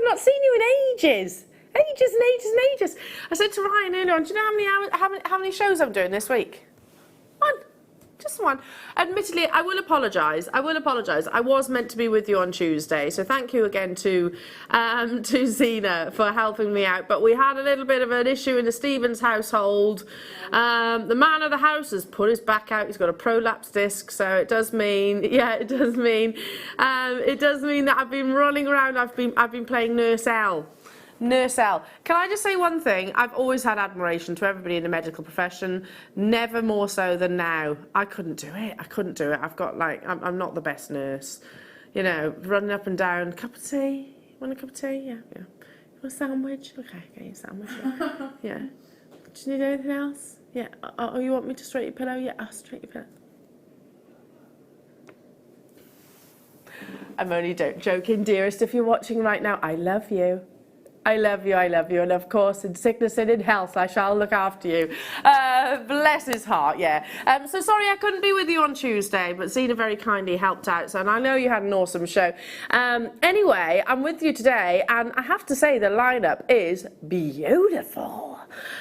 not seen you in ages. Ages and ages and ages. I said to Ryan earlier on, do you know how many shows I'm doing this week? One. Just one. Admittedly, I will apologise. I was meant to be with you on Tuesday, so thank you again to Zena for helping me out. But we had a little bit of an issue in the Stevens household. The man of the house has put his back out. He's got a prolapse disc, so it does mean, it does mean that I've been running around. I've been playing Nurse L. Nurse L. Can I just say one thing? I've always had admiration to everybody in the medical profession, never more so than now. I couldn't do it. I've got I'm not the best nurse. You know, running up and down, cup of tea? Want a cup of tea? Yeah. You want a sandwich? Okay, get you a sandwich. Yeah. Do you need anything else? Yeah. Oh, you want me to straight your pillow? Yeah, I'll straight your pillow. I'm only joking, dearest. If you're watching right now, I love you. I love you, and of course, in sickness and in health, I shall look after you. Bless his heart, yeah. So sorry I couldn't be with you on Tuesday, but Zena very kindly helped out, so, and I know you had an awesome show. Anyway, I'm with you today, and I have to say the lineup is beautiful.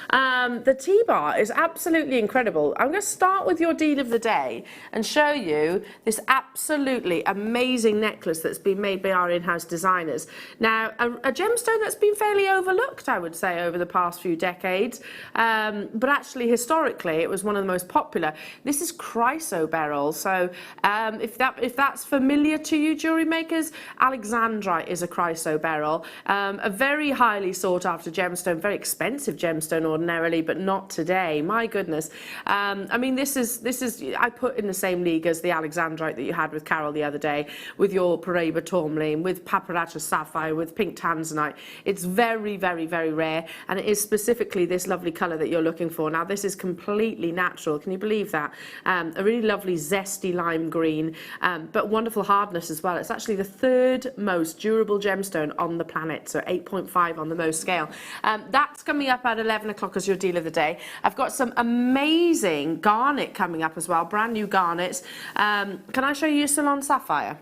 The tea bar is absolutely incredible. I'm going to start with your deal of the day and show you this absolutely amazing necklace that's been made by our in-house designers. Now, a gemstone that's been fairly overlooked, I would say, over the past few decades, but actually historically it was one of the most popular. This is chrysoberyl, so if that's familiar to you, jewellery makers, alexandrite is a chrysoberyl, a very highly sought after gemstone, very expensive gemstone ordinarily, but not today. My goodness. I mean, this is I put in the same league as the alexandrite that you had with Carol the other day, with your Paraiba tourmaline, with paparazzi sapphire, with pink tanzanite. It's very, very, very rare, and it is specifically this lovely colour that you're looking for. Now, this is completely natural. Can you believe that? A really lovely zesty lime green, but wonderful hardness as well. It's actually the third most durable gemstone on the planet, so 8.5 on the Mohs scale. That's coming up at 11 o'clock as your deal of the day. I've got some amazing garnet coming up as well, brand new garnets. Can I show you Ceylon sapphire?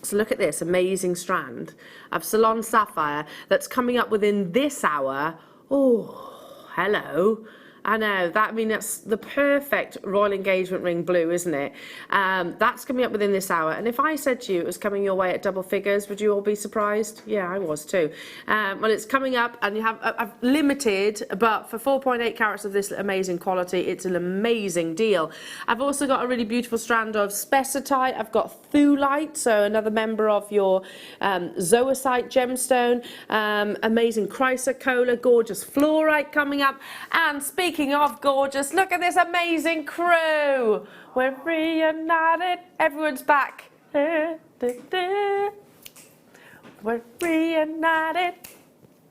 So look at this amazing strand of Ceylon sapphire that's coming up within this hour. Oh, hello. I know, that's the perfect royal engagement ring blue, isn't it? That's coming up within this hour. And if I said to you it was coming your way at double figures, would you all be surprised? Yeah, I was too. Well, it's coming up, and you have I've limited, but for 4.8 carats of this amazing quality, it's an amazing deal. I've also got a really beautiful strand of spessartite. I've got thulite, so another member of your zoisite gemstone. Amazing chrysocolla, gorgeous fluorite coming up. And speaking of gorgeous, look at this amazing crew. We're reunited. Everyone's back. We're reunited.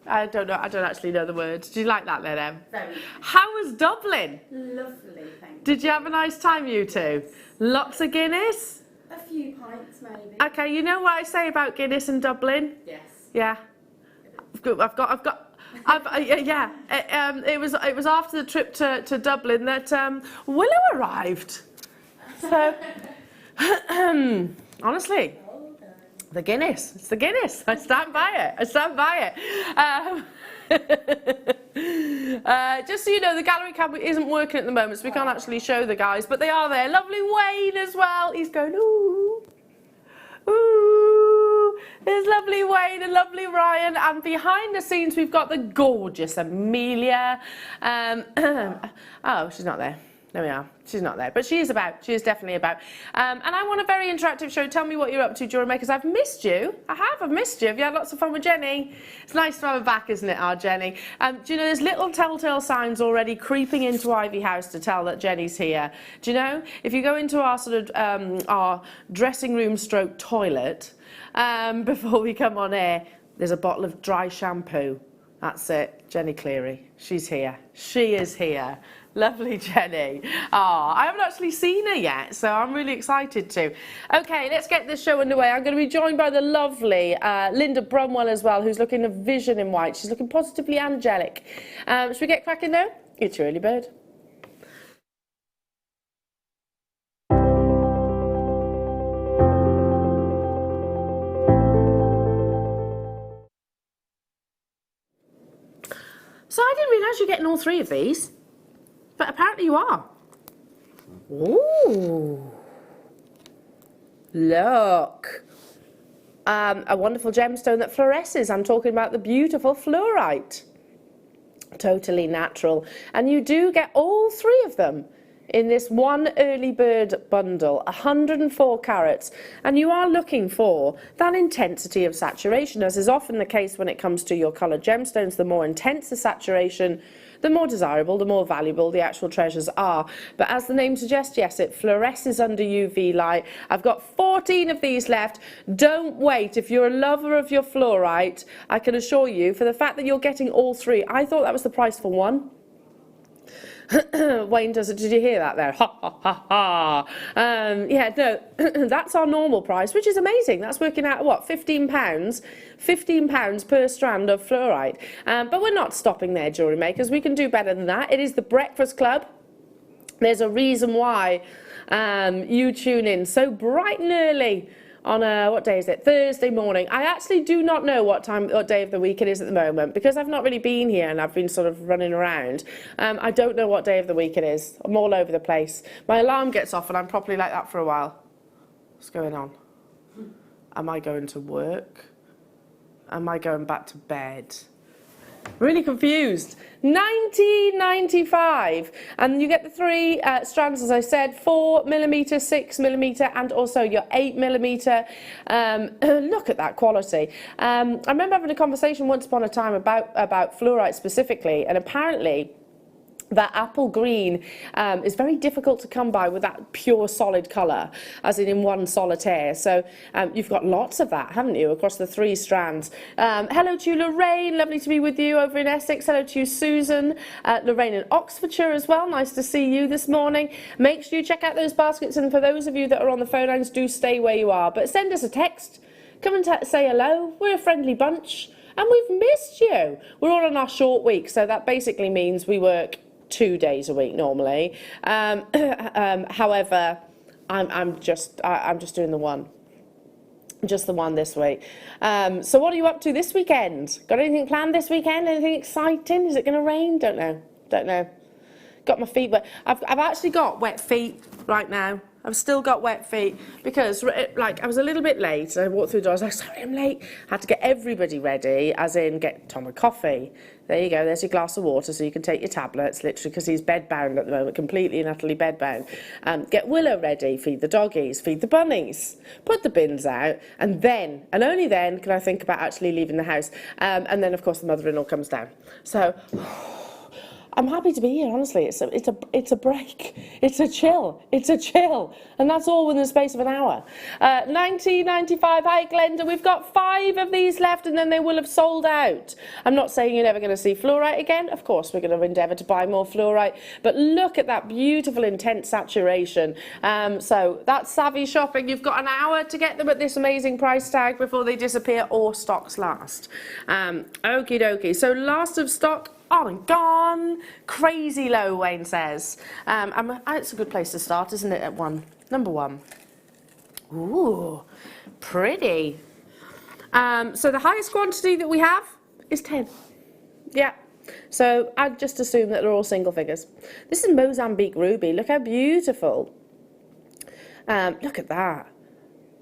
I don't actually know the words. Did you like that, Em? Very. How was Dublin? Lovely, thank you. Did you have a nice time, you two? Lots of Guinness? A few pints, maybe. Okay, you know what I say about Guinness in Dublin? Yes. Yeah. I've got. Yeah, it was after the trip to Dublin that Willow arrived. So, honestly, the Guinness. It's the Guinness. I stand by it. Just so you know, the gallery cam isn't working at the moment, so we can't actually show the guys, but they are there. Lovely Wayne as well. He's going, ooh, ooh. There's lovely Wayne and lovely Ryan, and behind the scenes we've got the gorgeous Amelia. Oh, she's not there. There we are. She's not there, but she is about. She is definitely about. And I want a very interactive show. Tell me what you're up to, Jewellery Makers. I've missed you. I've missed you. Have you had lots of fun with Jenny? It's nice to have her back, isn't it, our Jenny? Do you know there's little telltale signs already creeping into Ivy House to tell that Jenny's here? Do you know? If you go into our sort of our dressing room stroke toilet before we come on air, there's a bottle of dry shampoo. That's it. Jenny Cleary. She's here. She is here. Lovely Jenny. I haven't actually seen her yet, so I'm really excited to. Okay, let's get this show underway. I'm going to be joined by the lovely Linda Brumwell as well, who's looking a vision in white. She's looking positively angelic. Should we get cracking now? It's your early bird. getting all three of these, but apparently you are. Ooh. Look. A wonderful gemstone that fluoresces. I'm talking about the beautiful fluorite. Totally natural. And you do get all three of them in this one early bird bundle, 104 carats, and you are looking for that intensity of saturation, as is often the case when it comes to your coloured gemstones. The more intense the saturation, the more desirable, the more valuable the actual treasures are. But as the name suggests, yes, it fluoresces under UV light. I've got 14 of these left. Don't wait. If you're a lover of your fluorite, I can assure you, for the fact that you're getting all three, I thought that was the price for one. Wayne does it. Did you hear that there? Ha, ha, ha, ha. Yeah, no, that's our normal price, which is amazing. That's working out, what, £15? £15 per strand of fluorite. But we're not stopping there, jewellery makers. We can do better than that. It is the Breakfast Club. There's a reason why you tune in so bright and early on what day is it? Thursday morning. I actually do not know what day of the week it is at the moment, because I've not really been here and I've been sort of running around. I don't know what day of the week it is. I'm all over the place. My alarm gets off and I'm probably like that for a while. What's going on? Am I going to work? Am I going back to bed? Really confused. 19.95, and you get the three strands, as I said, 4mm, 6mm, and also your 8mm. Look at that quality. I remember having a conversation once upon a time about fluorite specifically, and apparently that apple green is very difficult to come by with that pure solid colour, as in one solitaire. So you've got lots of that, haven't you, across the three strands. Hello to you, Lorraine. Lovely to be with you over in Essex. Hello to you, Susan. Lorraine in Oxfordshire as well. Nice to see you this morning. Make sure you check out those baskets. And for those of you that are on the phone lines, do stay where you are. But send us a text. Come and say hello. We're a friendly bunch. And we've missed you. We're all on our short week. So that basically means we work 2 days a week normally. However, I'm just doing the one. Just the one this week. So what are you up to this weekend? Got anything planned this weekend? Anything exciting? Is it going to rain? Don't know. Got my feet wet. I've actually got wet feet right now. I've still got wet feet because, like, I was a little bit late. I walked through the door. I was like, sorry, I'm late. Had to get everybody ready, as in get Tom a coffee. There you go. There's your glass of water, so you can take your tablets, literally, because he's bedbound at the moment, completely and utterly bedbound. Get Willow ready. Feed the doggies. Feed the bunnies. Put the bins out, and then, and only then, can I think about actually leaving the house. And then, of course, the mother-in-law comes down. So I'm happy to be here, honestly. It's a break. It's a chill, and that's all within the space of an hour. 19.95. Hi, Glenda. We've got 5 of these left, and then they will have sold out. I'm not saying you're never going to see fluorite again. Of course, we're going to endeavour to buy more fluorite, but look at that beautiful, intense saturation. So that's savvy shopping. You've got an hour to get them at this amazing price tag before they disappear or stocks last. Okie dokie. So last of stock. On and gone. Crazy low, Wayne says. It's a good place to start, isn't it, at number 1. Ooh, pretty. So the highest quantity that we have is 10. Yeah. So I'd just assume that they're all single figures. This is Mozambique ruby. Look how beautiful. Look at that.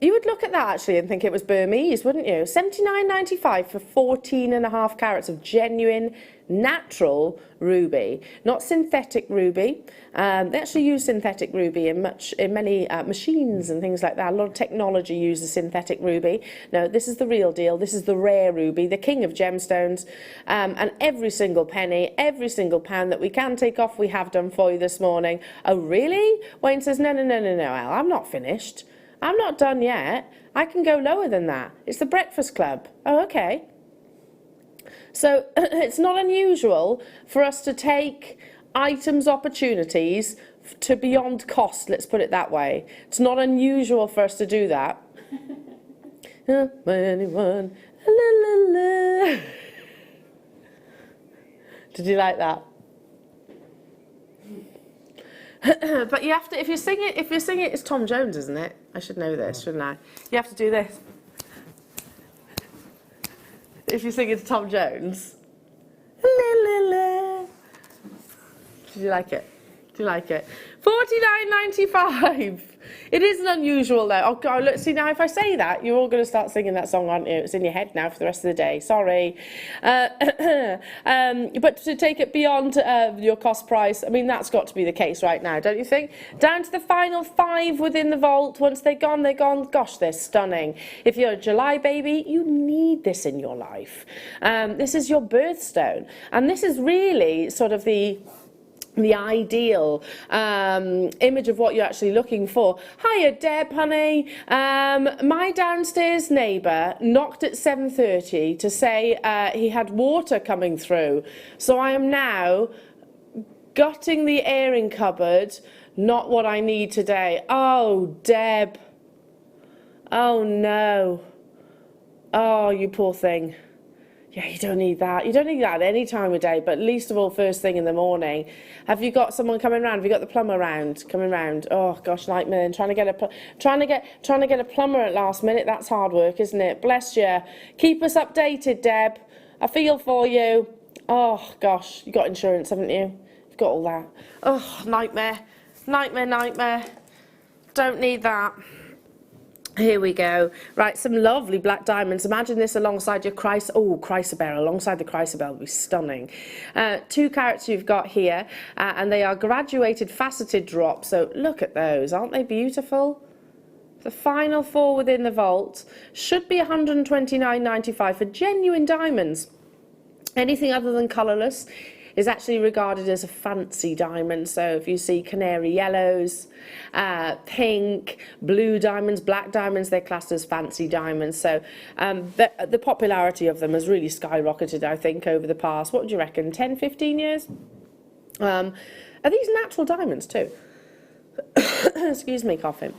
You would look at that actually and think it was Burmese, wouldn't you? £79.95 for 14.5 carats of genuine, natural ruby, not synthetic ruby. They actually use synthetic ruby in many machines and things like that. A lot of technology uses synthetic ruby. No, this is the real deal. This is the rare ruby, the king of gemstones. And every single penny, every single pound that we can take off, we have done for you this morning. Oh, really? Wayne says, no, Al, I'm not finished. I'm not done yet. I can go lower than that. It's the Breakfast Club. Oh, okay. So it's not unusual for us to take items, opportunities to beyond cost, let's put it that way. It's not unusual for us to do that. Anyone? La, la, la. Did you like that? But you have to, if you sing it, it's Tom Jones, isn't it? I should know this, shouldn't I? You have to do this. If you sing it to Tom Jones. La, la, la. Do you like it? Do you like it? $49.95. It isn't unusual though. Oh God, look, see now if I say that, you're all going to start singing that song, aren't you? It's in your head now for the rest of the day. Sorry. But to take it beyond your cost price, I mean, that's got to be the case right now, don't you think? Down to the final 5 within the vault. Once they're gone, they're gone. Gosh, they're stunning. If you're a July baby, you need this in your life. This is your birthstone. And this is really sort of the ideal image of what you're actually looking for. Hiya, Deb, honey. My downstairs neighbour knocked at 7:30 to say he had water coming through. So I am now gutting the airing cupboard. Not what I need today. Oh, Deb. Oh, no. Oh, you poor thing. Yeah, you don't need that. You don't need that at any time of day, but least of all first thing in the morning. Have you got someone coming round? Have you got the plumber coming round? Oh gosh, nightmare. And trying to get a plumber at last minute. That's hard work, isn't it? Bless you. Keep us updated, Deb. I feel for you. Oh gosh, you got insurance, haven't you? You've got all that. Oh, nightmare. Nightmare, nightmare. Don't need that. Here we go. Right, some lovely black diamonds. Imagine this alongside your chrysobel. Alongside the chrysobel would be stunning. 2 carats you've got here, and they are graduated faceted drops. So look at those. Aren't they beautiful? The final 4 within the vault should be $129.95 for genuine diamonds. Anything other than colourless is actually regarded as a fancy diamond. So if you see canary yellows, pink, blue diamonds, black diamonds, they're classed as fancy diamonds. So the popularity of them has really skyrocketed, I think, over the past, what would you reckon, 10, 15 years? Are these natural diamonds too? Excuse me, coughing.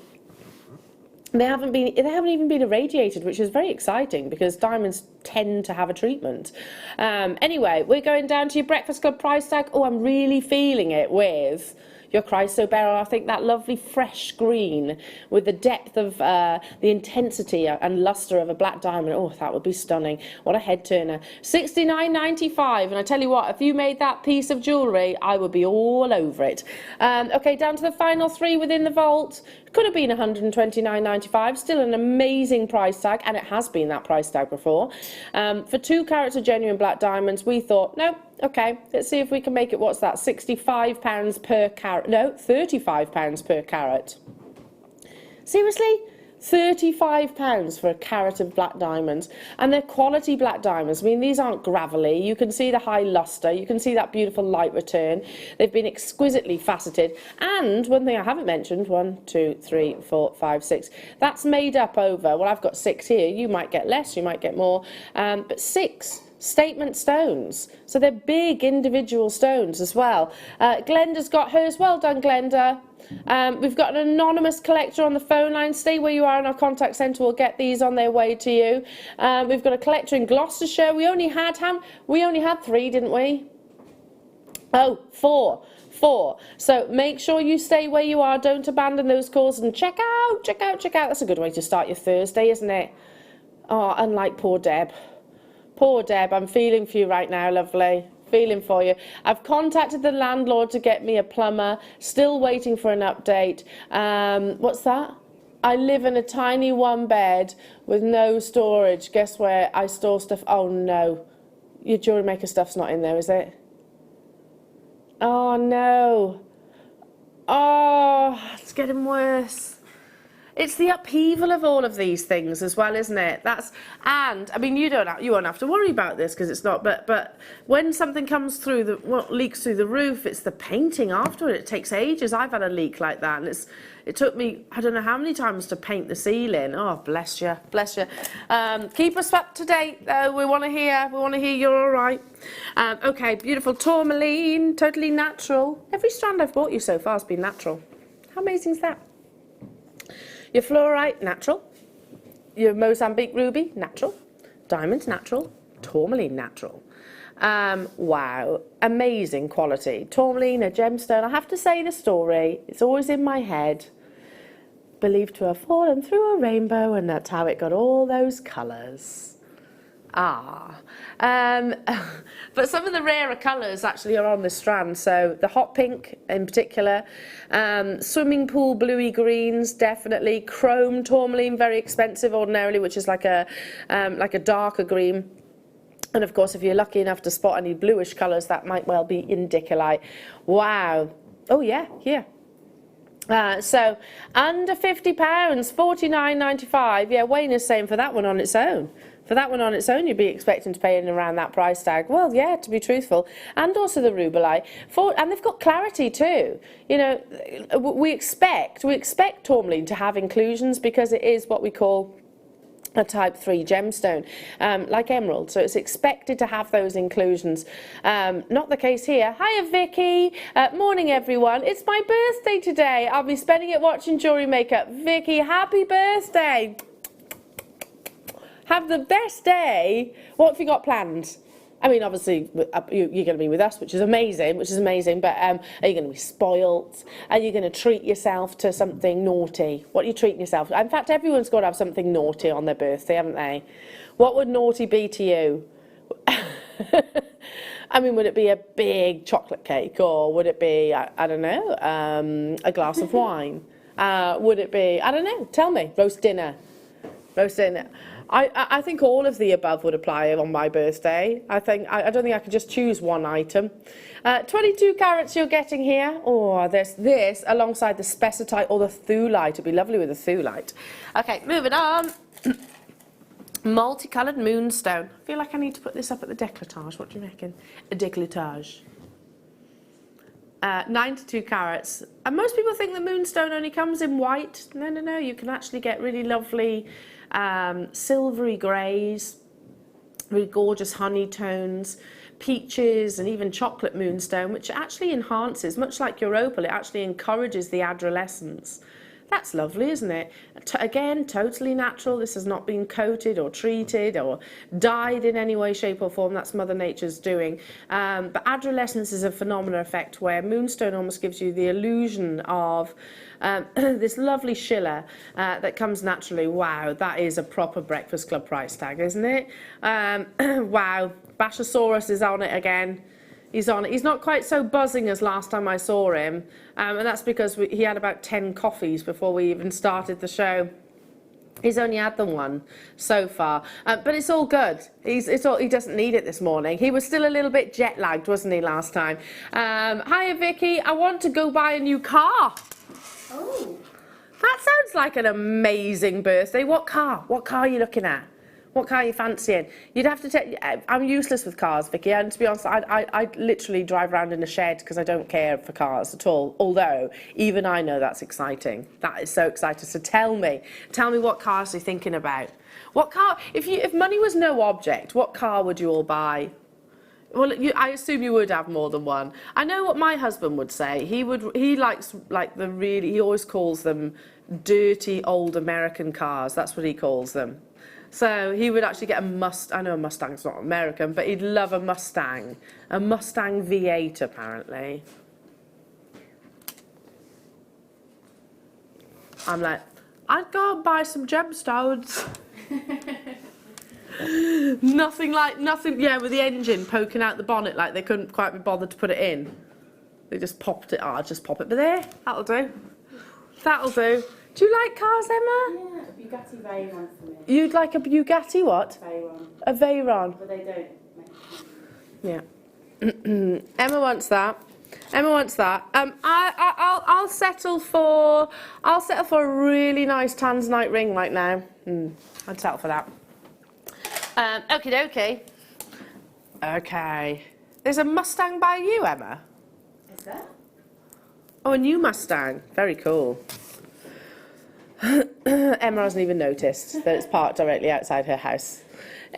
They haven't even been irradiated, which is very exciting because diamonds tend to have a treatment. Anyway, we're going down to your Breakfast Club price tag. Oh, I'm really feeling it with your chrysobel. I think that lovely fresh green with the depth of the intensity and luster of a black diamond. Oh, that would be stunning. What a head turner. $69.95. And I tell you what, if you made that piece of jewellery, I would be all over it. Okay, down to the final 3 within the vault. Could have been $129.95. Still an amazing price tag, and it has been that price tag before. For 2 carats of genuine black diamonds, we thought, no, okay, let's see if we can make it, what's that, £65 per carat, no, £35 per carat. Seriously? £35 for a carat of black diamonds, and they're quality black diamonds. I mean, these aren't gravelly. You can see the high luster, you can see that beautiful light return. They've been exquisitely faceted, and one thing I haven't mentioned, 1, 2, 3, 4, 5, 6, that's made up over, well, I've got 6 here, you might get less, you might get more, but 6 statement stones. So they're big individual stones as well. Glenda's got hers. Well done, Glenda. We've got an anonymous collector on the phone line. Stay where you are in our contact centre. We'll get these on their way to you. We've got a collector in Gloucestershire. We only had 3, didn't we? Oh, 4. So make sure you stay where you are. Don't abandon those calls and check out. That's a good way to start your Thursday, isn't it? Oh, unlike poor Deb. Poor Deb, I'm feeling for you right now, lovely. Feeling for you. I've contacted the landlord to get me a plumber. Still waiting for an update. What's that? I live in a tiny 1-bed with no storage. Guess where I store stuff? Oh no. Your Jewellery Maker stuff's not in there, is it? Oh no. Oh, it's getting worse. It's the upheaval of all of these things as well, isn't it? And I mean, you won't have to worry about this because it's not. But when something comes through leaks through the roof, it's the painting afterward. It takes ages. I've had a leak like that, and it took me I don't know how many times to paint the ceiling. Oh, bless you, bless you. Keep us up to date. We want to hear you're all right. Okay, beautiful tourmaline, totally natural. Every strand I've bought you so far has been natural. How amazing is that? Your fluorite, natural. Your Mozambique ruby, natural. Diamond, natural. Tourmaline, natural. Wow, amazing quality. Tourmaline, a gemstone. I have to say the story. It's always in my head. Believed to have fallen through a rainbow, and that's how it got all those colours. But some of the rarer colours actually are on this strand. So the hot pink in particular, swimming pool bluey greens, definitely. Chrome tourmaline, very expensive ordinarily, which is like a darker green. And of course, if you're lucky enough to spot any bluish colours, that might well be indicolite. Wow. Oh yeah, here. So under £50, £49.95. Yeah, Wayne is saying for that one on its own. For that one on its own, you'd be expecting to pay in around that price tag. Well, yeah, to be truthful. And also the rubellite. And they've got clarity too. You know, we expect tourmaline to have inclusions because it is what we call a type 3 gemstone, like emerald, so it's expected to have those inclusions. Not the case here. Hiya Vicky, morning everyone, it's my birthday today. I'll be spending it watching Jewellery Maker. Vicky, happy birthday. Have the best day. What have you got planned? I mean, obviously, you're going to be with us, which is amazing, but are you going to be spoilt? Are you going to treat yourself to something naughty? What are you treating yourself to? In fact, everyone's got to have something naughty on their birthday, haven't they? What would naughty be to you? I mean, would it be a big chocolate cake, or would it be, I don't know, a glass of wine? Would it be, I don't know, tell me, roast dinner? Roast dinner. I think all of the above would apply on my birthday. I don't think I could just choose one item. 22 carats you're getting here. Oh, there's this alongside the spessartite or the thulite. It'd be lovely with a thulite. Okay, moving on. Multicoloured moonstone. I feel like I need to put this up at the décolletage. What do you reckon? A décolletage. 92 carats. And most people think the moonstone only comes in white. No. You can actually get really lovely silvery greys, really gorgeous honey tones, peaches, and even chocolate moonstone, which actually enhances, much like your opal, it actually encourages the adolescence. That's lovely, isn't it? Again, totally natural. This has not been coated or treated or dyed in any way, shape or form. That's Mother Nature's doing. But adolescence is a phenomenal effect where moonstone almost gives you the illusion of this lovely schiller that comes naturally. Wow, that is a proper Breakfast Club price tag, isn't it? Wow, Bashosaurus is on it again. He's on it. He's not quite so buzzing as last time I saw him, and that's because he had about 10 coffees before we even started the show. He's only had the one so far, but it's all good. He doesn't need it this morning. He was still a little bit jet lagged, wasn't he, last time? Hiya, Vicky. I want to go buy a new car. Oh. That sounds like an amazing birthday. What car? What car are you looking at? What car are you fancying? You'd have to take... I'm useless with cars, Vicky, and to be honest, I literally drive around in a shed because I don't care for cars at all, although even I know that's exciting. That is so exciting. So tell me what cars you're thinking about. What car... If money was no object, what car would you all buy? Well, I assume you would have more than one. I know what my husband would say. He likes, like, he always calls them dirty old American cars. That's what he calls them. So he would actually get a Mustang. I know a Mustang's not American, but he'd love a Mustang V8 apparently. I'm like, I'd go and buy some gemstones. Nothing, yeah, with the engine poking out the bonnet like they couldn't quite be bothered to put it in. They just popped it. I'll just pop it, but there, that'll do. That'll do. Do you like cars, Emma? Yeah, a Bugatti Veyron for me. You'd like a Bugatti what? Veyron. A Veyron. But they don't make Yeah. Emma wants that. I'll settle for a really nice tanzanite ring right now. I'd settle for that. Okie dokie. Okay. There's a Mustang by you, Emma. Is there? Oh, a new Mustang. Very cool. Emma hasn't even noticed that it's parked directly outside her house.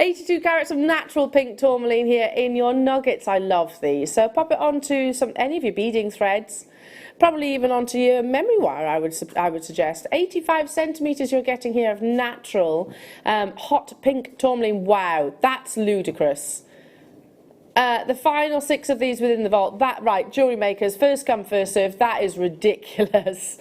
82 carats of natural pink tourmaline here in your nuggets. I love these. So pop it onto any of your beading threads, probably even onto your memory wire, I would suggest. 85 centimetres you're getting here of natural hot pink tourmaline. Wow, that's ludicrous. The final 6 of these within the vault. Right, Jewellery Makers, first come, first served. That is ridiculous.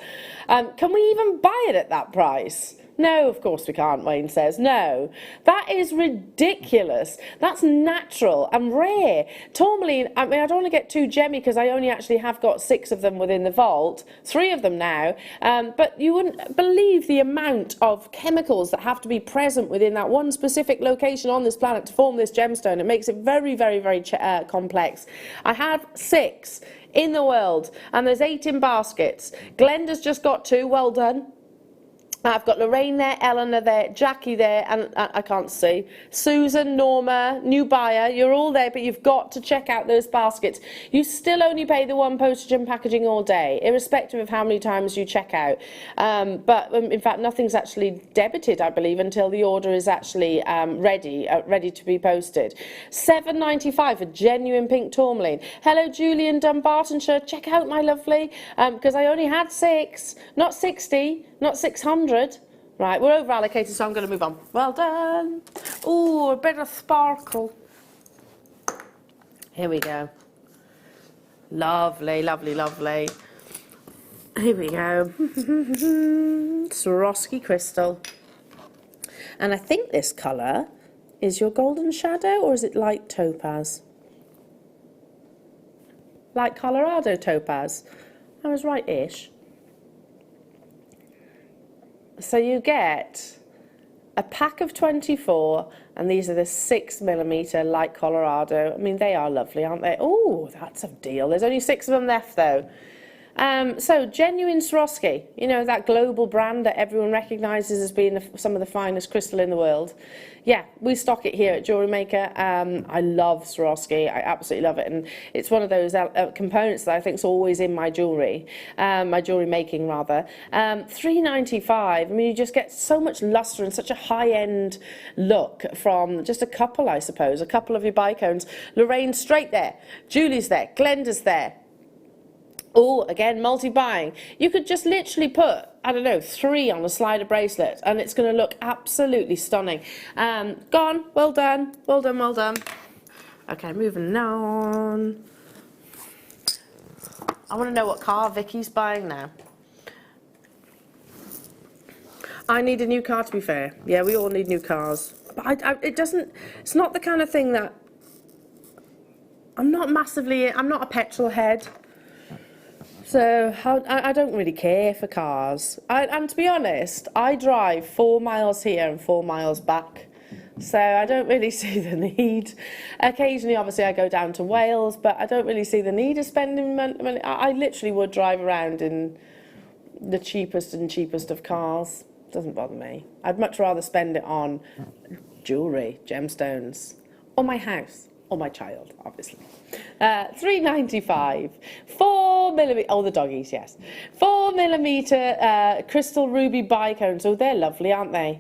Can we even buy it at that price? No, of course we can't, Wayne says. No, that is ridiculous. That's natural and rare. Tourmaline, I mean, I don't want to get too gemmy because I only actually have got 6 of them within the vault, 3 of them now, but you wouldn't believe the amount of chemicals that have to be present within that one specific location on this planet to form this gemstone. It makes it very, very, very complex. I have 6 in the world, and there's 8 in baskets. Glenda's just got 2, well done. I've got Lorraine there, Eleanor there, Jackie there, and I can't see. Susan, Norma, new buyer, you're all there, but you've got to check out those baskets. You still only pay the 1 postage and packaging all day, irrespective of how many times you check out. But in fact, nothing's actually debited, I believe, until the order is actually ready to be posted. $7.95 for genuine pink tourmaline. Hello, Julian Dumbartonshire. Check out my lovely, because I only had 6, not 60. Not 600. Right, we're over allocated, so I'm going to move on. Well done. Ooh, a bit of sparkle. Here we go. Lovely, lovely, lovely. Here we go. Swarovski crystal. And I think this colour is your golden shadow, or is it light topaz? Light Colorado topaz. I was right-ish. So you get a pack of 24, and these are the 6mm light Colorado. I mean, they are lovely, aren't they? Oh, that's a deal. There's only 6 of them left, though. So, genuine Swarovski, you know, that global brand that everyone recognises as being some of the finest crystal in the world. Yeah, we stock it here at Jewellery Maker. I love Swarovski. I absolutely love it. And it's one of those components that I think is always in my jewellery, my jewellery making, rather. $3.95. I mean, you just get so much lustre and such a high-end look from just a couple, I suppose, a couple of your bicones. Lorraine's straight there. Julie's there. Glenda's there. Oh, again, multi-buying. You could just literally put, I don't know, 3 on a slider bracelet, and it's going to look absolutely stunning. Gone. Well done. Well done, well done. Okay, moving on. I want to know what car Vicky's buying now. I need a new car, to be fair. Yeah, we all need new cars. But it's not the kind of thing that, I'm not a petrol head. So I don't really care for cars. And to be honest, I drive 4 miles here and 4 miles back. So I don't really see the need. Occasionally, obviously, I go down to Wales, but I don't really see the need of spending money. I literally would drive around in the cheapest of cars. Doesn't bother me. I'd much rather spend it on jewellery, gemstones, or my house. Or my child, obviously. $3.95. 4mm, oh, the doggies, yes. 4mm crystal ruby bicones. Oh, they're lovely, aren't they?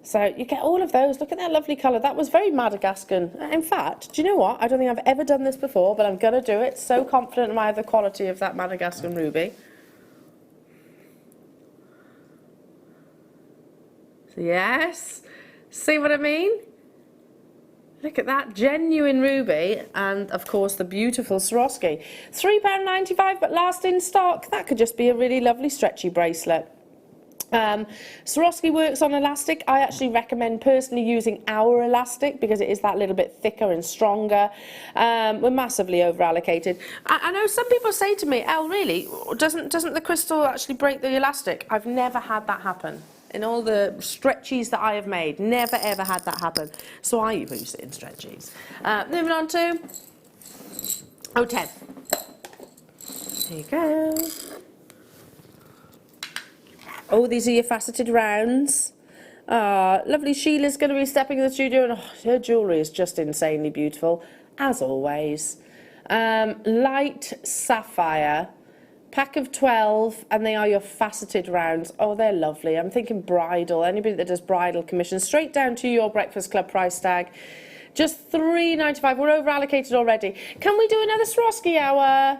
So you get all of those. Look at that lovely colour. That was very Madagascan. In fact, do you know what? I don't think I've ever done this before, but I'm going to do it. So confident in the quality of that Madagascan ruby. So yes. See what I mean? Look at that, genuine ruby, and of course the beautiful Swarovski. £3.95, but last in stock. That could just be a really lovely stretchy bracelet. Swarovski works on elastic. I actually recommend personally using our elastic because it is that little bit thicker and stronger. We're massively over allocated. I know some people say to me, "Elle, really, doesn't the crystal actually break the elastic?" I've never had that happen. In all the stretchies that I have made, never ever had that happen. So I use it in stretchies. Moving on to 10. There you go. Oh, these are your faceted rounds. Lovely Sheila's going to be stepping in the studio, and her jewellery is just insanely beautiful, as always. Light sapphire. Pack of 12, and they are your faceted rounds. Oh, they're lovely. I'm thinking bridal. Anybody that does bridal commissions, straight down to your Breakfast Club price tag. Just $3.95. We're over allocated already. Can we do another Swarovski hour?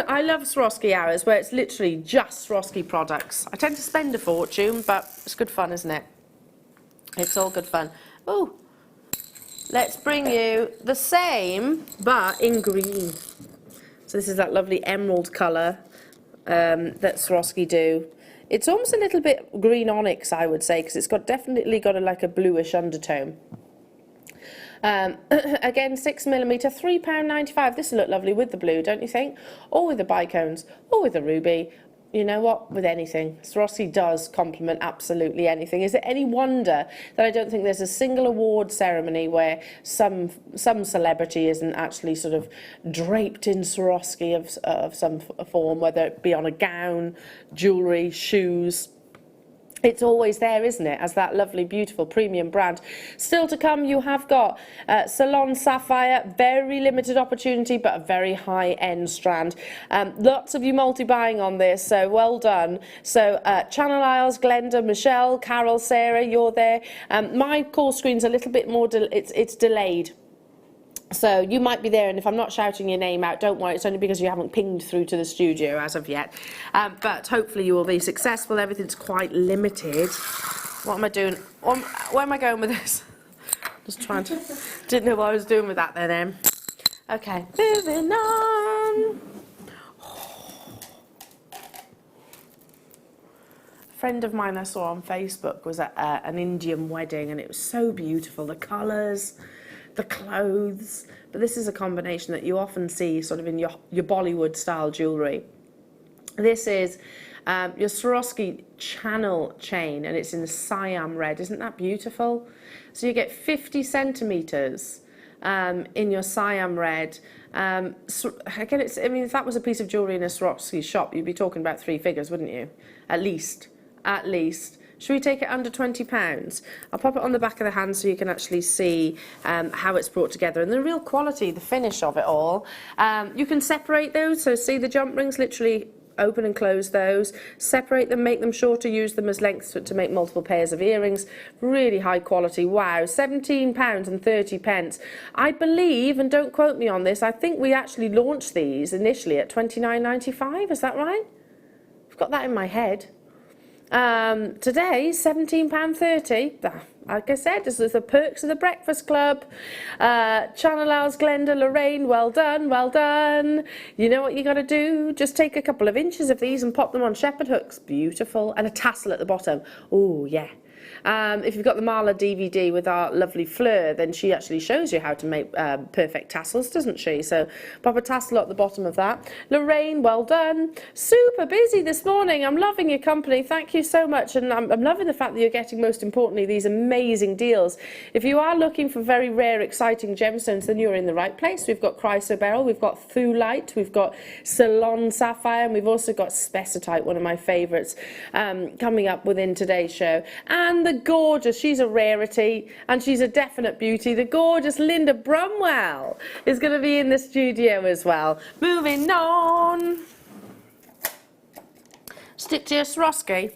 I love Swarovski hours where it's literally just Swarovski products. I tend to spend a fortune, but it's good fun, isn't it? It's all good fun. Oh, let's bring you the same, but in green. So this is that lovely emerald colour that Swarovski do. It's almost a little bit green onyx, I would say, because it's definitely got like a bluish undertone. Again, 6mm, £3.95. This will look lovely with the blue, don't you think? Or with the bicones, or with the ruby. You know what? With anything. Swarovski does complement absolutely anything. Is it any wonder that I don't think there's a single award ceremony where some celebrity isn't actually sort of draped in Swarovski of some form, whether it be on a gown, jewellery, shoes. It's always there, isn't it, as that lovely, beautiful premium brand. Still to come, you have got Salon Sapphire, very limited opportunity, but a very high-end strand. Lots of you multi-buying on this, so well done. So Channel Isles, Glenda, Michelle, Carol, Sarah, you're there. My call screen's a little bit more, it's delayed. So you might be there, and if I'm not shouting your name out, don't worry, it's only because you haven't pinged through to the studio as of yet. But hopefully you will be successful. Everything's quite limited. What am I doing? Where am I going with this? Just trying to... Didn't know what I was doing with that then. Okay, moving on. A friend of mine I saw on Facebook was at an Indian wedding, and it was so beautiful. The colours, the clothes, but this is a combination that you often see sort of in your Bollywood style jewellery. This is your Swarovski channel chain, and it's in Siam red. Isn't that beautiful? So you get 50 centimetres in your Siam red. Again, I mean, if that was a piece of jewellery in a Swarovski shop, you'd be talking about 3 figures, wouldn't you? At least. Should we take it under £20? I'll pop it on the back of the hand so you can actually see how it's brought together, and the real quality, the finish of it all. You can separate those, so see the jump rings, literally open and close those, separate them, make them shorter, use them as lengths to make multiple pairs of earrings. Really high quality. Wow, £17.30. I believe, and don't quote me on this, I think we actually launched these initially at £29.95, is that right? I've got that in my head. Today, £17.30. Like I said, this is the perks of the Breakfast Club. Channel Isles, Glenda, Lorraine, well done, well done. You know what you got to do? Just take a couple of inches of these and pop them on shepherd hooks. Beautiful. And a tassel at the bottom. Oh, yeah. If you've got the Marla DVD with our lovely Fleur, then she actually shows you how to make perfect tassels, doesn't she? So pop a tassel at the bottom of that. Lorraine, well done. Super busy this morning. I'm loving your company. Thank you so much. And I'm loving the fact that you're getting, most importantly, these amazing deals. If you are looking for very rare, exciting gemstones, then you're in the right place. We've got chrysoberyl, we've got thulite, we've got Ceylon sapphire, and we've also got spessartite, one of my favourites, coming up within today's show. And the gorgeous, she's a rarity and she's a definite beauty, the gorgeous Linda Brumwell is going to be in the studio as well. Moving on. Stick to your Swarovski.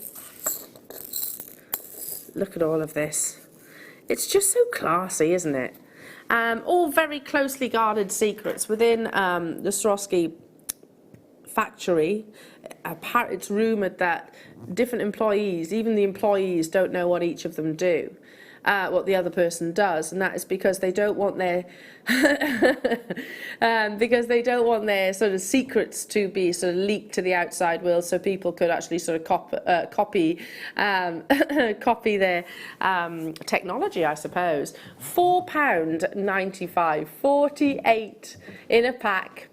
Look at all of this. It's just so classy, isn't it? All very closely guarded secrets within the Swarovski factory. It's rumoured that different employees, even the employees, don't know what each of them do, what the other person does, and that is because they don't want their sort of secrets to be sort of leaked to the outside world, so people could actually sort of copy their technology, I suppose. £4.95, 48 in a pack.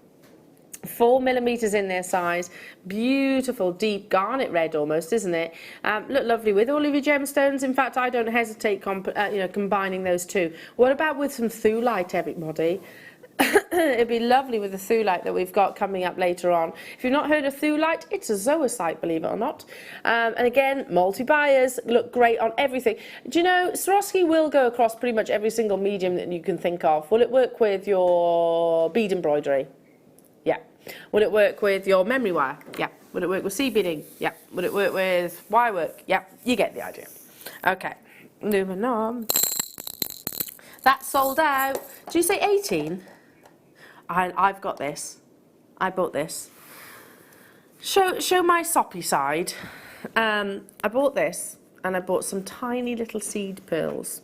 4mm in their size, beautiful deep garnet red almost, isn't it? Look lovely with all of your gemstones. In fact, I don't hesitate combining those two. What about with some thulite, everybody? It'd be lovely with the thulite that we've got coming up later on. If you've not heard of thulite, it's a zoisite, believe it or not. And again, multi-buyers, look great on everything. Do you know, Swarovski will go across pretty much every single medium that you can think of. Will it work with your bead embroidery? Yeah. Will it work with your memory wire? Yeah. Will it work with seed beading? Yeah. Will it work with wire work? Yeah. You get the idea. Okay. Moving on. That's sold out. Did you say 18? I've got this. I bought this. Show my soppy side. I bought this, and I bought some tiny little seed pearls.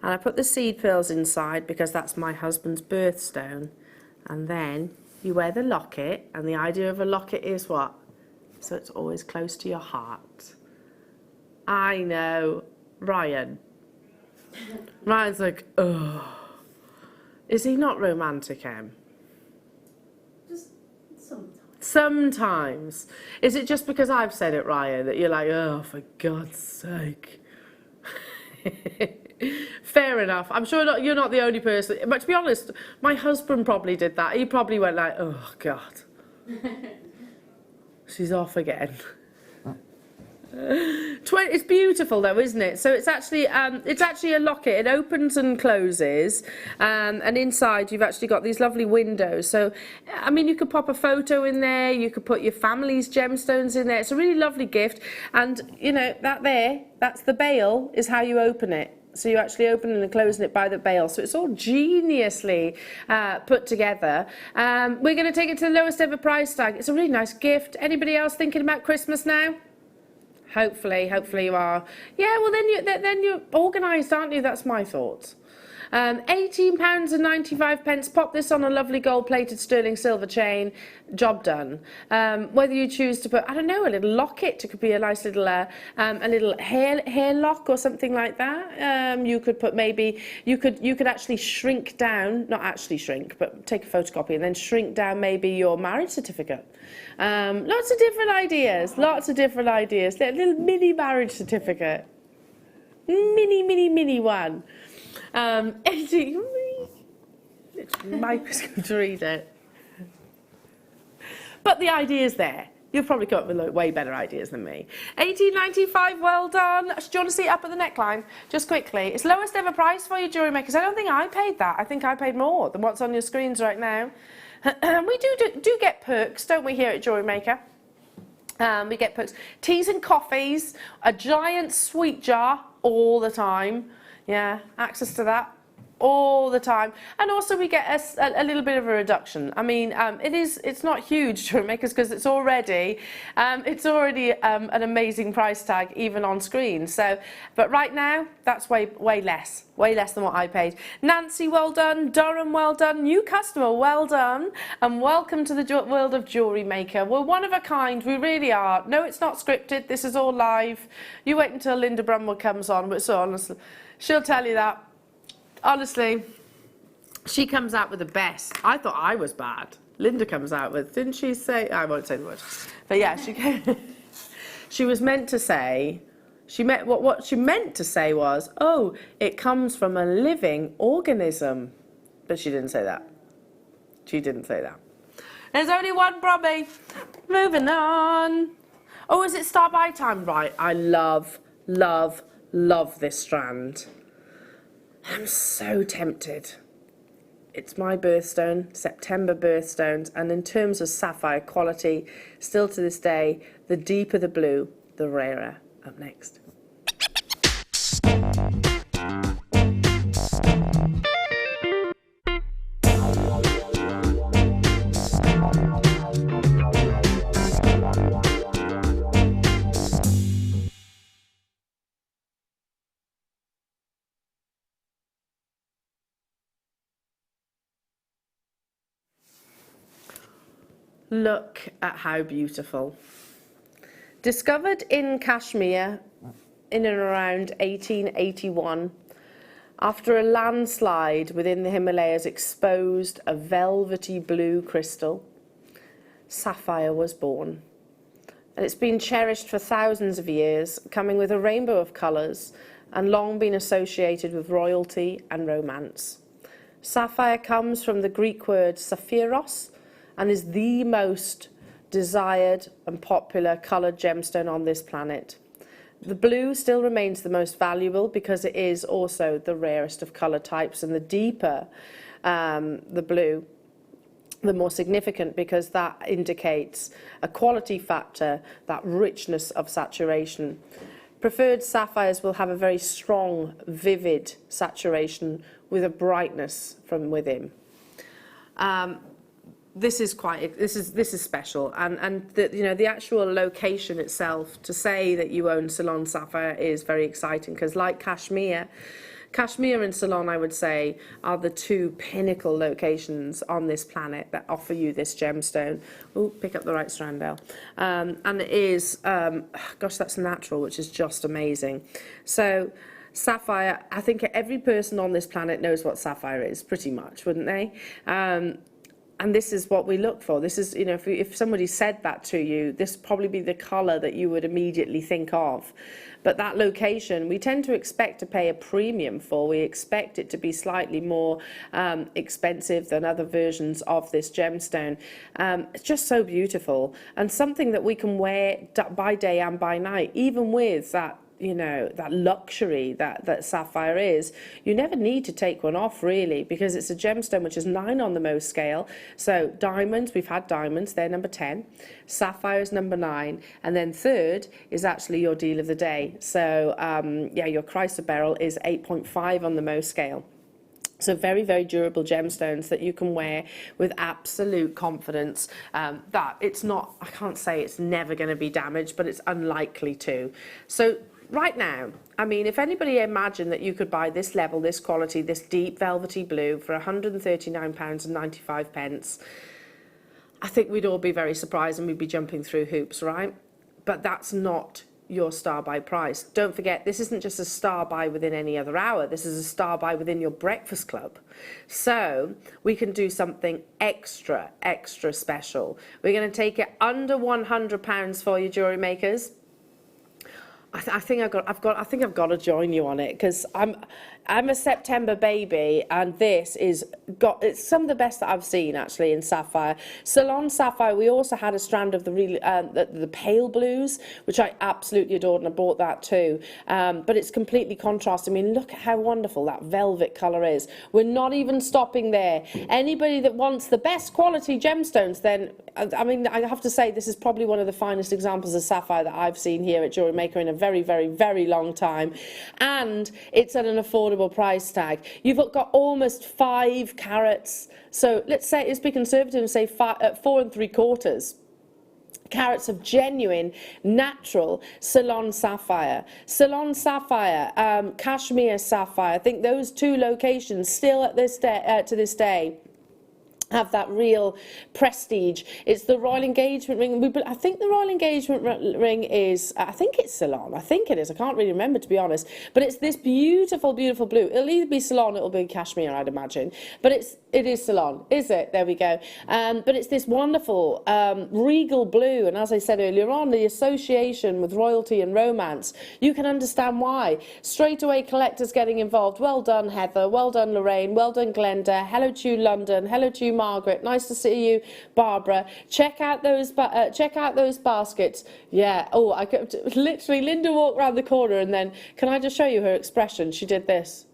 And I put the seed pearls inside because that's my husband's birthstone. And then you wear the locket, and the idea of a locket is what? so it's always close to your heart. I know. Ryan's like, oh. Is he not romantic, Em? Just sometimes. Sometimes. Is it just because I've said it, Ryan, that you're like, oh, for God's sake? Fair enough. I'm sure you're not the only person. But to be honest, my husband probably did that. He probably went like, oh, God. She's off again. It's beautiful though, isn't it? So it's actually a locket. It opens and closes, and inside you've actually got these lovely windows. So I mean, you could pop a photo in there, you could put your family's gemstones in there. It's a really lovely gift, and you know that's the bail is how you open it. So you actually open and closing it by the bail. So it's all geniusly put together. We're going to take it to the lowest ever price tag. It's a really nice gift. Anybody else thinking about Christmas now? Hopefully you are. Yeah, well then you're organised, aren't you? That's my thoughts. £18.95. Pop this on a lovely gold-plated sterling silver chain. Job done. Whether you choose to put, I don't know, a little locket. It could be a nice little, a little hair lock or something like that. You could put maybe you could actually shrink down, not actually shrink, but take a photocopy and then shrink down maybe your marriage certificate. Lots of different ideas. Lots of different ideas. A little mini marriage certificate. Mini one. It's microscope to read it. But the idea's there. You've probably come up with way better ideas than me. £18.95, well done. Do you want to see it up at the neckline? Just quickly. It's lowest ever price for you, Jewellery Makers. I don't think I paid that. I think I paid more than what's on your screens right now. We do get perks, don't we, here at Jewellery Maker? We get perks. Teas and coffees, a giant sweet jar all the time. Yeah, access to that all the time, and also we get a little bit of a reduction. I mean, it's not huge, Jewellery Makers, because it's already an amazing price tag even on screen. So, but right now that's way less than what I paid. Nancy, well done. Durham, well done. New customer, well done, and welcome to the world of Jewellery Maker. We're one of a kind, we really are. No, it's not scripted. This is all live. You wait until Linda Brumwell comes on, but so honestly, she'll tell you that. Honestly, she comes out with the best. I thought I was bad. Linda comes out with, didn't she say? I won't say the word. But yeah, she was meant to say, what she meant to say was, oh, it comes from a living organism. But she didn't say that. She didn't say that. There's only one Brummy. Moving on. Oh, is it start by time? Right, I love this strand. I'm so tempted. It's my birthstone, September birthstones, and in terms of sapphire quality, still to this day, the deeper the blue, the rarer. Up next. Look at how beautiful. Discovered in Kashmir in and around 1881, after a landslide within the Himalayas exposed a velvety blue crystal, sapphire was born. And it's been cherished for thousands of years, coming with a rainbow of colours and long been associated with royalty and romance. Sapphire comes from the Greek word saphiros, and is the most desired and popular coloured gemstone on this planet. The blue still remains the most valuable because it is also the rarest of colour types, and the deeper the blue, the more significant, because that indicates a quality factor, that richness of saturation. Preferred sapphires will have a very strong, vivid saturation with a brightness from within. This is special, and the actual location itself, to say that you own Ceylon sapphire is very exciting, because like Kashmir, Kashmir and Ceylon, I would say, are the two pinnacle locations on this planet that offer you this gemstone. Oh, pick up the right strand, Elle. And it is, gosh, that's natural, which is just amazing. So sapphire, I think every person on this planet knows what sapphire is, pretty much, wouldn't they? And this is what we look for. This is, you know, if somebody said that to you, this would probably be the colour that you would immediately think of. But that location, we tend to expect to pay a premium for. We expect it to be slightly more expensive than other versions of this gemstone. It's just so beautiful, and something that we can wear by day and by night, even with that, you know, that luxury that sapphire is. You never need to take one off, really, because it's a gemstone which is 9 on the Mohs scale. So diamonds, we've had diamonds, they're number 10. Sapphire is number 9, and then third is actually your deal of the day. So yeah, your chrysoberyl is 8.5 on the Mohs scale. So very, very durable gemstones that you can wear with absolute confidence that it's not, I can't say it's never going to be damaged, but it's unlikely to. So right now, I mean, if anybody imagined that you could buy this level, this quality, this deep velvety blue for £139.95, I think we'd all be very surprised and we'd be jumping through hoops, right? But that's not your star buy price. Don't forget, this isn't just a star buy within any other hour. This is a star buy within your breakfast club. So we can do something extra special. We're going to take it under £100 for you, jewellery makers. I think I've got to join you on it, because I'm a September baby, and this it's some of the best that I've seen actually in sapphire. Ceylon sapphire. We also had a strand of the really the pale blues, which I absolutely adored, and I bought that too. But it's completely contrasting. I mean, look at how wonderful that velvet colour is. We're not even stopping there. Anybody that wants the best quality gemstones, then I mean, I have to say this is probably one of the finest examples of sapphire that I've seen here at Jewellery Maker in a very, very, very long time, and it's at an affordable price tag. You've got almost 5 carats, so let's be conservative and say 4 3/4 carats of genuine, natural Ceylon sapphire. Ceylon sapphire, Kashmir sapphire. I think those two locations still at this day, to this day, have that real prestige. It's the Royal Engagement ring. I think the Royal Engagement ring is, I think it's Ceylon. I think it is. I can't really remember, to be honest. But it's this beautiful, beautiful blue. It'll either be Ceylon, it'll be Kashmir, I'd imagine. But it is Ceylon, is it? There we go. But it's this wonderful regal blue. And as I said earlier on, the association with royalty and romance, you can understand why. Straight away, collectors getting involved. Well done, Heather. Well done, Lorraine. Well done, Glenda. Hello to you, London. Hello to you, Margaret. Nice to see you, Barbara. Check out those baskets. Yeah. Oh, literally, Linda walked around the corner, and then, can I just show you her expression? She did this.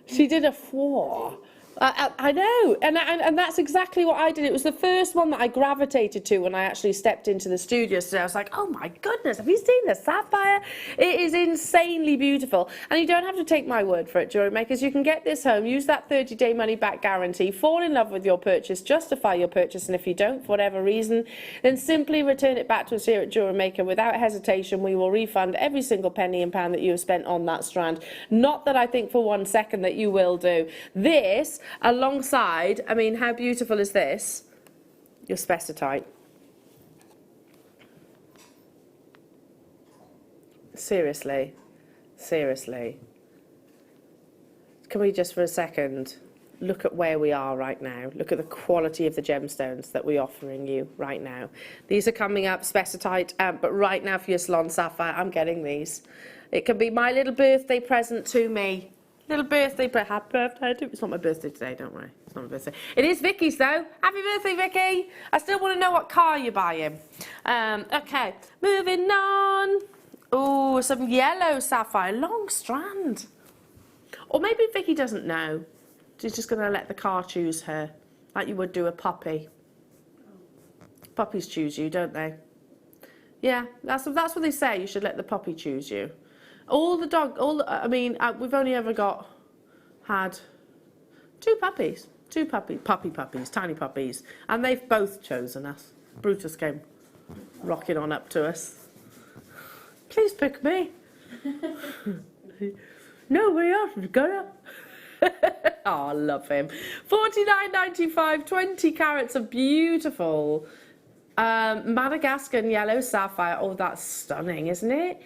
She did a four. I know, and that's exactly what I did. It was the first one that I gravitated to when I actually stepped into the studio. So I was like, oh my goodness, have you seen the sapphire? It is insanely beautiful. And you don't have to take my word for it, jewellery makers. You can get this home, use that 30-day money-back guarantee, fall in love with your purchase, justify your purchase, and if you don't, for whatever reason, then simply return it back to us here at Jewellery Maker without hesitation. We will refund every single penny and pound that you have spent on that strand. Not that I think for 1 second that you will do. This, alongside, I mean, how beautiful is this? Your spessartite. Seriously, seriously. Can we just for a second look at where we are right now? Look at the quality of the gemstones that we're offering you right now. These are coming up, spessartite, but right now for your Ceylon sapphire, I'm getting these. It can be my little birthday present to me. Little birthday, happy birthday. It's not my birthday today, don't worry. It's not my birthday. It is Vicky's though. Happy birthday, Vicky. I still want to know what car you're buying. Okay, moving on. Oh, some yellow sapphire, long strand. Or maybe Vicky doesn't know. She's just going to let the car choose her, like you would do a puppy. Puppies choose you, don't they? Yeah, that's what they say. You should let the puppy choose you. I mean, we've only ever had two puppies, puppies, tiny puppies, and they've both chosen us. Brutus came rocking on up to us. Please pick me. Nobody else is gonna. Oh, I love him. 49.95, 20 carats of beautiful Madagascar yellow sapphire. Oh, that's stunning, isn't it?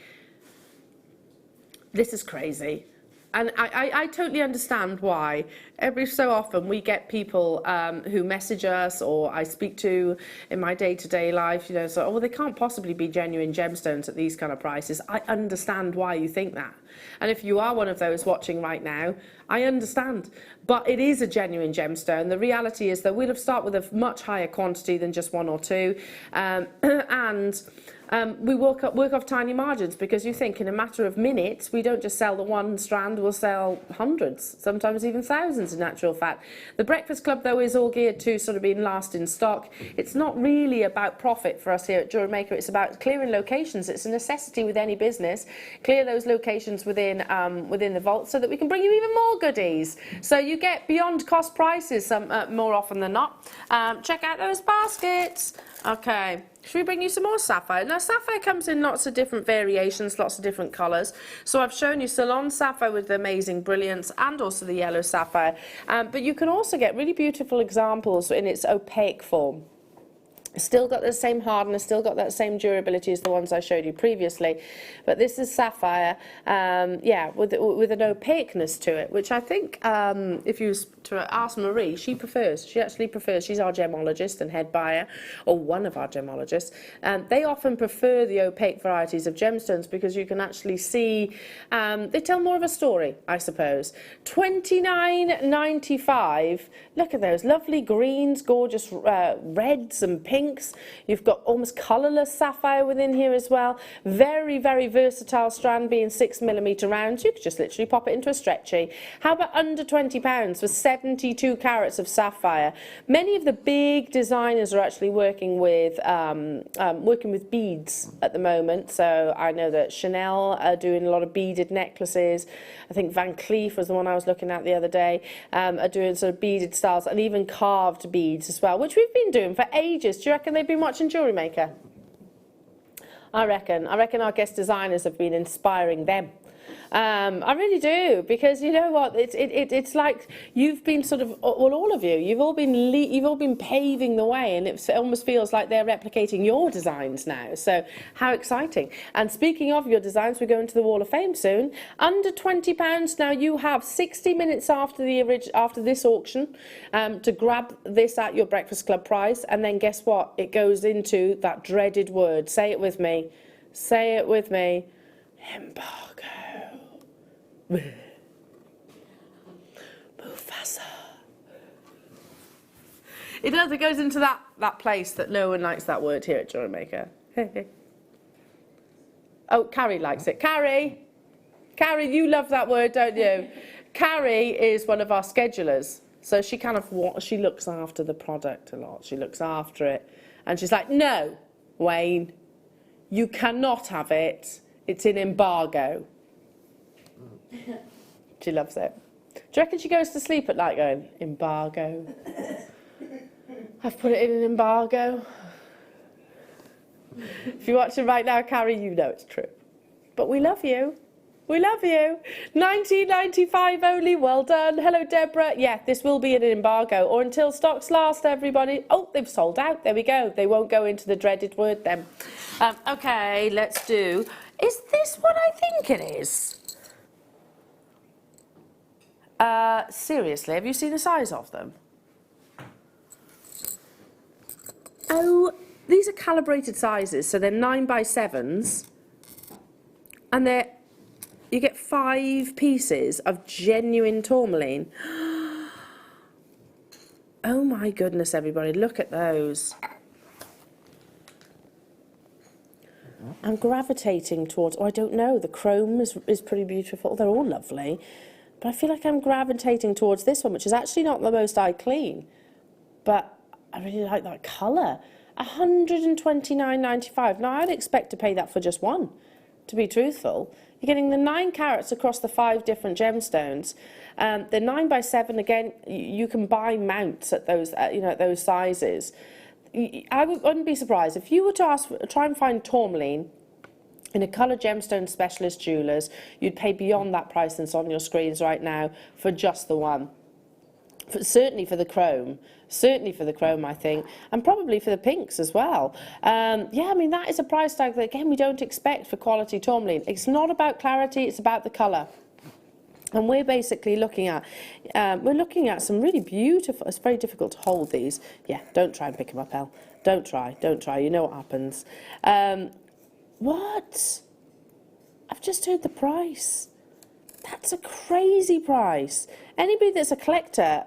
This is crazy. And I totally understand why. Every so often we get people who message us, or I speak to in my day-to-day life, you know, so, oh, they can't possibly be genuine gemstones at these kind of prices. I understand why you think that. And if you are one of those watching right now, I understand. But it is a genuine gemstone. The reality is that we'll start with a much higher quantity than just one or two. We work off tiny margins, because you think in a matter of minutes, we don't just sell the one strand, we'll sell hundreds, sometimes even thousands in actual fact. The Breakfast Club, though, is all geared to sort of being last in stock. It's not really about profit for us here at Jewellery Maker. It's about clearing locations. It's a necessity with any business. Clear those locations within the vault so that we can bring you even more goodies. So you get beyond cost prices more often than not. Check out those baskets. Okay. Should we bring you some more sapphire? Now, sapphire comes in lots of different variations, lots of different colours. So I've shown you Ceylon sapphire with the amazing brilliance, and also the yellow sapphire. But you can also get really beautiful examples in its opaque form. Still got the same hardness, still got that same durability as the ones I showed you previously, but this is sapphire, yeah, with an opaqueness to it, which I think, if you was to ask Marie, she actually prefers, she's our gemologist and head buyer, or one of our gemologists, they often prefer the opaque varieties of gemstones because you can actually see, they tell more of a story, I suppose. $29.95, look at those lovely greens, gorgeous reds and pinks. You've got almost colourless sapphire within here as well. Very, very versatile strand, being 6mm rounds. You could just literally pop it into a stretchy. How about under £20 for 72 carats of sapphire? Many of the big designers are actually working with beads at the moment. So I know that Chanel are doing a lot of beaded necklaces. I think Van Cleef was the one I was looking at the other day, are doing sort of beaded styles and even carved beads as well, which we've been doing for ages. Do you reckon they've been watching Jewellery Maker? I reckon our guest designers have been inspiring them. I really do, because you know what, it's like you've been sort of, well, all of you, you've all been paving the way, and it almost feels like they're replicating your designs now. So how exciting. And speaking of your designs, we're going to the Wall of Fame soon. Under £20 now. You have 60 minutes after this auction to grab this at your Breakfast Club price, and then guess what, it goes into that dreaded word. Say it with me, say it with me: embargo. Mufasa. It does, it goes into that place that no one likes that word here at Jewellery Maker. Oh, Carrie likes it. Carrie, you love that word, don't you? Carrie is one of our schedulers. So she she looks after the product a lot. She looks after it. And she's like, no, Wayne, you cannot have it. It's in embargo. She loves it. Do you reckon she goes to sleep at night going, embargo? I've put it in an embargo. If you're watching right now, Carrie, you know it's true. But we love you. We love you. $19.95 only. Well done. Hello, Deborah. Yeah, this will be an embargo, or until stocks last, everybody. Oh, they've sold out. There we go. They won't go into the dreaded word then. Okay, let's do. Is this what I think it is? Seriously, have you seen the size of them? Oh, these are calibrated sizes, so they're 9x7s, and you get 5 pieces of genuine tourmaline. Oh my goodness, everybody, look at those. I'm gravitating towards, I don't know, the chrome is pretty beautiful. They're all lovely. But I feel like I'm gravitating towards this one, which is actually not the most eye clean. But I really like that colour. $129.95. Now, I'd expect to pay that for just one, to be truthful. You're getting the 9 carats across the 5 different gemstones. The 9x7, again, you can buy mounts at those, at those sizes. I wouldn't be surprised if you were to try and find tourmaline In a colour gemstone specialist jewellers, you'd pay beyond that price that's on your screens right now for just the one. Certainly for the chrome, I think, and probably for the pinks as well. Yeah, I mean, that is a price tag that, again, we don't expect for quality tourmaline. It's not about clarity, it's about the colour. And we're basically looking at, some really beautiful, it's very difficult to hold these. Yeah, don't try and pick them up, Elle. Don't try, you know what happens. What? I've just heard the price. That's a crazy price. Anybody that's a collector,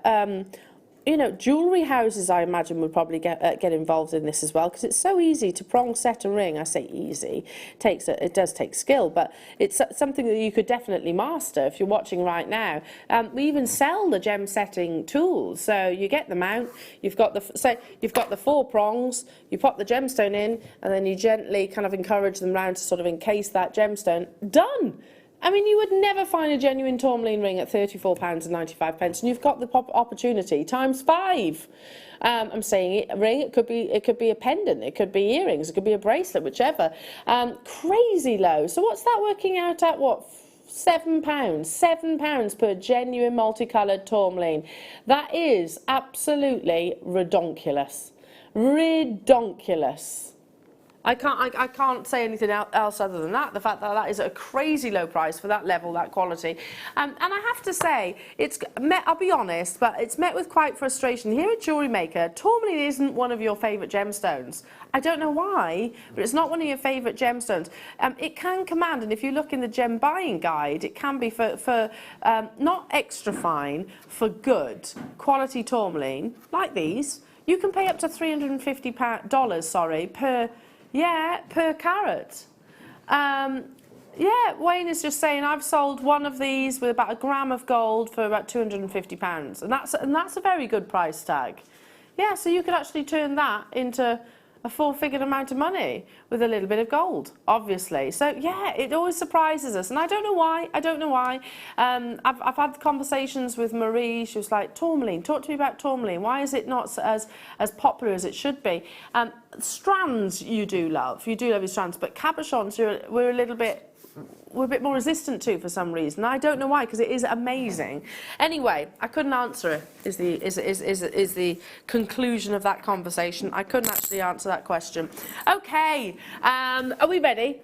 you know, jewellery houses, I imagine, would probably get involved in this as well, because it's so easy to prong set a ring. I say easy, it does take skill, but it's something that you could definitely master if you're watching right now. We even sell the gem setting tools, so you get them out. You've got the 4 prongs. You pop the gemstone in, and then you gently kind of encourage them round to sort of encase that gemstone. Done. I mean, you would never find a genuine tourmaline ring at £34.95, and you've got the opportunity times 5. I'm saying a ring. It could be a pendant. It could be earrings. It could be a bracelet, whichever. Crazy low. So what's that working out at? What? £7. £7 per genuine multicoloured tourmaline. That is absolutely redonkulous. Redonkulous. I can't say anything else other than that. The fact that that is a crazy low price for that level, that quality. And I have to say, I'll be honest, but it's met with quite frustration. Here at Jewellery Maker, tourmaline isn't one of your favourite gemstones. I don't know why, but it's not one of your favourite gemstones. It can command, and if you look in the gem buying guide, it can be for not extra fine, for good quality tourmaline, like these. You can pay up to $350, per carat. Yeah, Wayne is just saying, I've sold one of these with about a gram of gold for about £250, and that's a very good price tag. Yeah, so you could actually turn that into a 4-figure amount of money with a little bit of gold, obviously. So yeah, it always surprises us, and I don't know why. I've had conversations with Marie. She was like, tourmaline, talk to me about tourmaline. Why is it not as popular as it should be? Strands you do love your strands, but cabochons we're a bit more resistant to for some reason. I don't know why, because it is amazing. Anyway, I couldn't answer it, is the conclusion of that conversation. I couldn't actually answer that question. Okay, are we ready?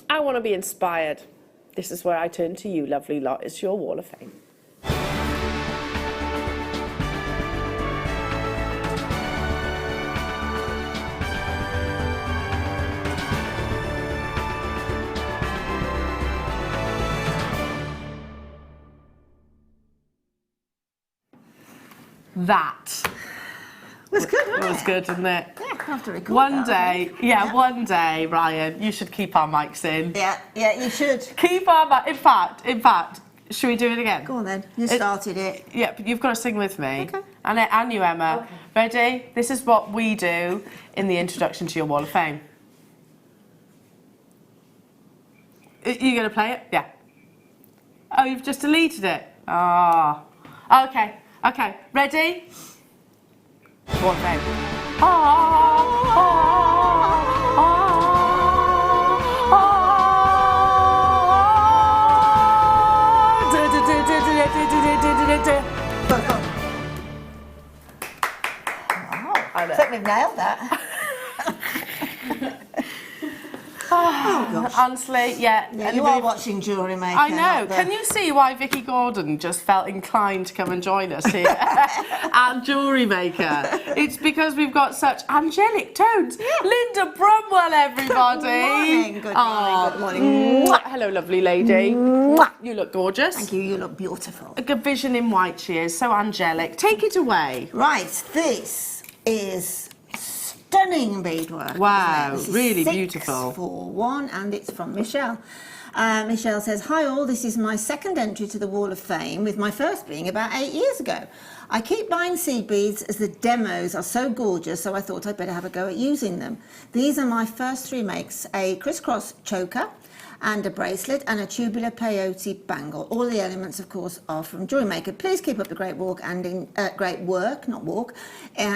I want to be inspired. This is where I turn to you, lovely lot. It's your Wall of Fame. That was good, wasn't it? It was good, wasn't it? Yeah, I have to record one that, day, one day, Ryan, you should keep our mics in. Yeah, you should. Keep our mics. In fact, should we do it again? Go on then. You started it. Yeah, but you've got to sing with me. Okay. And you, Emma. Okay. Ready? This is what we do in the introduction to your Wall of Fame. You going to play it? Yeah. Oh, you've just deleted it. Ah. Oh. Okay. Okay, ready? Wall of Fame. I think we've nailed that. Oh gosh. Honestly, yeah. You are watching Jewellery Maker. I know. Can you see why Vicky Gordon just felt inclined to come and join us here at Jewellery Maker? It's because we've got such angelic tones. Yeah. Linda Brumwell, everybody. Good morning. Hello, lovely lady. You look gorgeous. Thank you. You look beautiful. A good vision in white she is. So angelic. Take it away. Right. This is stunning beadwork. Wow, this is really beautiful. 641, and it's from Michelle. Michelle says, hi all, this is my second entry to the Wall of Fame, with my first being about 8 years ago. I keep buying seed beads as the demos are so gorgeous, so I thought I'd better have a go at using them. These are my first 3 makes, a crisscross choker and a bracelet and a tubular peyote bangle. All the elements, of course, are from Jewellery Maker. Please keep up the great work and in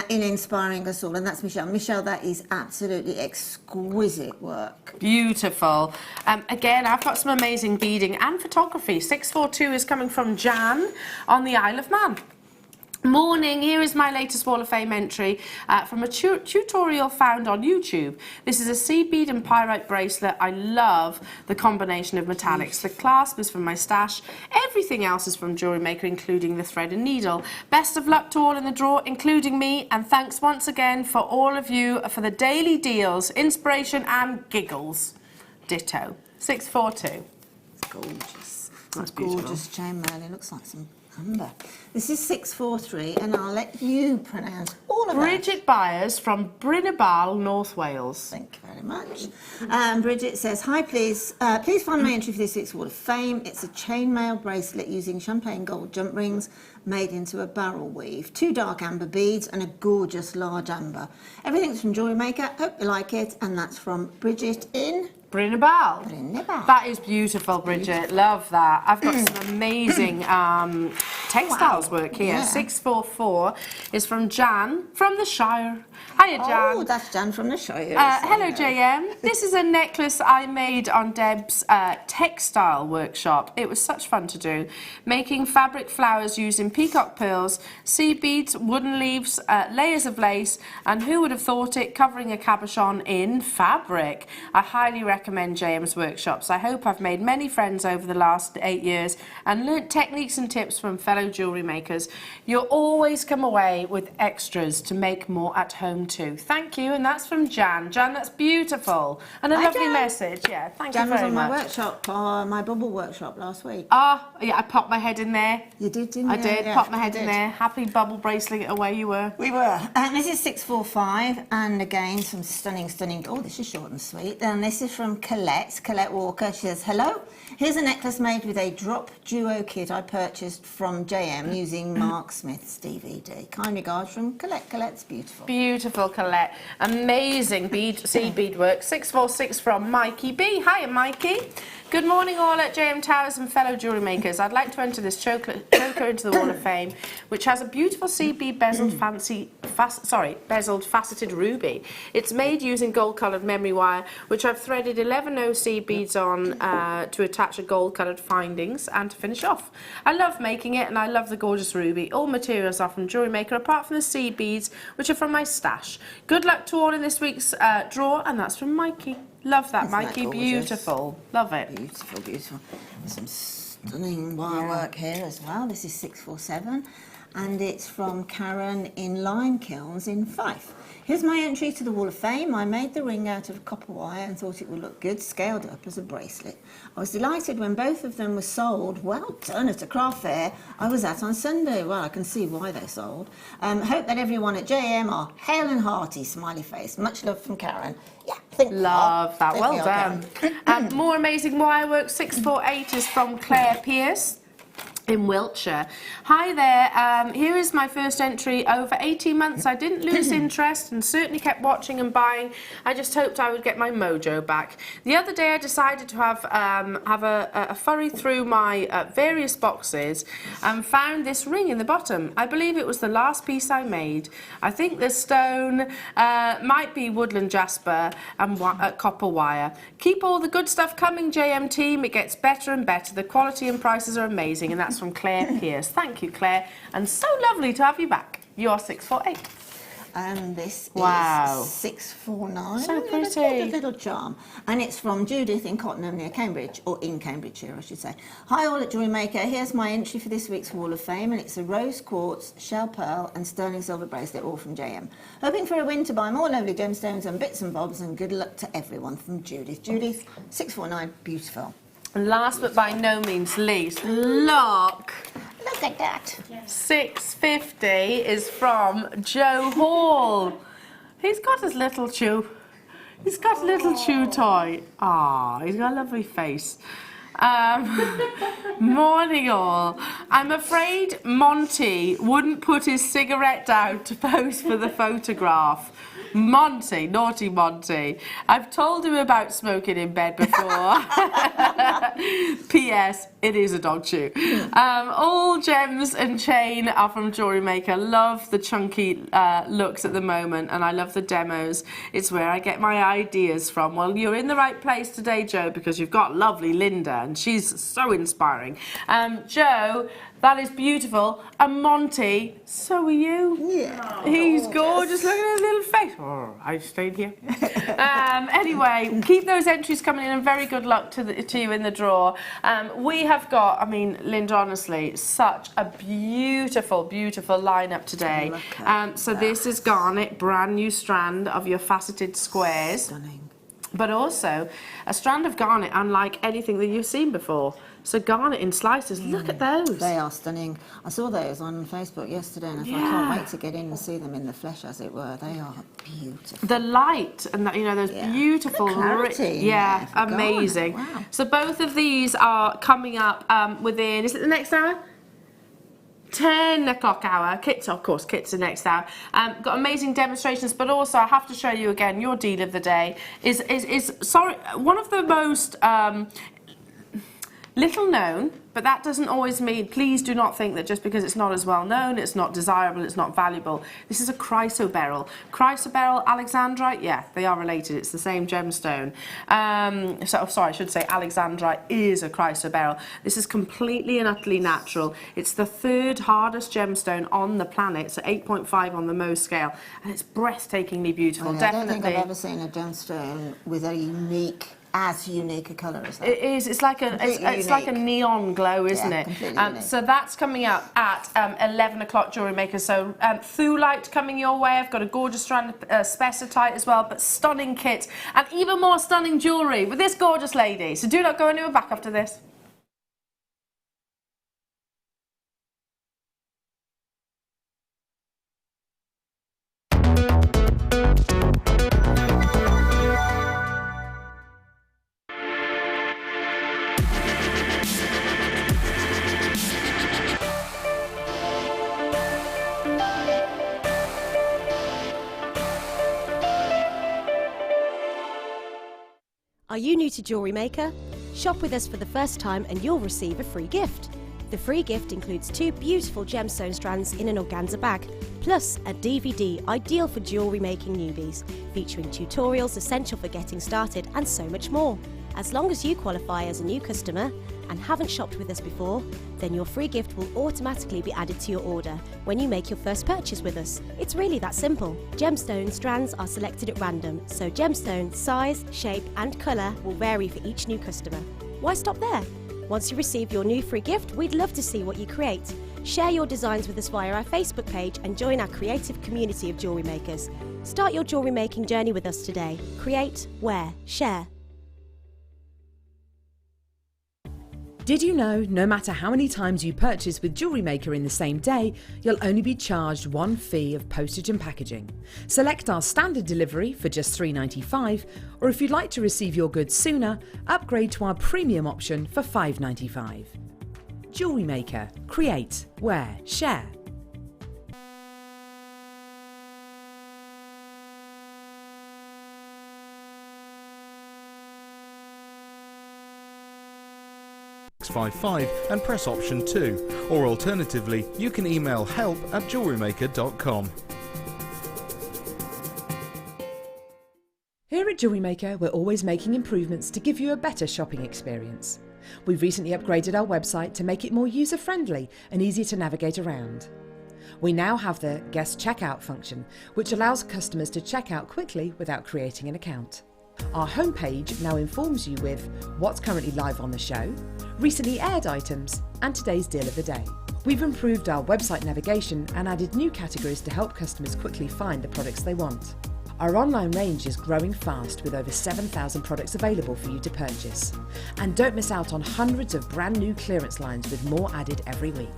inspiring us all. And that's Michelle. Michelle, that is absolutely exquisite work. Beautiful. Again, I've got some amazing beading and photography. 642 is coming from Jan on the Isle of Man. Morning, here is my latest Wall of Fame entry from a tutorial found on YouTube. This is a seed bead and pyrite bracelet. I love the combination of metallics. The clasp is from my stash. Everything else is from Jewellery Maker, including the thread and needle. Best of luck to all in the draw, including me, and thanks once again for all of you for the daily deals, inspiration and giggles. Ditto. 642. It's gorgeous. That's beautiful. Gorgeous chainmail. It looks like some amber. This is 643, and I'll let you pronounce all of it. Bridget Byers from Brynabal, North Wales. Thank you very much. Bridget says, hi, please find my entry for this week's Wall of Fame. It's a chainmail bracelet using champagne gold jump rings made into a barrel weave, 2 dark amber beads and a gorgeous large amber. Everything's from Jewellery Maker. Hope you like it. And that's from Bridget in Brynabal. Brynabal. That is beautiful, Bridget. Love that. I've got some amazing textiles work here. Yeah. 644 is from Jan from the Shire. Hiya, Jan. Oh, that's Jan from the Shire. Hello, JM. This is a necklace I made on Deb's textile workshop. It was such fun to do. Making fabric flowers using peacock pearls, seed beads, wooden leaves, layers of lace, and who would have thought it, covering a cabochon in fabric. I highly recommend JM's workshops. I hope I've made many friends over the last 8 years and learnt techniques and tips from fellow jewellery makers. You'll always come away with extras to make more at home too. Thank you, and that's from Jan. Jan, that's beautiful. And a lovely Jan. message. Yeah, thank Jan you was very on much. my workshop, my bubble workshop last week. Ah, yeah, I popped my head in there. You did, didn't I you? did, Yeah, pop my you head in did. there. Happy bubble bracing it away you were. We were. This is 645, and again, some stunning, oh, this is short and sweet. And this is from Colette Walker. She says, hello, here's a necklace made with a drop duo kit I purchased from JM using Mark Smith's DVD. Kind regards from Colette. Colette's beautiful. Beautiful, Colette. Amazing seed bead work. 646 from Mikey B. Hiya, Mikey. Good morning all at JM Towers and fellow jewellery makers. I'd like to enter this choker into the Wall of Fame, which has a beautiful seed bead bezeled faceted ruby. It's made using gold-coloured memory wire, which I've threaded 11 seed beads on to attach a gold-coloured findings and to finish off. I love making it and I love the gorgeous ruby. All materials are from Jewellery Maker apart from the seed beads, which are from my stash. Good luck to all in this week's draw, and that's from Mikey. Love that, Isn't Mikey. that gorgeous? Beautiful. Love it. Beautiful, beautiful. There's some stunning wire work here as well. This is 647, and it's from Karen in Lime Kilns in Fife. Here's my entry to the Wall of Fame. I made the ring out of copper wire and thought it would look good, scaled up as a bracelet. I was delighted when both of them were sold. Well done at a craft fair I was at on Sunday. Well, I can see why they sold. Hope that everyone at JM are hale and hearty, smiley face. Much love from Karen. Yeah, Love that. Well done. More amazing wire work. 648 is from Claire Pierce in Wiltshire. Hi there, here is my first entry. Over 18 months I didn't lose interest and certainly kept watching and buying. I just hoped I would get my mojo back. The other day I decided to have a furry through my various boxes and found this ring in the bottom. I believe it was the last piece I made. I think the stone might be woodland jasper and copper wire. Keep all the good stuff coming, JM team. It gets better and better. The quality and prices are amazing, and that's from Claire Pierce. Thank you, Claire, and so lovely to have you back. You're 648. And this Wow. is 649. So pretty. A little charm. And it's from Judith in Cottenham near Cambridge, or in Cambridgeshire, I should say. Hi all at Jewellery Maker. Here's my entry for this week's Wall of Fame, and it's a rose quartz, shell pearl, and sterling silver bracelet, all from JM. Hoping for a win to buy more lovely gemstones and bits and bobs, and good luck to everyone from Judith. Judith, 649, beautiful. And last but by no means least, look at that. 650 is from Joe Hall. He's got his little chew. He's got a little chew toy. Ah, he's got a lovely face. Morning all. I'm afraid Monty wouldn't put his cigarette down to pose for the photograph. Monty, naughty Monty. I've told him about smoking in bed before. P.S. It is a dog chew. All gems and chain are from Jewellery Maker. Love the chunky looks at the moment, and I love the demos. It's where I get my ideas from. Well, you're in the right place today, Joe, because you've got lovely Linda, and she's so inspiring. Joe, that is beautiful. And Monty, so are you. Yeah. He's gorgeous. Look at his little face. Oh, I stayed here. Anyway, keep those entries coming in, and very good luck to you in the draw. We have got, I mean, Linda, honestly, such a beautiful, beautiful lineup today. So this is Garnet, brand new strand of your faceted squares. Stunning. But also a strand of garnet unlike anything that you've seen before. So garnet in slices, look at those. They are stunning. I saw those on Facebook yesterday, and I thought, I can't wait to get in and see them in the flesh, as it were. They are beautiful. The light and you know, those beautiful, clarity amazing. Wow. So both of these are coming up within, is it the next hour? 10 o'clock hour. Kits, of course, kits the next hour. Got amazing demonstrations, but also I have to show you again, your deal of the day is one of the most little known, but that doesn't always mean, please do not think that just because it's not as well known, it's not desirable, it's not valuable. This is a chrysoberyl. Chrysoberyl, alexandrite, yeah, they are related, it's the same gemstone. Sorry, I should say alexandrite is a chrysoberyl. This is completely and utterly natural. It's the third hardest gemstone on the planet, so 8.5 on the Mohs scale, and it's breathtakingly beautiful, definitely. I don't think I've ever seen a gemstone with a as unique a colour as that. It is. It's like a neon glow, isn't it? Completely so that's coming up at 11 o'clock, Jewellery Maker. So Thulite coming your way. I've got a gorgeous strand of spessartite as well, but stunning kit and even more stunning jewellery with this gorgeous lady. So do not go anywhere back after this. Are you new to Jewellery Maker? Shop with us for the first time and you'll receive a free gift. The free gift includes 2 beautiful gemstone strands in an organza bag, plus a DVD ideal for jewellery making newbies, featuring tutorials essential for getting started and so much more. As long as you qualify as a new customer and haven't shopped with us before, then your free gift will automatically be added to your order when you make your first purchase with us. It's really that simple. Gemstone strands are selected at random, so gemstone size, shape and colour will vary for each new customer. Why stop there? Once you receive your new free gift, we'd love to see what you create. Share your designs with us via our Facebook page and join our creative community of jewellery makers. Start your jewellery making journey with us today. Create, wear, share. Did you know no matter how many times you purchase with Jewellery Maker in the same day, you'll only be charged one fee of postage and packaging? Select our standard delivery for just $3.95, or if you'd like to receive your goods sooner, upgrade to our premium option for $5.95. Jewellery Maker. Create, wear, share. and press option 2, or alternatively you can email help@jewellerymaker.com. Here at Jewellery Maker, we're always making improvements to give you a better shopping experience. We've recently upgraded our website to make it more user-friendly and easier to navigate around. We now have the guest checkout function, which allows customers to check out quickly without creating an account. Our homepage now informs you with what's currently live on the show, recently aired items, and today's deal of the day. We've improved our website navigation and added new categories to help customers quickly find the products they want. Our online range is growing fast with over 7,000 products available for you to purchase. And don't miss out on hundreds of brand new clearance lines with more added every week.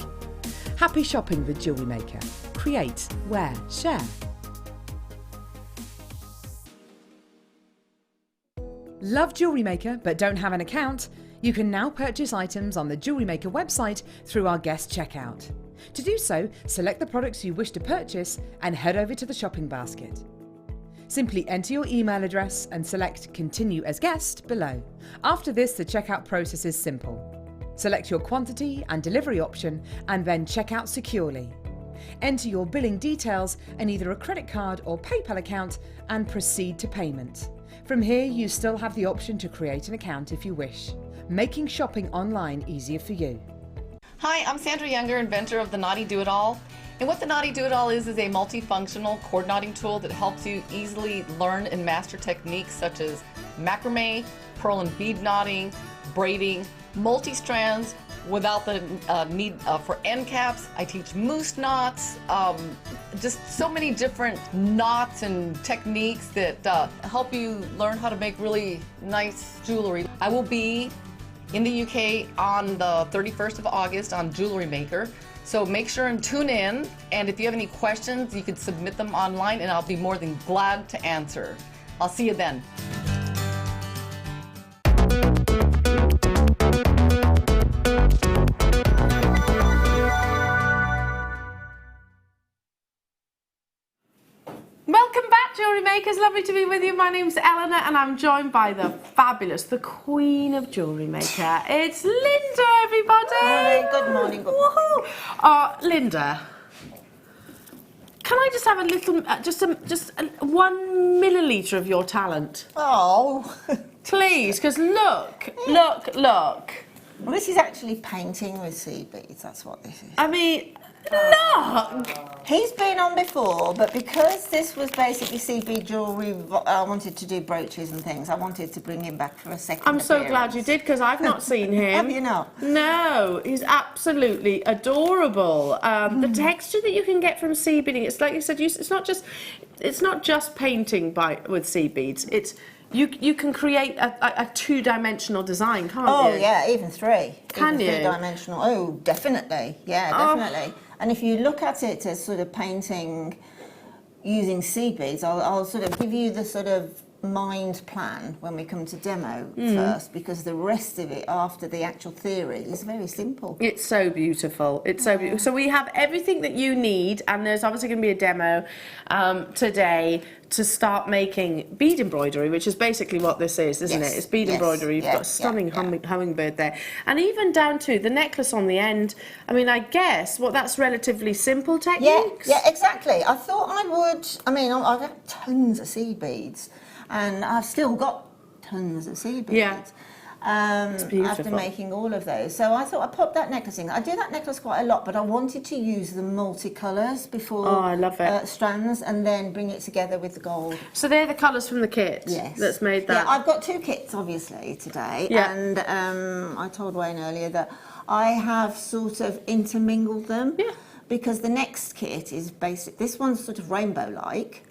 Happy shopping with Jewellery Maker. Create, wear, share. Love Jewellery Maker but don't have an account? You can now purchase items on the Jewellery Maker website through our guest checkout. To do so, select the products you wish to purchase and head over to the shopping basket. Simply enter your email address and select Continue as Guest below. After this, the checkout process is simple. Select your quantity and delivery option and then check out securely. Enter your billing details and either a credit card or PayPal account and proceed to payment. From here, you still have the option to create an account if you wish, making shopping online easier for you. Hi, I'm Sandra Younger, inventor of the Knotty Do-It-All. And what the Knotty Do-It-All is a multifunctional cord knotting tool that helps you easily learn and master techniques such as macrame, pearl and bead knotting, braiding, multi-strands without the need for end caps. I teach moose knots, just so many different knots and techniques that help you learn how to make really nice jewelry. I will be in the UK on the 31st of August on Jewellery Maker. So make sure and tune in, and if you have any questions, you can submit them online and I'll be more than glad to answer. I'll see you then. Welcome back, Jewellery Makers. Lovely to be with you. My name's Eleanor and I'm joined by the fabulous, the Queen of Jewellery Maker. It's Linda, everybody. Morning, good morning, good morning. Woohoo. Linda, can I just have a little, just 1 milliliter of your talent? Oh. Please, because look. Well, this is actually painting with seed beads, that's what this is. I mean, look. He's been on before, but because this was basically seed bead jewellery, I wanted to do brooches and things. I wanted to bring him back for a second I'm so appearance. glad you did, because I've not seen him. Have you not? No, he's absolutely adorable. The texture that you can get from seed beading, it's like you said, it's not just painting with seed beads. It's you can create a two-dimensional design, can't you? Oh yeah, even three. Can you? Three-dimensional. Oh, definitely. Yeah, definitely. And if you look at it as sort of painting using seed beads, I'll sort of give you the sort of mind plan when we come to demo first, because the rest of it after the actual theory is very simple. It's so beautiful. It's so beautiful. So we have everything that you need, and there's obviously going to be a demo today to start making bead embroidery, which is basically what this is, isn't it? It's bead embroidery. You've got a stunning hummingbird there. And even down to the necklace on the end. I mean, I guess, that's relatively simple techniques? Yeah, exactly. I thought I would, I've got tons of seed beads, and I've still got tons of seed beads. Yeah. After making all of those. So I thought I'd pop that necklace in. I do that necklace quite a lot, but I wanted to use the multicolours before I love it. strands, and then bring it together with the gold. So they're the colours from the kit that's made that? Yeah, I've got two kits, obviously, today. Yeah. And I told Wayne earlier that I have sort of intermingled them. Yeah. Because the next kit is basic. This one's sort of rainbow-like.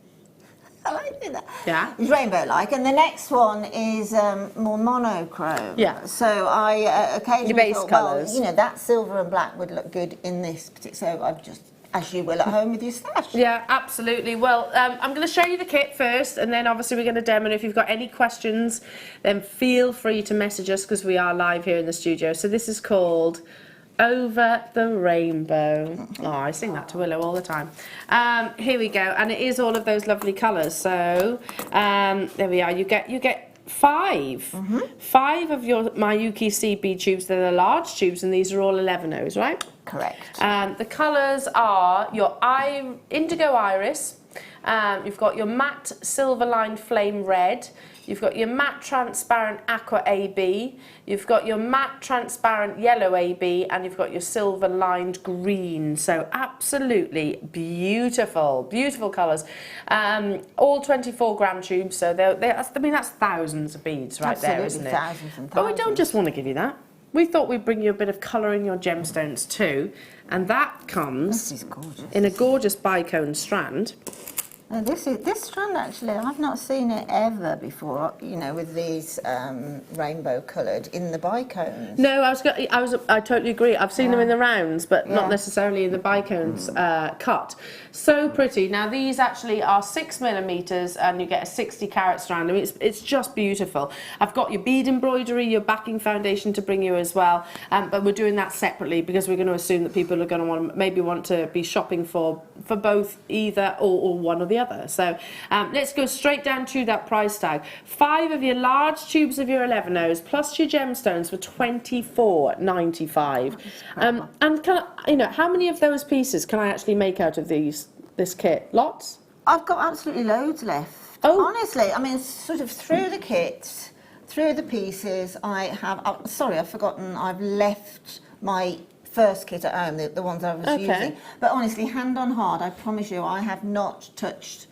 I like that. Yeah. It's rainbow-like, and the next one is more monochrome. Yeah. So I occasionally Your base thought, colours. well, that silver and black would look good in this particular. So I've just, as you will at home with your stash. Yeah, absolutely. Well, I'm going to show you the kit first, and then obviously we're going to demo. And if you've got any questions, then feel free to message us, because we are live here in the studio. So this is called Over the Rainbow. Oh, I sing that to Willow all the time. Here we go, and it is all of those lovely colours. So there we are. You get 5 of your Miyuki seed bead tubes. They're the large tubes, and these are all 11-Os, right? Correct. The colours are your indigo iris. You've got your matte silver lined flame red. You've got your matte transparent aqua AB, you've got your matte transparent yellow AB, and you've got your silver lined green. So absolutely beautiful, beautiful colours. All 24-gram tubes, so that's thousands of beads right there, isn't it? Thousands and thousands. But we don't just want to give you that. We thought we'd bring you a bit of colour in your gemstones too, and that comes This is gorgeous. in a gorgeous bicone strand. Now this strand actually, I've not seen it ever before. You know, with these rainbow coloured in the bicones. No, I totally agree. I've seen them in the rounds, but not necessarily in the bicones cut. So pretty. Now these actually are 6mm, and you get a 60 carat strand. I mean, it's just beautiful. I've got your bead embroidery, your backing foundation to bring you as well, but we're doing that separately because we're going to assume that people are going to maybe want to be shopping for both, either or one or the other. So let's go straight down to that price tag. 5 of your large tubes of your 11Os plus your gemstones for $24.95. And can I, you know, how many of those pieces can I actually make out of this kit? Lots? I've got absolutely loads left. Oh. Honestly, I mean, sort of through the kit, through the pieces, I have. Sorry, I've forgotten. I've left my first kit at home, the ones I was using. But honestly, hand on heart, I promise you, I have not touched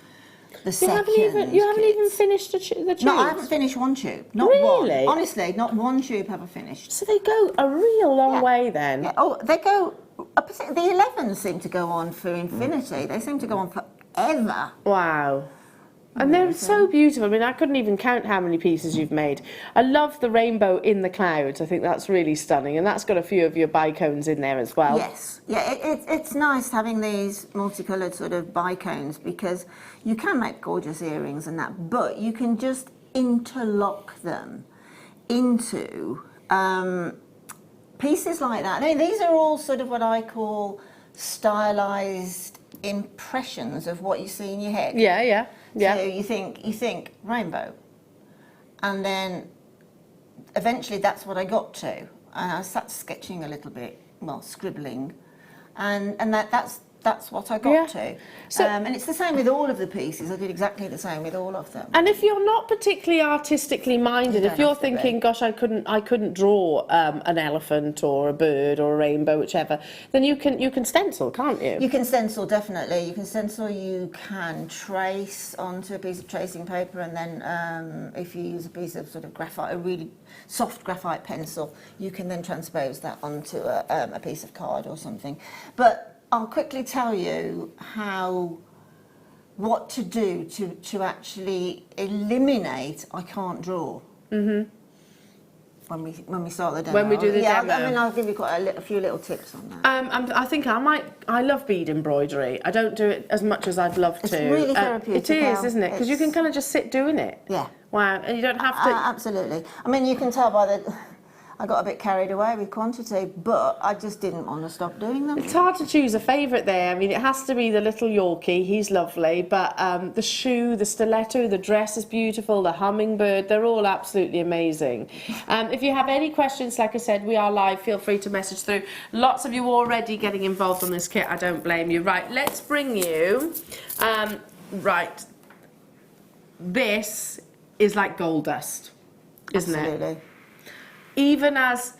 the second. You haven't even finished the tubes? No, I haven't finished one tube. Not really? one. Honestly, not one tube have I finished. So they go a real long way then. Yeah. Oh, they go. The 11s seem to go on for infinity. They seem to go on forever. Wow. And they're so beautiful. I mean, I couldn't even count how many pieces you've made. I love the rainbow in the clouds. I think that's really stunning. And that's got a few of your bicones in there as well. Yes. Yeah, it's nice having these multicoloured sort of bicones because you can make gorgeous earrings and that, but you can just interlock them into pieces like that. I mean, these are all sort of what I call stylised impressions of what you see in your head. Yeah, yeah. Yeah. So you think rainbow, and then eventually that's what I got to. And I sat sketching a little bit, well, scribbling, and that's what I got to. So, and it's the same with all of the pieces. I did exactly the same with all of them. And if you're not particularly artistically minded, if you're thinking, gosh, I couldn't draw an elephant or a bird or a rainbow, whichever, then you can stencil, can't you? You can stencil, definitely. You can stencil. You can trace onto a piece of tracing paper, and then if you use a piece of sort of graphite, a really soft graphite pencil, you can then transpose that onto a piece of card or something. But I'll quickly tell you what to do to actually eliminate I can't draw. Mm-hmm. When we start the demo. When we do the demo. I mean, I'll give you quite a few little tips on that. I think I love bead embroidery. I don't do it as much as I'd love to. It's really therapeutic. It is, isn't it? Because you can kind of just sit doing it. Yeah. Wow, and you don't have to. Absolutely. I mean, you can tell by the. I got a bit carried away with quantity, but I just didn't want to stop doing them. It's hard to choose a favourite there. I mean, it has to be the little Yorkie. He's lovely. But the shoe, the stiletto, the dress is beautiful, the hummingbird, they're all absolutely amazing. If you have any questions, like I said, we are live. Feel free to message through. Lots of you already getting involved on this kit. I don't blame you. Right, let's bring you... right. This is like gold dust, isn't it? Absolutely. Even as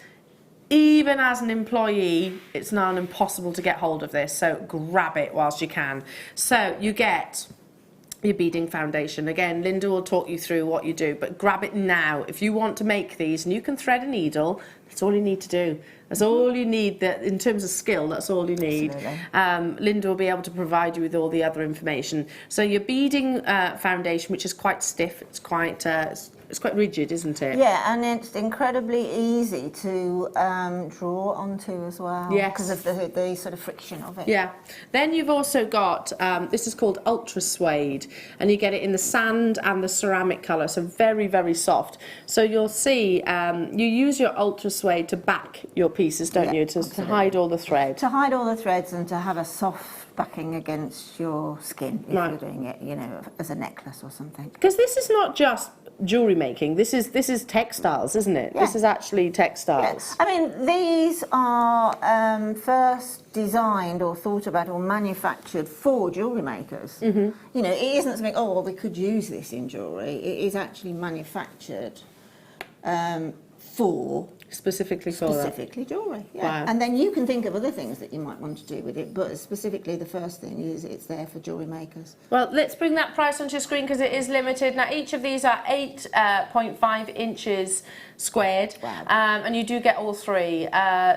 an employee, it's now impossible to get hold of this, so grab it whilst you can. So you get your beading foundation. Again, Linda will talk you through what you do, but grab it now. If you want to make these, and you can thread a needle, that's all you need to do. That's all you need. That in terms of skill, that's all you need. Linda will be able to provide you with all the other information. So your beading foundation, which is quite stiff, it's quite rigid, isn't it? Yeah, and it's incredibly easy to draw onto as well. Yes. Because of the sort of friction of it. Yeah. Then you've also got, this is called Ultra Suede, and you get it in the sand and the ceramic colour, so very, very soft. So you'll see, you use your Ultra Suede to back your pieces, don't you, to hide all the thread. To hide all the threads and to have a soft backing against your skin if you're doing it, you know, as a necklace or something. Because this is not just jewellery making, this is textiles, isn't it? Yeah. This is actually textiles. Yeah. I mean, these are first designed or thought about or manufactured for jewellery makers. Mm-hmm. You know, it isn't something, oh, well, we could use this in jewellery. It is actually manufactured Specifically for that. specifically jewellery. Yeah. Wow. And then you can think of other things that you might want to do with it, but specifically the first thing is it's there for jewellery makers. Well, let's bring that price onto your screen because it is limited. Now, each of these are 8.5 inches squared, Wow. and you do get all three.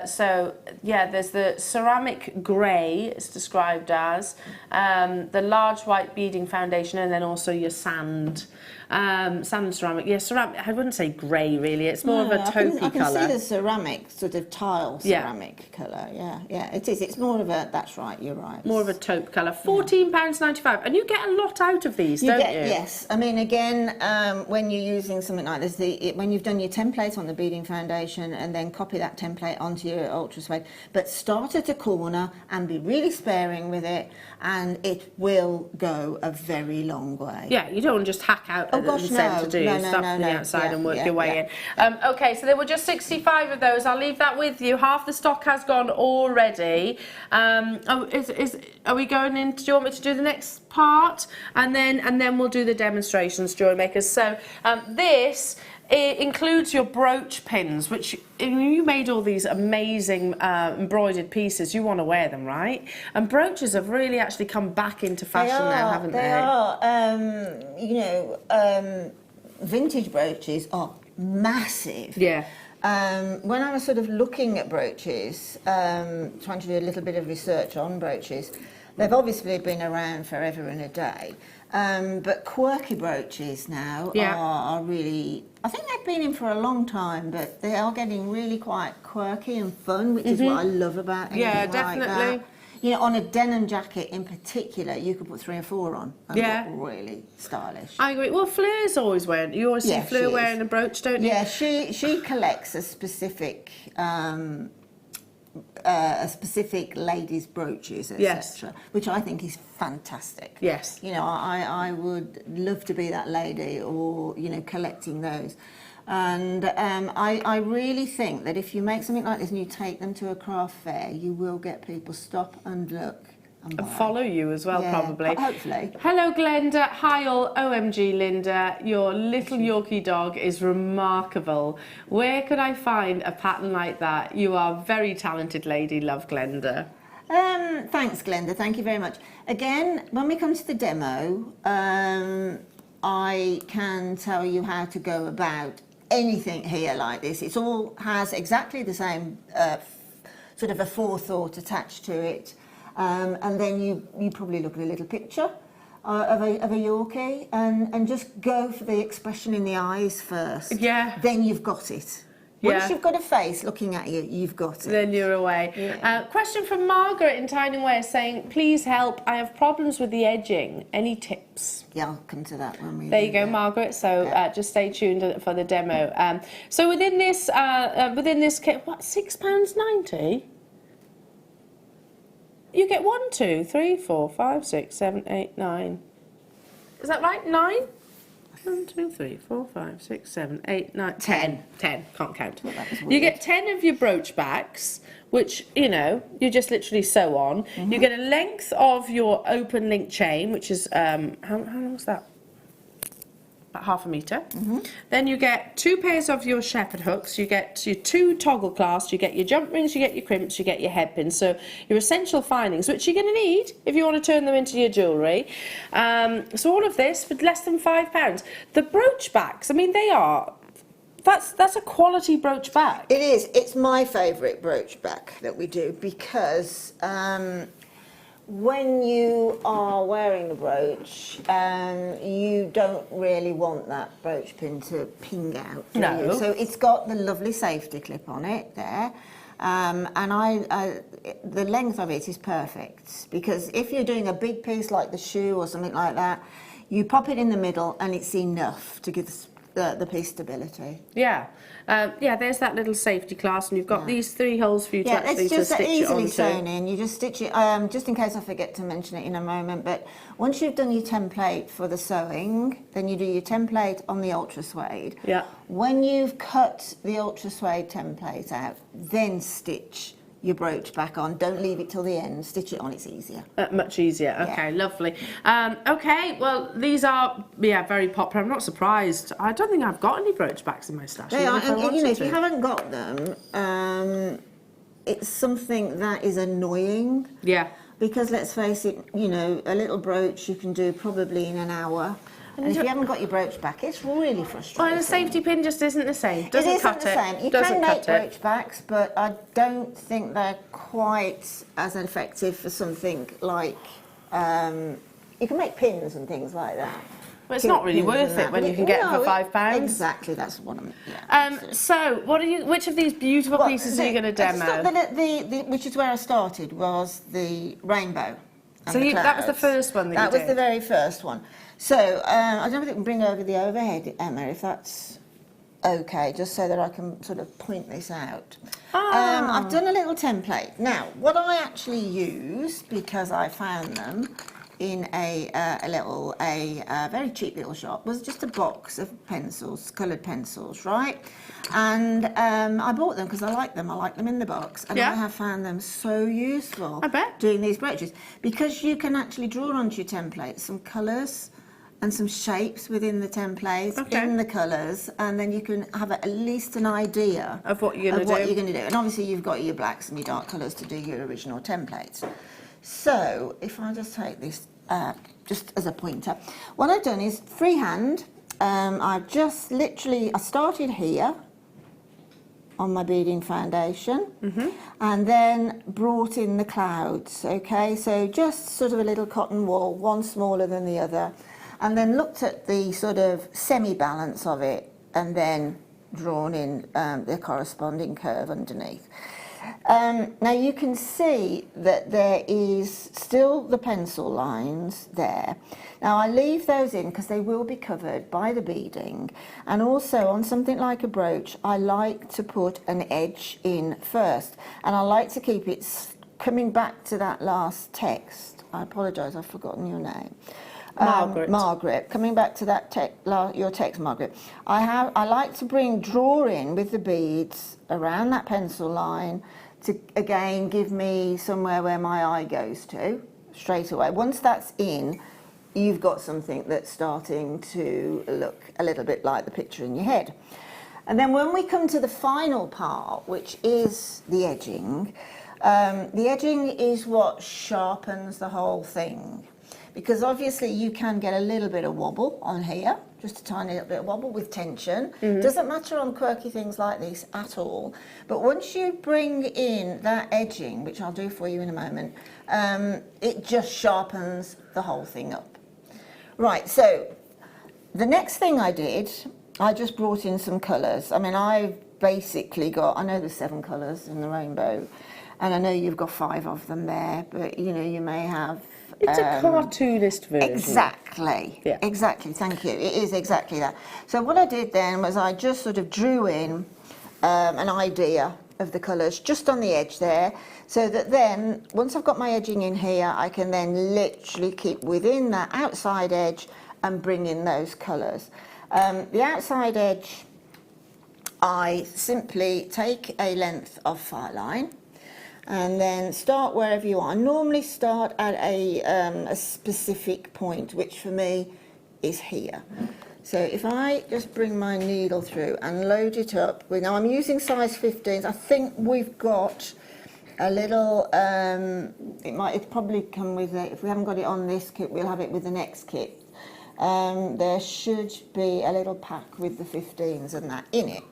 So, yeah, there's the ceramic grey, it's described as, the large white beading foundation, and then also your sand. Sand ceramic. Yeah, ceramic. I wouldn't say grey, really. It's more of a taupey I can colour. see the ceramic, sort of tile Yeah. ceramic colour. Yeah, yeah, it is. It's more of a, that's right, you're right. More of a taupe colour. £14.95. And you get a lot out of these, don't you? Yes. I mean, again, when you're using something like this, when you've done your template on the beading foundation and then copy that template onto your ultra suede, but start at a corner and be really sparing with it, and it will go a very long way. Yeah, you don't want to just hack out at the centre, do you? Start from the outside and work your way in. Okay, so there were just 65 of those. I'll leave that with you. Half the stock has gone already. Are we going in? Do you want me to do the next part? And then we'll do the demonstrations, Jewellery Makers. So this... It includes your brooch pins, which you made all these amazing embroidered pieces. You want to wear them, right? And brooches have really actually come back into fashion now, haven't they? They are. Vintage brooches are massive. Yeah. When I was sort of looking at brooches, trying to do a little bit of research on brooches, they've obviously been around forever and a day. But quirky brooches now are really... I think they've been in for a long time, but they are getting really quite quirky and fun, which is what I love about anything like definitely. that. You know, on a denim jacket in particular, you could put 3 or 4 on and look really stylish. I agree. Well, Fleur's always wearing... You always see Fleur wearing a brooch, don't you? Yeah, she collects a specific ladies' brooches, etc., which I think is fantastic. Yes. You know, I would love to be that lady, or, you know, collecting those. And I really think that if you make something like this and you take them to a craft fair, you will get people stop and look. And follow you as well, probably. Hopefully. Hello, Glenda. Hi, all. OMG, Linda. Your little Yorkie dog is remarkable. Where could I find a pattern like that? You are a very talented lady. Love, Glenda. Thanks, Glenda. Thank you very much. Again, when we come to the demo, I can tell you how to go about anything here like this. It all has exactly the same sort of a forethought attached to it. And then you probably look at a little picture of a Yorkie and just go for the expression in the eyes first. Yeah. Then you've got it. Once you've got a face looking at you, you've got it. Then you're away. Yeah. Question from Margaret in Tiny Wear saying, please help, I have problems with the edging. Any tips? Yeah, I'll come to that when we... There you go, Margaret. So just stay tuned for the demo. So within this kit, what, £6.90? You get 1, 2, 3, 4, 5, 6, 7, 8, 9. Is that right? 9? 1, 2, 3, 4, 5, 6, 7, 8, 9, 10. 10. Can't count. Well, you get 10 of your brooch backs, which, you know, you just literally sew on. You get a length of your open link chain, which is, how long is that? About 1/2 metre. Then you get 2 pairs of your shepherd hooks, you get your 2 toggle clasps, you get your jump rings, you get your crimps, you get your head pins. So your essential findings, which you're going to need if you want to turn them into your jewellery. So all of this for less than £5. The brooch backs, I mean, they are... That's a quality brooch back. It is. It's my favourite brooch back that we do because... when you are wearing the brooch, you don't really want that brooch pin to ping out, do you? So it's got the lovely safety clip on it there, and the length of it is perfect because if you're doing a big piece like the shoe or something like that, you pop it in the middle and it's enough to give the piece stability. Yeah. There's that little safety clasp, and you've got these 3 holes for you to actually it's just stitch it onto. easily sewn in. You just stitch it, just in case I forget to mention it in a moment, but once you've done your template for the sewing, then you do your template on the ultra suede. Yeah. When you've cut the ultra suede template out, then stitch your brooch back on. Don't leave it till the end. Stitch it on, it's easier. Much easier. Okay, lovely. Okay, well, these are, very popular. I'm not surprised. I don't think I've got any brooch backs in my stash. They are, even if I and you know, wanted if you to. haven't got them, it's something that is annoying. Yeah. Because let's face it, you know, a little brooch you can do probably in an hour. And if you haven't got your brooch back, it's really frustrating. Well, and a safety pin just isn't the same. Doesn't It isn't cut the it. same. You Doesn't can make cut it. brooch backs, but I don't think they're quite as effective for something like, you can make pins and things like that. Well, it's not really worth it when you can get them for £5. Exactly, that's what I'm, So, which of these beautiful pieces are you going to demo? Which is where I started, was the rainbow. So that was the first one that you did? was the very first one. So, I don't know if we can bring over the overhead, Emma, if that's okay, just so that I can sort of point this out. I've done a little template. Now, what I actually used, because I found them in a very cheap little shop, was just a box of pencils, coloured pencils, right? And I bought them because I like them. I like them in the box, and I have found them so useful. I bet. Doing these brooches, because you can actually draw onto your template some colours and some shapes within the template, in the colours, and then you can have at least an idea of what you're going to do. And obviously you've got your blacks and your dark colours to do your original templates. So if I just take this just as a pointer, what I've done is freehand. I've just literally, I started here on my beading foundation, and then brought in the clouds, okay? So just sort of a little cotton wool, one smaller than the other, and then looked at the sort of semi-balance of it, and then drawn in the corresponding curve underneath. Now you can see that there is still the pencil lines there. Now I leave those in because they will be covered by the beading, and also on something like a brooch I like to put an edge in first, and I like to keep it coming back to that last text. I apologise, I've forgotten your name. Margaret, coming back to that your text, Margaret. I like to draw in with the beads around that pencil line to again give me somewhere where my eye goes to straight away. Once that's in, you've got something that's starting to look a little bit like the picture in your head. And then when we come to the final part, which is the edging is what sharpens the whole thing. Because obviously you can get a little bit of wobble on here, just a tiny little bit of wobble with tension. Doesn't matter on quirky things like this at all. But once you bring in that edging, which I'll do for you in a moment, it just sharpens the whole thing up. Right, so the next thing I did, I just brought in some colours. I mean, I've basically got, I know there's 7 colours in the rainbow, and I know you've got 5 of them there, but you know, you may have... It's a cartoonist version. Exactly. Yeah. Exactly, thank you. It is exactly that. So what I did then was I just sort of drew in an idea of the colours just on the edge there, so that then, once I've got my edging in here, I can then literally keep within that outside edge and bring in those colours. The outside edge, I simply take a length of file line, and then start wherever you are. I normally start at a specific point, which for me is here. So if I just bring my needle through and load it up, now I'm using size 15s. I think we've got a little, it probably come with it. If we haven't got it on this kit, we'll have it with the next kit. There should be a little pack with the 15s and that in it.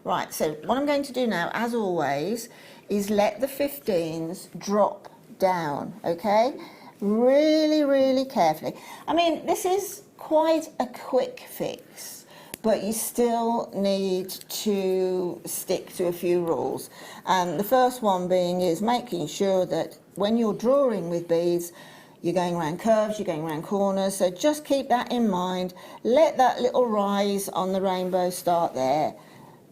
Right, so what I'm going to do now, as always, is let the 15s drop down, okay? Really, really carefully. I mean, this is quite a quick fix, but you still need to stick to a few rules. And the first one being is making sure that when you're drawing with beads, you're going around curves, you're going around corners, so just keep that in mind. Let that little rise on the rainbow start there.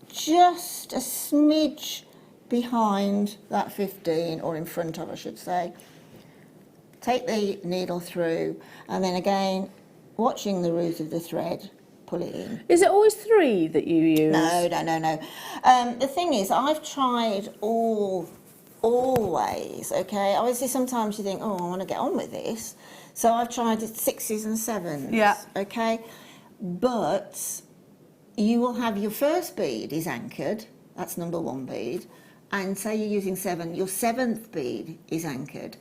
Just a smidge behind that 15, or in front of, I should say. Take the needle through, and then again, watching the root of the thread, pull it in. Is it always 3 that you use? No. The thing is, I've tried all always, okay? Obviously, sometimes you think, oh, I want to get on with this. So I've tried it 6s and 7s, Yeah. okay? But you will have your first bead is anchored, that's number 1 bead, and say you're using 7, your 7th bead is anchored,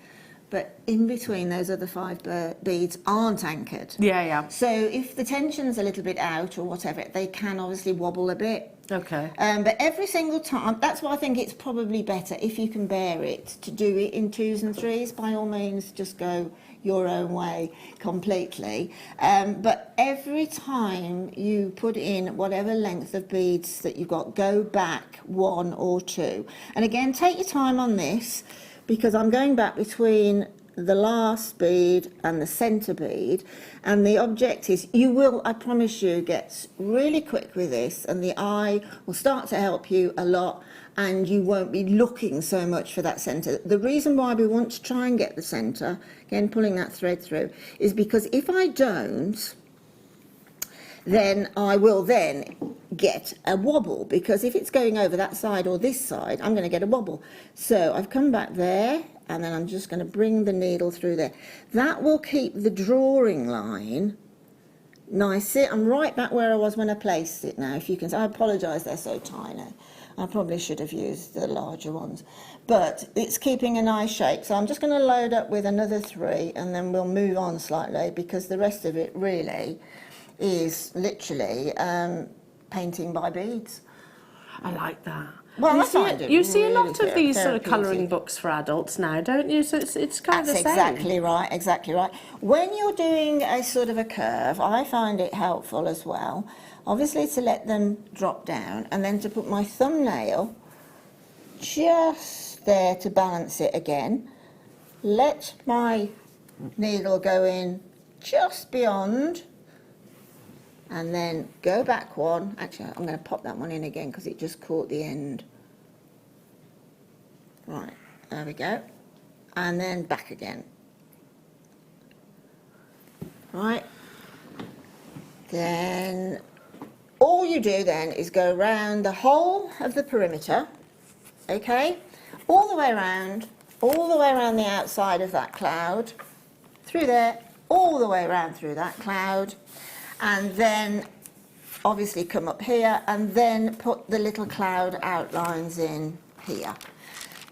but in between those other 5 beads aren't anchored. Yeah. So if the tension's a little bit out or whatever, they can obviously wobble a bit. Okay. But every single time, that's why I think it's probably better, if you can bear it, to do it in 2s and 3s. By all means, just go your own way completely. But every time you put in whatever length of beads that you've got, go back 1 or 2. And again, take your time on this, because I'm going back between the last bead and the centre bead, and the object is, you will, I promise you, get really quick with this, and the eye will start to help you a lot, and you won't be looking so much for that centre. The reason why we want to try and get the centre, again pulling that thread through, is because if I don't, then I will then get a wobble, because if it's going over that side or this side, I'm going to get a wobble. So I've come back there, and then I'm just going to bring the needle through there. That will keep the drawing line nice. I'm right back where I was when I placed it now, if you can see. I apologise, they're so tiny. I probably should have used the larger ones. But it's keeping a nice shape. So I'm just going to load up with another 3, and then we'll move on slightly, because the rest of it really is literally painting by beads. I like that. Well, you see a lot of these sort of colouring books for adults now, don't you? So it's kind of the same. Exactly right, exactly right. When you're doing a sort of a curve, I find it helpful as well, obviously, to let them drop down, and then to put my thumbnail just there to balance it again. Let my needle go in just beyond, and then go back 1. Actually, I'm going to pop that one in again because it just caught the end. Right, there we go. And then back again. Right. Then all you do then is go around the whole of the perimeter, okay? All the way around the outside of that cloud, through there, all the way around through that cloud, and then obviously come up here and then put the little cloud outlines in here.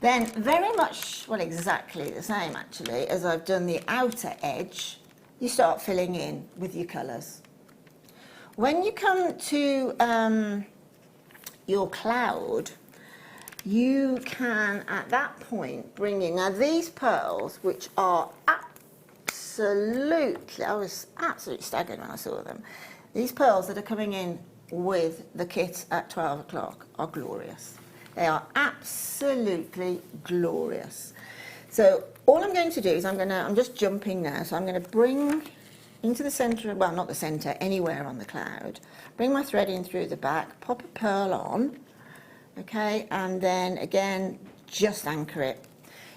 Then very much, well, exactly the same actually as I've done the outer edge, you start filling in with your colours. When you come to your cloud, you can at that point bring in, now these pearls, which are absolutely, I was absolutely staggered when I saw them. These pearls that are coming in with the kit at 12 o'clock are glorious. They are absolutely glorious. So all I'm going to do is I'm just jumping now, so I'm going to bring into the centre, well, not the centre, anywhere on the cloud, bring my thread in through the back, pop a pearl on, okay, and then again, just anchor it.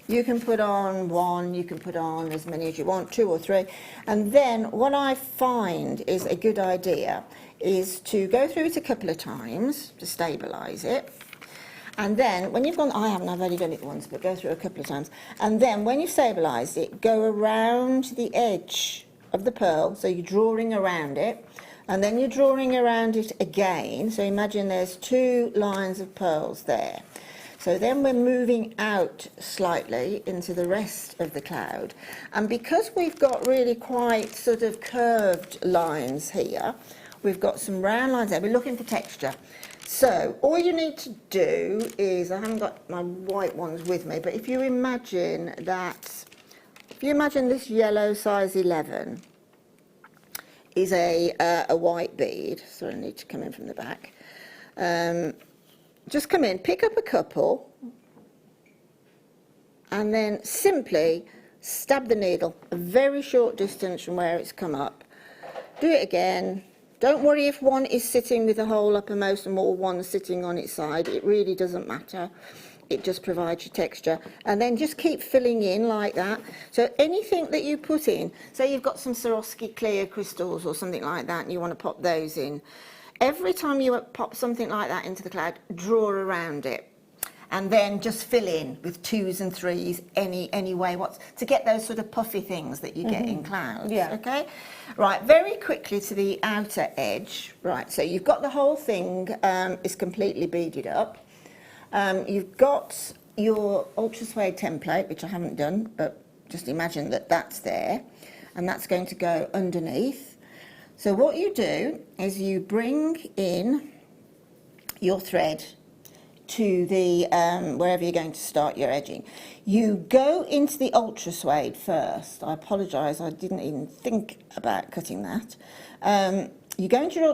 You can put on 1, you can put on as many as you want, 2 or 3. And then what I find is a good idea is to go through it a couple of times to stabilise it. And then when you've gone, I've only done it once, but go through a couple of times. And then when you've stabilised it, go around the edge of the pearl, so you're drawing around it. And then you're drawing around it again. So imagine there's 2 lines of pearls there. So then we're moving out slightly into the rest of the cloud. And because we've got really quite sort of curved lines here, we've got some round lines there. We're looking for texture. So all you need to do is, I haven't got my white ones with me, but if you imagine this yellow size 11 is a white bead. Sorry, I need to come in from the back. Just come in, pick up a couple, and then simply stab the needle a very short distance from where it's come up. Do it again. Don't worry if one is sitting with the hole uppermost and one sitting on its side. It really doesn't matter. It just provides you texture. And then just keep filling in like that. So anything that you put in, say you've got some Swarovski clear crystals or something like that and you want to pop those in, every time you pop something like that into the cloud, draw around it. and then just fill in with 2s and 3s any way to get those sort of puffy things that you get in clouds. Yeah. Okay, right, very quickly to the outer edge. Right, so you've got the whole thing is completely beaded up. You've got your ultra suede template, which I haven't done, but just imagine that that's there, and that's going to go underneath. So what you do is you bring in your thread to the wherever you're going to start your edging. You go into the ultra suede first. I apologise, I didn't even think about cutting that. You go into your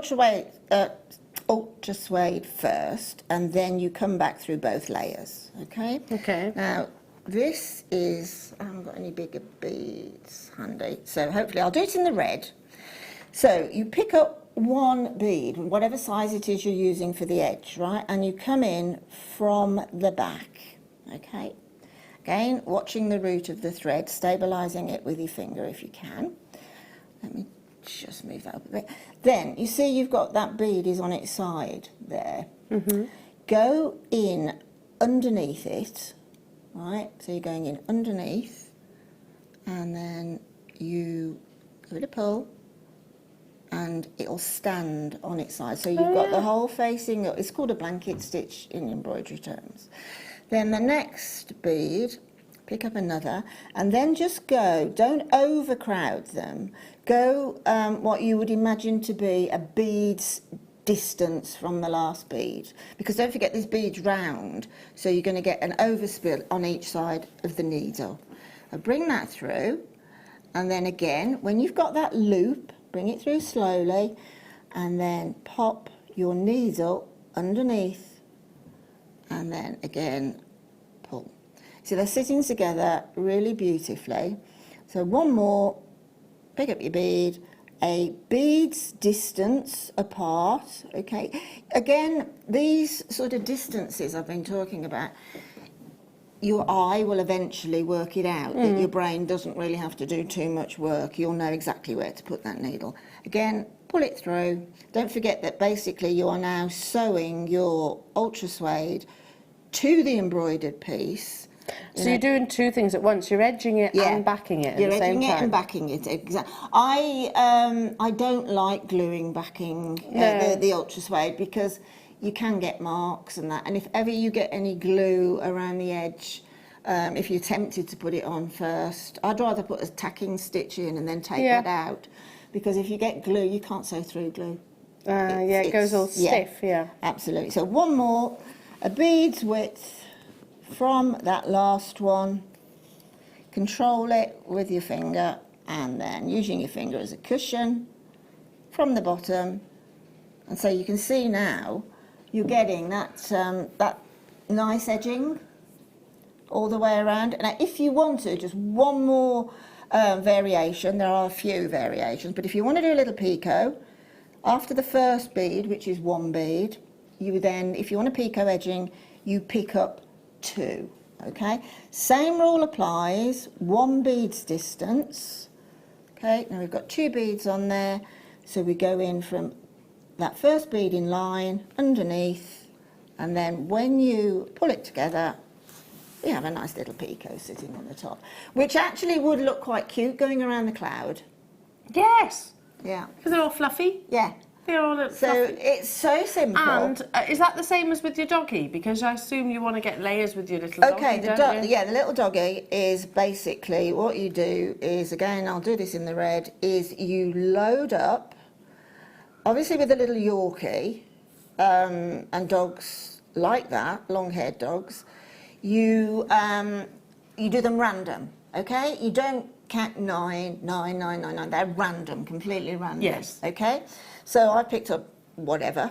ultra suede first, and then you come back through both layers. Okay. Okay. Now this is, I haven't got any bigger beads handy, so hopefully I'll do it in the red. So you pick up one bead, whatever size it is you're using for the edge, right? And you come in from the back, okay? Again, watching the root of the thread, stabilising it with your finger if you can. Let me just move that up a bit. Then, you see you've got that bead is on its side there. Go in underneath it, right? So you're going in underneath, and then you give it a pull, and it'll stand on its side. So you've got the whole facing, it's called a blanket stitch in embroidery terms. Then the next bead, pick up another, and then just go, don't overcrowd them. Go what you would imagine to be a bead's distance from the last bead. Because don't forget this bead's round, so you're going to get an overspill on each side of the needle. Now bring that through, and then again, when you've got that loop, bring it through slowly, and then pop your needle underneath, and then again pull. So they're sitting together really beautifully. So one more, pick up your bead, a bead's distance apart, okay? Again, these sort of distances I've been talking about, your eye will eventually work it out, that your brain doesn't really have to do too much work. You'll know exactly where to put that needle. Again, pull it through. Don't forget that basically you are now sewing your ultra suede to the embroidered piece. So you're doing two things at once. You're edging it and backing it at the same time. You're edging it and backing it, exactly. I don't like gluing backing the ultra suede, because you can get marks and that, and if ever you get any glue around the edge, if you're tempted to put it on first, I'd rather put a tacking stitch in and then take that out, because if you get glue, you can't sew through glue. It goes all stiff, Absolutely. So one more, a bead's width from that last one, control it with your finger, and then using your finger as a cushion from the bottom, and so you can see now you're getting that that nice edging all the way around. Now, if you want to, just one more variation, there are a few variations, but if you want to do a little picot, after the first bead, which is one bead, you then, if you want a picot edging, you pick up 2, okay? Same rule applies, 1 bead's distance, okay? Now we've got 2 beads on there, so we go in from that first bead in line, underneath, and then when you pull it together, we have a nice little picot sitting on the top, which actually would look quite cute going around the cloud. Yes. Yeah. Because they're all fluffy. Yeah. They're all So fluffy. it's so simple. And is that the same as with your doggy? Because I assume you want to get layers with your little doggy, Okay, don't you? yeah, the little doggy is basically what you do is, again, I'll do this in the red, is you load up, obviously with a little Yorkie, and dogs like that, long-haired dogs, you do them random, okay? You don't count 9, 9, 9, 9, 9. They're random, completely random. Yes. Okay? So I picked up whatever.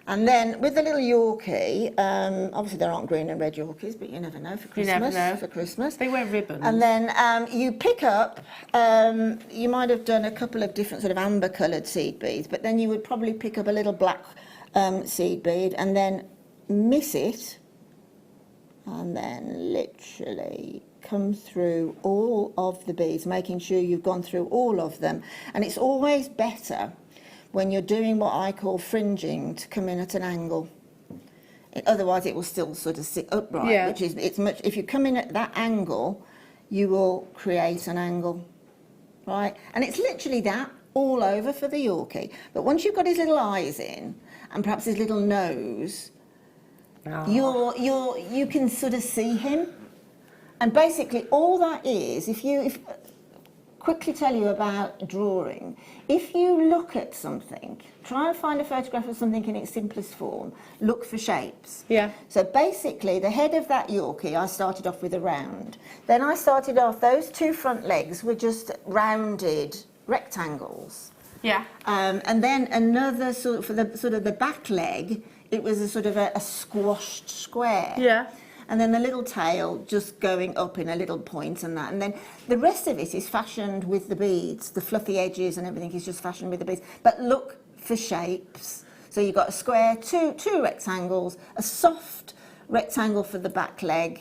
And then with the little Yorkie, obviously there aren't green and red Yorkies, but you never know for Christmas. You never know. For Christmas. They wear ribbons. And then you pick up, you might have done a couple of different sort of amber coloured seed beads, but then you would probably pick up a little black seed bead and then miss it, and then literally come through all of the beads, making sure you've gone through all of them. And it's always better when you're doing what I call fringing to come in at an angle. Otherwise, it will still sort of sit upright. Yeah. Which is it's much. If you come in at that angle, you will create an angle, right? And it's literally that all over for the Yorkie. But once you've got his little eyes in, and perhaps his little nose, you can sort of see him. And basically, all that is, if quickly tell you about drawing, if you look at something, try and find a photograph of something in its simplest form, look for shapes. Yeah. So basically, the head of that Yorkie, I started off with a round. Then I started off, those two front legs were just rounded rectangles. Yeah. And then another sort of, for the back leg, it was a sort of a squashed square. Yeah. And then the little tail just going up in a little point and that. And then the rest of it is fashioned with the beads. The fluffy edges and everything is just fashioned with the beads. But look for shapes. So you've got a square, two rectangles, a soft rectangle for the back leg,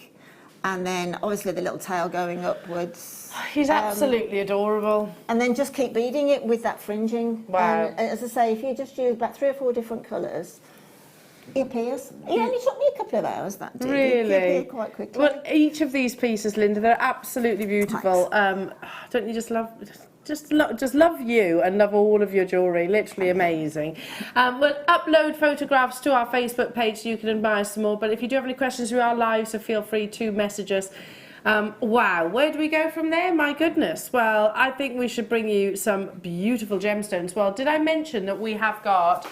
and then obviously the little tail going upwards. He's absolutely adorable. And then just keep beading it with that fringing. Wow. And as I say, if you just use about 3 or 4 different colours, it appears. It only took me a couple of hours, that did. Really? It appeared quite quickly. Well, each of these pieces, Linda, they're absolutely beautiful. Don't you just love you and love all of your jewellery. Literally amazing. We'll upload photographs to our Facebook page so you can admire some more. But if you do have any questions, we are live, so feel free to message us. Wow, where do we go from there? My goodness. Well, I think we should bring you some beautiful gemstones. Well, did I mention that we have got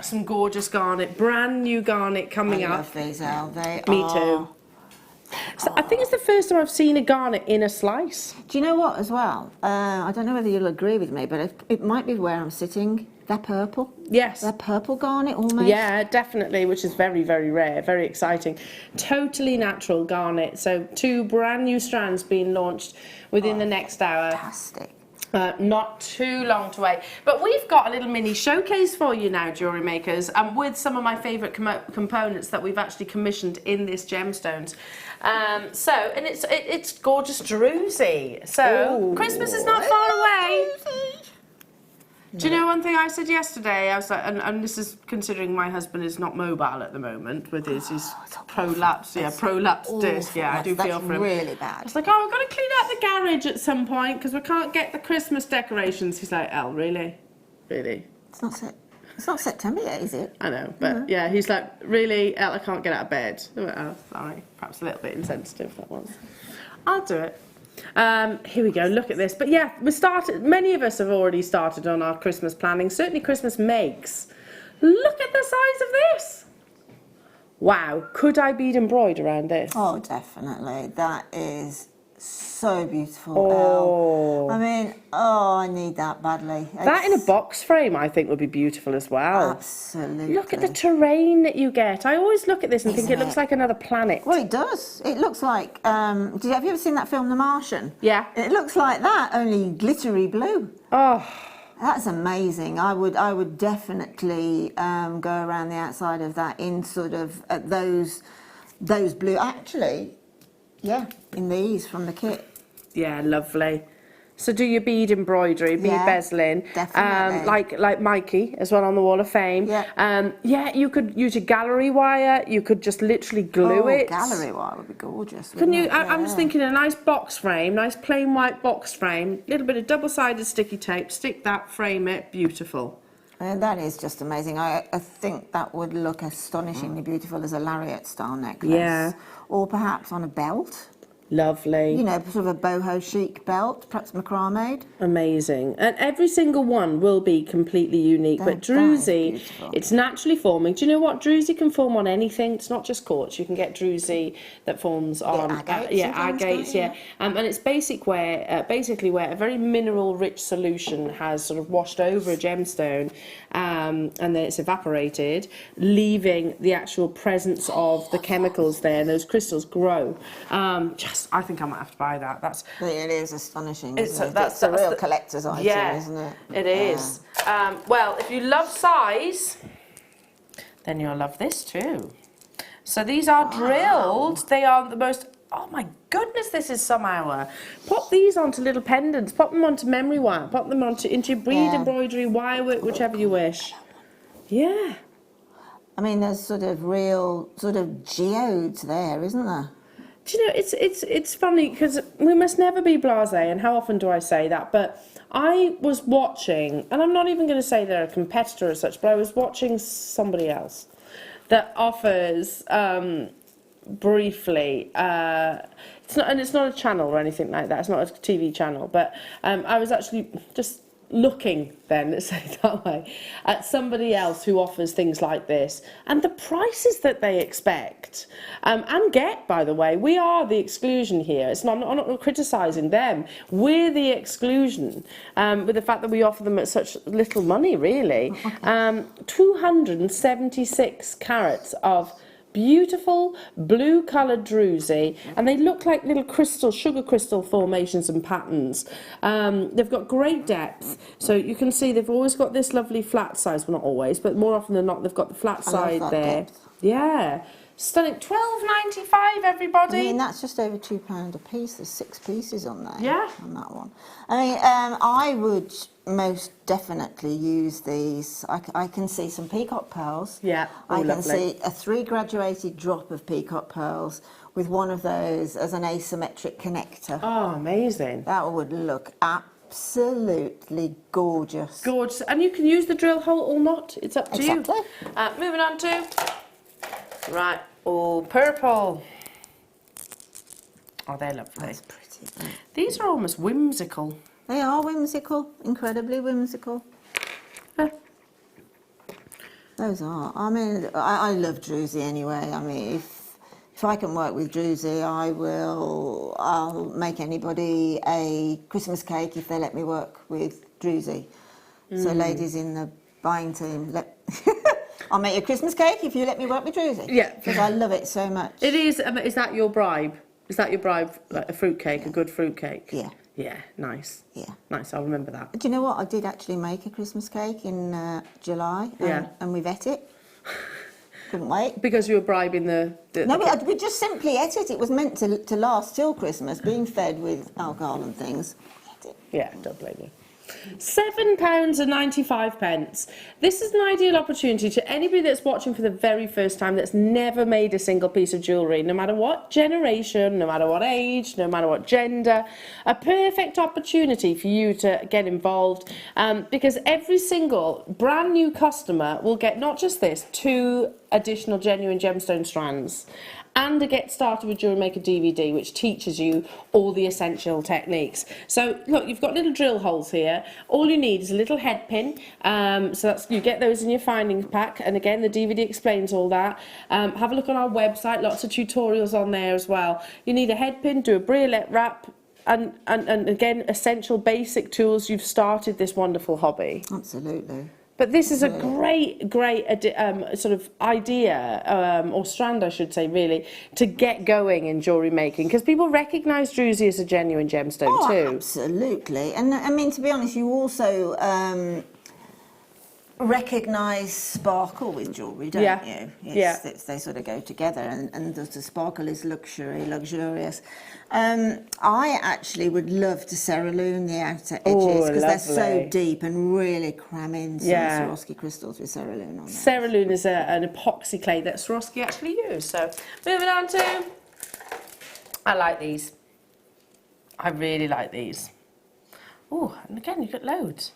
some gorgeous garnet, brand new garnet coming up? I love these, Elle. Me too. So I think it's the first time I've seen a garnet in a slice. Do you know what, as well? I don't know whether you'll agree with me, but it might be where I'm sitting. They're purple. Yes. They're purple garnet almost. Yeah, definitely, which is very, very rare, very exciting. Totally natural garnet. So 2 brand new strands being launched within the next hour. Fantastic. Not too long to wait. But we've got a little mini showcase for you now, jewellery makers, with some of my favourite components that we've actually commissioned in this gemstones. And it's gorgeous druzy. So Ooh, Christmas is not far away. Do you know one thing I said yesterday? I was like, and this is considering my husband is not mobile at the moment with his prolapsed disc. Yeah, I do feel for him. That's really bad. It's like, oh, we've got to clean out the garage at some point because we can't get the Christmas decorations. He's like, Elle, really? Really? It's not September yet, is it? I know, but yeah, he's like, really, Elle, I can't get out of bed. I went, oh, sorry, perhaps a little bit insensitive, that was. I'll do it. Here we go, look at this. But yeah, many of us have already started on our Christmas planning, certainly Christmas makes. Look at the size of this. Wow, could I bead embroidered around this? Oh, definitely. That is so beautiful, Oh. Elle. I mean, I need that badly. That in a box frame, I think, would be beautiful as well. Absolutely. Look at the terrain that you get. I always look at this and think it looks like another planet. Well, it does. It looks like, have you ever seen that film, The Martian? Yeah. It looks like that, only glittery blue. Oh. That's amazing. I would definitely go around the outside of that in sort of those blue. Actually, yeah, in these from the kit. Yeah, lovely. So do your bead embroidery, bead bezeling, definitely. like Mikey as well on the Wall of Fame. Yeah. You could use your gallery wire. You could just literally glue it. Gallery wire would be gorgeous. Can you? I'm just thinking a nice box frame, nice plain white box frame, little bit of double-sided sticky tape. Stick that, frame it, beautiful. That is just amazing. I think that would look astonishingly beautiful as a lariat style necklace. Yeah. Or perhaps on a belt. Lovely. You know, sort of a boho chic belt, perhaps macrame. Amazing. And every single one will be completely unique. But druzy, it's naturally forming. Do you know what? Druzy can form on anything. It's not just quartz. You can get druzy that forms on agates. And it's basically where a very mineral-rich solution has sort of washed over a gemstone, and then it's evaporated, leaving the actual presence of the chemicals there, and those crystals grow. I think I might have to buy that. It is astonishing. It's That's a real collector's item, isn't it? It is. Well, if you love size, then you'll love this too. So these are drilled. They are the most. Oh my goodness, this is some hour. Pop these onto little pendants. Pop them onto memory wire. Pop them into your bead embroidery, wire work, whichever you wish. Yeah. I mean, there's sort of real sort of geodes there, isn't there? Do you know, it's funny because we must never be blasé, and how often do I say that? But I was watching, and I'm not even going to say they're a competitor as such, but I was watching somebody else that offers briefly. It's not a channel or anything like that. It's not a TV channel, but I was actually just looking then, let's say it that way, at somebody else who offers things like this, and the prices that they expect and get, by the way. We are the exclusion here. I'm not criticising them. We're the exclusion with the fact that we offer them at such little money, really. 276 carats of beautiful blue coloured druzy, and they look like little sugar crystal formations and patterns. They've got great depth, so you can see they've always got this lovely flat size. Well, not always, but more often than not, they've got the flat side there. Depth. Yeah, stunning. $12.95, everybody. I mean, that's just over £2 a piece. There's 6 pieces on there. Yeah. On that one. I mean, I would most definitely use these. I can see some peacock pearls. Yeah. Oh, I can lovely. see a 3 graduated drop of peacock pearls with one of those as an asymmetric connector. Oh, amazing. That would look absolutely gorgeous. Gorgeous. And you can use the drill hole or not. It's up to Exactly. you. Moving on to... Right. Oh, purple. Oh, they're lovely. That's pretty. These are almost whimsical. They are whimsical, incredibly whimsical. Huh. Those are. I mean, I love druzy anyway. I mean, if I can work with druzy, I'll make anybody a Christmas cake if they let me work with druzy. So ladies in the buying team, I'll make you a Christmas cake if you let me work with druzy. Yeah. Because I love it so much. It is. Is that your bribe? Is that your bribe? Like a fruit cake, a good fruit cake? Yeah. Yeah. Nice. Yeah. Nice. I'll remember that. Do you know what? I did actually make a Christmas cake in July. Yeah. And we've ate it. Couldn't wait. Because you were bribing the No, we just simply ate it. It was meant to last till Christmas, being fed with alcohol and things. Ate it. Yeah, don't blame you. £7.95. This is an ideal opportunity to anybody that's watching for the very first time that's never made a single piece of jewellery, no matter what generation, no matter what age, no matter what gender. A perfect opportunity for you to get involved because every single brand new customer will get not just this, 2 additional genuine gemstone strands and a Get Started with Jewellery Maker DVD, which teaches you all the essential techniques. So look, you've got little drill holes here. All you need is a little head pin. So you get those in your findings pack, and again the DVD explains all that. Have a look on our website, lots of tutorials on there as well. You need a head pin, do a briolet wrap, and again, essential basic tools. You've started this wonderful hobby. Absolutely. But this is a great sort of idea, or strand, I should say, really, to get going in jewellery making, because people recognise druzy as a genuine gemstone too. Absolutely. And I mean, to be honest, you also recognise sparkle with jewellery, don't you? They sort of go together, and the sparkle is luxurious. I actually would love to cerulean the outer edges because they're so deep, and really cram in some Swarovski crystals with cerulean on them. Cerulean is an epoxy clay that Swarovski actually use. So moving on to, I like these. I really like these. Oh, and again, you've got loads.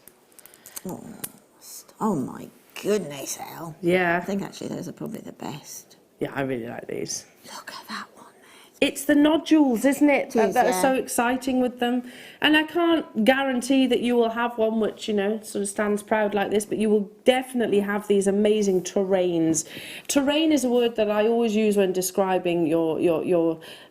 Oh my goodness, Elle. Yeah. I think actually those are probably the best. Yeah, I really like these. Look at that one there. It's the nodules, isn't it? It is, that are so exciting with them. And I can't guarantee that you will have one which, you know, sort of stands proud like this, but you will definitely have these amazing terrains. Terrain is a word that I always use when describing your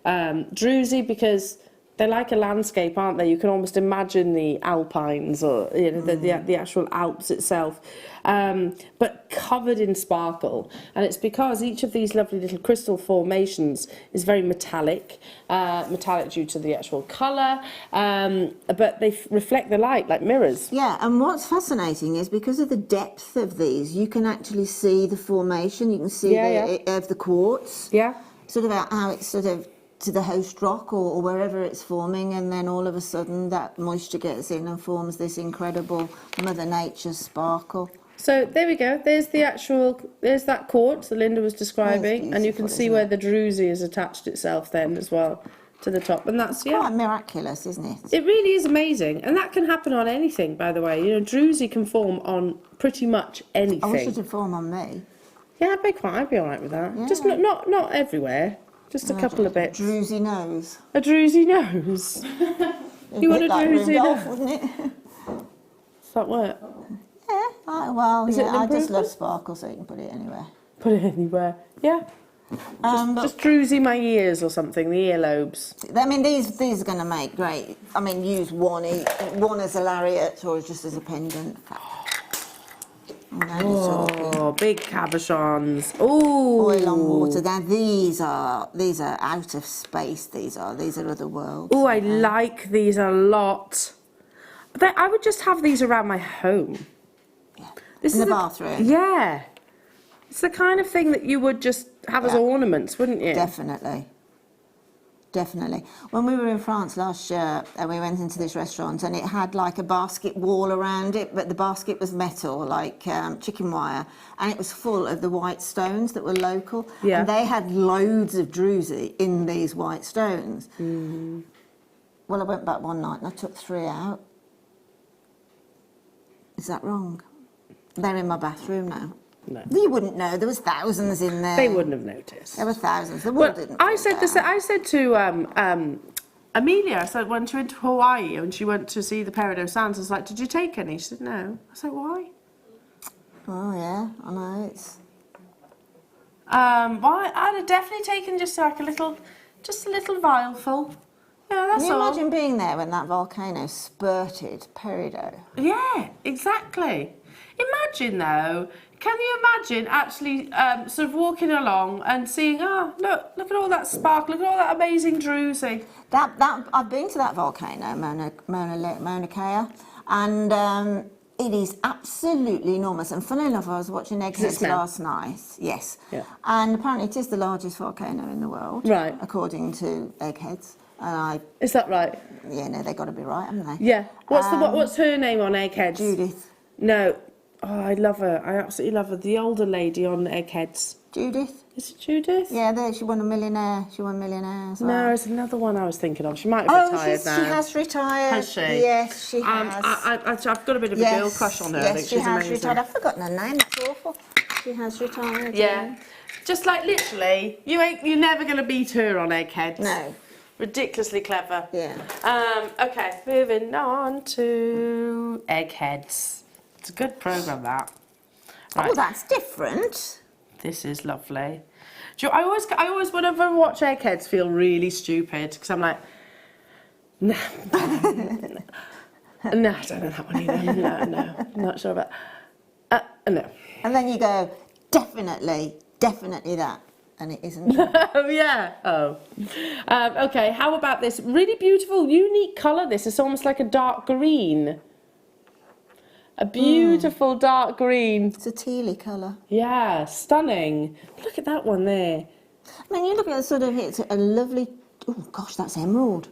druzy, because they're like a landscape, aren't they? You can almost imagine the Alpines, or you know, the actual Alps itself, but covered in sparkle. And it's because each of these lovely little crystal formations is very metallic, metallic due to the actual colour, but they reflect the light like mirrors. Yeah, and what's fascinating is because of the depth of these, you can actually see the formation. You can see of the quartz. Yeah. Sort of how it's sort of to the host rock or wherever it's forming, and then all of a sudden that moisture gets in and forms this incredible Mother Nature sparkle. So there we go. There's that quartz that Linda was describing, and you can see where the druzy has attached itself then as well to the top, and that's Quite miraculous, isn't it? It really is amazing, and that can happen on anything, by the way. You know, druzy can form on pretty much anything. I wish it would form on me. Yeah, I'd be all right with that. Yeah. Just not everywhere. Just a couple of bits. Druzy nose. A druzy nose. You want a druzy nose? Wouldn't it? Does that work? Yeah, well, Is it yeah, an I just love improvement? sparkle, so you can put it anywhere. Put it anywhere. Yeah. Just druzy my ears or something, the earlobes. I mean, these are going to make great. I mean, use one as a lariat or just as a pendant. Oh, big cabochons. Oh, oil on water. Now these are out of space. These are other worlds. Oh, I like these a lot. I would just have these around my home. Yeah. This In is the bathroom. Yeah. It's the kind of thing that you would just have as ornaments, wouldn't you? Definitely. Definitely. When we were in France last year, we went into this restaurant and it had like a basket wall around it, but the basket was metal, like chicken wire, and it was full of the white stones that were local. Yeah. And they had loads of druzy in these white stones. Mm-hmm. Well, I went back one night and I took 3 out. Is that wrong? They're in my bathroom now. No. You wouldn't know. There was thousands in there. They wouldn't have noticed. There were thousands. The wall didn't. I said to Amelia, I said when she went to Hawaii and she went to see the peridot sands, I was like, did you take any? She said no. I said, why? Oh yeah, I know. It's Well, I'd have definitely taken just like a little vial full. Yeah, that's Can you all. imagine being there when that volcano spurted peridot? Yeah, exactly. Imagine though, can you imagine actually sort of walking along and seeing, look at all that sparkle, look at all that amazing druzy. That I've been to that volcano, Mauna Kea, and it is absolutely enormous. And funny enough, I was watching Eggheads last night. Yes. Yeah. And apparently it is the largest volcano in the world. Right. According to Eggheads. And Is that right? yeah, no, they've got to be right, haven't they? Yeah. What's her name on Eggheads? Judith. No. Oh, I love her. I absolutely love her. The older lady on Eggheads. Judith? Is it Judith? Yeah, she won a millionaire. She won Millionaire as well. No, there's another one I was thinking of. She might have retired now. She has retired. Has she? Yes, she has. I've got a bit of a girl crush on her. I think Yes, she she's has amazing. retired. I've forgotten her name. That's awful. She has retired. Yeah. Just like literally, you're never going to beat her on Eggheads. No. Ridiculously clever. Yeah. Okay, moving on to Eggheads. It's a good programme, that. Right. Oh, that's different. This is lovely. Do you, I always, whenever I watch Eggheads, feel really stupid because I'm like, no, no, I don't know that one either. No, not sure about. No. And then you go, definitely that, and it isn't. Oh yeah. Oh. Okay. How about this really beautiful, unique colour? This is almost like a dark green. A beautiful dark green. It's a tealy colour. Yeah, stunning. Look at that one there. I mean, you look at it's a lovely. Oh gosh, that's emerald.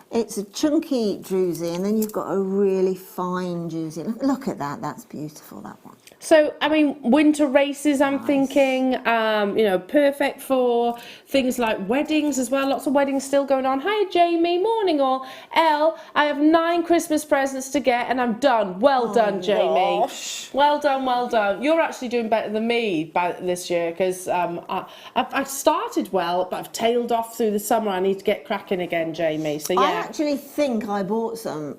It's a chunky druzy, and then you've got a really fine druzy. Look at that. That's beautiful. That one. So, I mean, winter races, I'm thinking, perfect for things like weddings as well. Lots of weddings still going on. Hi, Jamie. Morning, all. Elle, I have 9 Christmas presents to get and I'm done. Well done, Jamie. Gosh. Well done, well done. You're actually doing better than me this year because I started well, but I've tailed off through the summer. I need to get cracking again, Jamie. So, yeah. I actually think I bought some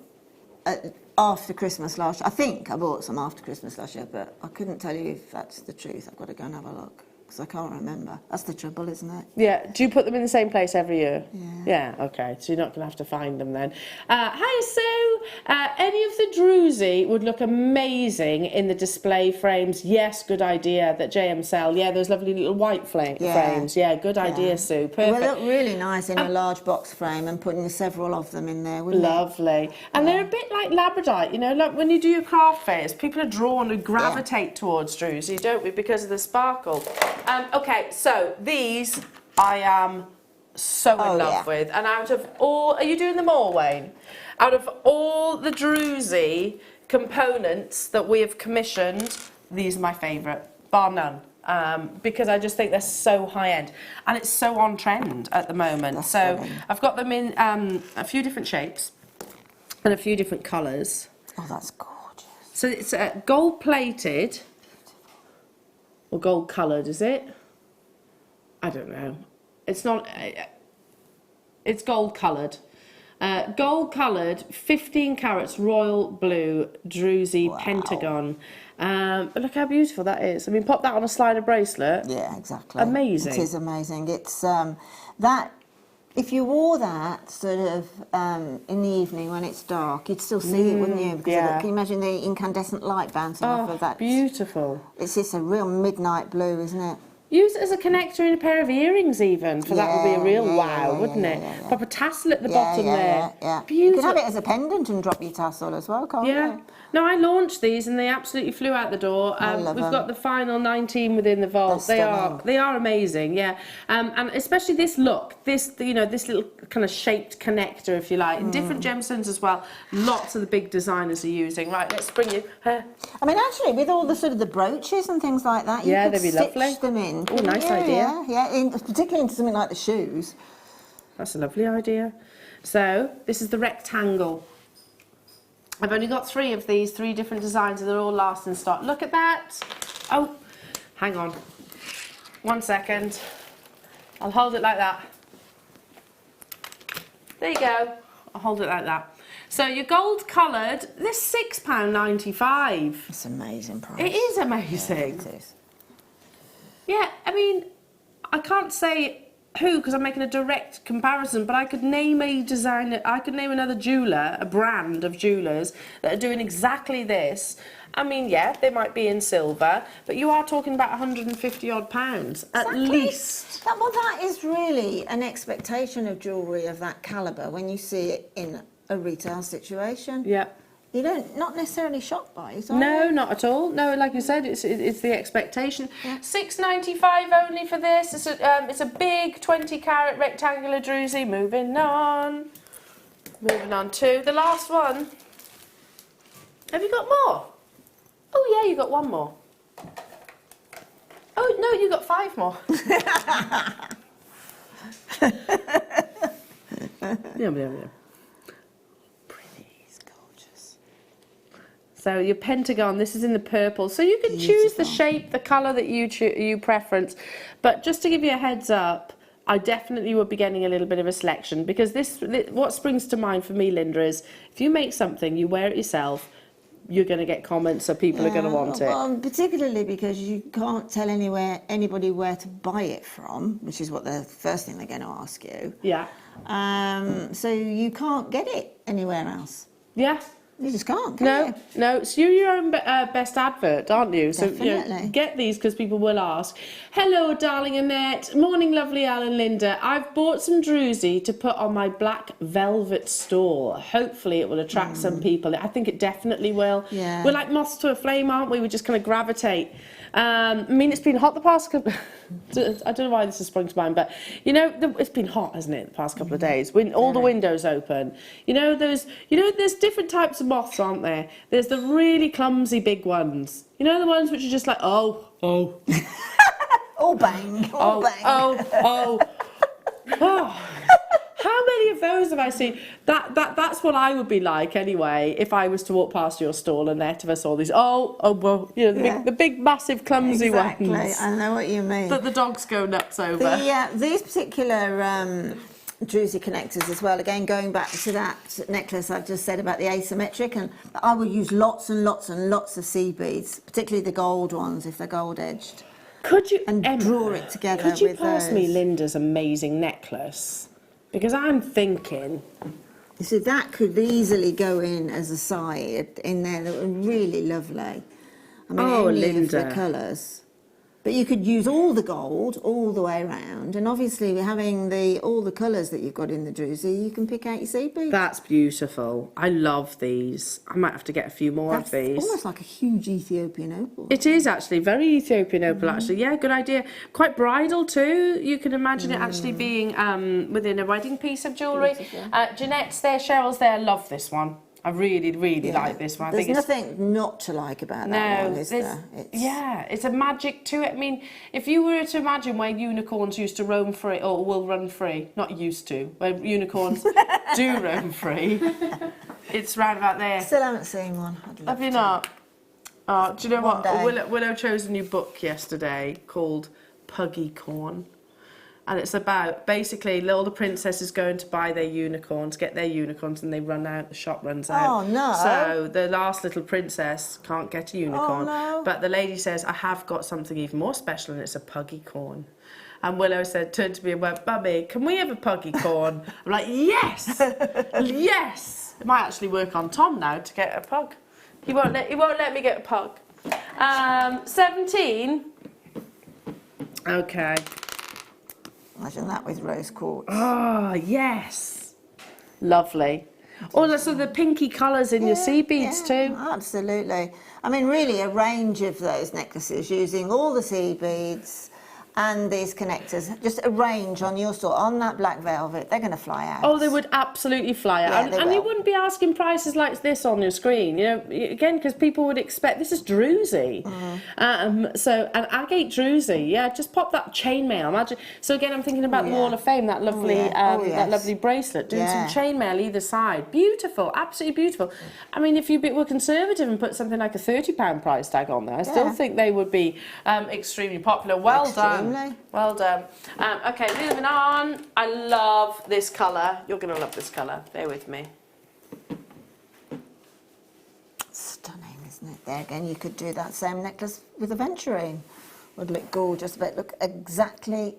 after Christmas last year. I think I bought some after Christmas last year, but I couldn't tell you if that's the truth. I've got to go and have a look because I can't remember. That's the trouble, isn't it? Yeah. Do you put them in the same place every year? Yeah. Okay. So you're not going to have to find them then. Hi, Sue. Any of the druzy would look amazing in the display frames. Yes, good idea. That JM sell. Yeah, those lovely little white frames. Yeah, good idea, Sue. Perfect. It would look really nice in a large box frame and putting several of them in there, wouldn't it? Lovely. And they're a bit like labradorite, you know, like when you do your craft fairs, people are drawn and gravitate towards druzy, don't we, because of the sparkle. Okay, so these I am so in love with. And out of all, are you doing them all, Wayne? Out of all the druzy components that we have commissioned, these are my favourite, bar none. Because I just think they're so high end and it's so on trend at the moment. That's so stunning. I've got them in a few different shapes and a few different colours. Oh, that's gorgeous. So it's gold plated or gold coloured, is it? I don't know. It's not. It's gold coloured. Gold coloured, 15 carats royal blue druzy pentagon. But look how beautiful that is. I mean, pop that on a slider bracelet. Yeah, exactly. Amazing. It is amazing. It's that. If you wore that sort of in the evening when it's dark, you'd still see it, wouldn't you? Because yeah. can you imagine the incandescent light bouncing off of that? Beautiful. It's just a real midnight blue, isn't it? Use it as a connector in a pair of earrings even, for that would be a real wow, wouldn't it? Pop a tassel at the bottom there. Yeah. Beautiful. You could have it as a pendant and drop your tassel as well, can't you? No, I launched these and they absolutely flew out the door. love We've them. got the final 19 within the vault. They're They are amazing, yeah. And especially this look, this little kind of shaped connector, if you like, and different gemstones as well. Lots of the big designers are using. Right, let's bring you. I mean, actually, with all the sort of the brooches and things like that, you could they'd be stitch lovely. them in. Oh, nice idea. Yeah, particularly into something like the shoes. That's a lovely idea. So this is the rectangle. I've only got 3 of these, 3 different designs, and they're all last in stock. Look at that. Oh, hang on. 1 second. I'll hold it like that. There you go. I'll hold it like that. So your gold coloured, this £6.95. It's an amazing price. It is amazing. Yeah, it is. Yeah, I mean, I can't say who because I'm making a direct comparison, but I could name a designer, I could name another jeweller, a brand of jewellers that are doing exactly this. I mean, yeah, they might be in silver, but you are talking about 150 odd pounds at least. That is really an expectation of jewellery of that calibre when you see it in a retail situation. Yeah. You don't, not necessarily shocked by it, are No, you? not at all. No, like you said, it's the expectation. £6.95 only for this. It's a big 20 carat rectangular druzy. Moving on to the last one. Have you got more? Oh yeah, you got one more. Oh no, you got 5 more. Yeah. So your pentagon, this is in the purple. So you can choose the shape, the colour that you preference. But just to give you a heads up, I definitely would be getting a little bit of a selection because what springs to mind for me, Linda, is if you make something, you wear it yourself, you're going to get comments, so people are going to want it. Well, particularly because you can't tell anybody where to buy it from, which is what the first thing they're going to ask you. Yeah. So you can't get it anywhere else. Yeah. You just can't, can you? No, so you're your own best advert, aren't you? So Definitely. get these because people will ask. Hello, darling Annette. Morning, lovely Al and Linda. I've bought some druzy to put on my black velvet stall. Hopefully it will attract some people. I think it definitely will. Yeah. We're like moths to a flame, aren't we? We just kind of gravitate. I mean, it's been hot the past couple... I don't know why this has sprung to mind, but, you know, it's been hot, hasn't it, the past couple of days? When all the windows open. There's different types of moths, aren't there? There's the really clumsy big ones. You know, the ones which are just like, oh. All bang, all bang. Oh. How many of those have I seen? That's what I would be like anyway if I was to walk past your stall and there of us all these well, the big massive clumsy ones. Exactly, I know what you mean. That the dogs go nuts over. These particular druzy connectors as well, again going back to that necklace I've just said about the asymmetric, and I would use lots and lots and lots of seed beads, particularly the gold ones if they're gold edged. Could you, Emma, draw it together with Could you pass me those. Linda's amazing necklace? Because I'm thinking... So that could easily go in as a side in there that would really lovely. I mean, any of the colours. But you could use all the gold all the way around, and obviously having all the colours that you've got in the druzy, you can pick out your seed beads. That's beautiful. I love these. I might have to get a few more of these. That's almost like a huge Ethiopian opal. It is actually very Ethiopian opal. Actually, yeah, good idea. Quite bridal too. You can imagine it actually being within a wedding piece of jewellery. Jeanette's there, Cheryl's there. Love this one. I really, really like this one. I There's think nothing not to like about that one, is there? Yeah, it's a magic to it. I mean, if you were to imagine where unicorns used to roam free, or will run free, not used to, where unicorns do roam free, it's round about there. Still haven't seen one. I'd love Have you to. not? Oh, do you know One what? day. Willow chose a new book yesterday called Puggy Corn. And it's about, basically, all the princesses going to buy their unicorns, get their unicorns, and they run out, the shop runs out. Oh, no. So the last little princess can't get a unicorn. Oh, no. But the lady says, I have got something even more special, and it's a puggy corn. And Willow turned to me and went, Mummy, can we have a puggy corn? I'm like, yes! Yes! It might actually work on Tom now to get a pug. He won't let me get a pug. 17. Okay. Imagine that with rose quartz. Oh, yes. Lovely. Oh, so the pinky colours in your sea beads too. Absolutely. I mean, really a range of those necklaces using all the sea beads and these connectors. Just a range on your store, on that black velvet. They're going to fly out. Oh, they would absolutely fly out. Yeah, they and you will. wouldn't be asking prices like this on your screen, you know, again, because people would expect, this is druzy. So, an agate druzy, yeah, just pop that chainmail. Imagine. So again, I'm thinking about the Wall of Fame, that lovely, that lovely bracelet, doing some chainmail either side. Beautiful, absolutely beautiful. I mean, if you were conservative and put something like a £30 price tag on there, I still think they would be extremely popular. Well done. Well done. Okay, moving on. I love this colour. You're going to love this colour. Bear with me. Stunning, isn't it? There again, you could do that same necklace with aventurine. Would look gorgeous, but look exactly,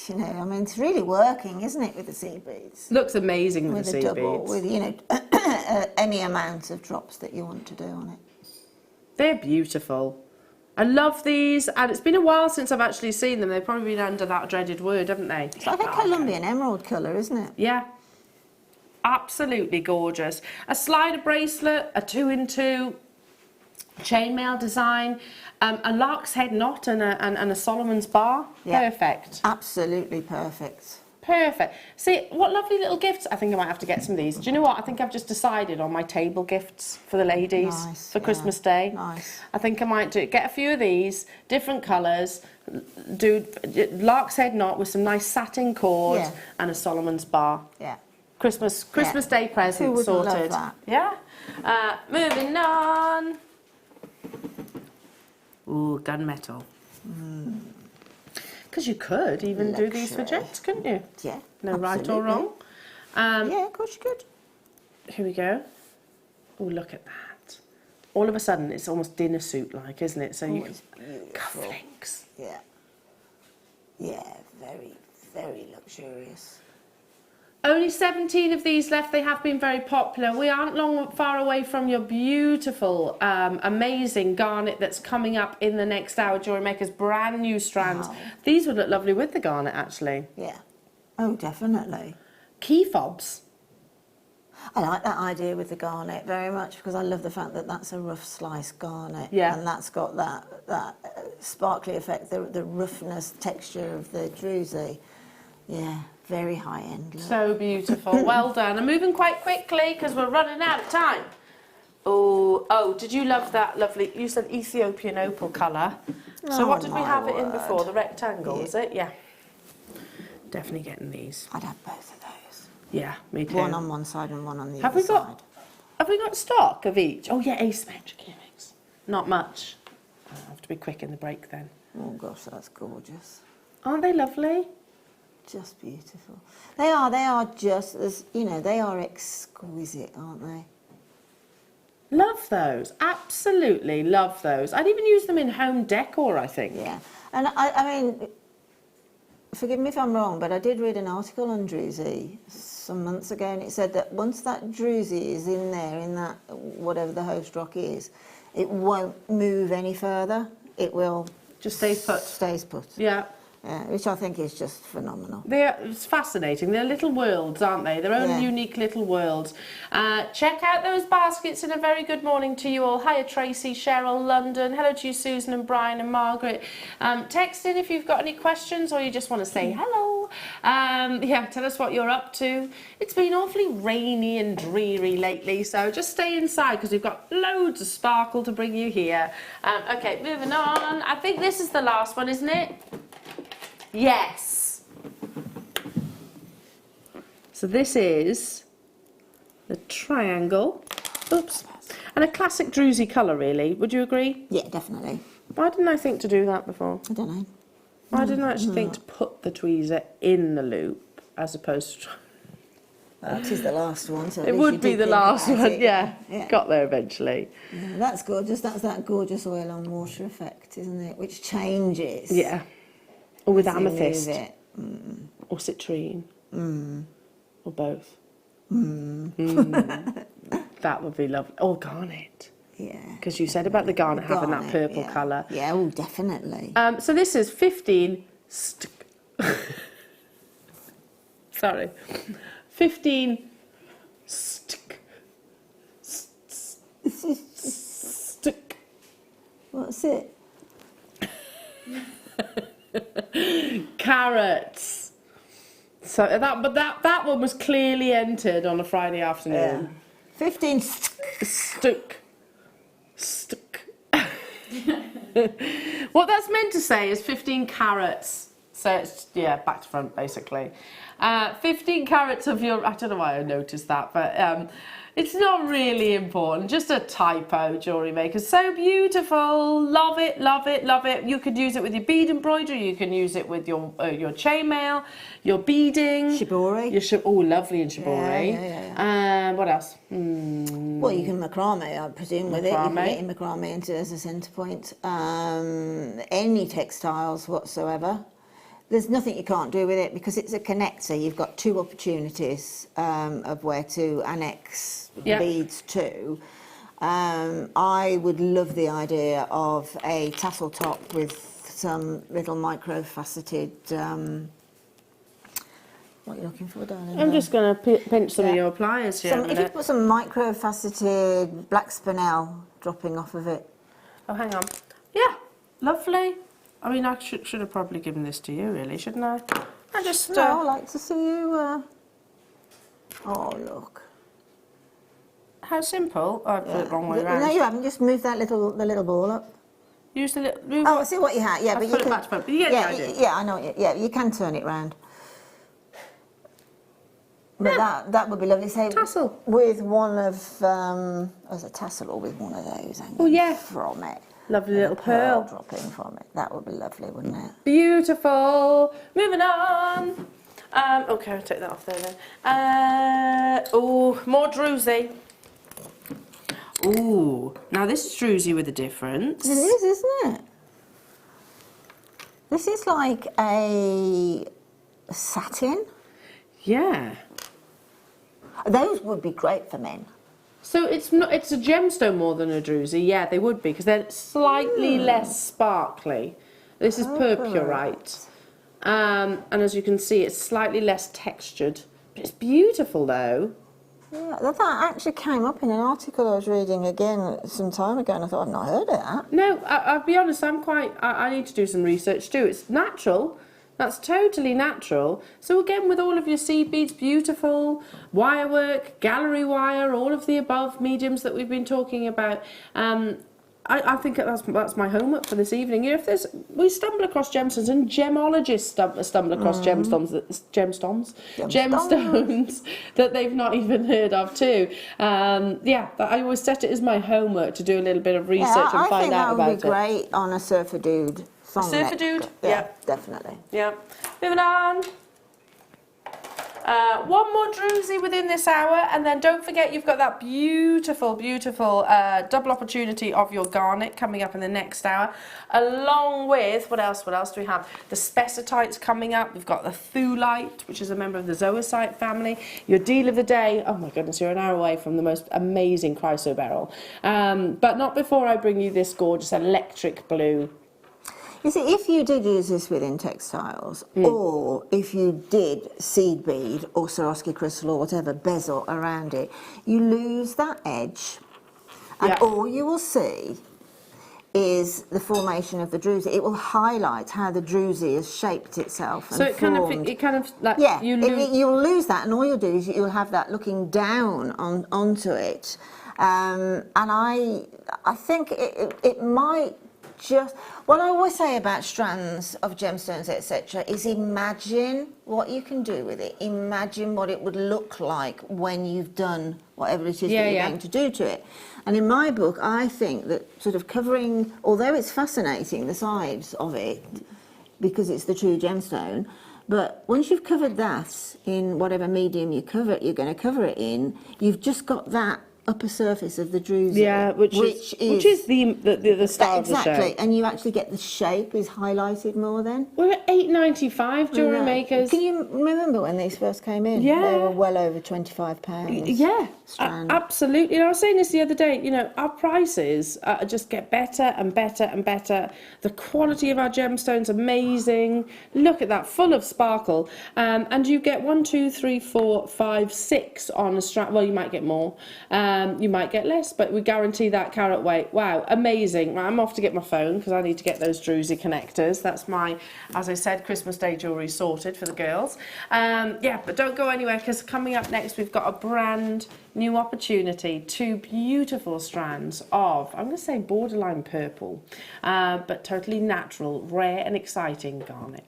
you know, I mean, it's really working, isn't it, with the sea beads? Looks amazing with the sea double, beads. with, you know, any amount of drops that you want to do on it. They're beautiful. I love these, and it's been a while since I've actually seen them. They've probably been under that dreaded word, haven't they? It's like a Colombian emerald colour, isn't it? Yeah. Absolutely gorgeous. A slider bracelet, a 2-in-2 chainmail design, a lark's head knot and a Solomon's bar. Yeah. Perfect. Absolutely perfect. Perfect. See, what lovely little gifts. I think I might have to get some of these. Do you know what? I think I've just decided on my table gifts for the ladies for Christmas Day. Nice. I think I might get a few of these, different colours, do lark's head knot with some nice satin cord and a Solomon's bar. Yeah. Christmas Day present Who wouldn't sorted. love that? Yeah. Moving on. Ooh, gunmetal. Because you could even do these for Luxury. gents, couldn't you? Yeah. No right or absolutely. wrong. Yeah, of course you could. Here we go. Oh, look at that. All of a sudden, it's almost dinner suit-like, isn't it? So you It's beautiful. cufflinks. Yeah. Yeah, very, very luxurious. Only 17 of these left. They have been very popular. We aren't far away from your beautiful, amazing garnet that's coming up in the next hour. Jewellery Maker's brand new strands. Wow. These would look lovely with the garnet, actually. Yeah. Oh, definitely. Key fobs. I like that idea with the garnet very much because I love the fact that that's a rough slice garnet. Yeah. And that's got that sparkly effect, the roughness, texture of the druzy. Yeah, very high end look. So beautiful. Well done. I'm moving quite quickly because we're running out of time. Oh, did you love that lovely, you said Ethiopian opal colour. So what did we have it in before? The rectangle, was it? Yeah. Definitely getting these. I'd have both of those. Yeah, me too. One on one side and one on the Have other we got- side. Have we got stock of each? Oh yeah, asymmetric earrings. Not much. I'll have to be quick in the break then. Oh gosh, that's gorgeous. Aren't they lovely? Just beautiful. They are just as, you know, they are exquisite, aren't they? Love those. Absolutely love those. I'd even use them in home decor, I think. Yeah. And I mean, forgive me if I'm wrong, but I did read an article on druzy some months ago, and it said that once that druzy is in there, in that, whatever the host rock is, it won't move any further. It will Just stays put. Stays put. Yeah. Which I think is just phenomenal. It's fascinating. They're little worlds, aren't they? Their own unique little worlds. Check out those baskets, and a very good morning to you all. Hiya Tracy, Cheryl, London. Hello to you Susan and Brian and Margaret. Text in if you've got any questions or you just want to say hello. Yeah, tell us what you're up to. It's been awfully rainy and dreary lately, so just stay inside because we've got loads of sparkle to bring you here. Okay, moving on. I think this is the last one, isn't it? Yes. So this is the triangle. Oops. And a classic druzy colour, really. Would you agree? Yeah, definitely. Why didn't I think to do that before? I don't know. Why didn't I actually think to put the tweezer in the loop as opposed to... Well, that is the last one. So at It least would you be did the think last about one, it. yeah. Yeah. Got there eventually. Yeah, that's gorgeous. That's that gorgeous oil on water effect, isn't it? Which changes. Yeah. Or with as you move amethyst. it. Or citrine. Or both. That would be lovely. Or garnet. Yeah. Because you said about the garnet having that purple yeah. colour. Yeah, oh, definitely. So this is 15... Sorry. 15... Stick. What's it? Carrots. So that one was clearly entered on a Friday afternoon. 15 Stuck. What that's meant to say is 15 carats. So it's, yeah, back to front basically. 15 carats of your, I don't know why I noticed that, but it's not really important. Just a typo, Jewellery Maker. So beautiful. Love it, love it, love it. You could use it with your bead embroidery. You can use it with your chainmail, your beading. shibori. Oh, lovely in shibori. Yeah. What else? Well, you can macrame, I presume, with it. You can Macrame. get your macrame into as a centre point. Any textiles whatsoever. There's nothing you can't do with it because it's a connector. You've got two opportunities of where to annex beads to. I would love the idea of a tassel top with some little micro-faceted... what are you looking for, darling? I'm just going to pinch some of your pliers here. If you put some micro-faceted black spinel dropping off of it. Oh, hang on. Yeah, lovely. I mean, I should have probably given this to you, really, shouldn't I? I just... No, I like to see you... Oh, look. How simple. Oh, I put it wrong way around. No, you haven't. Just move the little ball up. Use the little... Move Oh, I it. see what you had. Yeah, I'll but put you it can... back to front. But you get the idea. Yeah, I know what you... Yeah, you can turn it round. But that would be lovely. Say, Tassel. with one of... as a tassel or with one of those hanging from it. Lovely And little a pearl pearl. dropping from it. That would be lovely, wouldn't it? Beautiful. Moving on. Okay, I'll take that off there then. Oh, more druzy. Ooh, now this is druzy with a difference. It is, isn't it? This is like a satin. Yeah. Those would be great for men. So it's not. It's a gemstone more than a druzy. Yeah, they would be because they're slightly less sparkly. This is purpurite, and as you can see, it's slightly less textured. But it's beautiful though. Yeah, that actually came up in an article I was reading again some time ago, and I thought I've not heard of that. No, I'll be honest. I need to do some research too. It's natural. That's totally natural. So again, with all of your seed beads, beautiful wire work, gallery wire, all of the above mediums that we've been talking about. I think that's my homework for this evening. You know, if we stumble across gemstones, and gemologists stumble across gemstones that they've not even heard of too. Yeah, I always set it as my homework to do a little bit of research and find out about it. I think that would be great on a surfer dude. Surfer dude? Yeah, definitely. Yeah. Moving on. One more druzy within this hour, and then don't forget you've got that beautiful, beautiful double opportunity of your garnet coming up in the next hour, along with, what else do we have? The spessartites coming up. We've got the thulite, which is a member of the zoisite family. Your deal of the day, oh my goodness, you're an hour away from the most amazing chrysoberyl. But not before I bring you this gorgeous electric blue. You see, if you did use this within textiles, or if you did seed bead or Swarovski crystal or whatever bezel around it, you lose that edge, and all you will see is the formation of the druzy. It will highlight how the druzy has shaped itself and So it kind of like yeah, you'll lose that, and all you'll do is you'll have that looking down onto it. And I think it might just, what I always say about strands of gemstones, etc., is imagine what you can do with it. Imagine what it would look like when you've done whatever it is that you're going to do to it. And in my book, I think that sort of covering, although it's fascinating, the sides of it, because it's the true gemstone, but once you've covered that in whatever medium you're going to cover it in, you've just got that upper surface of the druzy. Yeah, which is the style of the show. Exactly, and you actually get the shape is highlighted more then. We're at £8.95 Jewellery Makers. Can you remember when these first came in? Yeah. They were well over £25. Yeah, strand. absolutely. And I was saying this the other day, you know, our prices just get better and better and better. The quality of our gemstones amazing. Look at that, full of sparkle. And you get 1, 2, 3, 4, 5, 6 on a strand. Well, you might get more. You might get less, but we guarantee that carat weight. Wow, amazing. Right, I'm off to get my phone because I need to get those druzy connectors. That's my, as I said, Christmas Day jewellery sorted for the girls. Yeah, but don't go anywhere because coming up next we've got a brand new opportunity. 2 beautiful strands of, I'm going to say borderline purple, but totally natural, rare and exciting garnet.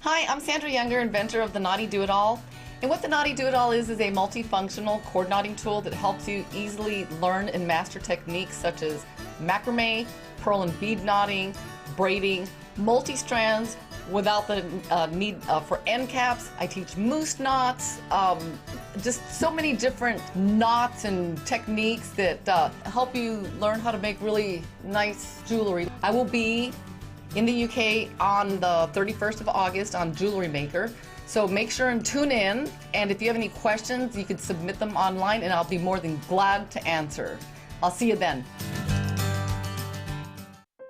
Hi, I'm Sandra Younger, inventor of the Knotty Do-It-All. And what the Knotty Do-It-All is a multifunctional cord knotting tool that helps you easily learn and master techniques such as macrame, pearl and bead knotting, braiding, multi-strands without the need for end caps. I teach moose knots, just so many different knots and techniques that help you learn how to make really nice jewelry. I will be in the UK on the 31st of August on Jewellery Maker. So make sure and tune in, and if you have any questions, you can submit them online and I'll be more than glad to answer. I'll see you then.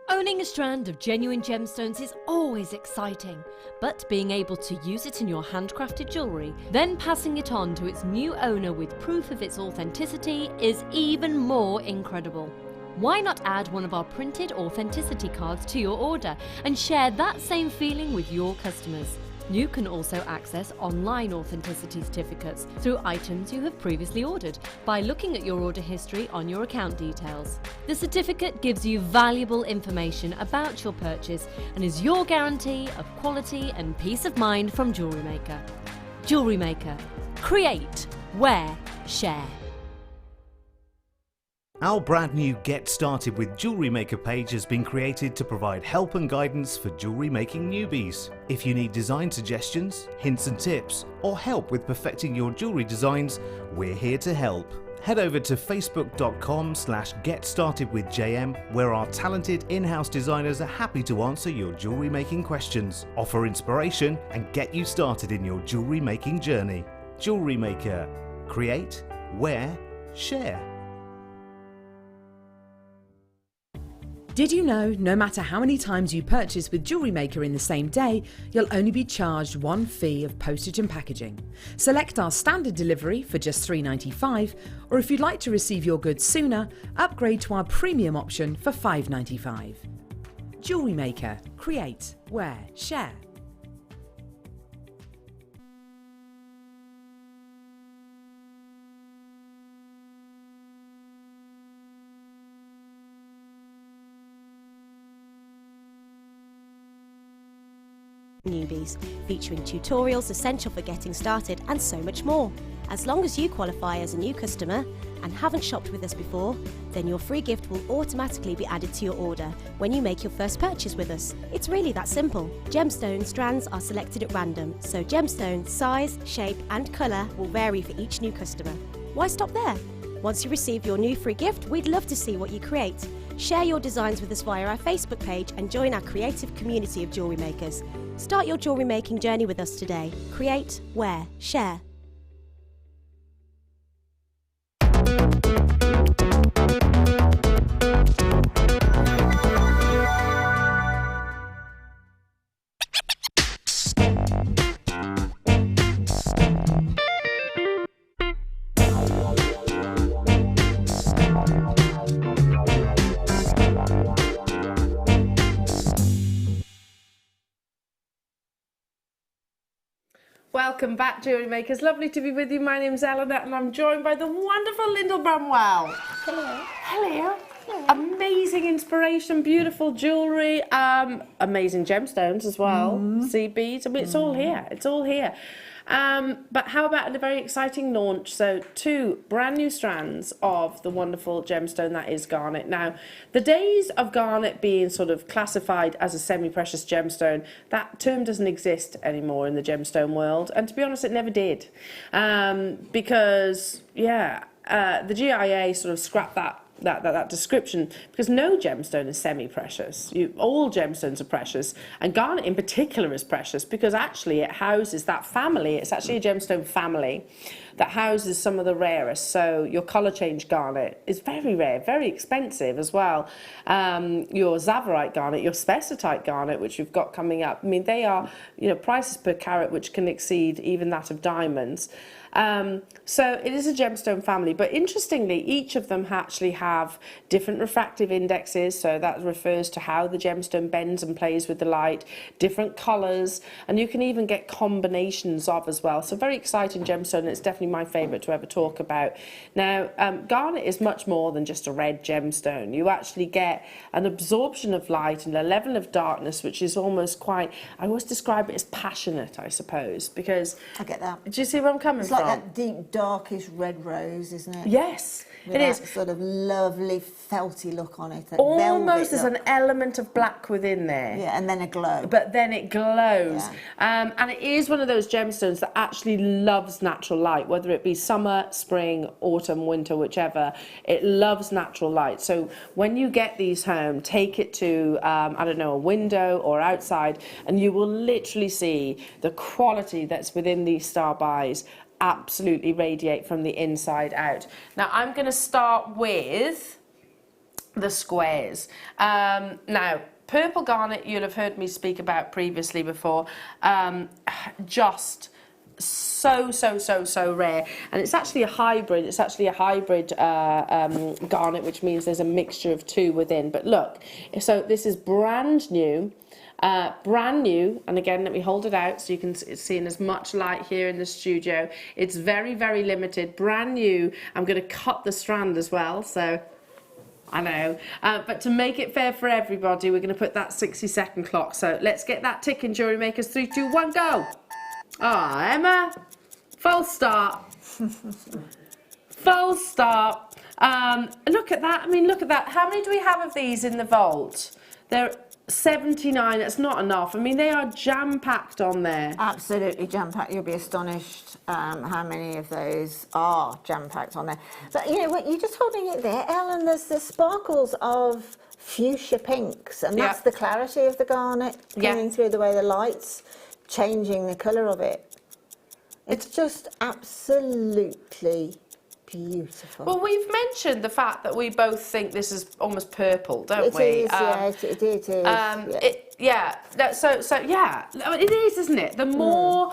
Owning a strand of genuine gemstones is always exciting, but being able to use it in your handcrafted jewellery, then passing it on to its new owner with proof of its authenticity is even more incredible. Why not add one of our printed authenticity cards to your order and share that same feeling with your customers? You can also access online authenticity certificates through items you have previously ordered by looking at your order history on your account details. The certificate gives you valuable information about your purchase and is your guarantee of quality and peace of mind from Jewellery Maker. Jewellery Maker. Create, wear, share. Our brand new Get Started with Jewellery Maker page has been created to provide help and guidance for jewellery making newbies. If you need design suggestions, hints and tips, or help with perfecting your jewellery designs, we're here to help. Head over to facebook.com/getstartedwithjm, where our talented in-house designers are happy to answer your jewellery making questions, offer inspiration, and get you started in your jewellery making journey. Jewellery Maker. Create, wear, share. Did you know no matter how many times you purchase with Jewellery Maker in the same day, you'll only be charged one fee of postage and packaging? Select our standard delivery for just $3.95, or if you'd like to receive your goods sooner, upgrade to our premium option for $5.95. Jewellery Maker. Create, wear, share. Newbies, featuring tutorials essential for getting started and so much more. As long as you qualify as a new customer and haven't shopped with us before, then your free gift will automatically be added to your order when you make your first purchase with us. It's really that simple. Gemstone strands are selected at random, so gemstone size, shape and colour will vary for each new customer. Why stop there? Once you receive your new free gift, we'd love to see what you create. Share your designs with us via our Facebook page and join our creative community of jewellery makers. Start your jewellery making journey with us today. Create, wear, share. Welcome back, Jewellery Makers. Lovely to be with you. My name's Eleanor and I'm joined by the wonderful Lyndall Bramwell. Hello. Hello. Amazing inspiration, beautiful jewellery, amazing gemstones as well, seed beads. I mean, it's all here. It's all here. But how about a very exciting launch? So 2 brand new strands of the wonderful gemstone that is garnet. Now, the days of garnet being sort of classified as a semi-precious gemstone, that term doesn't exist anymore in the gemstone world. And to be honest, it never did. Because, yeah, the GIA sort of scrapped that description, because no gemstone is semi-precious. All gemstones are precious, and garnet in particular is precious because actually it houses that family. It's actually a gemstone family that houses some of the rarest. So your colour change garnet is very rare, very expensive as well. Your Zavarite garnet, your Spessartite garnet, which you've got coming up, I mean, they are, prices per carat which can exceed even that of diamonds. So it is a gemstone family, but interestingly, each of them actually have different refractive indexes, so that refers to how the gemstone bends and plays with the light, different colours, and you can even get combinations of as well. So very exciting gemstone, and it's definitely my favourite to ever talk about. Now, garnet is much more than just a red gemstone. You actually get an absorption of light and a level of darkness which is almost quite, I always describe it as passionate, I suppose, because... I get that. Do you see where I'm coming from? It's like that deep, darkish red rose, isn't it? Yes, With it that is. sort of lovely felty look on it. That Almost there's velvet an element of black within there. Yeah, and then a glow. But then it glows. And it is one of those gemstones that actually loves natural light, whether it be summer, spring, autumn, winter, whichever. It loves natural light. So when you get these home, take it to, I don't know, a window or outside, and you will literally see the quality that's within these star buys absolutely radiate from the inside out. Now I'm going to start with the squares. Now, purple garnet, you'll have heard me speak about previously before. Just so rare, and it's actually a hybrid. It's actually a hybrid garnet, which means there's a mixture of 2 within. But look, so this is brand new. And again, let me hold it out so you can see in as much light here in the studio. It's very limited, brand new. I'm going to cut the strand as well, so I know, but to make it fair for everybody, we're going to put that 60-second clock. So let's get that ticking, Jewellery Makers. 3, 2, 1, go. Emma, false start. False start. Look at that. I mean, look at that. How many do we have of these in the vault? There 79, it's not enough. I mean, they are jam-packed on there. Absolutely jam-packed. You'll be astonished how many of those are jam-packed on there. But, you're just holding it there, Ellen, there's the sparkles of fuchsia pinks, and that's the clarity of the garnet coming through the way the light's changing the colour of it. It's just absolutely beautiful. Well, we've mentioned the fact that we both think this is almost purple, don't we? It is, it is. It is, isn't it? The more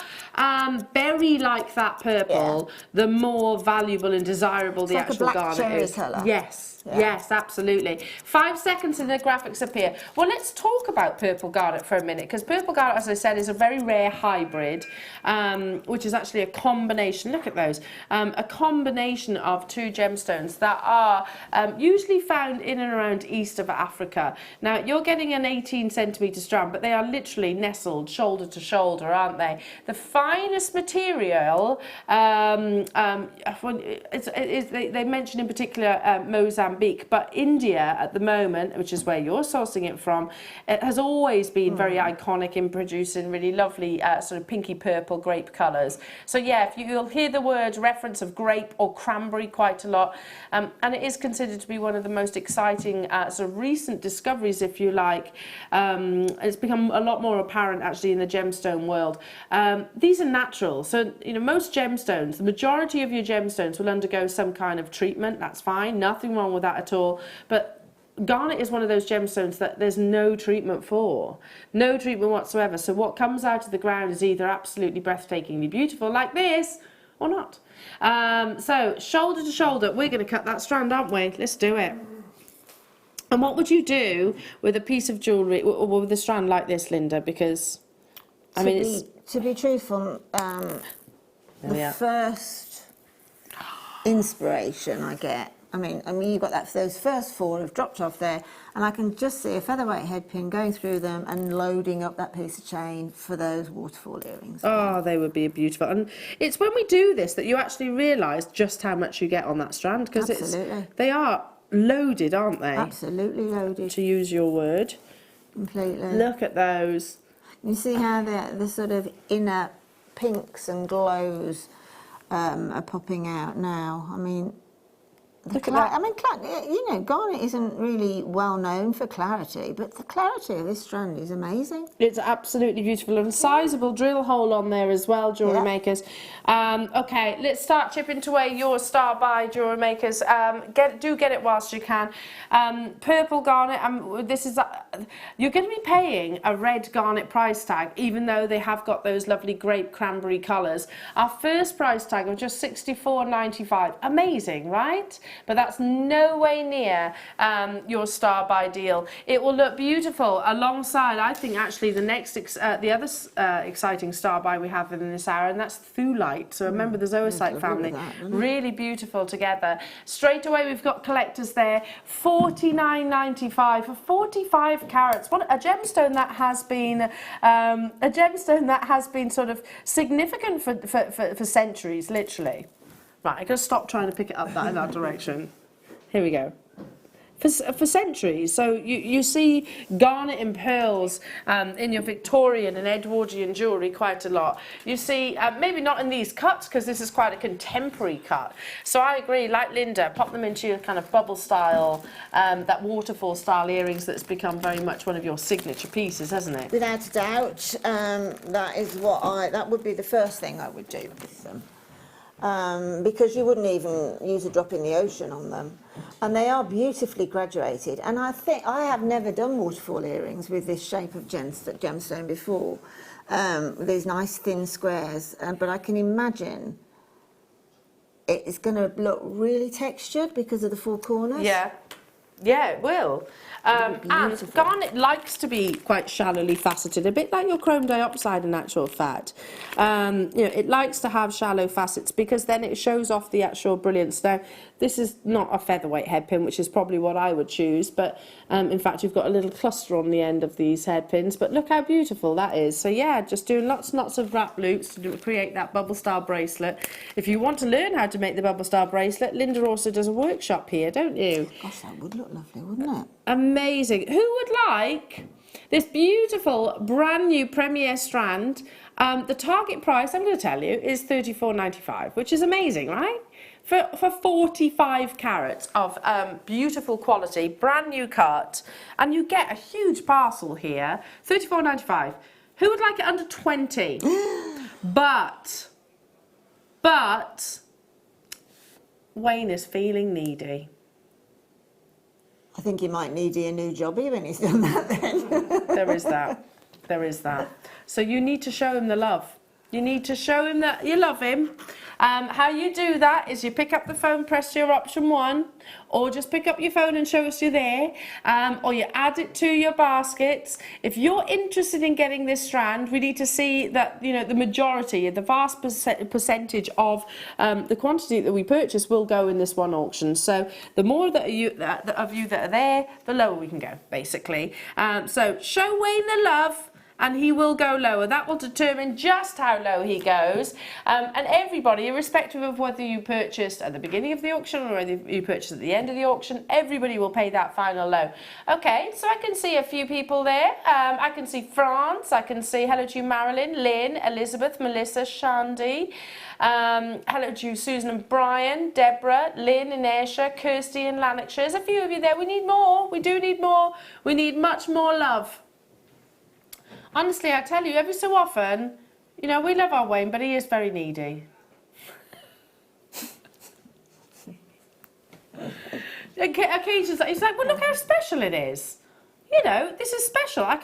berry-like that purple, the more valuable and desirable It's the like actual a black garnet cherry is. colour. Yes. Yes, absolutely. 5 seconds and the graphics appear. Well, let's talk about purple garnet for a minute, because purple garnet, as I said, is a very rare hybrid, which is actually a combination, look at those, a combination of 2 gemstones that are usually found in and around east of Africa. Now, you're getting an 18-centimetre strand, but they are literally nestled shoulder to shoulder, aren't they? The finest material, they mention in particular Mozambique, but India at the moment, which is where you're sourcing it from, it has always been very iconic in producing really lovely sort of pinky purple grape colours. So yeah, you'll hear the word reference of grape or cranberry quite a lot, and it is considered to be one of the most exciting sort of recent discoveries, if you like. It's become a lot more apparent actually in the gemstone world. These are natural, so most gemstones, the majority of your gemstones will undergo some kind of treatment. That's fine, nothing wrong with that at all, but garnet is one of those gemstones that there's no treatment for, no treatment whatsoever. So what comes out of the ground is either absolutely breathtakingly beautiful like this or not. So shoulder to shoulder, we're going to cut that strand, aren't we? Let's do it. And what would you do with a piece of jewellery or with a strand like this, Linda? Because I mean, it's... To be truthful, the first inspiration I get, I mean, you've got those first 4 have dropped off there, and I can just see a featherweight head pin going through them and loading up that piece of chain for those waterfall earrings. Oh, they would be beautiful. And it's when we do this that you actually realise just how much you get on that strand, because they are loaded, aren't they? Absolutely loaded. To use your word. Completely. Look at those. You see how the sort of inner pinks and glows are popping out now. I mean, look at that. I mean, you know, garnet isn't really well known for clarity, but the clarity of this strand is amazing. It's absolutely beautiful, and sizable drill hole on there as well, jewellery makers. Okay, let's start chipping away your star by jewellery makers. Do get it whilst you can. Purple garnet. This is you're going to be paying a red garnet price tag, even though they have got those lovely grape cranberry colours. Our first price tag of just $64.95. Amazing, right? But that's no way near your star by deal. It will look beautiful alongside, I think, actually the next the other exciting star by we have in this hour, and that's Thulite. So remember the Zoisite family, really beautiful together. Straight away we've got collectors there, $49.95 for 45 carats. What a gemstone that has been sort of significant for centuries, literally. Right, I'm going to stop trying to pick it up in that direction. Here we go. For centuries. So you see garnet and pearls in your Victorian and Edwardian jewellery quite a lot. You see, maybe not in these cuts, because this is quite a contemporary cut. So I agree, like Linda, pop them into your kind of bubble style, that waterfall style earrings that's become very much one of your signature pieces, hasn't it? Without a doubt, that would be the first thing I would do with them. Because you wouldn't even use a drop in the ocean on them, and they are beautifully graduated. And I think I have never done waterfall earrings with this shape of gemstone before, with these nice thin squares, but I can imagine it's going to look really textured because of the 4 corners. Yeah, it will. And garnet likes to be quite shallowly faceted, a bit like your chrome dioxide in actual fact. You know, it likes to have shallow facets because then it shows off the actual brilliance. Now, this is not a featherweight head pin, which is probably what I would choose, but in fact you've got a little cluster on the end of these head pins, but look how beautiful that is. So yeah, just doing lots and lots of wrap loops to create that bubble style bracelet. If you want to learn how to make the bubble style bracelet, Linda also does a workshop here, don't you? Gosh, that would look lovely, wouldn't it? Amazing. Who would like this beautiful brand new Premier strand? The target price, I'm going to tell you, is $34.95, which is amazing, right? For 45 carats of beautiful quality, brand new cut, and you get a huge parcel here, $34.95. Who would like it under 20? But Wayne is feeling needy. I think he might need a new jobby when he's done that then. There is that. There is that. So you need to show him the love. You need to show him that you love him. How you do that is you pick up the phone, press your option 1, or just pick up your phone and show us you're there, or you add it to your baskets. If you're interested in getting this strand, we need to see that, you know, the majority, the vast percentage of the quantity that we purchase will go in this one auction. So the more that you that are there, the lower we can go, basically. So show Wayne the love, and he will go lower. That will determine just how low he goes. And everybody, irrespective of whether you purchased at the beginning of the auction or whether you purchased at the end of the auction, everybody will pay that final low. Okay, so I can see a few people there. I can see France. I can see hello to you, Marilyn, Lynn, Elizabeth, Melissa, Shandy. Hello to you, Susan and Brian, Deborah, Lynn and Aisha, Kirsty and Lanarkshire. There's a few of you there. We need more. We do need more. We need much more love. Honestly, I tell you, every so often, you know, we love our Wayne, but he is very needy. Occasions, he's like, well, look how special it is. You know, this is special. I'm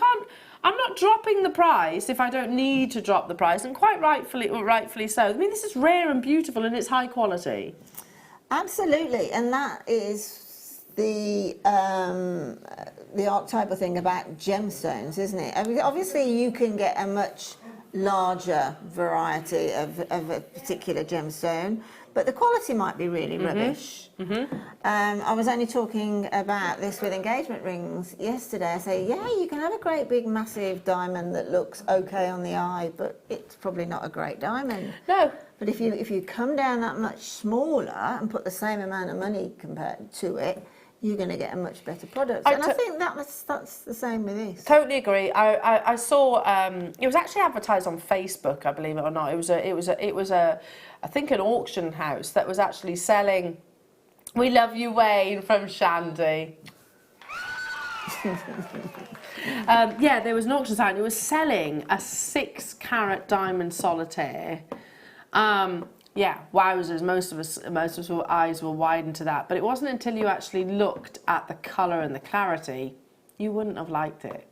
not dropping the price if I don't need to drop the price, and quite rightfully so. I mean, this is rare and beautiful, and it's high quality. Absolutely, and that is the archetypal thing about gemstones, isn't it? I mean, obviously you can get a much larger variety of a particular gemstone, but the quality might be really rubbish. I was only talking about this with engagement rings yesterday. I say, yeah, you can have a great big massive diamond that looks okay on the eye, but it's probably not a great diamond. No. But if you come down that much smaller and put the same amount of money compared to it, you're going to get a much better product. And I think that's the same with this. Totally agree. I saw it was actually advertised on Facebook, I believe it or not. It was a I think an auction house that was actually selling. We love you, Wayne, from Shandy. Yeah, there was an auction site. It was selling a 6-carat diamond solitaire. Yeah, wowzers, most of us eyes were widened to that. But it wasn't until you actually looked at the colour and the clarity, you wouldn't have liked it.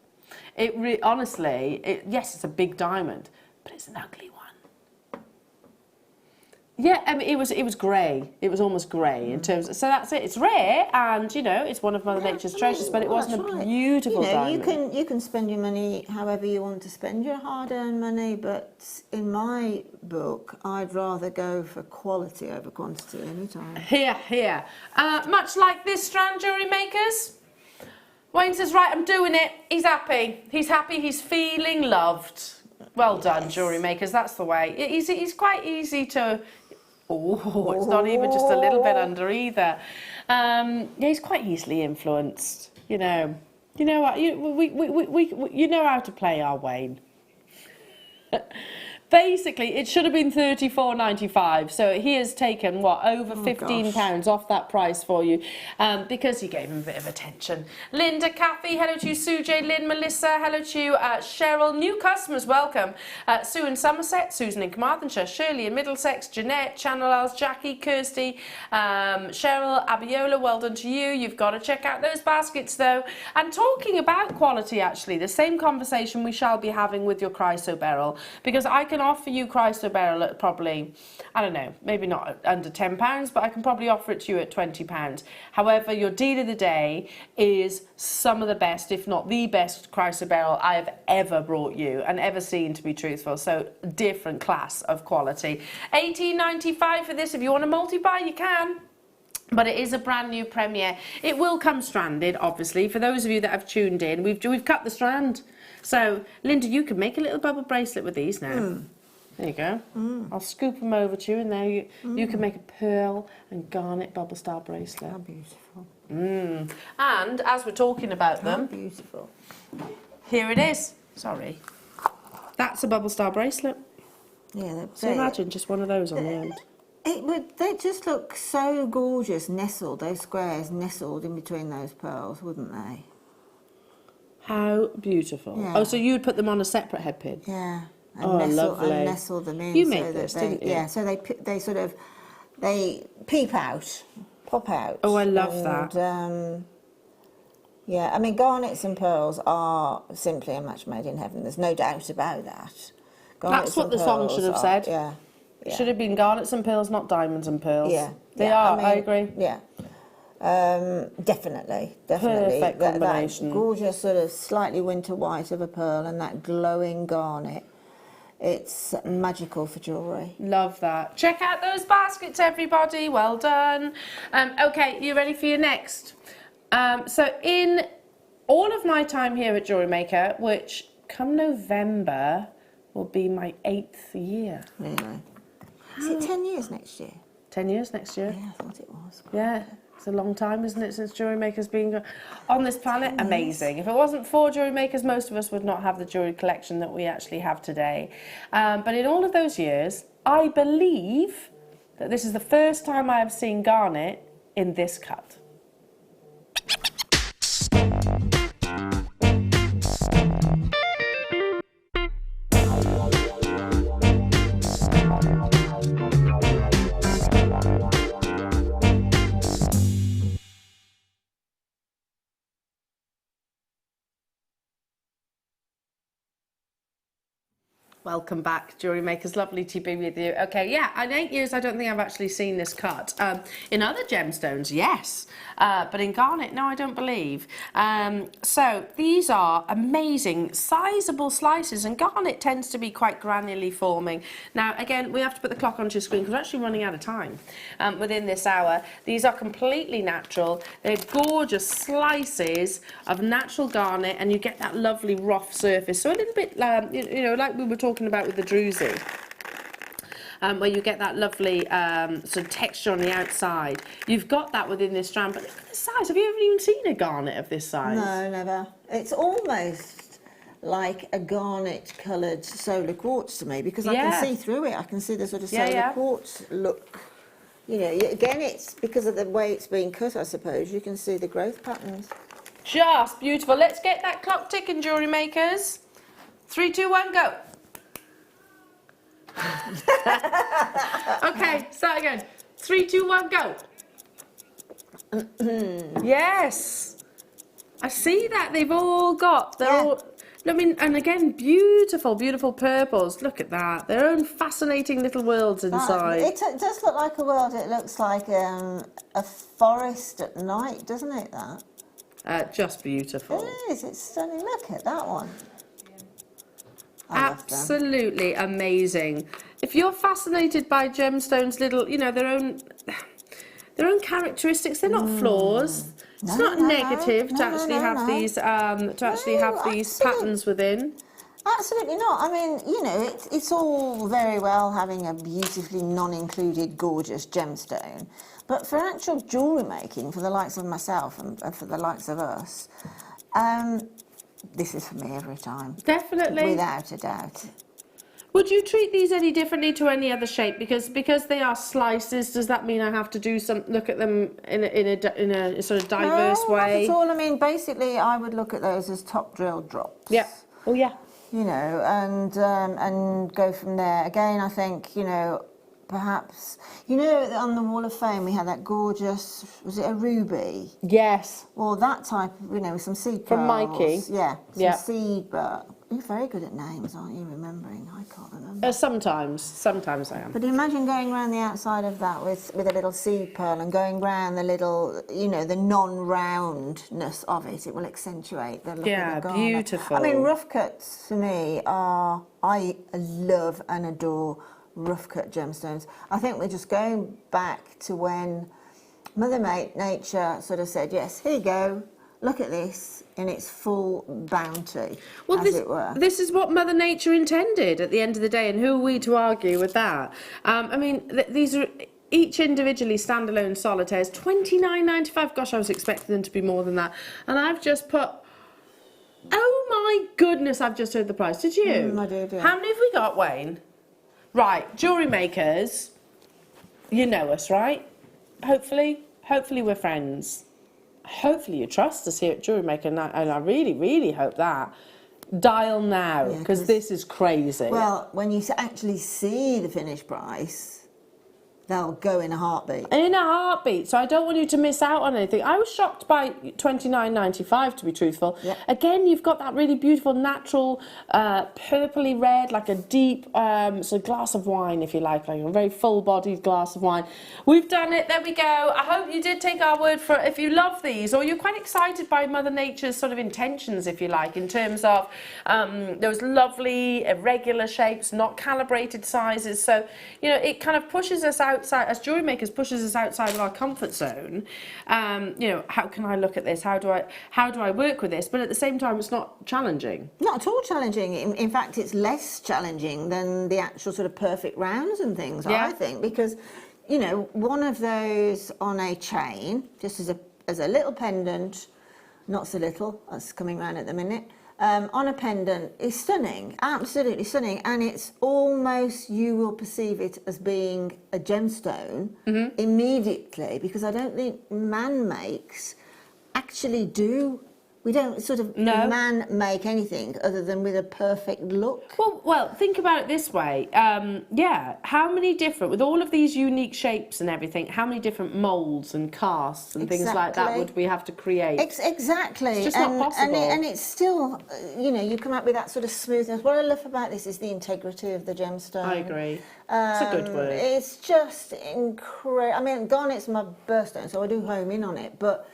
Honestly, yes, it's a big diamond, but it's an ugly one. Yeah, I mean, it was grey. It was almost grey in terms of, so that's it. It's rare, and you know, it's one of Mother Nature's treasures, but it wasn't a beautiful diamond. You can spend your money however you want to spend your hard-earned money, but in my book, I'd rather go for quality over quantity any time. Here. Much like this strand, Jewellery Makers. Wayne says, right, I'm doing it. He's happy. He's happy. He's feeling loved. Well done, Jewellery Makers. That's the way. He's quite easy to. Oh, it's not even just a little bit under either. Yeah, he's quite easily influenced. You know what? You know how to play our Wayne. Basically, it should have been $34.95, so he has taken, what, over £15 off that price for you, because you gave him a bit of attention. Linda, Kathy, hello to you, Sue J, Lynn, Melissa, hello to you, Cheryl, new customers, welcome. Sue in Somerset, Susan in Carmarthenshire, Shirley in Middlesex, Jeanette, Channel Isles, Jackie, Kirsty, Cheryl, Abiola, well done to you. You've got to check out those baskets, though. And talking about quality, actually, the same conversation we shall be having with your Chryso Beryl, because I can offer you Chryso Beryl at probably, I don't know, maybe not under £10, but I can probably offer it to you at £20. However, your deal of the day is some of the best, if not the best Chryso Beryl I have ever brought you and ever seen, to be truthful. So different class of quality. $18.95 for this. If you want to multi-buy, you can. But it is a brand new premiere. It will come stranded, obviously. For those of you that have tuned in, we've cut the strand. So, Linda, you can make a little bubble bracelet with these now. There you go. I'll scoop them over to you, and there you can make a pearl and garnet bubble star bracelet. How beautiful. And as we're talking about them, Beautiful. here it is. Sorry. That's a bubble star bracelet. Yeah, So imagine just one of those on the end. They just look so gorgeous, nestled, those squares nestled in between those pearls, wouldn't they? How beautiful. Yeah. Oh, so you'd put them on a separate head pin? Yeah. And Oh, lovely. And nestle them in. You so made that this, they, didn't you? Yeah, so they peep out, pop out. Oh, I love that. Yeah, I mean, garnets and pearls are simply a match made in heaven. There's no doubt about that. That's what the song should have said. Yeah. It should have been garnets and pearls, not diamonds and pearls. Yeah. They are, I agree. Yeah. Definitely. Perfect combination. That gorgeous sort of slightly winter white of a pearl and that glowing garnet. It's magical for jewellery. Love that. Check out those baskets, everybody. Well done. Okay, you ready for your next? So in all of my time here at Jewellery Maker, which come November will be my 8th year. Really? Is it 10 years next year? 10 years next year. Yeah, I thought it was. Yeah. It's a long time, isn't it, since Jewellery Maker's been on this planet? Amazing. If it wasn't for Jewellery Makers, most of us would not have the jewellery collection that we actually have today. But in all of those years, I believe that this is the first time I have seen garnet in this cut. Welcome back, Jewellery Makers. Lovely to be with you. Okay, yeah, in 8 years, I don't think I've actually seen this cut. In other gemstones, yes, but in garnet, no, I don't believe. So these are amazing, sizable slices, and garnet tends to be quite granularly forming. Now, again, we have to put the clock onto your screen because we're actually running out of time within this hour. These are completely natural. They're gorgeous slices of natural garnet, and you get that lovely rough surface. So a little bit, you know, like we were talking about with the druzy, where you get that lovely sort of texture on the outside. You've got that within this strand, but look at the size. Have you ever even seen a garnet of this size? No, never. It's almost like a garnet coloured solar quartz to me, because I can see through it. I can see the sort of solar quartz look. You know, again, it's because of the way it's being cut, I suppose. You can see the growth patterns. Just beautiful. Let's get that clock ticking, Jewellery Makers. 3, 2, 1, go. Okay, start again. 3, 2, 1, go. Yes, I see that they've all got. They're all. I mean, and again, beautiful, beautiful purples. Look at that. Their own fascinating little worlds inside. It does look like a world. It looks like a forest at night, doesn't it? That. Just beautiful. It is. It's stunning. Look at that one. Absolutely amazing. If you're fascinated by gemstones, little, you know, their own characteristics, they're not flaws. It's not negative to actually have these patterns within. Absolutely not. I mean, you know, it's all very well having a beautifully non-included, gorgeous gemstone, but for actual jewellery making, for the likes of myself and for the likes of us, this is for me every time. Definitely. Without a doubt. Would you treat these any differently to any other shape? Because they are slices, does that mean I have to do look at them in a sort of diverse way? Not at all. I mean, basically, I would look at those as top drill drops. Yeah. Oh, yeah. You know, and go from there. Again, I think, you know, perhaps, you know, on the Wall of Fame we had that gorgeous, was it a ruby? Yes. Well, that type, you know, with some seed pearls. From Mikey. Yeah, some seed, but you're very good at names, aren't you, remembering? I can't remember. Sometimes I am. But imagine going around the outside of that with a little seed pearl and going round the little, you know, the non-roundness of it. It will accentuate the look of the garment. Beautiful. I mean, rough cuts for me are, I love and adore rough cut gemstones. I think we're just going back to when Mother Nature sort of said, yes, here you go, look at this in its full bounty, as it were. This is what Mother Nature intended at the end of the day, and who are we to argue with that? I mean, these are each individually standalone solitaires, $29.95. Gosh, I was expecting them to be more than that. And I've just put, oh my goodness, I've just heard the price. Did you? I did, yeah. How many have we got, Wayne? Right, Jewellery Makers, you know us, right? Hopefully we're friends. Hopefully you trust us here at Jewellery Maker, and I really, really hope that. Dial now, because this is crazy. Well, when you actually see the finished price, they'll go in a heartbeat. In a heartbeat. So I don't want you to miss out on anything. I was shocked by $29.95, to be truthful. Yep. Again, you've got that really beautiful, natural, purpley red, like a deep sort of glass of wine, if you like a very full-bodied glass of wine. We've done it. There we go. I hope you did take our word for it. If you love these, or you're quite excited by Mother Nature's sort of intentions, if you like, in terms of those lovely, irregular shapes, not calibrated sizes. So, you know, it kind of pushes us outside, as Jewellery Makers, pushes us outside of our comfort zone. You know, how can I look at this? How do I work with this? But at the same time, it's not challenging. Not at all challenging. In fact, it's less challenging than the actual sort of perfect rounds and things, I think, because, you know, one of those on a chain, just as a little pendant, not so little, that's coming round at the minute, on a pendant is stunning, absolutely stunning, and it's almost, you will perceive it as being a gemstone immediately, because I don't think man makes actually do We don't sort of man make anything other than with a perfect look. Well, think about it this way. Yeah, how many different, with all of these unique shapes and everything, how many different moulds and casts and things like that would we have to create? Exactly. It's just not possible. And it's still, you know, you come up with that sort of smoothness. What I love about this is the integrity of the gemstone. I agree. It's a good word. It's just incredible. I mean, garnet's my birthstone, so I do home in on it, but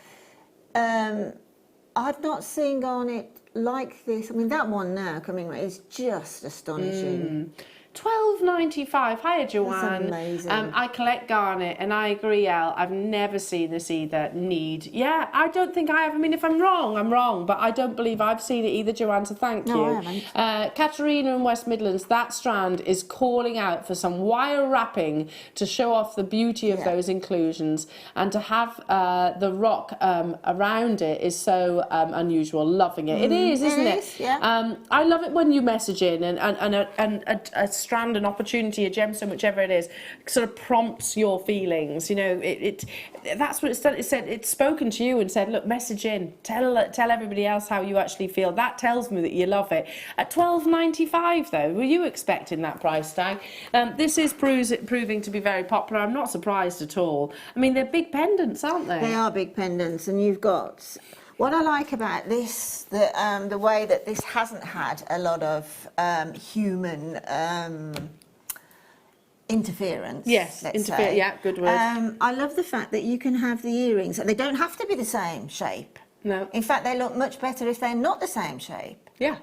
I've not seen garnet like this. I mean, that one now coming right is just astonishing. £12.95. Hiya, Joanne. That's amazing. I collect garnet, and I agree, Elle. I've never seen this either. Need. Yeah, I don't think I have. I mean, if I'm wrong, I'm wrong, but I don't believe I've seen it either, Joanne, so thank you. No, I haven't. Katerina in West Midlands, that strand is calling out for some wire wrapping to show off the beauty of those inclusions, and to have the rock around it is so unusual. Loving it. It is, isn't it? Yeah. I love it when you message in and a strand, an opportunity, a gemstone, whichever it is, sort of prompts your feelings. You know, that's what it's done. It said, it's spoken to you and said, look, message in, tell everybody else how you actually feel. That tells me that you love it. At £12.95 though, were you expecting that price tag? This is proving to be very popular. I'm not surprised at all. I mean, they're big pendants, aren't they? They are big pendants, and you've got. What I like about this, the way that this hasn't had a lot of human interference. Yes, yeah, good word. I love the fact that you can have the earrings, and they don't have to be the same shape. No. In fact, they look much better if they're not the same shape. Yeah.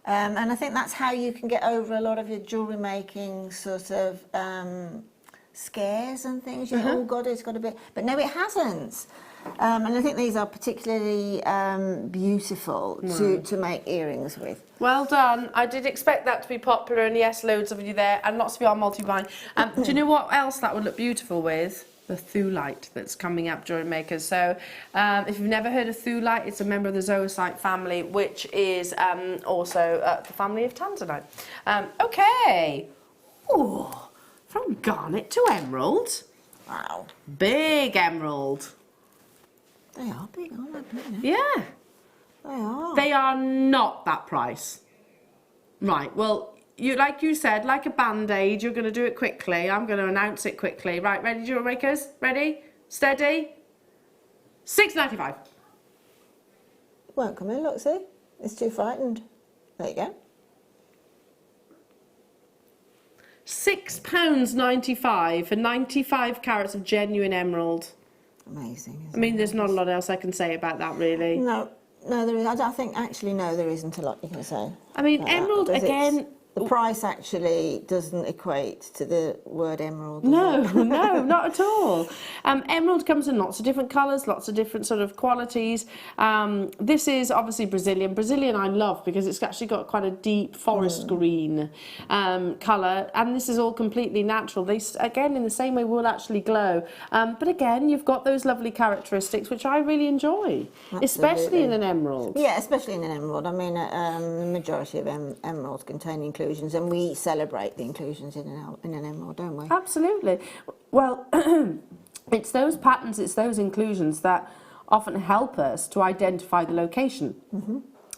And I think that's how you can get over a lot of your jewellery making sort of scares and things. You think, oh God, it's got a bit, but no, it hasn't. And I think these are particularly beautiful to make earrings with. Well done. I did expect that to be popular, and yes, loads of you there, and lots of you are multi-buying. Do you know what else that would look beautiful with? The thulite that's coming up, Jewellery Maker. So if you've never heard of thulite, it's a member of the zoisite family, which is also the family of tanzanite. Okay. Ooh, from garnet to emerald. Wow. Big emerald. They are big, aren't they? Yeah. They are. They are not that price. Right, well, like you said, like a band-aid, you're going to do it quickly. I'm going to announce it quickly. Right, ready, Jewellery Makers? Ready? Steady? £6.95. Won't come in, look, see? It's too frightened. There you go. £6.95 for 95 carats of genuine emerald. Amazing. I mean, there's not a lot else I can say about that, really. No, there is. I think actually, no, there isn't a lot you can say. I mean, emerald again. The price actually doesn't equate to the word emerald. No, no, not at all. Emerald comes in lots of different colours, lots of different sort of qualities. This is obviously Brazilian. Brazilian I love because it's actually got quite a deep forest green colour, and this is all completely natural. They, again, in the same way, will actually glow. But again, you've got those lovely characteristics, which I really enjoy, especially in an emerald. Yeah, especially in an emerald. I mean, the majority of emeralds contain inclusions, and we celebrate the inclusions in an emerald, don't we? Absolutely. Well, it's those patterns, it's those inclusions that often help us to identify the location.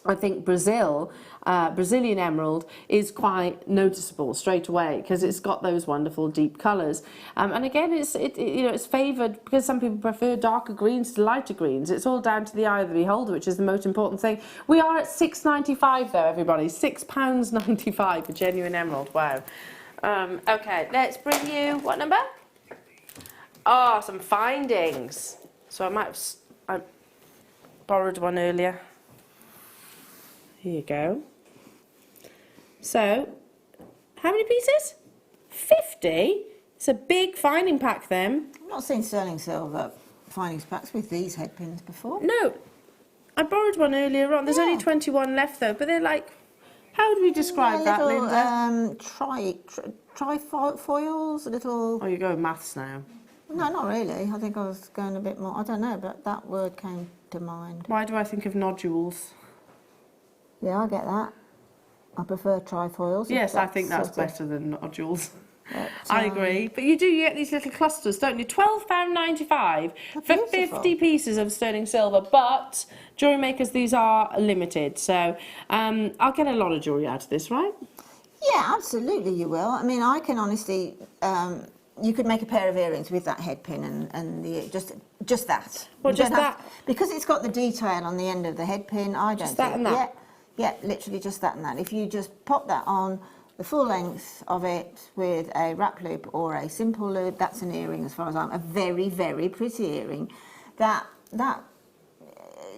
I think Brazilian emerald is quite noticeable straight away because it's got those wonderful deep colours. And again, it's favoured because some people prefer darker greens to lighter greens. It's all down to the eye of the beholder, which is the most important thing. We are at £6.95 though, everybody. £6.95 for genuine emerald. Wow. Okay, let's bring you, what number? Oh, some findings. So I borrowed one earlier. Here you go. So, how many pieces? 50? It's a big finding pack then. I've not seen sterling silver findings packs with these head pins before. No, I borrowed one earlier on. There's only 21 left though, but they're like, how do we describe that, Linda? Trifoils, a little... Oh, you're going maths now. No, not really. I think I was going a bit more... I don't know, but that word came to mind. Why do I think of nodules? Yeah, I get that. I prefer trifoils. Yes, I think that's better than nodules. I agree. But you get these little clusters, don't you? £12.95 for beautiful. 50 pieces of sterling silver. But Jewellery Makers, these are limited. So I'll get a lot of jewellery out of this, right? Yeah, absolutely you will. I mean, I can honestly, you could make a pair of earrings with that head pin and the just that. Well, You just don't have that? because it's got the detail on the end of the head pin. I don't Just that think, and that? Yeah, literally just that and that. If you just pop that on the full length of it with a wrap loop or a simple loop, that's an earring as far as I'm. A very, very pretty earring.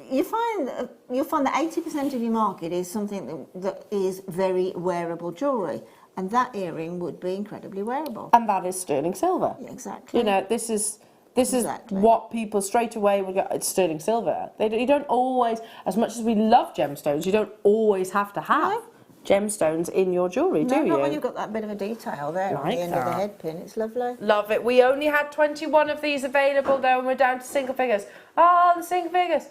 You'll find that 80% of your market is something that is very wearable jewellery, and that earring would be incredibly wearable. And that is sterling silver. Yeah, exactly. You know, this is Exactly. what people straight away would go, it's sterling silver. You don't always, as much as we love gemstones, you don't always have to have gemstones in your jewellery, do you? Not when you've got that bit of a detail there on the end of the head pin. It's lovely. Love it. We only had 21 of these available though, and we're down to single figures. Oh, the single figures.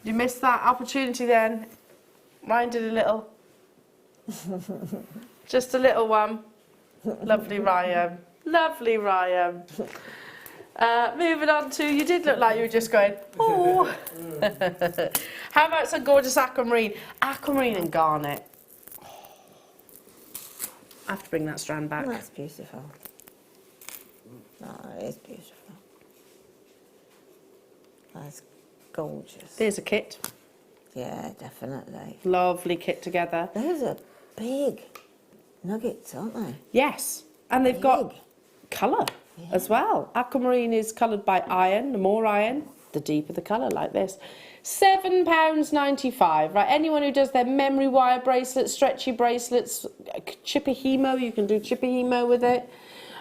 You missed that opportunity then. Mine did a little. Just a little one. Lovely Ryan. Lovely Ryan. Moving on to, you did look like you were just going, oh. How about some gorgeous aquamarine? Aquamarine and garnet. I have to bring that strand back. That's beautiful. Oh, it is beautiful. That's gorgeous. There's a kit. Yeah, definitely. Lovely kit together. Those are big nuggets, aren't they? Yes. And they've got colour as well. Aquamarine is coloured by iron. The more iron, the deeper the colour, like this. £7.95. Right, anyone who does their memory wire bracelets, stretchy bracelets, chippy hemo, you can do chippy hemo with it.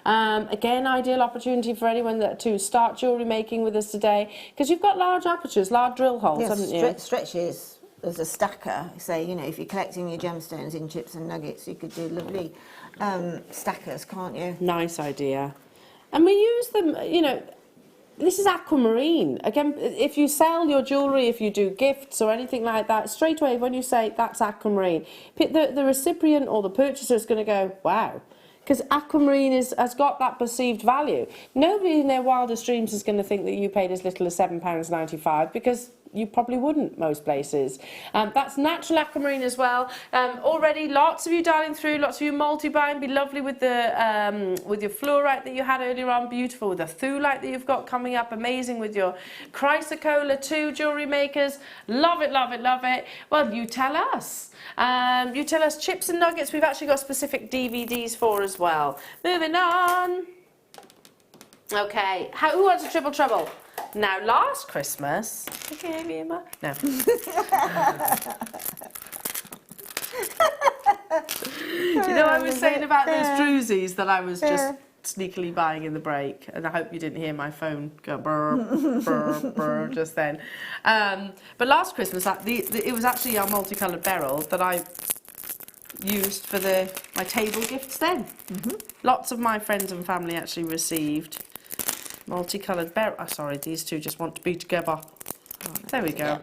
Again, ideal opportunity for anyone to start jewellery making with us today, because you've got large apertures, large drill holes, haven't you? Stretches. There's a stacker. Say, you know, if you're collecting your gemstones in chips and nuggets, you could do lovely stackers, can't you? Nice idea. And we use them, you know, this is aquamarine. Again, if you sell your jewellery, if you do gifts or anything like that, straight away when you say that's aquamarine, the recipient or the purchaser is going to go, wow. Because aquamarine has got that perceived value. Nobody in their wildest dreams is going to think that you paid as little as £7.95, because you probably wouldn't most places. That's natural aquamarine as well. Already lots of you dialing through, lots of you multi-buying. Be lovely with your fluorite that you had earlier on. Beautiful with the thulite that you've got coming up. Amazing with your chrysocolla too, Jewellery Makers. Love it, love it, love it. Well, you tell us. You tell us chips and nuggets. We've actually got specific DVDs for as well. Moving on. Okay, who wants a triple trouble? Now, last Christmas, no. You know, I was saying about those drusies that I was just sneakily buying in the break, and I hope you didn't hear my phone go brr, brr, brr just then. But last Christmas, it was actually our multicoloured beryl that I used for my table gifts then. Lots of my friends and family actually received multicoloured beryl. Oh, sorry, these two just want to be together. There we go.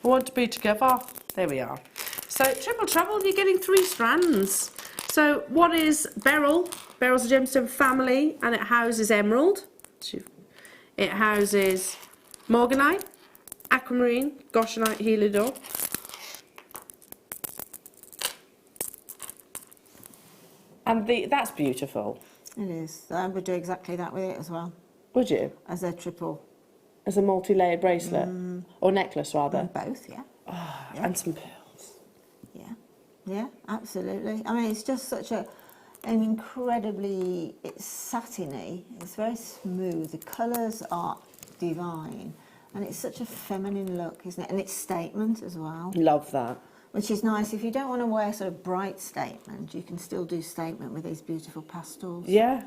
We want to be together. There we are. So, triple trouble, you're getting 3 strands. So, what is beryl? Beryl's a gemstone family, and it houses emerald. It houses morganite, aquamarine, goshenite, heliodor. And that's beautiful. It is. I would do exactly that with it as well. Would you? As a triple. As a multi-layered bracelet? Or necklace, rather? Both, yeah. Oh, yeah. And some pearls. Yeah, absolutely. I mean, it's just such an incredibly, it's satiny, it's very smooth, the colours are divine, and it's such a feminine look, isn't it? And it's statement as well. Love that. Which is nice. If you don't want to wear sort of bright statement, you can still do statement with these beautiful pastels. Yeah.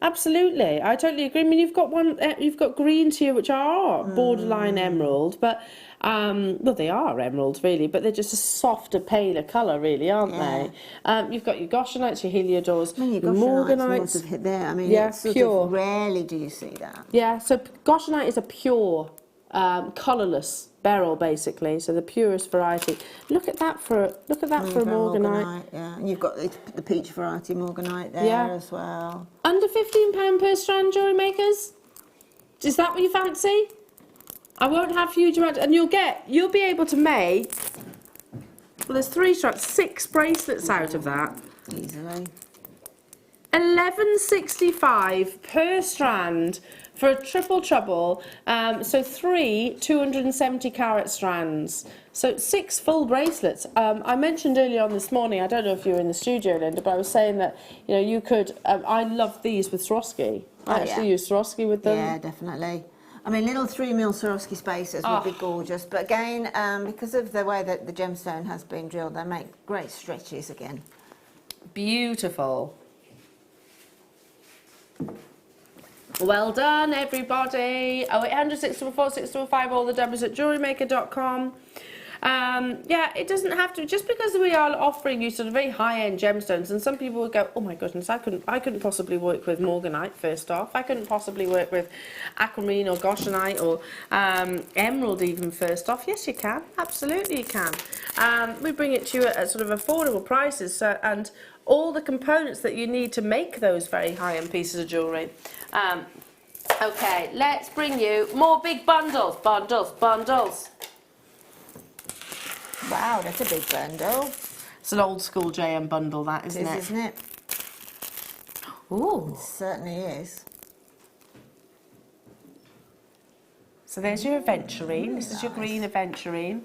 Absolutely, I totally agree. I mean, you've got greens here which are borderline emerald, but well, they are emeralds really, but they're just a softer, paler colour, really, aren't they? You've got your goshenites, your heliodors, I mean, your morganites. sort of there. I mean, yeah, it's sort pure. Rarely do you see that. Yeah, so goshenite is a pure, colourless beryl basically, so the purest variety. Look at that for a morganite. Yeah, and you've got the peach variety morganite there as well. Under £15 per strand, jewellery makers. Is that what you fancy? I won't have huge amounts, and you'll be able to make. Well, there's 3 strands, 6 bracelets out of that. Easily. £11.65 per strand for a triple trouble. So 3 270 carat strands. So 6 full bracelets. I mentioned earlier on this morning, I don't know if you were in the studio, Linda, but I was saying that, you know, you could, I love these with Swarovski. I actually use Swarovski with them. Yeah, definitely. I mean, little 3mm Swarovski spacers would be gorgeous, but again, because of the way that the gemstone has been drilled, they make great stretches again. Beautiful. Well done, everybody. 0800 644 645, all the numbers at JewelleryMaker.com. Yeah, it doesn't have to, just because we are offering you sort of very high-end gemstones, and some people would go, oh my goodness, I couldn't possibly work with morganite, first off. I couldn't possibly work with aquamarine or goshenite or emerald even, first off. Yes, you can. Absolutely you can. We bring it to you at sort of affordable prices, and all the components that you need to make those very high-end pieces of jewellery. Okay, let's bring you more big bundles. Bundles. Wow, that's a big bundle. It's an old school JM bundle, that, isn't it? Isn't it? Ooh. It certainly is. So there's your aventurine. This is your green aventurine.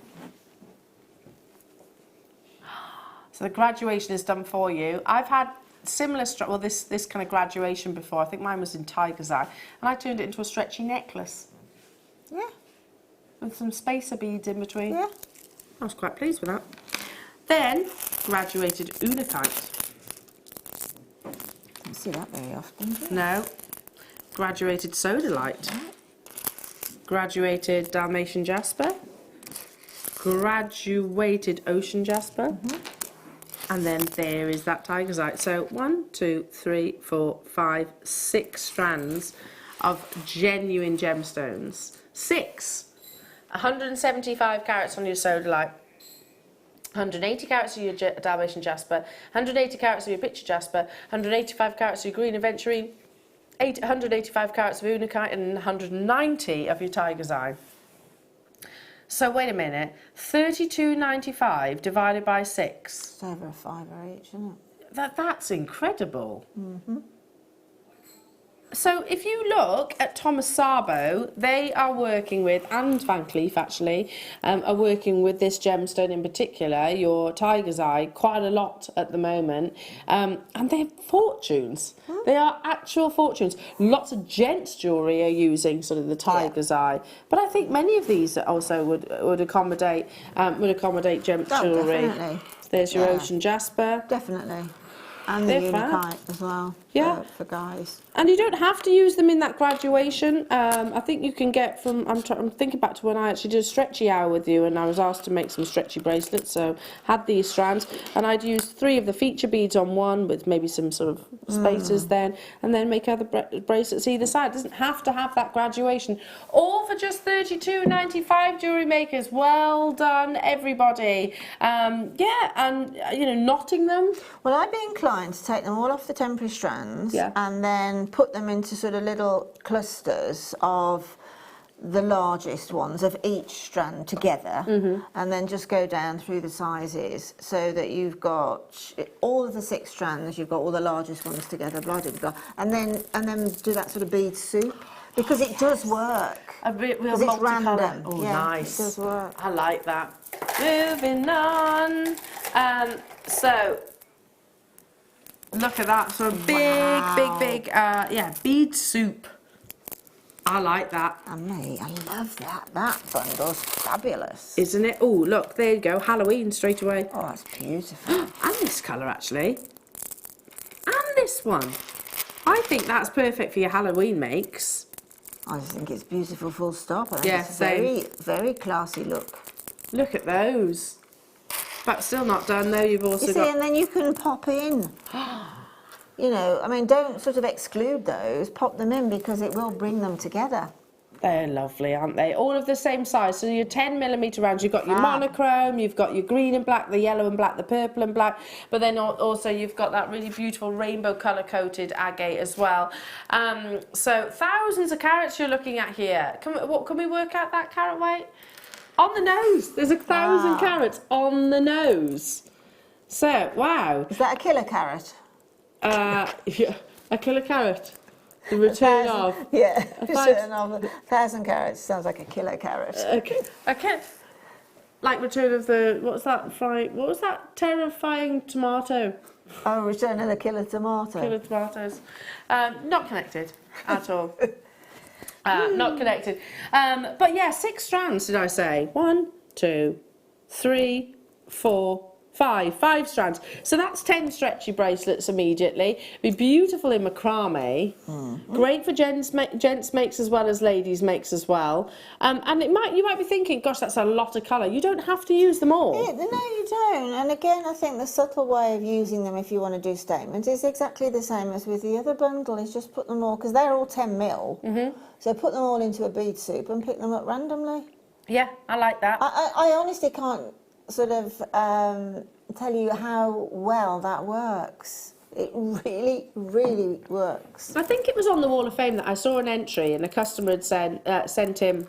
So the graduation is done for you. I've had similar, well, this kind of graduation before. I think mine was in tiger's eye, and I turned it into a stretchy necklace. Yeah. With some spacer beads in between. Yeah. I was quite pleased with that. Then, graduated unakite. Don't see that very often, do you? No. Graduated sodalite. Graduated Dalmatian jasper. Graduated ocean jasper. And then there is that tigersite. So 1, 2, 3, 4, 5, 6 strands of genuine gemstones. 6. 175 carats on your sodalite, 180 carats of your Dalmatian jasper, 180 carats of your picture jasper, 185 carats of your green aventurine, 185 carats of unakite, and 190 of your tiger's eye. So wait a minute, 32.95 divided by 6. It's over a £5 each, isn't it? That's incredible. So if you look at Thomas Sabo, they are working with, and Van Cleef actually, are working with this gemstone in particular, your tiger's eye, quite a lot at the moment, and they're fortunes. They are actual fortunes. Lots of gents jewellery are using sort of the tiger's eye, but I think many of these also would accommodate gent jewellery. Definitely. There's your ocean jasper. Definitely. And the They're unakite as well, for guys. And you don't have to use them in that graduation. I think you can get from, I'm thinking back to when I actually did a stretchy hour with you, and I was asked to make some stretchy bracelets, so had these strands, and I'd use 3 of the feature beads on one with maybe some sort of spacers then, and then make other bracelets either side. It doesn't have to have that graduation. All for just $32.95, jewellery makers. Well done, everybody. Yeah, and, you know, knotting them. Well, I'd be inclined to take them all off the temporary strands and then put them into sort of little clusters of the largest ones of each strand together, and then just go down through the sizes so that you've got all of the 6 strands, you've got all the largest ones together, blah, blah, blah, and then do that sort of bead soup, because it does work. A real it's random. Oh, yeah, nice. It does work. I like that. Moving on. So, look at that. So big, bead soup. I like that. And me, I love that. That bundle's fabulous. Isn't it? Oh, look, there you go. Halloween straight away. Oh, that's beautiful. And this colour, actually. And this one. I think that's perfect for your Halloween makes. I just think it's beautiful, full stop. I think Yeah, it's a very, very classy look. Look at those. But still not done, though. You've also got... and then you can pop in. You know, I mean, don't sort of exclude those. Pop them in, because it will bring them together. They're lovely, aren't they? All of the same size. So your 10mm rounds, you've got your monochrome, you've got your green and black, the yellow and black, the purple and black, but then also you've got that really beautiful rainbow colour-coated agate as well. So thousands of carats you're looking at here. Can we work out that carat weight? On the nose. There's 1,000 carats on the nose. So, wow. Is that a kilo carat? Yeah, a kilo carat. The return of. Yeah, return of 1,000 carats sounds like a kilo carat. Okay. Like return of the, what was that terrifying tomato? Oh, return of the killer tomato. Killer tomatoes. Not connected at all. Not connected. But yeah, 6 strands, did I say? 1, 2, 3, 4, 5 strands. So that's 10 stretchy bracelets immediately. Be beautiful in macrame. Great for gents makes as well as ladies makes as well. And you might be thinking, gosh, that's a lot of colour. You don't have to use them all. Yeah, no, you don't. And again, I think the subtle way of using them if you want to do statements is exactly the same as with the other bundle. Is just put them all, because they're all 10mm. So put them all into a bead soup and pick them up randomly. Yeah, I like that. I honestly can't sort of tell you how well that works. It really, really works. I think it was on the Wall of Fame that I saw an entry and a customer had sent him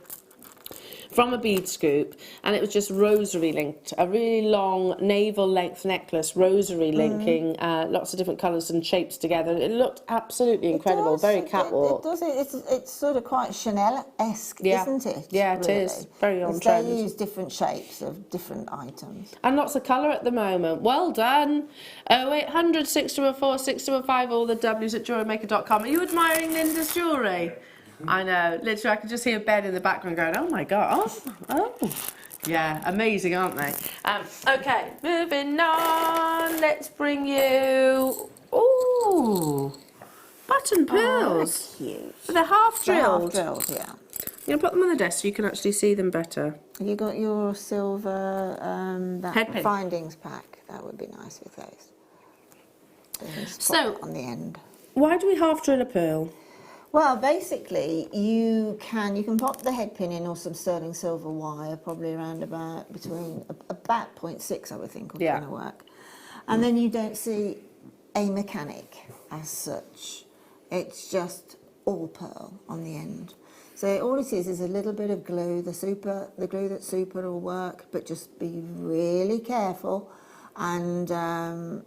from a bead scoop, and it was just rosary linked, a really long navel length necklace, rosary linking lots of different colours and shapes together. It looked absolutely incredible, very catwalk. It does. It's sort of quite Chanel-esque, isn't it? Yeah, it really? is. Very on trend. They use different shapes of different items. And lots of colour at the moment. Well done. 0800 6204 6205, all the W's at JewelleryMaker.com. Are you admiring Linda's jewellery? I know, literally I can just hear Ben in the background going, oh my God, oh. Yeah, amazing, aren't they? Okay, moving on, let's bring you, ooh, button pearls. Oh, cute. They're half drilled. They're half drilled, yeah. You're going to put them on the desk so you can actually see them better. Have you got your silver Headpin. findings pack? That would be nice with those. So, on the end. Why do we half drill a pearl? Well, basically, you can pop the head pin in or some sterling silver wire, probably around about 0.6, I would think, would going to work. And then you don't see a mechanic as such. It's just all pearl on the end. So all it is a little bit of glue. The glue that's super will work, but just be really careful and don't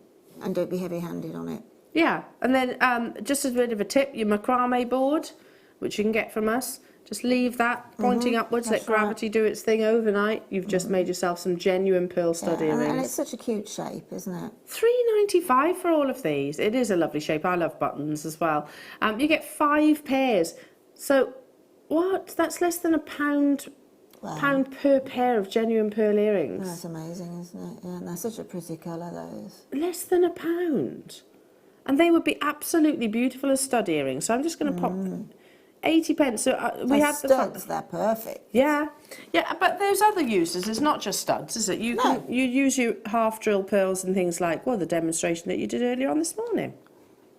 be heavy-handed on it. Yeah, and then just as a bit of a tip, your macrame board, which you can get from us, just leave that pointing upwards, let gravity do its thing overnight. You've just made yourself some genuine pearl stud earrings. And it's such a cute shape, isn't it? $3.95 for all of these. It is a lovely shape. I love buttons as well. You get 5 pairs. So, what? That's less than £1 per pair of genuine pearl earrings. That's amazing, isn't it? Yeah, and they're such a pretty colour, those. Less than £1. And they would be absolutely beautiful as stud earrings. So I'm just going to pop 80 pence. So we have studs, they're perfect. Yeah, yeah. But there's other uses. It's not just studs, is it? You use your half drill pearls and things like the demonstration that you did earlier on this morning.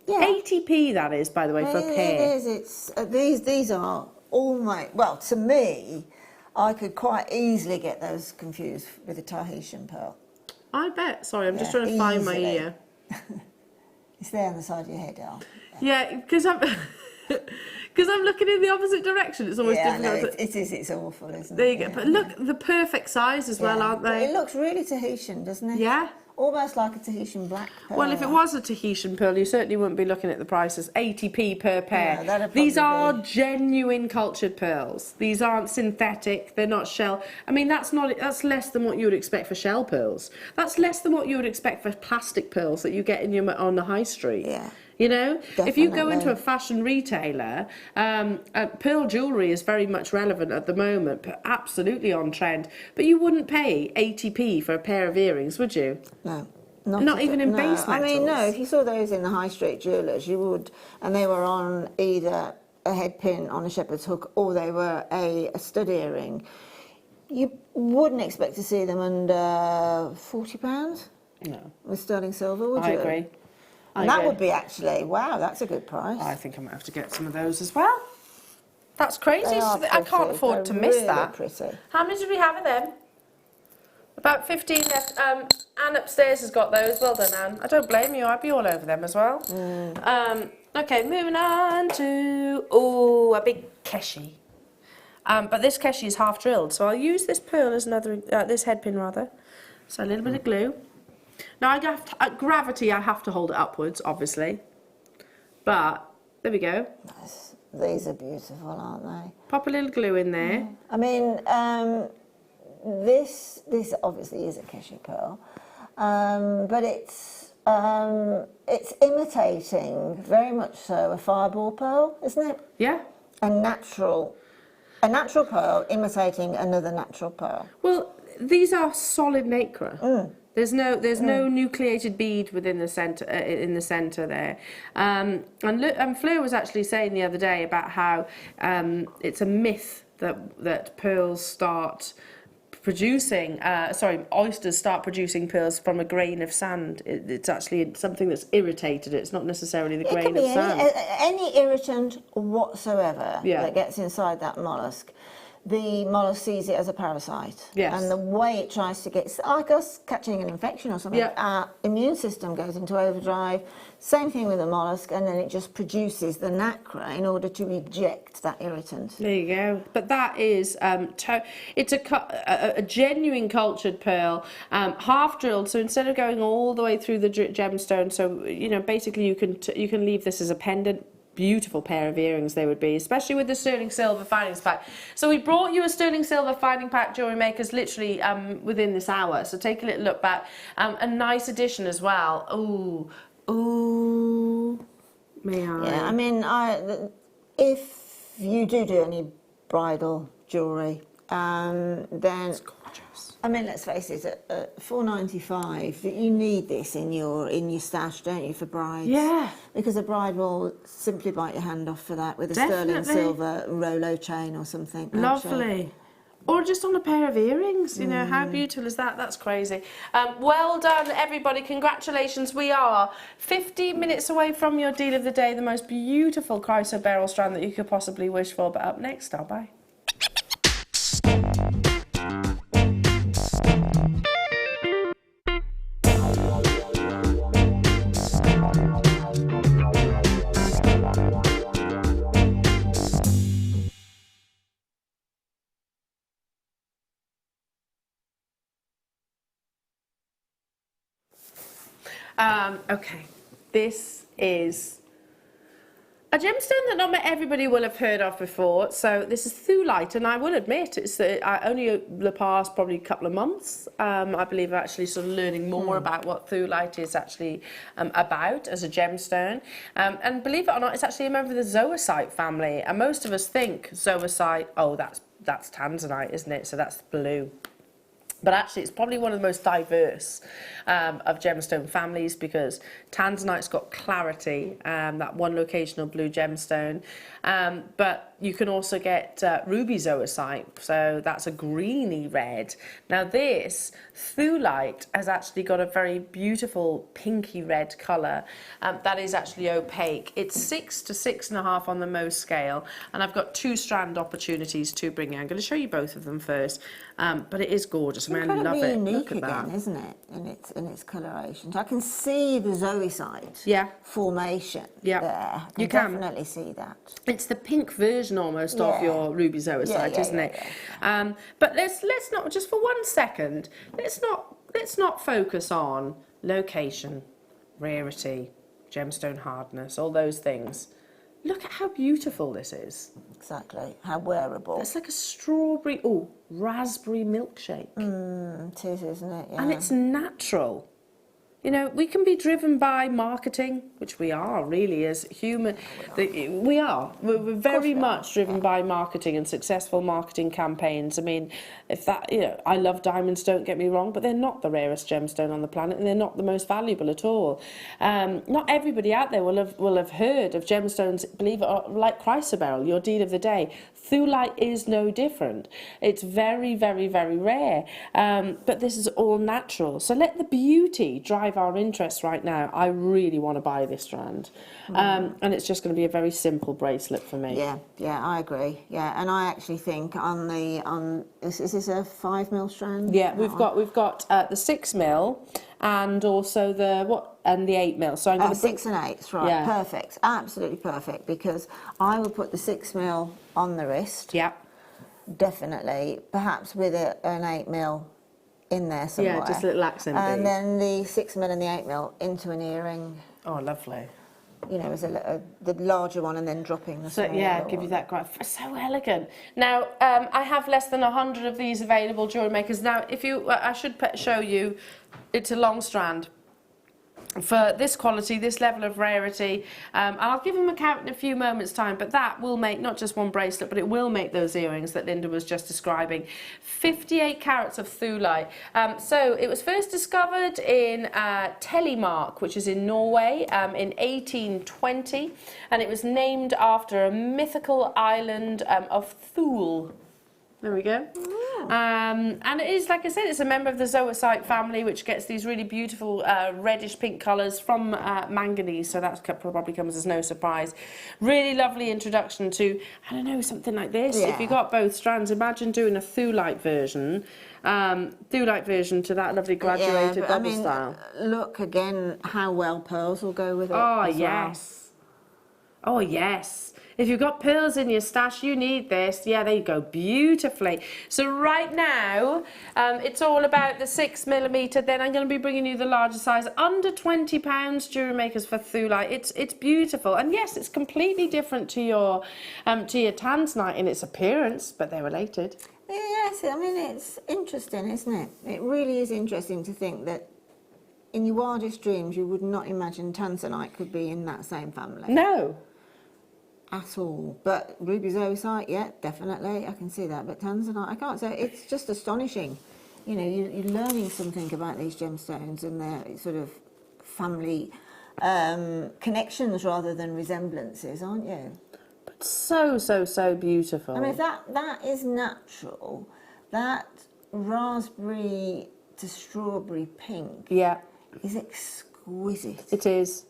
Yeah. 80p that is, by the way, for a pair. It is. It's these are all my. Well, to me, I could quite easily get those confused with a Tahitian pearl. I bet. Sorry, I'm just trying to find my ear. It's there on the side of your head, Al. Yeah, because I'm looking in the opposite direction. It's almost difficult. No, it is. It's awful, isn't it? There you go. But look, the perfect size as well, aren't they? But it looks really Tahitian, doesn't it? Yeah. Almost like a Tahitian black pearl. Well, if it was a Tahitian pearl, you certainly wouldn't be looking at the prices. 80p per pair. Yeah, these are genuine cultured pearls. These aren't synthetic. They're not shell. I mean, that's less than what you would expect for shell pearls. That's less than what you would expect for plastic pearls that you get on the high street. Yeah. You know, Definitely. If you go into a fashion retailer, pearl jewellery is very much relevant at the moment, but absolutely on trend. But you wouldn't pay 80p for a pair of earrings, would you? No. Not even in base metals? I mean, no, if you saw those in the high street jewellers, you would, and they were on either a head pin on a shepherd's hook or they were a stud earring, you wouldn't expect to see them under £40? No. With sterling silver, would you? I agree. And that would be actually, wow, that's a good price. I think I might have to get some of those as well. That's crazy. They are I can't pretty. afford to They're miss really that. pretty. How many did we have of them? About 15 left. Anne upstairs has got those. Well done, Anne. I don't blame you. I'd be all over them as well. Okay, moving on to a big keshi. But this keshi is half drilled, so I'll use this pearl as another, this head pin rather. So a little bit of glue. Now I have to, at gravity, I have to hold it upwards, obviously. But there we go. These are beautiful, aren't they? Pop a little glue in there. I mean, this obviously is a keshi pearl, but it's imitating very much so a fireball pearl, isn't it? Yeah. A natural pearl imitating another natural pearl. Well, these are solid nacre. There's no nucleated bead within the center in the center there. And Fleur was actually saying the other day about how it's a myth that pearls start producing, oysters start producing pearls from a grain of sand. It's actually something that's irritated. It's not necessarily the grain of sand. Any irritant whatsoever Yeah. that gets inside that mollusk. The mollusk sees it as a parasite. Yes. And the way it tries to get, it's like us catching an infection or something, Yeah. our immune system goes into overdrive. Same thing with the mollusk, and then it just produces the nacre in order to eject that irritant. There you go. But that is, it's a genuine cultured pearl, half drilled. So instead of going all the way through the gemstone, so basically you can leave this as a pendant. Beautiful pair of earrings they would be, especially with the sterling silver findings pack. So we brought you a sterling silver finding pack, Jewellery Makers, literally within this hour. So take a little look back. A nice addition as well. Ooh, may I? Yeah, I mean, if you do any bridal jewellery, then It's gorgeous. I mean, let's face it, at $4.95, you need this in your stash, don't you, for brides? Yeah. Because a bride will simply bite your hand off for that with a Definitely. sterling silver Rolo chain or something. Lovely. Or just on a pair of earrings, how beautiful is that? That's crazy. Well done, everybody. Congratulations. We are 15 minutes away from your deal of the day, the most beautiful chryso beryl strand that you could possibly wish for. But up next, I'll buy. Okay, this is a gemstone that not everybody will have heard of before. So this is thulite, and I will admit it's only the past probably couple of months. I believe I'm actually sort of learning more about what thulite is actually about as a gemstone. And believe it or not, it's actually a member of the zoisite family. And most of us think zoisite, oh, that's tanzanite, isn't it? So that's blue. But actually, it's probably one of the most diverse of gemstone families because tanzanite's got clarity, that one locational blue gemstone. But you can also get ruby zoisite, so that's a greeny red. Now this thulite has actually got a very beautiful pinky red colour that is actually opaque. It's 6 to 6.5 on the Mohs scale, and I've got 2 strand opportunities to bring in. I'm going to show you both of them first, but it is gorgeous. I mean, I love it. Unique Look at again, that. isn't it? In its coloration. I can see the zoisite formation Yeah. there. You can. Definitely see that. It's the pink version almost of your ruby zoisite, isn't it? Yeah. But let's not, just for 1 second, let's not focus on location, rarity, gemstone hardness, all those things. Look at how beautiful this is. Exactly. How wearable. It's like a strawberry, raspberry milkshake. It is, isn't it? Yeah. And it's natural. We can be driven by marketing, which we are really as human. We're very much driven by marketing and successful marketing campaigns. I mean, I love diamonds, don't get me wrong, but they're not the rarest gemstone on the planet, and they're not the most valuable at all. Not everybody out there will have heard of gemstones, believe it or not, like chrysoberyl, your deed of the day. Thulite is no different. It's very, very, very rare. But this is all natural. So let the beauty drive drive our interest right now. I really want to buy this strand. And it's just going to be a very simple bracelet for me. Yeah, I agree. Yeah, and I actually think is this a 5mm strand? Yeah, we've got the 6mm and also the 8mm. So I'm going to 6 and 8s, right? Yeah. Perfect, absolutely perfect. Because I will put the 6mm on the wrist. Yeah. Definitely, perhaps with an 8mm in there somewhere. Yeah, just a little accent and bead. then the 6mm and the 8mm into an earring. Oh, lovely. You know, as the larger one, and then dropping the So smaller yeah, one. give you that quite so elegant. Now I have less than 100 of these available, Jewellery Makers. Now, if you, I should show you, it's a long strand. For this quality, this level of rarity, and I'll give them a count in a few moments' time, but that will make not just one bracelet, but it will make those earrings that Linda was just describing. 58 carats of thulite. So it was first discovered in Telemark, which is in Norway, in 1820, and it was named after a mythical island of Thule. There we go. And it is, like I said, it's a member of the zoisite family, which gets these really beautiful reddish pink colours from manganese, so that probably comes as no surprise. Really lovely introduction to, I don't know, something like this. Yeah. If you got both strands, imagine doing a thulite version to that lovely graduated double style. Look again how well pearls will go with it. Oh, as yes. Oh, yes. If you've got pearls in your stash, you need this. Yeah, there you go, beautifully. So right now, it's all about the 6mm. Then I'm going to be bringing you the larger size, under £20, Jewellery Makers for thulite. It's beautiful, and yes, it's completely different to your tanzanite in its appearance, but they're related. Yes, I mean, it's interesting, isn't it? It really is interesting to think that in your wildest dreams, you would not imagine tanzanite could be in that same family. No. At all. But ruby zoisite, yeah, definitely, I can see that. But tanzanite, I can't say. It's just astonishing. You know, you're learning something about these gemstones and their sort of family connections rather than resemblances, aren't you? But so beautiful. I mean, if that is natural, that raspberry to strawberry pink, yeah, is exquisite. It is.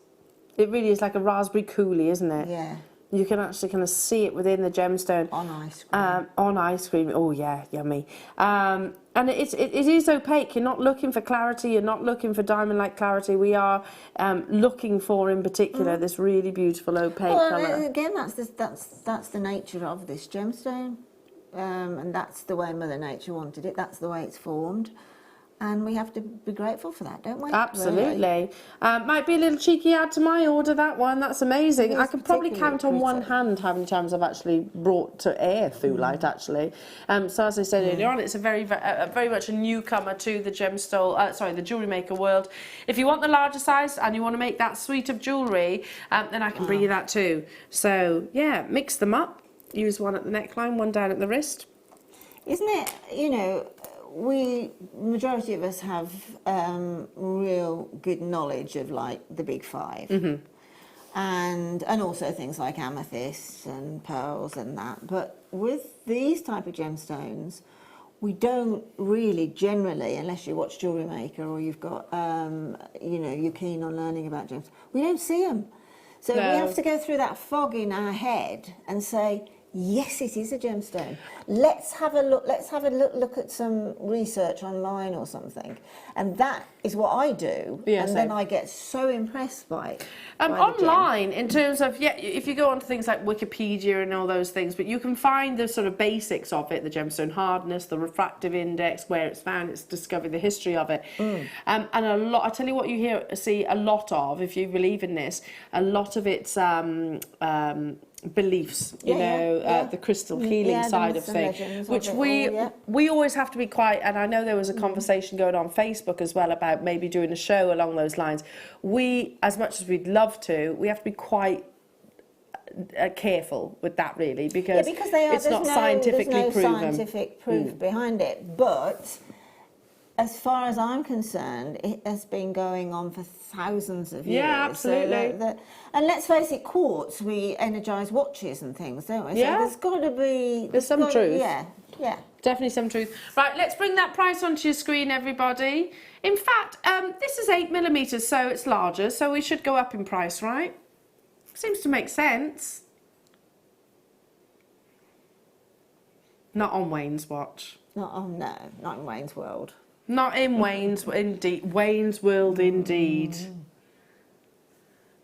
It really is like a raspberry coulis, isn't it? Yeah. You can actually kind of see it within the gemstone. On ice cream. On ice cream. Oh, yeah, yummy. And it is opaque. You're not looking for clarity. You're not looking for diamond-like clarity. We are looking for, in particular, this really beautiful opaque colour. Again, that's the nature of this gemstone. And that's the way Mother Nature wanted it. That's the way it's formed. And we have to be grateful for that, don't we? Absolutely. Really? Might be a little cheeky add to my order, that one. That's amazing. I can probably count on one hand how many times I've actually brought to air thulite, actually. So as I said earlier on, it's a very much a newcomer to the the Jewellery Maker world. If you want the larger size and you want to make that suite of jewellery, then I can bring you that too. So, yeah, mix them up. Use one at the neckline, one down at the wrist. Isn't it, you know, majority of us have real good knowledge of like the big five, and also things like amethysts and pearls and that. But with these type of gemstones, we don't really generally, unless you watch Jewellery Maker or you've got you know, you're keen on learning about gems, we don't see them. So we have to go through that fog in our head and say, yes, it is a gemstone. Let's have a look. Let's have a look at some research online or something, and that is what I do. Yeah, and then I get so impressed by it. Online, in terms of if you go onto things like Wikipedia and all those things, but you can find the sort of basics of it: the gemstone hardness, the refractive index, where it's found, its discovery, the history of it, and a lot. I tell you what, you see a lot of, if you believe in this, a lot of it's beliefs, you know, the crystal healing side of things, which we always have to be quite, and I know there was a conversation going on Facebook as well about maybe doing a show along those lines. We, as much as we'd love to, we have to be quite careful with that, really, because it's not scientifically proven. Scientific proof behind it, but as far as I'm concerned, it has been going on for thousands of years. Yeah, absolutely. So and let's face it, we energise watches and things, don't we? Yeah. So there's got to be... There's some truth. Yeah. Definitely some truth. Right, let's bring that price onto your screen, everybody. In fact, this is 8mm, so it's larger, so we should go up in price, right? Seems to make sense. Not on Wayne's watch. Not in Wayne's World. Not in Wayne's World, indeed.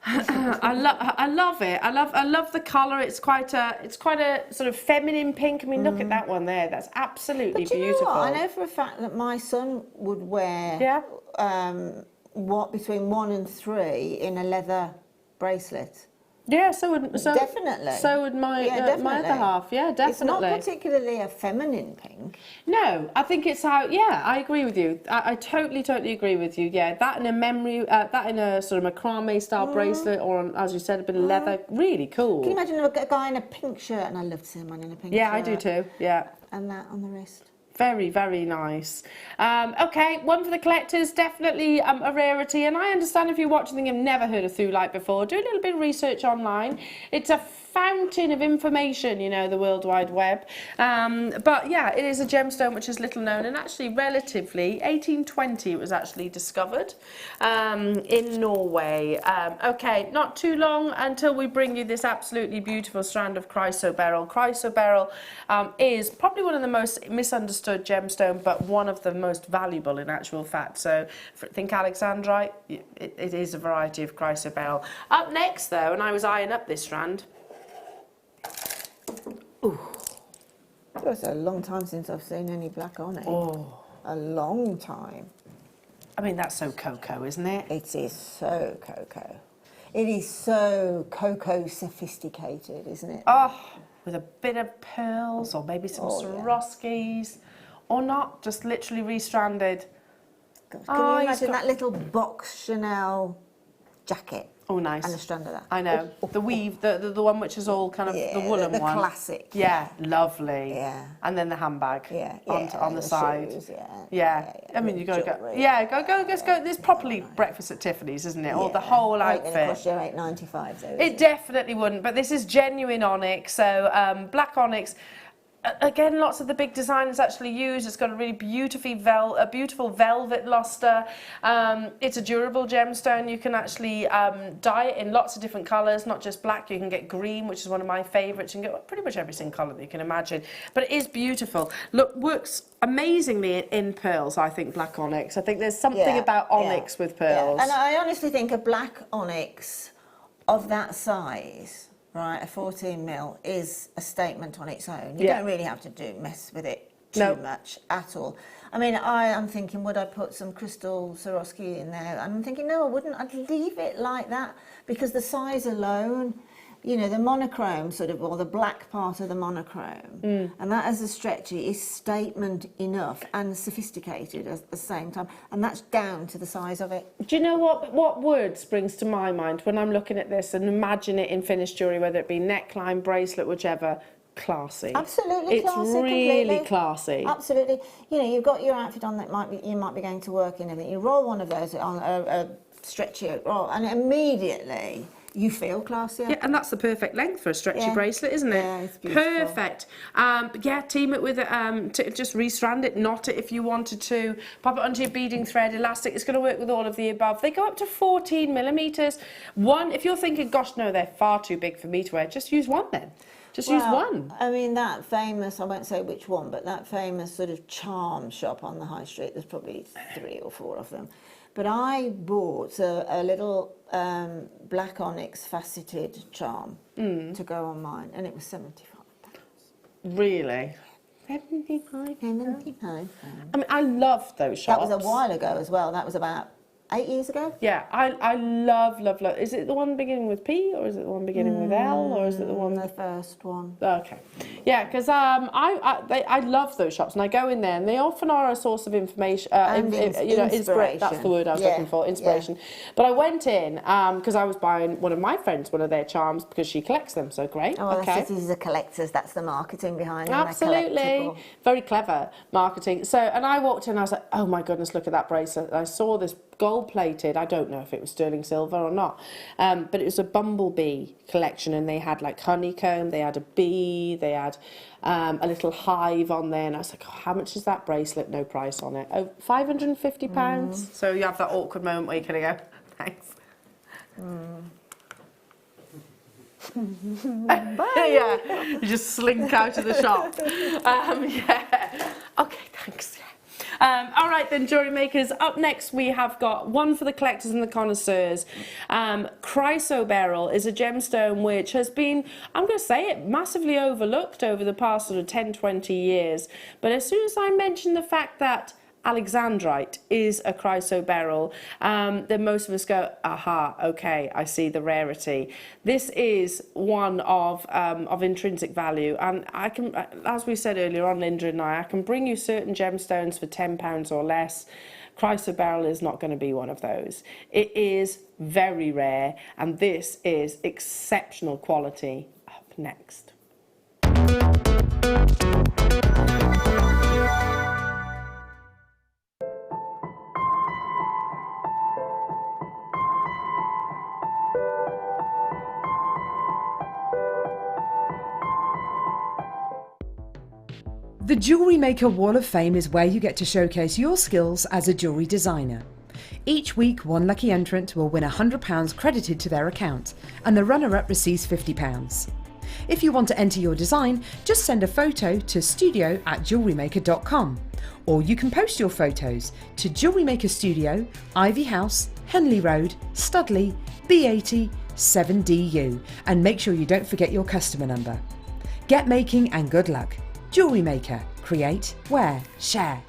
I love it. I love the colour. It's quite a sort of feminine pink. I mean, look at that one there. That's absolutely But do you beautiful. know what? I know for a fact that my son would wear between 1 and 3 in a leather bracelet. Yeah, definitely. So would my my other half. Yeah, definitely. It's not particularly a feminine pink. No, I think it's how. Yeah, I agree with you. I totally agree with you. Yeah, that in a memory, that in a sort of macrame style bracelet, or as you said, a bit of leather. Really cool. Can you imagine a guy in a pink shirt? And I love to see a man in a pink shirt. Yeah, I do too. Yeah. And that on the wrist. Very, very nice. Okay, one for the collectors, definitely a rarity. And I understand if you're watching and you've never heard of Thulite before, do a little bit of research online. It's a fountain of information, you know, the World Wide Web. But yeah, it is a gemstone which is little known, and actually relatively, 1820 it was actually discovered in Norway. Okay, not too long until we bring you this absolutely beautiful strand of chrysoberyl. Chrysoberyl is probably one of the most misunderstood gemstone, but one of the most valuable in actual fact. So think alexandrite, it is a variety of chrysoberyl. Up next though, and I was eyeing up this strand. Ooh. It's a long time since I've seen any black on it. Oh. A long time. I mean, that's so cocoa, isn't it? It is so cocoa. It is so cocoa sophisticated, isn't it? Oh, with a bit of pearls or maybe some Swarovskis. Or not, just literally restranded. Can you imagine that little box Chanel jacket? Oh, nice. And a strand of that. I know. The weave, the one which is all kind of the woolen the one. The classic. Yeah, lovely. Yeah. And then the handbag. On the side. Shoes, yeah. I mean, you got to go. Yeah, go. It's properly breakfast at Tiffany's, isn't it? Or the whole outfit. It cost you $8.95. So it definitely wouldn't. But this is genuine onyx. So black onyx. Again, lots of the big designers actually use. It's got a really beautiful velvet luster. It's a durable gemstone. You can actually dye it in lots of different colours, not just black. You can get green, which is one of my favourites. You can get pretty much every single colour that you can imagine. But it is beautiful. Look, works amazingly in pearls, I think, black onyx. I think there's something about onyx with pearls. Yeah. And I honestly think a black onyx of that size, right, a 14mm, is a statement on its own. You don't really have to mess with it too much at all. I mean, I'm thinking, would I put some crystal Swarovski in there? I'm thinking, no, I wouldn't. I'd leave it like that because the size alone, you know, the monochrome sort of, or the black part of the monochrome, and that as a stretchy is statement enough and sophisticated at the same time, and that's down to the size of it. Do you know what word springs to my mind when I'm looking at this and imagine it in finished jewellery, whether it be neckline, bracelet, whichever? Classy. Absolutely classy. It's really classy. Absolutely. You know, you've got your outfit on that you might be going to work in, and you roll one of those on a stretchy roll, and immediately you feel classier. Yeah, and that's the perfect length for a stretchy bracelet, isn't it? Yeah, it's beautiful. Perfect. Yeah, team it with just restrand it, knot it if you wanted to, pop it onto your beading thread, elastic. It's going to work with all of the above. They go up to 14mm. One, if you're thinking, gosh, no, they're far too big for me to wear, just use one then. Just use one. I mean, that famous, I won't say which one, but that famous sort of charm shop on the high street, there's probably 3 or 4 of them. But I bought a little black onyx faceted charm to go on mine, and it was £75. Really? £75? £75. I mean, I love those shops. That was a while ago as well. That was about 8 years ago. Yeah, I love. Is it the one beginning with P, or is it the one beginning with L, or is it the one? The first one. Okay, yeah, because I love those shops, and I go in there, and they often are a source of information. Inspiration. That's the word I was looking for, inspiration. Yeah. But I went in because I was buying one of my friends one of their charms because she collects them. So great. Oh, well, this is the collectors. That's the marketing behind them. Absolutely, very clever marketing. So, and I walked in, I was like, oh my goodness, look at that bracelet. And I saw this gold-plated, I don't know if it was sterling silver or not, but it was a bumblebee collection, and they had like honeycomb, they had a bee, they had had a little hive on there, and I was like, oh, how much is that bracelet? No price on it. Oh, £550. So you have that awkward moment where you kind of go, thanks. Yeah, you just slink out of the shop. Yeah. Okay, thanks. All right then, Jewellery Makers. Up next, we have got one for the collectors and the connoisseurs. Chrysoberyl is a gemstone which has been, I'm going to say it, massively overlooked over the past sort of 10, 20 years. But as soon as I mention the fact that Alexandrite is a chrysoberyl, then most of us go, aha, okay, I see the rarity. This is one of intrinsic value, and I can, as we said earlier on, Linda and I can bring you certain gemstones for £10 or less. Chrysoberyl is not going to be one of those. It is very rare, and this is exceptional quality. Up next. The Jewellery Maker Wall of Fame is where you get to showcase your skills as a jewellery designer. Each week, one lucky entrant will win £100 credited to their account, and the runner-up receives £50. If you want to enter your design, just send a photo to studio@jewellerymaker.com, or you can post your photos to Jewellery Maker Studio, Ivy House, Henley Road, Studley, B80 7DU, and make sure you don't forget your customer number. Get making and good luck. Jewellery Maker. Create, wear, share.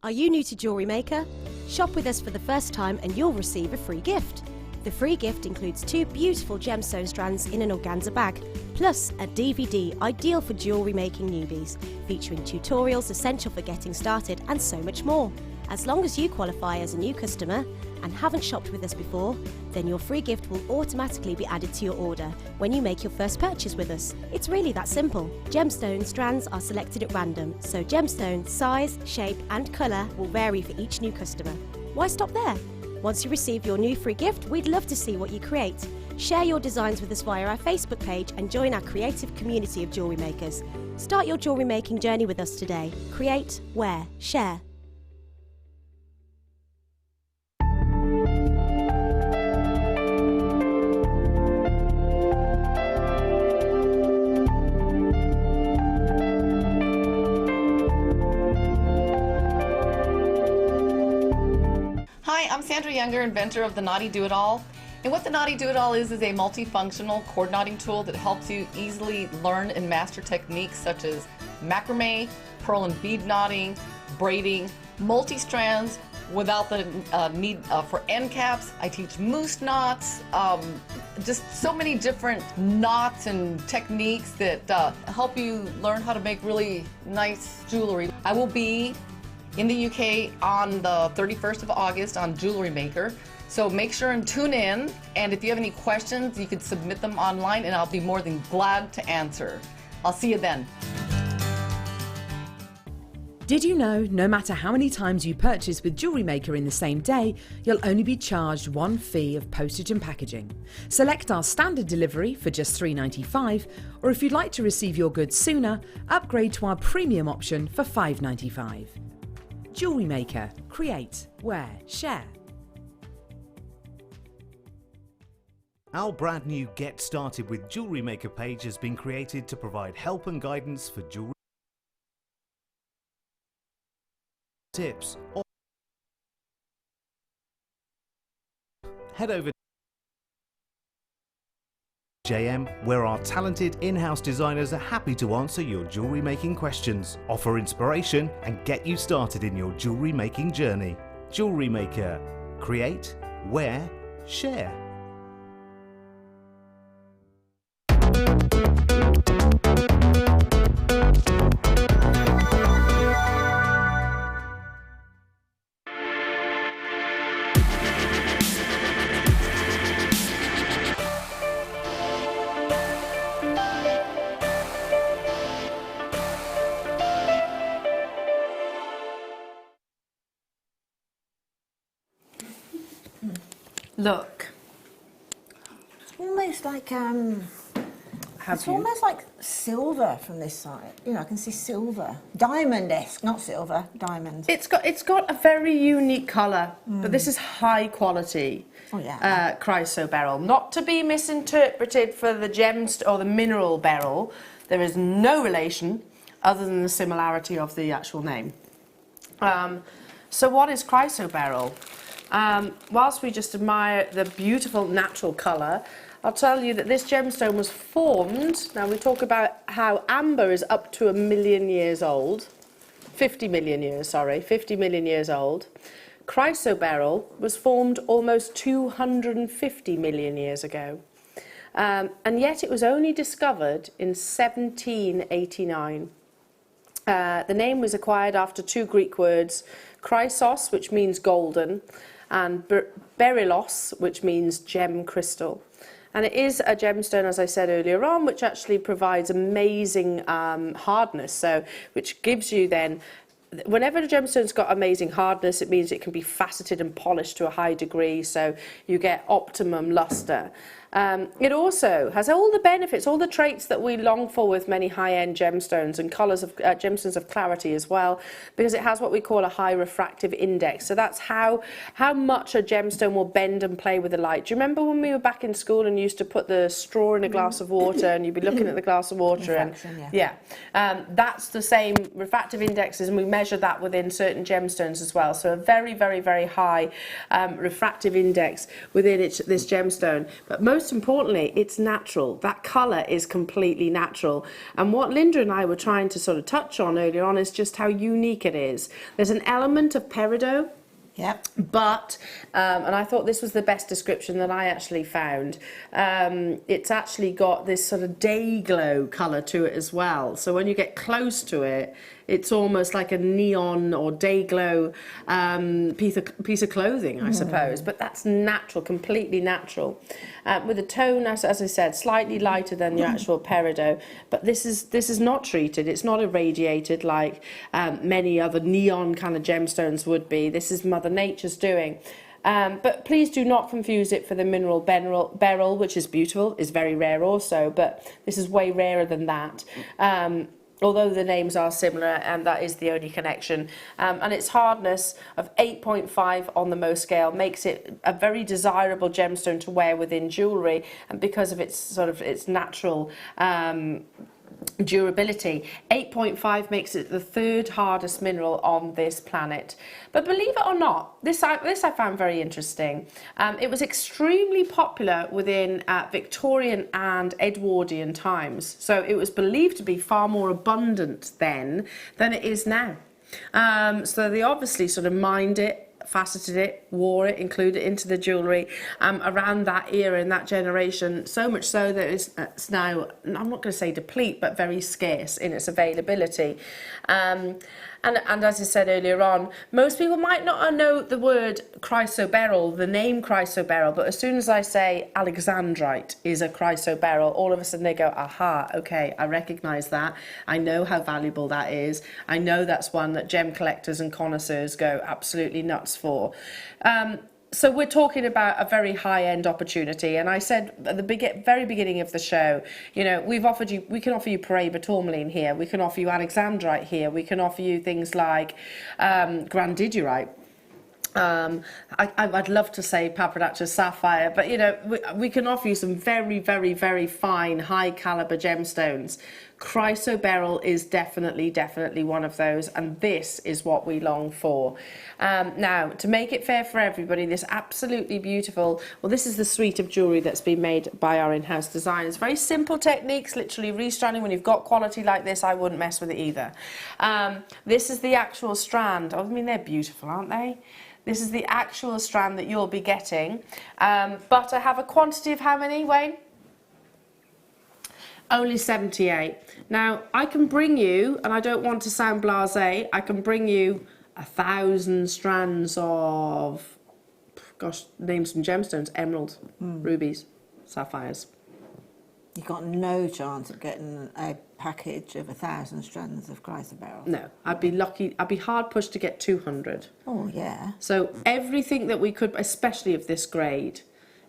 Are you new to Jewellery Maker? Shop with us for the first time and you'll receive a free gift. The free gift includes 2 beautiful gemstone strands in an organza bag, plus a DVD ideal for jewellery making newbies, featuring tutorials essential for getting started and so much more. As long as you qualify as a new customer and haven't shopped with us before, then your free gift will automatically be added to your order when you make your first purchase with us. It's really that simple. Gemstone strands are selected at random, so gemstone size, shape and colour will vary for each new customer. Why stop there? Once you receive your new free gift, we'd love to see what you create. Share your designs with us via our Facebook page and join our creative community of jewellery makers. Start your jewellery making journey with us today. Create, wear, share. Hi, I'm Sandra Younger, inventor of the Knotty Do-It-All. And what the Knotty Do-It-All is a multifunctional cord knotting tool that helps you easily learn and master techniques such as macrame, pearl and bead knotting, braiding, multi-strands without the need for end caps. I teach moose knots, just so many different knots and techniques that help you learn how to make really nice jewelry. I will be in the UK on the 31st of August on Jewellery Maker. So make sure and tune in, and if you have any questions, you can submit them online and I'll be more than glad to answer. I'll see you then. Did you know no matter how many times you purchase with Jewellery Maker in the same day, you'll only be charged one fee of postage and packaging? Select our standard delivery for just $3.95, or if you'd like to receive your goods sooner, upgrade to our premium option for $5.95. Jewellery Maker. Create, wear, share. Our brand new Get Started with Jewellery Maker page has been created to provide help and guidance for jewellery tips. Or head over to JM, where our talented in-house designers are happy to answer your jewellery making questions, offer inspiration and get you started in your jewellery making journey. Jewellery Maker. Create, wear, share. Look. Almost like Have it's you? almost like silver from this side. You know, I can see silver, diamond-esque, not silver, diamond. It's got a very unique colour, but this is high quality. Oh yeah. Chrysoberyl, not to be misinterpreted for the or the mineral beryl. There is no relation other than the similarity of the actual name. So what is chrysoberyl? Whilst we just admire the beautiful natural colour, I'll tell you that this gemstone was formed. Now we talk about how amber is up to 1 million years old. 50 million years, sorry, 50 million years old. Chrysoberyl was formed almost 250 million years ago. And yet it was only discovered in 1789. The name was acquired after two Greek words, chrysos, which means golden, and berylos, which means gem crystal. And it is a gemstone, as I said earlier on, which actually provides amazing hardness, so which gives you then, whenever a gemstone's got amazing hardness, it means it can be faceted and polished to a high degree, so you get optimum luster. It also has all the benefits, all the traits that we long for with many high-end gemstones and colours of gemstones of clarity as well, because it has what we call a high refractive index. So that's how much a gemstone will bend and play with the light. Do you remember when we were back in school and used to put the straw in a glass of water and you'd be looking at the glass of water that's the same refractive indexes, and we measure that within certain gemstones as well. So a very, very, very high refractive index within this gemstone. But most importantly, it's natural. That colour is completely natural. And what Linda and I were trying to sort of touch on earlier on is just how unique it is. There's an element of peridot. Yep. But, and I thought this was the best description that I actually found, it's actually got this sort of day glow colour to it as well. So when you get close to it, it's almost like a neon or day glow piece of clothing, I suppose. But that's natural, completely natural. With a tone, as I said, slightly lighter than the actual peridot. But this is not treated. It's not irradiated like many other neon kind of gemstones would be. This is Mother Nature's doing. But please do not confuse it for the mineral beryl, which is beautiful, is very rare also, but this is way rarer than that. Although the names are similar, and that is the only connection. And its hardness of 8.5 on the Mohs scale makes it a very desirable gemstone to wear within jewellery, and because of its natural durability. 8.5 makes it the third hardest mineral on this planet. But believe it or not, this I found very interesting. It was extremely popular within Victorian and Edwardian times. So it was believed to be far more abundant then than it is now. So they obviously sort of mined it, faceted it, wore it, included it into the jewellery around that era and that generation, so much so that it's now, I'm not going to say deplete, but very scarce in its availability. And as I said earlier on, most people might not know the word chrysoberyl, the name chrysoberyl, but as soon as I say alexandrite is a chrysoberyl, all of a sudden they go, aha, okay, I recognise that. I know how valuable that is. I know that's one that gem collectors and connoisseurs go absolutely nuts for. So we're talking about a very high-end opportunity, and I said at the very beginning of the show, you know, we can offer you Paraiba tourmaline here, we can offer you alexandrite here, we can offer you things like grandidierite. I'd love to say Papradactus sapphire, but you know, we can offer you some very, very, very fine, high caliber gemstones. Chrysoberyl is definitely one of those, and this is what we long for. Now, to make it fair for everybody, this absolutely beautiful, well, this is the suite of jewellery that's been made by our in-house designers. Very simple techniques, literally restranding. When you've got quality like this, I wouldn't mess with it either. This is the actual strand. I mean, they're beautiful, aren't they? This is the actual strand that you'll be getting. But I have a quantity of how many, Wayne? Only 78. Now, I can bring you, and I don't want to sound blasé, I can bring you 1,000 strands of, gosh, name some gemstones, emeralds, rubies, sapphires. You've got no chance of getting a package of 1,000 strands of chrysoberyl. No, I'd be lucky. I'd be hard pushed to get 200. Oh, yeah. So everything that we could, especially of this grade,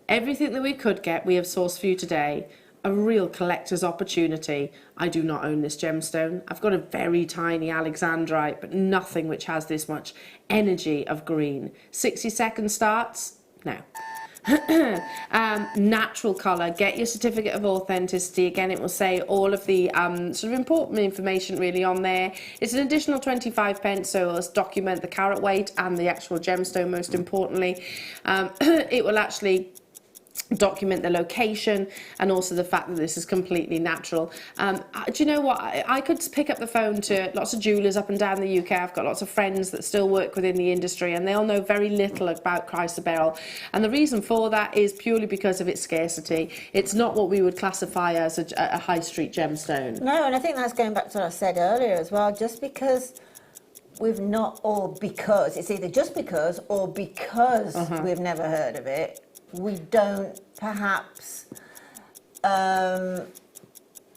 everything that we could get, we have sourced for you today. A real collector's opportunity. I do not own this gemstone. I've got a very tiny alexandrite, but nothing which has this much energy of green. 60-second starts? No. Natural colour. Get your certificate of authenticity. Again, it will say all of the sort of important information really on there. It's an additional 25p, so let's document the carat weight and the actual gemstone most importantly. It will actually document the location and also the fact that this is completely natural. Do you know what? I could pick up the phone to lots of jewellers up and down the UK. I've got lots of friends that still work within the industry and they'll know very little about chrysoberyl. And the reason for that is purely because of its scarcity. It's not what we would classify as a high street gemstone. No, and I think that's going back to what I said earlier as well. Just because we've not, or because, it's either just because or because we've never heard of it, we don't perhaps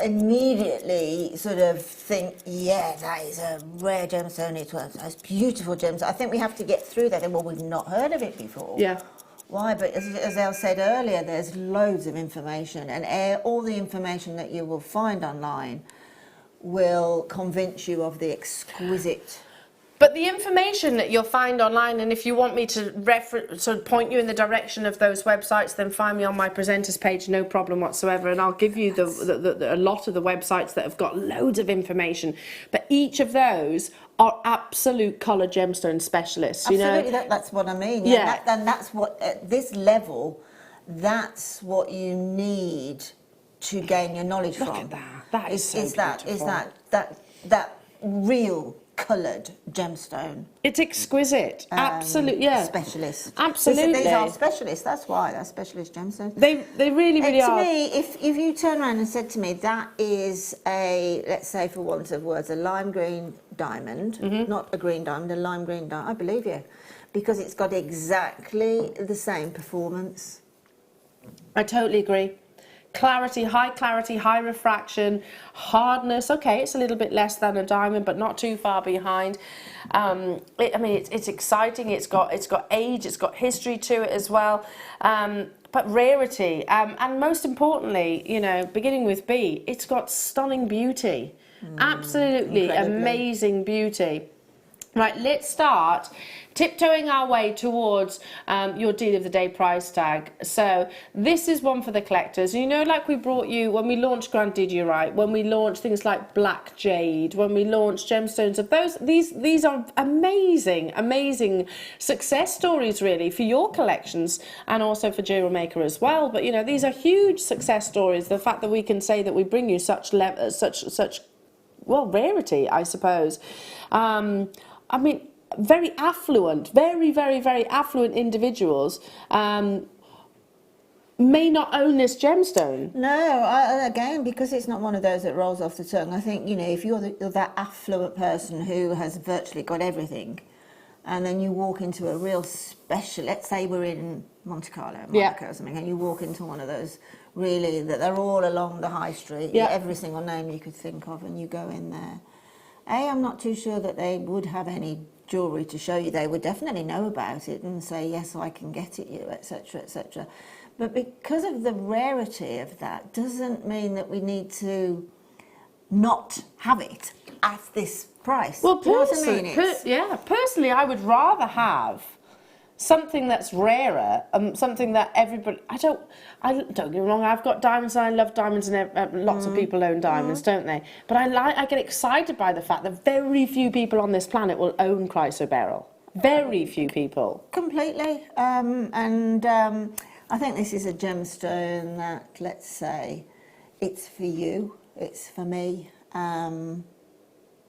immediately sort of think, yeah, that is a rare gemstone, it's one of those beautiful gems. I think we have to get through that, and well, we've not heard of it before. Yeah. Why? But as Elle said earlier, there's loads of information, and all the information that you will find online will convince you of the exquisite. But the information that you'll find online, and if you want me to sort of point you in the direction of those websites, then find me on my presenters page, no problem whatsoever, and I'll give you a lot of the websites that have got loads of information. But each of those are absolute colour gemstone specialists. Absolutely, you know? that's what I mean. Yeah. And that's what, at this level, that's what you need to gain your knowledge from. Look at that. That is so beautiful. That real coloured gemstone. It's exquisite. Absolutely, yeah. Specialist. Absolutely. These are specialists. That's why they're specialist gemstones. They really to are. me, if you turn around and said to me that is a, let's say for want of words, a lime green diamond, not a green diamond, a lime green diamond, I believe you, because it's got exactly the same performance. I totally agree. Clarity, high refraction, hardness. Okay, it's a little bit less than a diamond, but not too far behind. It's exciting. It's got age. It's got history to it as well. But rarity, and most importantly, you know, beginning with B, it's got stunning beauty. Absolutely incredibly. Amazing beauty. Right, let's start tiptoeing our way towards your deal of the day price tag. So this is one for the collectors. You know, like we brought you when we launched Grand Didiorite, when we launched things like Black Jade, when we launched gemstones of those. These are amazing success stories really for your collections and also for Jewellery Maker as well. But you know, these are huge success stories. The fact that we can say that we bring you such rarity, I suppose. I mean, very affluent, very affluent individials may not own this gemstone. No, again, because it's not one of those that rolls off the tongue. I think, you know, if you're that affluent person who has virtually got everything, and then you walk into a real special, let's say we're in Monte Carlo, Monaco or something, and you walk into one of those really, that they're all along the high street, every single name you could think of, and you go in there. I'm not too sure that they would have any jewellery to show you. They would definitely know about it and say, yes, I can get it you, etc., etc. But because of the rarity of that, doesn't mean that we need to not have it at this price. Well, personally, personally, I would rather have something that's rarer, something that everybody. Don't get me wrong. I've got diamonds and I love diamonds, and lots of people own diamonds, don't they? But I get excited by the fact that very few people on this planet will own chrysoberyl. Very few people. Completely. I think this is a gemstone that, let's say, it's for you, it's for me.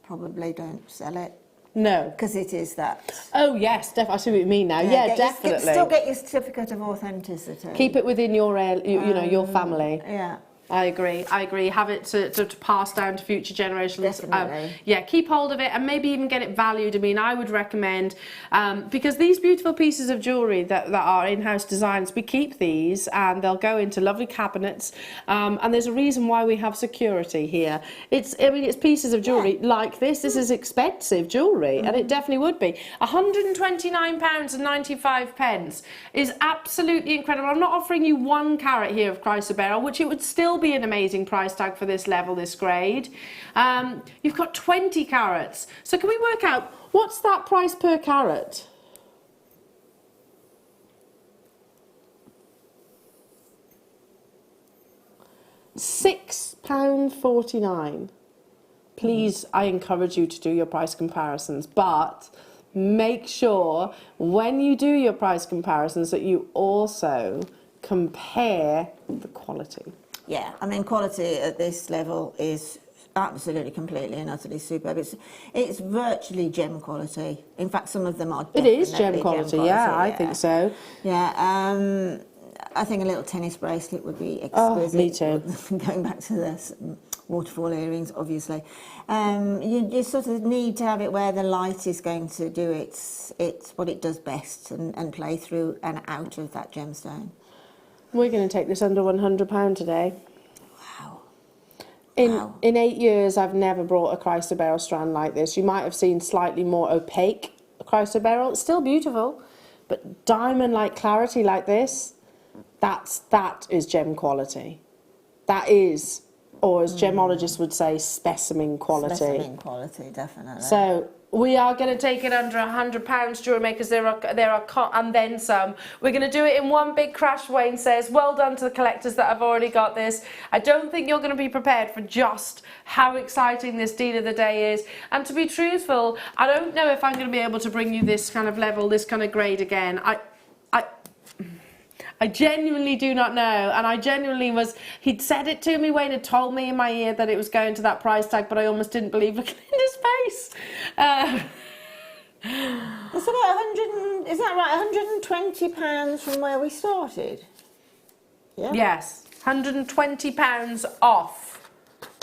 Probably don't sell it. No. Because it is that. Oh, yes, I see what you mean now. Yeah, definitely. Still get your certificate of authenticity. Keep it within your, your family. Yeah. I agree. Have it to pass down to future generations. Definitely. Yeah, keep hold of it and maybe even get it valued. I mean, I would recommend, because these beautiful pieces of jewellery that are in-house designs, we keep these and they'll go into lovely cabinets. And there's a reason why we have security here. It's pieces of jewellery like this. This is expensive jewellery, and it definitely would be. £129.95 is absolutely incredible. I'm not offering you 1 carat here of chrysoberyl, which it would still be an amazing price tag for this level, this grade. You've got 20 carats. So can we work out, what's that price per carat? £6.49. Please, I encourage you to do your price comparisons, but make sure when you do your price comparisons that you also compare the quality. Yeah, I mean, quality at this level is absolutely, completely and utterly superb. It's virtually gem quality. In fact, some of them are It definitely is gem quality, yeah, I think so. Yeah, I think a little tennis bracelet would be exquisite. Oh, me too. Going back to the waterfall earrings, obviously. You sort of need to have it where the light is going to do it's what it does best and play through and out of that gemstone. We're going to take this under £100 today. Wow. In 8 years, I've never brought a chrysoberyl strand like this. You might have seen slightly more opaque chrysoberyl. It's still beautiful, but diamond-like clarity like this, that is gem quality. That is, or as gemologists would say, specimen quality. Specimen quality, definitely. So we are going to take it under £100, Jewellery Makers. There are and then some. We're going to do it in one big crash. Wayne says, well done to the collectors that have already got this. I don't think you're going to be prepared for just how exciting this deal of the day is. And to be truthful, I don't know if I'm going to be able to bring you this kind of level, this kind of grade again. I genuinely do not know, and I genuinely he'd said it to me, Wayne had told me in my ear that it was going to that price tag, but I almost didn't believe looking in his face. It's about is that right, £120 from where we started? Yeah? Yes, £120 off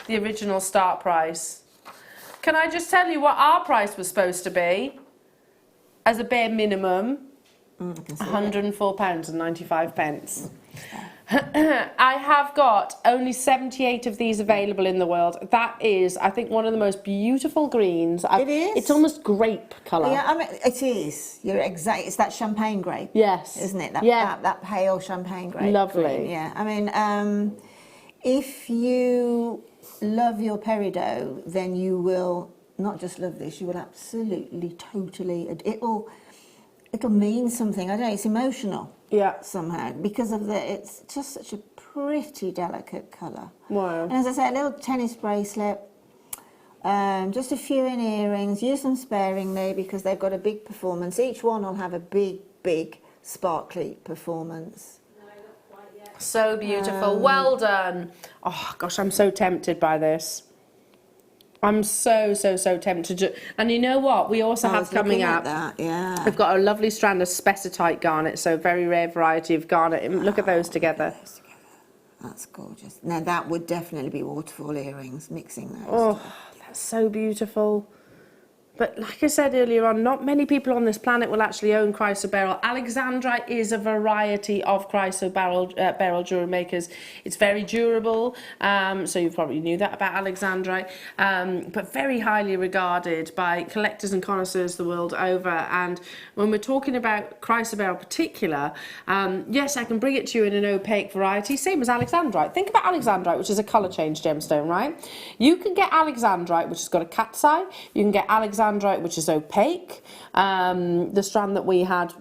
the original start price. Can I just tell you what our price was supposed to be, as a bare minimum? £104.95. I have got only 78 of these available in the world. That is, I think, one of the most beautiful greens. It is. It's almost grape colour. Yeah, I mean, it is. You're exact. It's that champagne grape. Yes. Isn't it? That pale champagne grape. Lovely. Green. Yeah. I mean, if you love your peridot, then you will not just love this. You will absolutely, totally. It'll mean something. I don't know, it's emotional. Yeah. Somehow. Because of it's just such a pretty delicate colour. Wow. And as I say, a little tennis bracelet, just a few in earrings, use them sparingly because they've got a big performance. Each one will have a big, big sparkly performance. So beautiful. Well done. Oh gosh, I'm so tempted by this. I'm so tempted to, and you know what? We also have coming up. Yeah. We've got a lovely strand of spessartite garnet, so very rare variety of garnet. Look at those together. That's gorgeous. Now that would definitely be waterfall earrings, mixing those. Oh, that's so beautiful. But like I said earlier on, not many people on this planet will actually own chrysoberyl. Alexandrite is a variety of chrysoberyl jewellery makers. It's very durable, so you probably knew that about Alexandrite, but very highly regarded by collectors and connoisseurs the world over. And when we're talking about chrysoberyl in particular, yes, I can bring it to you in an opaque variety, same as Alexandrite. Think about Alexandrite, which is a colour change gemstone, right? You can get Alexandrite, which has got a cat's eye. You can get Alexandrite, which is opaque. The strand that we had,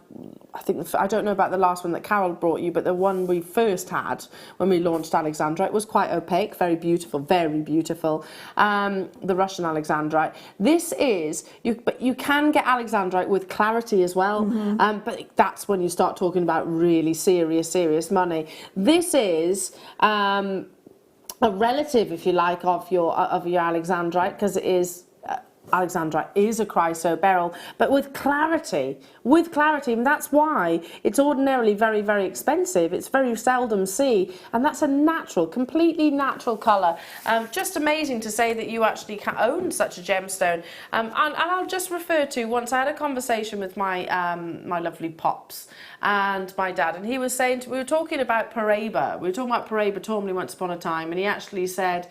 I don't know about the last one that Carol brought you, but the one we first had when we launched Alexandrite was quite opaque, very beautiful, very beautiful. The Russian Alexandrite. This is, but you can get Alexandrite with clarity as well, but that's when you start talking about really serious money. This is a relative, if you like, of your Alexandrite, because it is Alexandrite is a chrysoberyl, but with clarity, and that's why it's ordinarily very, very expensive. It's very seldom seen, and that's a natural, completely natural colour. Just amazing to say that you actually own such a gemstone. And I'll just refer to, once I had a conversation with my my lovely pops and my dad, and he was saying, we were talking about Paraiba. We were talking about Paraiba tourmaline once upon a time, and he actually said,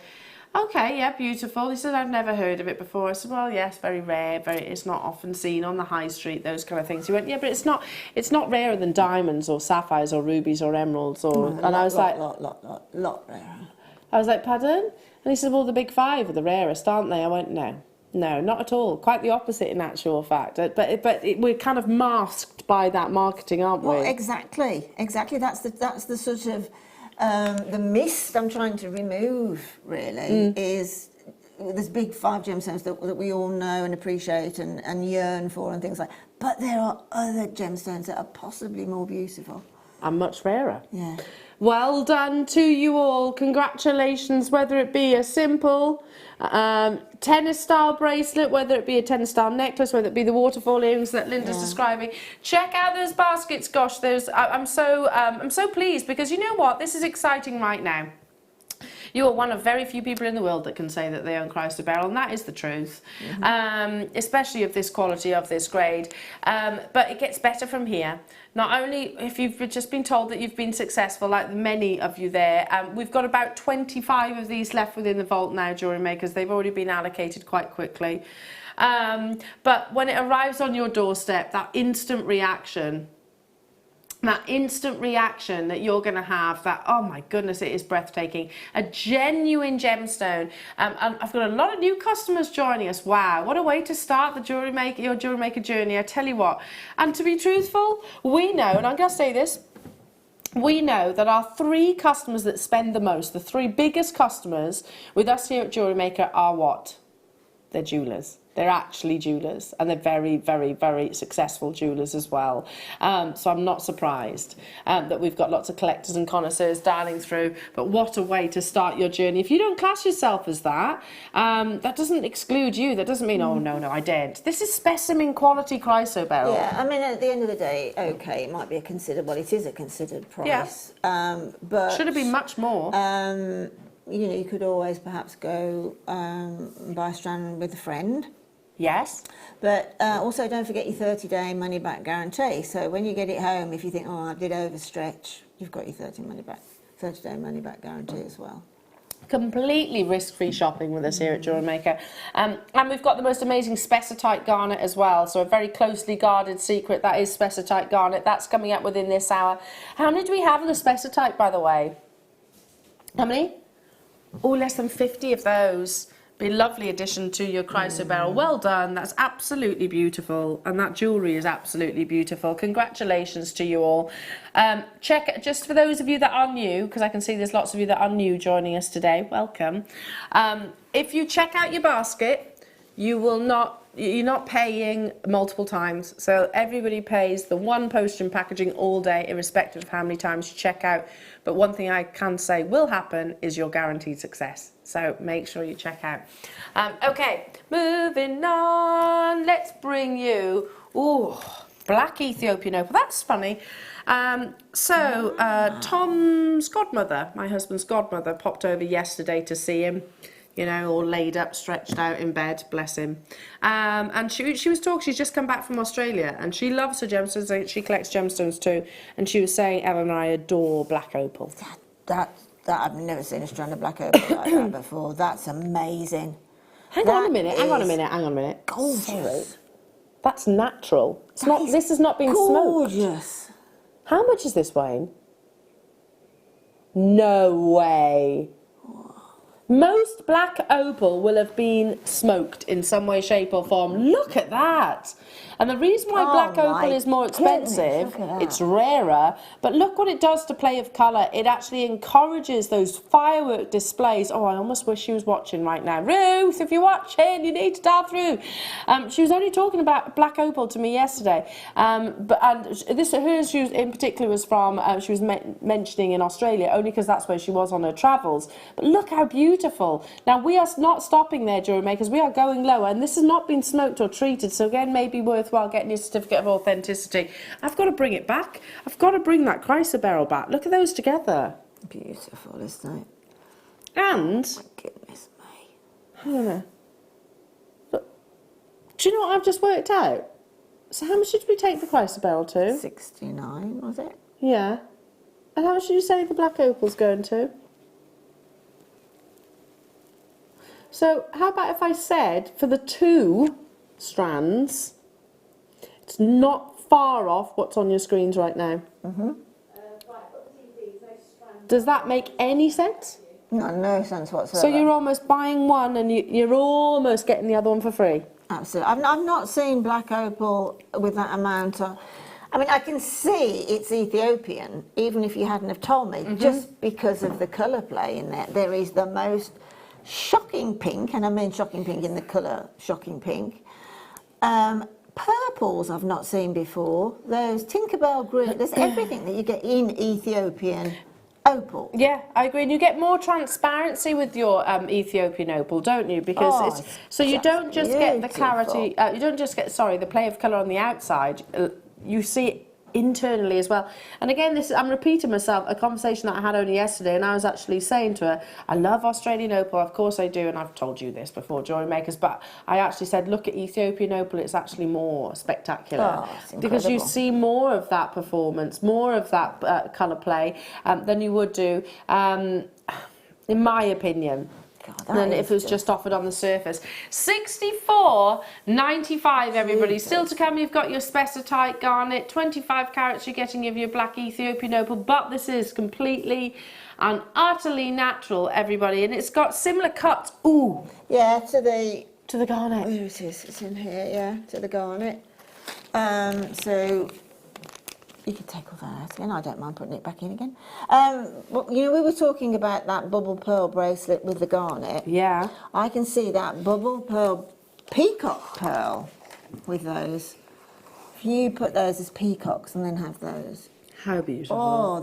okay, yeah, beautiful. He said, I've never heard of it before. I said, well, yes, very rare. It's not often seen on the high street, those kind of things. He went, yeah, but it's not rarer than diamonds or sapphires or rubies or emeralds. And I was like, lot rarer. I was like, pardon? And he said, well, the big five are the rarest, aren't they? I went, no, not at all. Quite the opposite in actual fact. But we're kind of masked by that marketing, aren't we? Well, exactly. That's the sort of the mist I'm trying to remove, really, is there's big 5 gemstones that we all know and appreciate and yearn for and things like that. But there are other gemstones that are possibly more beautiful. And much rarer. Yeah. Well done to you all. Congratulations, whether it be a simple tennis style bracelet, whether it be a tennis style necklace, whether it be the waterfall earrings that Linda's describing. Check out those baskets. Gosh, I'm so pleased, because you know what? This is exciting right now. You are one of very few people in the world that can say that they own chrysoberyl, and that is the truth, especially of this quality, of this grade. But it gets better from here. Not only if you've just been told that you've been successful, like many of you there, we've got about 25 of these left within the vault now, Jewellery Makers. They've already been allocated quite quickly. But when it arrives on your doorstep, that instant reaction that you're going to have, that, oh my goodness, it is breathtaking. A genuine gemstone. And I've got a lot of new customers joining us. Wow, what a way to start the your Jewellery Maker journey, I tell you what. And to be truthful, we know, and I'm going to say this, we know that our 3 customers that spend the most, the 3 biggest customers with us here at Jewellery Maker, are what? They're jewellers. They're actually jewellers, and they're very, very, very successful jewellers as well. So I'm not surprised that we've got lots of collectors and connoisseurs dialing through. But what a way to start your journey. If you don't class yourself as that, that doesn't exclude you. That doesn't mean, oh, no, I daren't. This is specimen quality chrysoberyl. Yeah, I mean, at the end of the day, okay, it might be a considered, well, it is a considered price. Yeah. But should have been much more. You know, you could always perhaps go buy a strand with a friend. Yes. But also don't forget your 30-day money-back guarantee. So when you get it home, if you think, oh, I did overstretch, you've got your 30-day money-back guarantee as well. Completely risk-free shopping with us here at Jewellery Maker. And we've got the most amazing spessartite garnet as well. So a very closely guarded secret, that is spessartite garnet. That's coming up within this hour. How many do we have of the spessartite, by the way? How many? Oh, less than 50 of those. Be a lovely addition to your chrysoberyl. Well done. That's absolutely beautiful, and that jewellery is absolutely beautiful. Congratulations to you all. Check, just for those of you that are new, because I can see there's lots of you that are new joining us today. Welcome. If you check out your basket, you're not paying multiple times. So everybody pays the one postage packaging all day, irrespective of how many times you check out. But one thing I can say will happen is your guaranteed success. So make sure you check out. Okay, moving on. Let's bring you, black Ethiopian opal. That's funny. Tom's godmother, my husband's godmother, popped over yesterday to see him. You know, all laid up, stretched out in bed, bless him. And she was talking, she's just come back from Australia, and she loves her gemstones, she collects gemstones too, and she was saying, Ellen and I adore black opal. That I've never seen a strand of black opal like that before. That's amazing. Hang on a minute. Gorgeous. Sorry. That's natural. This has not been smoked. Gorgeous. How much is this, Wayne? No way. Most black opal will have been smoked in some way, shape or form. Look at that. And the reason why black opal is more expensive, it's rarer, but look what it does to play of colour. It actually encourages those firework displays. Oh, I almost wish she was watching right now. Ruth, if you're watching, you need to dial through. She was only talking about black opal to me yesterday. Hers in particular was from, she was mentioning in Australia, only because that's where she was on her travels. But look how beautiful beautiful. Now, we are not stopping there, Jewellery Makers. We are going lower, and this has not been smoked or treated, so again, maybe worthwhile getting your certificate of authenticity. I've got to bring it back. I've got to bring that chrysoberyl back. Look at those together. Beautiful, isn't it? And... My goodness me. Hang on a minute. Look, do you know what I've just worked out? So how much did we take the chrysoberyl to? 69, was it? Yeah. And how much did you say the black opal's going to? So how about if I said for the 2 strands, it's not far off what's on your screens right now. Does that make any sense? No sense whatsoever. So you're almost buying one and you're almost getting the other one for free? Absolutely. I've not seen black opal with that amount of... I mean, I can see it's Ethiopian, even if you hadn't have told me, just because of the colour play in there. There is the most shocking pink, and I mean shocking pink in the colour shocking pink. Purples I've not seen before. Those Tinkerbell green, there's everything that you get in Ethiopian opal. Yeah, I agree. And you get more transparency with your Ethiopian opal, don't you? Because it's so you don't just get the clarity. You don't just get the play of colour on the outside. You see it internally as well. And again, I'm repeating myself, a conversation that I had only yesterday, and I was actually saying to her, I love Australian opal, of course I do, and I've told you this before, Jewellery Makers, but I actually said, look at Ethiopian opal, it's actually more spectacular. Because you see more of that performance, more of that colour play than you would do, in my opinion. Than if it was just offered on the surface. $64.95, everybody. Still to come, you've got your specitite garnet, 25 carats you're getting of your black Ethiopian opal, but this is completely and utterly natural, everybody, and it's got similar cuts. Ooh. Yeah, to the garnet. There it is. It's in here. Yeah, to the garnet. So you can take all that out again. I don't mind putting it back in again. Well, you know, we were talking about that bubble pearl bracelet with the garnet. Yeah. I can see that bubble pearl, peacock pearl with those. If you put those as peacocks and then have those. How beautiful. Oh,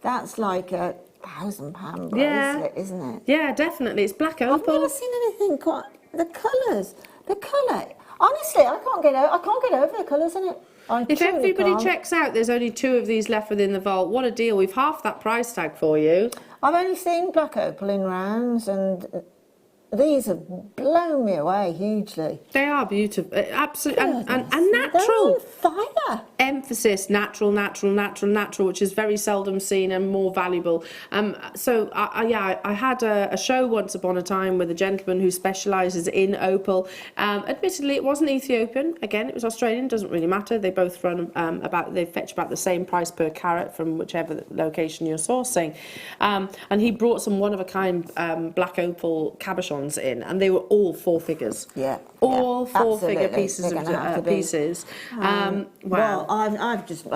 that's like a £1,000 bracelet, isn't it? Yeah, definitely. It's black opal. I've never seen anything quite, the colours, the colour. Honestly, I can't get over the colours in it. If everybody checks out, there's only 2 of these left within the vault. What a deal. We've halved that price tag for you. I've only seen black opal in rounds, and these have blown me away hugely. They are beautiful. Absolutely. And natural. They're on fire. Emphasis, natural, which is very seldom seen and more valuable. So, I had a show once upon a time with a gentleman who specialises in opal. Admittedly, it wasn't Ethiopian. Again, it was Australian. Doesn't really matter. They both run they fetch about the same price per carat from whichever location you're sourcing. And he brought some one-of-a-kind black opal cabochons in, and they were all 4 figures. Yeah. All 4-figure pieces of pieces. Wow. Well, I've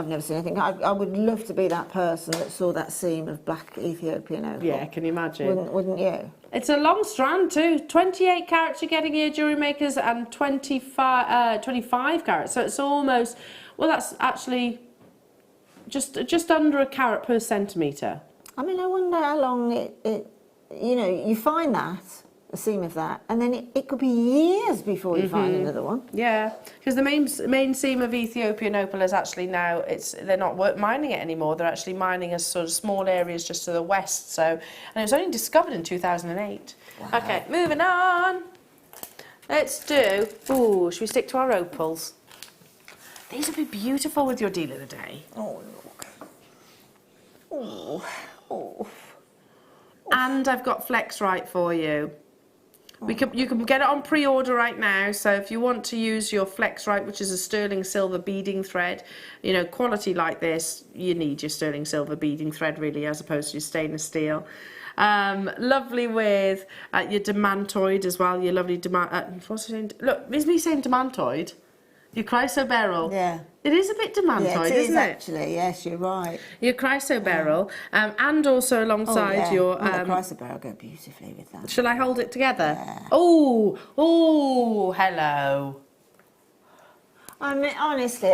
never seen anything. I would love to be that person that saw that seam of black Ethiopian opal. Yeah, can you imagine? Wouldn't you? It's a long strand too. 28 carats you're getting here, Jewellery Makers, and 25 carats. So it's almost, well, that's actually just under a carat per centimetre. I mean, I wonder how long it you know, you find that, a seam of that, and then it could be years before you find another one. Yeah, because the main seam of Ethiopian opal is actually now, they're not mining it anymore. They're actually mining as sort of small areas just to the west. So, and it was only discovered in 2008. Wow. Okay, moving on. Let's do. Ooh, should we stick to our opals? These would be beautiful with your deal of the day. Oh look. Oh. And I've got Flex Right for you. You can get it on pre-order right now, so if you want to use your Flex Right, which is a sterling silver beading thread, you know, quality like this, you need your sterling silver beading thread really, as opposed to your stainless steel. Lovely with your demantoid as well, your lovely what's it saying? Look, is me saying demantoid? Your chrysoberyl. Yeah. It is a bit demantoid, isn't it? Actually, yes, you're right. Your chrysoberyl, and also alongside your... the chrysoberyl go beautifully with that. Shall I hold it together? Yeah. Oh, hello. I mean, honestly,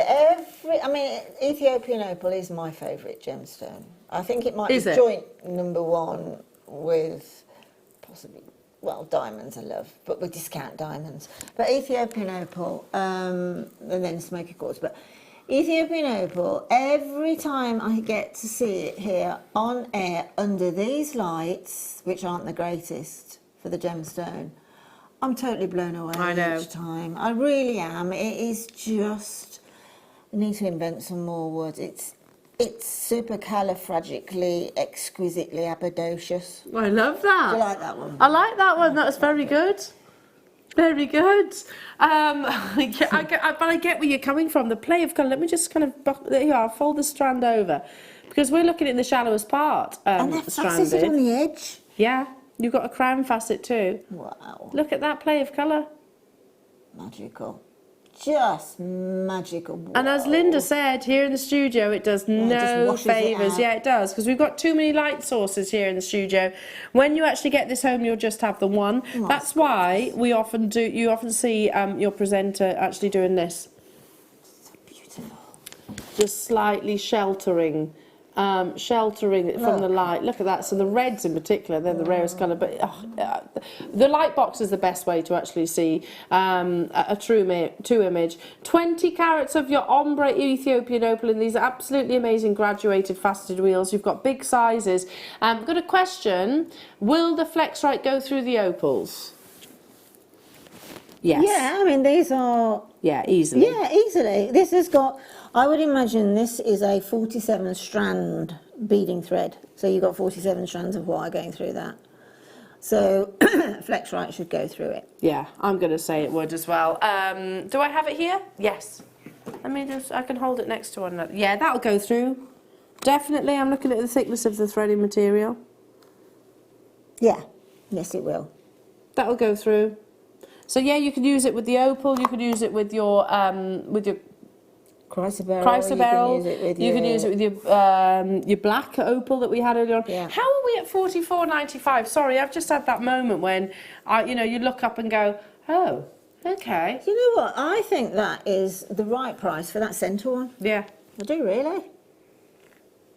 Ethiopian opal is my favourite gemstone. I think it might be joint #1 with possibly, well, diamonds I love, but we discount diamonds. But Ethiopian opal, and then smoky quartz. But Ethiopian opal, every time I get to see it here on air under these lights, which aren't the greatest for the gemstone, I'm totally blown away I know. each time. I really am. It is just, I need to invent some more words. It's supercalifragically, exquisitely apadocious. I love that. Do you like that one? I like that one. That's very good. Very good. Yeah, but I get where you're coming from. The play of colour. Let me just kind of, there you are, fold the strand over. Because we're looking in the shallowest part. And they're faceted on the edge. Yeah. You've got a crown facet too. Wow. Look at that play of colour. Magical. Just magical. Wow. And as Linda said, here in the studio, it does it just no washes it favours. out. Yeah, it does, because we've got too many light sources here in the studio. When you actually get this home, you'll just have the one. Oh, That's why we often do. You often see your presenter actually doing this. So beautiful. Just slightly sheltering it from the light. Look at that. So the reds in particular, they're the rarest colour. But the light box is the best way to actually see a true image. 20 carats of your ombre Ethiopian opal in these absolutely amazing graduated faceted wheels. You've got big sizes. Got a question. Will the Flexrite go through the opals? Yes. Yeah, I mean, these are... Yeah, easily. Yeah, easily. This has got... I would imagine this is a 47 strand beading thread. So you've got 47 strands of wire going through that. So Flexrite should go through it. Yeah, I'm going to say it would as well. Do I have it here? Yes. Let me just, I can hold it next to one another. Yeah, that'll go through. Definitely, I'm looking at the thickness of the threading material. Yeah, yes it will. That'll go through. So yeah, you can use it with the opal, you can use it with your chrysoberyl. You can use it with your black opal that we had earlier on. Yeah. How are we at $44.95? Sorry, I've just had that moment when you look up and go, oh, okay. You know what? I think that is the right price for that centre one. Yeah, I do really.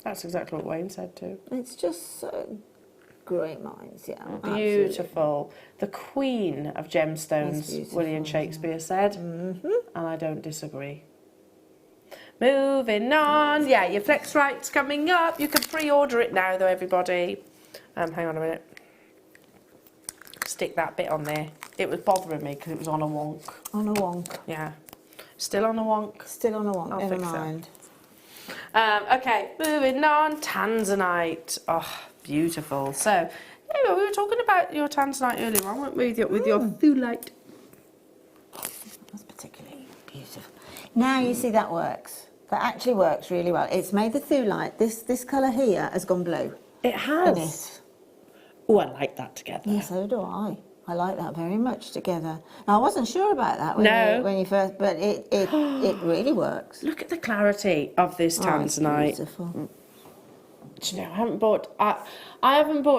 that's exactly what Wayne said too. It's just so great minds, yeah. Beautiful. The queen of gemstones, beautiful, William Shakespeare said. And I don't disagree. Moving on. Yeah, your Flexrite's coming up. You can pre-order it now, though, everybody. Hang on a minute. Stick that bit on there. It was bothering me because it was on a wonk. On a wonk. Yeah. Still on a wonk. Still on a wonk, I'll never fix that. mind. Okay, moving on. Tanzanite. Oh, beautiful. So, we were talking about your Tanzanite earlier on, weren't we, with your thulite. That's particularly beautiful. Now you see that works. That actually works really well. It's made the thulite. This colour here has gone blue. It has. In it. Oh, I like that together. Yeah, so do I. I like that very much together. Now, I wasn't sure about that when you first, but it really works. Look at the clarity of this Tanzanite. Beautiful. Do you know, I haven't bought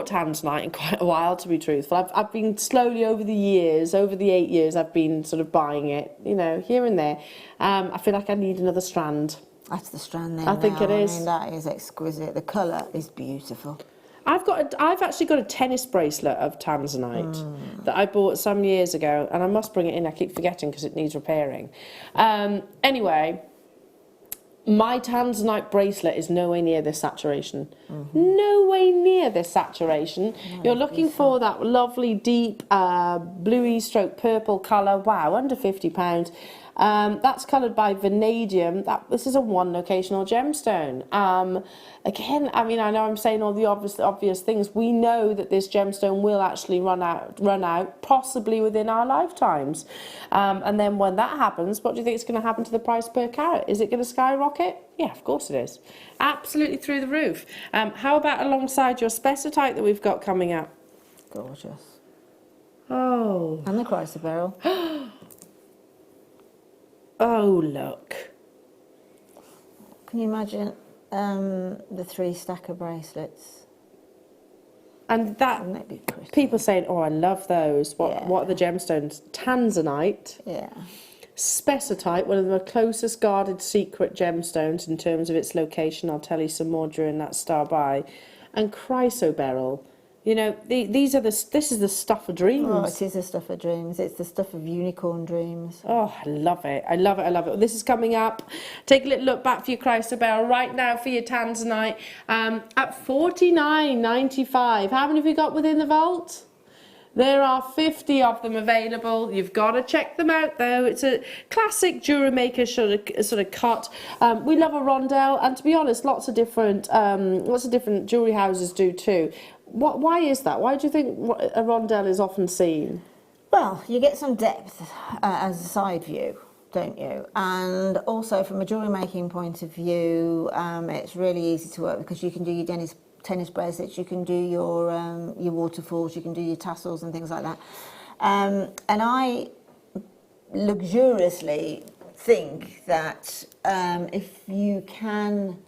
Tanzanite in quite a while, to be truthful. I've been slowly over the 8 years, I've been sort of buying it, here and there. I feel like I need another strand. That's the strand there. I think it is. I mean, that is exquisite. The colour is beautiful. I've actually got a tennis bracelet of Tanzanite that I bought some years ago, and I must bring it in. I keep forgetting because it needs repairing. Anyway, my Tanzanite bracelet is nowhere near this saturation. Nowhere near this saturation. You're looking for that lovely deep bluey stroke purple colour. Wow, under £50. That's coloured by vanadium. This is a one locational gemstone. Again, I mean, I know I'm saying all the obvious things. We know that this gemstone will actually run out, possibly within our lifetimes. And then when that happens, what do you think is going to happen to the price per carat? Is it going to skyrocket? Yeah, of course it is. Absolutely through the roof. How about alongside your spessartite that we've got coming up? Gorgeous. Oh. And the chrysoberyl. Oh, look. Can you imagine the 3 stacker bracelets? And that, Wouldn't that be pretty? people saying, oh, I love those. What are the gemstones? Tanzanite. Yeah. Spessartite, one of the closest guarded secret gemstones in terms of its location. I'll tell you some more during that star by. And chrysoberyl, You know, this is the stuff of dreams. Oh, it is the stuff of dreams. It's the stuff of unicorn dreams. Oh, I love it. I love it. I love it. This is coming up. Take a little look back for your chrysobel right now for your tanzanite at $49.95. How many have you got within the vault? There are 50 of them available. You've got to check them out, though. It's a classic Jewellery Maker sort of cut. We love a rondelle, and to be honest, lots of different jewellery houses do too. Why is that? Why do you think a rondelle is often seen? Well, you get some depth as a side view, don't you? And also from a jewellery making point of view, it's really easy to work because you can do your tennis bracelets, you can do your waterfalls, you can do your tassels and things like that. And I luxuriously think that if you can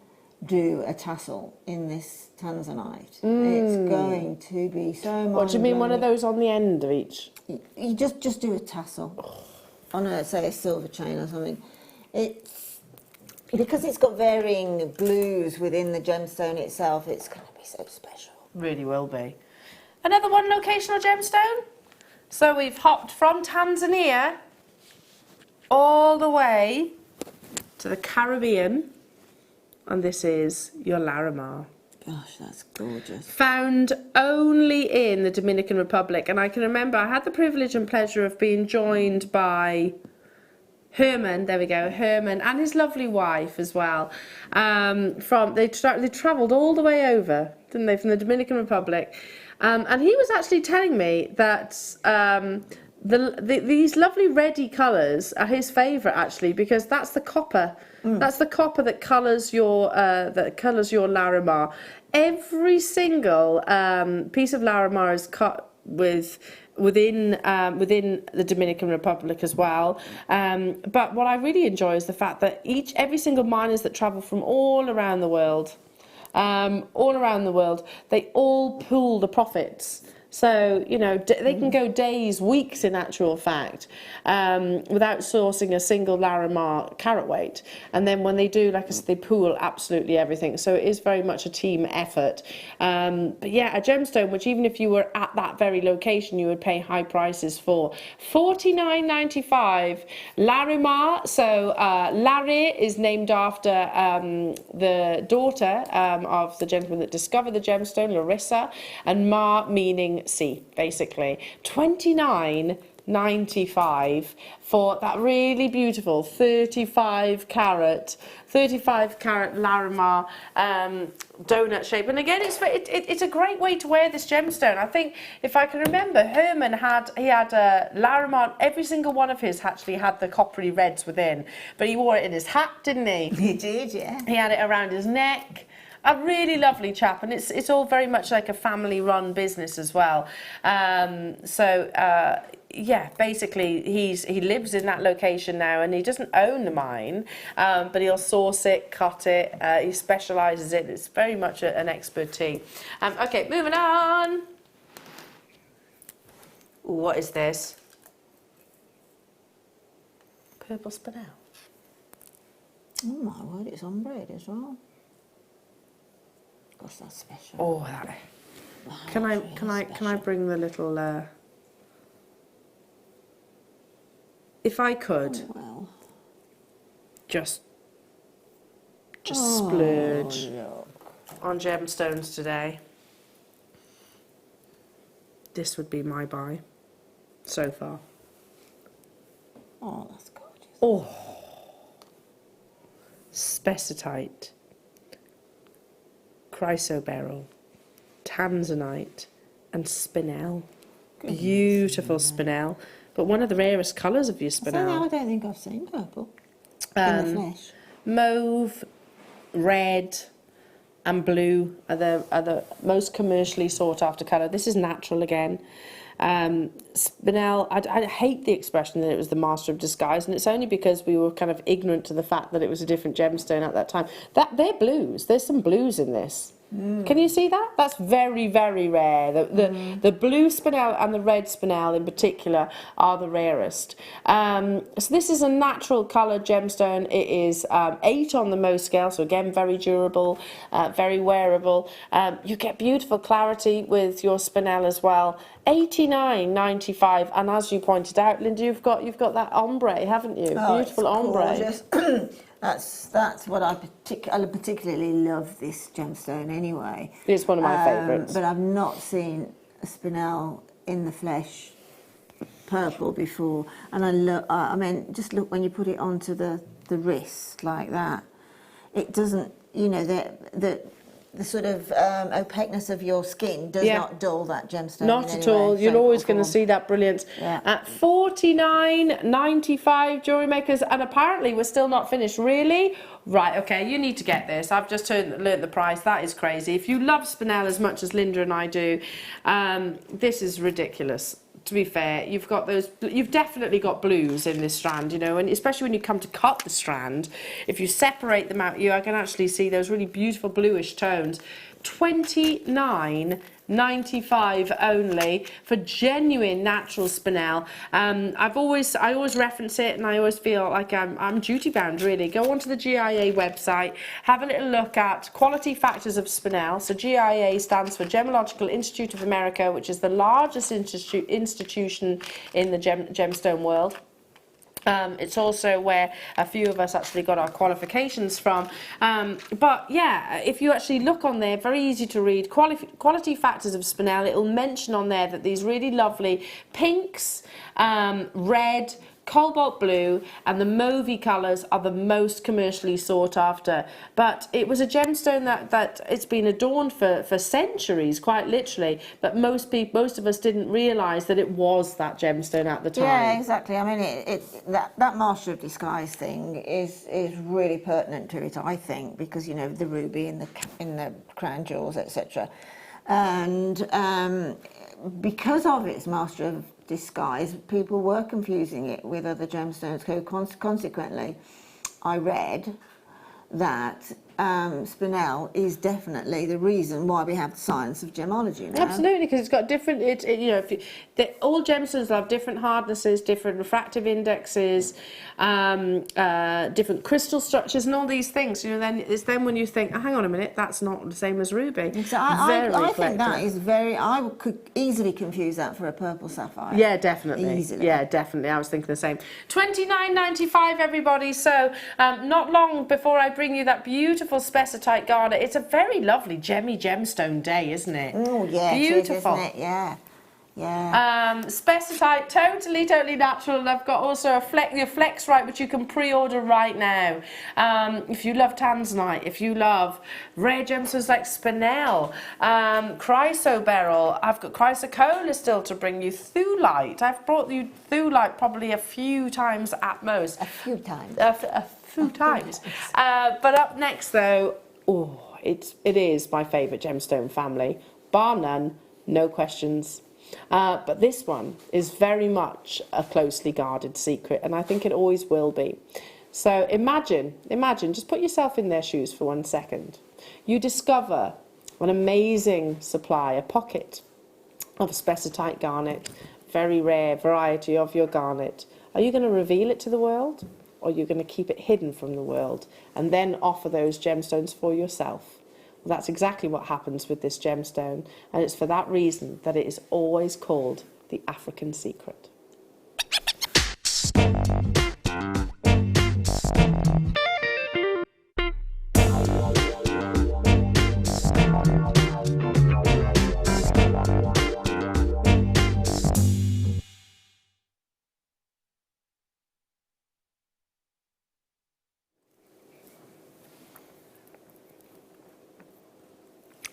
do a tassel in this tanzanite, it's going to be so much. What do you mean, one of those on the end of each? You just do a tassel on a, say, a silver chain or something. It's because it's got varying blues within the gemstone itself. It's going to be so special. Really will be. Another one locational gemstone. So we've hopped from Tanzania all the way to the Caribbean, and this is your Larimar. Gosh, that's gorgeous. Found only in the Dominican Republic, and I can remember I had the privilege and pleasure of being joined by Herman, there we go, Herman, and his lovely wife as well. They travelled all the way over, didn't they, from the Dominican Republic, and he was actually telling me that these lovely reddy colours are his favourite, actually, because that's the copper. That's the copper that colours your Larimar. Every single piece of Larimar is cut within the Dominican Republic as well. But what I really enjoy is the fact that every single miners that travel from all around the world, they all pool the profits. So, you know, they can go days, weeks in actual fact, without sourcing a single Larimar carat weight. And then when they do, like I said, they pool absolutely everything. So it is very much a team effort. But yeah, a gemstone, which even if you were at that very location, you would pay high prices for. $49.95 Larimar. So Larry is named after the daughter of the gentleman that discovered the gemstone, Larissa, and Ma meaning sea, basically. $29.95 for that really beautiful 35 carat Larimar donut shape. And again, it's a great way to wear this gemstone. I think, if I can remember, Herman had a Larimar. Every single one of his actually had the coppery reds within, but he wore it in his hat, didn't he? He did, yeah. He had it around his neck. A really lovely chap, and it's all very much like a family-run business as well. Yeah, basically he lives in that location now, and he doesn't own the mine, but he'll source it, cut it. He specialises it. It's very much an expertise. Okay, moving on. Ooh, what is this? Purple spinel. Oh my word, it's ombre as well. Gosh, that's special. Oh, that. Can I bring the little? If I could, just splurge on gemstones today, this would be my buy so far. Oh, that's gorgeous. Oh, spessartite, chrysoberyl, tanzanite, and spinel. Beautiful spinel, but one of the rarest colours of your spinel. I don't think I've seen purple in the flesh. Mauve, red, and blue are the most commercially sought after colour. This is natural again. Spinel, I hate the expression that it was the master of disguise, and it's only because we were kind of ignorant to the fact that it was a different gemstone at that time. They're blues. There's some blues in this. Can you see that? That's very, very rare. The blue spinel and the red spinel in particular are the rarest. So this is a natural coloured gemstone. It is 8 on the Mohs scale, so again, very durable, very wearable. You get beautiful clarity with your spinel as well. 89.95, and as you pointed out, Linda, you've got that ombre, haven't you? Oh, Beautiful it's ombre. gorgeous. That's what I particularly love this gemstone anyway. It's one of my favourites. But I've not seen a spinel in the flesh purple before, and I mean, just look when you put it onto the wrist like that. It doesn't, you know, the sort of opaqueness of your skin does not dull that gemstone. Not at all. You're always going to see that brilliance. Yeah. At $49.95 Jewellery Makers, and apparently we're still not finished. Really? Right, okay, you need to get this. I've just learnt the price. That is crazy. If you love spinel as much as Linda and I do, this is ridiculous. To be fair, you've definitely got blues in this strand, you know, and especially when you come to cut the strand, if you separate them out, I can actually see those really beautiful bluish tones. $29.95 only for genuine natural spinel. I always reference it, and I always feel like I'm duty bound, really. Go onto the GIA website, have a little look at quality factors of spinel. So GIA stands for Gemological Institute of America, which is the largest institution in the gemstone world. It's also where a few of us actually got our qualifications from. But yeah, if you actually look on there, very easy to read, quality factors of spinel, it'll mention on there that these really lovely pinks, red, cobalt blue and the mauvey colours are the most commercially sought after. But it was a gemstone that it's been adorned for centuries, quite literally, but most of us didn't realise that it was that gemstone at the time. Yeah, exactly. I mean, that master of disguise thing is really pertinent to it, I think, because, you know, the ruby in the crown jewels, etc. And because of its master of disguise, people were confusing it with other gemstones. Consequently, I read that spinel is definitely the reason why we have the science of gemology now. Absolutely, because it's got different. You know, all gemstones have different hardnesses, different refractive indexes, different crystal structures, and all these things. You know, then it's when you think, oh, hang on a minute, that's not the same as ruby. So I think that is very. I could easily confuse that for a purple sapphire. Yeah, definitely. Easily. Yeah, definitely. I was thinking the same. $29.95, everybody. So not long before I bring you that beautiful spessartite garnet. It's a very lovely gemstone day, isn't it? Oh yeah, beautiful. It is, isn't it? Yeah. Yeah. Spessartite, totally natural. And I've got also your Flexrite, which you can pre-order right now. If you love tanzanite, if you love rare gemstones like spinel, chrysoberyl, I've got chrysocolla still to bring you. Thulite, I've brought you thulite probably a few times at most. A few times. A few times. But up next, though, it is my favourite gemstone family, bar none, no questions. But this one is very much a closely guarded secret, and I think it always will be. So imagine, just put yourself in their shoes for 1 second. You discover an amazing supply, a pocket of spessartite garnet, very rare variety of your garnet. Are you going to reveal it to the world, or are you going to keep it hidden from the world and then offer those gemstones for yourself? Well, that's exactly what happens with this gemstone, and it's for that reason that it is always called the African secret.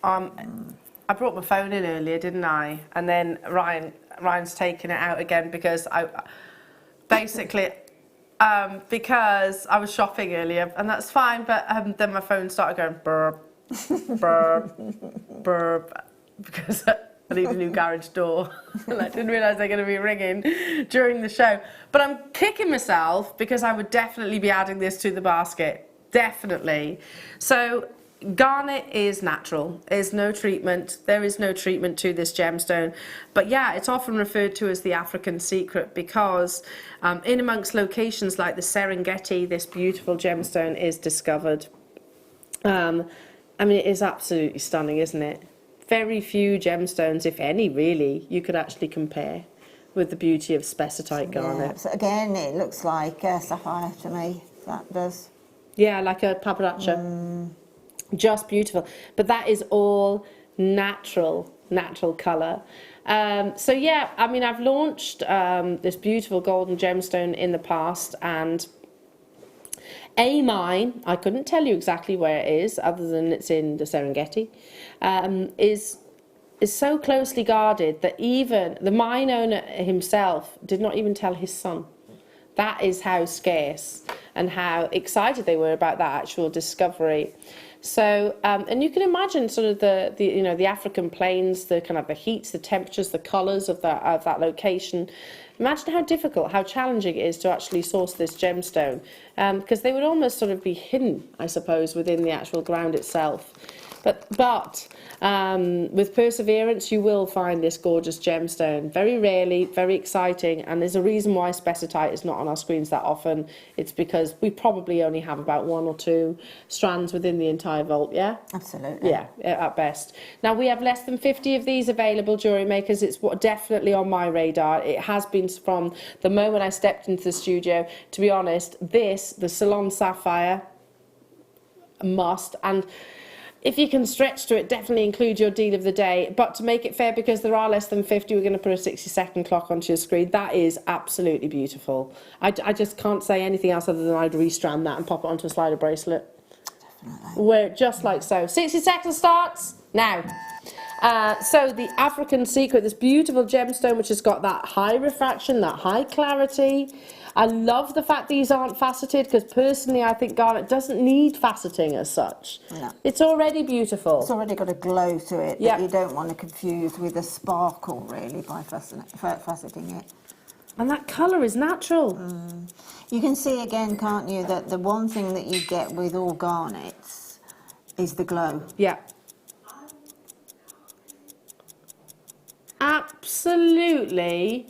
I brought my phone in earlier, didn't I? And then Ryan's taken it out again because because I was shopping earlier, and that's fine. But then my phone started going burp, burp, burp, because I need a new garage door, and I didn't realise they're going to be ringing during the show. But I'm kicking myself because I would definitely be adding this to the basket, definitely. So garnet is natural. There's no treatment. There is no treatment to this gemstone. But yeah, it's often referred to as the African secret because in amongst locations like the Serengeti, this beautiful gemstone is discovered. I mean, it is absolutely stunning, isn't it? Very few gemstones, if any, really, you could actually compare with the beauty of spessartite garnet. Yeah, so again, it looks like sapphire to me. That does. Yeah, like a paparacha. Just beautiful. But that is all natural colour. So yeah, I mean, I've launched this beautiful golden gemstone in the past, and mine, I couldn't tell you exactly where it is, other than it's in the Serengeti, is so closely guarded that even the mine owner himself did not even tell his son. That is how scarce and how excited they were about that actual discovery. So, and you can imagine sort of the African plains, the kind of the heats, the temperatures, the colours of that location. Imagine how difficult, how challenging it is to actually source this gemstone, because they would almost sort of be hidden, I suppose, within the actual ground itself. But with perseverance, you will find this gorgeous gemstone. Very rarely, very exciting, and there's a reason why spessartite is not on our screens that often. It's because we probably only have about 1 or 2 strands within the entire vault, yeah? Absolutely. Yeah, at best. Now, we have less than 50 of these available, Jewellery Makers. It's definitely on my radar. It has been from the moment I stepped into the studio. To be honest, the Salon Sapphire, a must. And if you can stretch to it, definitely include your deal of the day. But to make it fair, because there are less than 50, we're going to put a 60-second clock onto your screen. That is absolutely beautiful. I just can't say anything else other than I'd restrand that and pop it onto a slider bracelet. Definitely. Wear it just like so. 60 seconds starts now. So the African secret, this beautiful gemstone which has got that high refraction, that high clarity. I love the fact these aren't faceted, because personally I think garnet doesn't need faceting as such. No. It's already beautiful. It's already got a glow to it that you don't want to confuse with a sparkle, really, by faceting it. And that colour is natural. You can see again, can't you, that the one thing that you get with all garnets is the glow. Yeah. Absolutely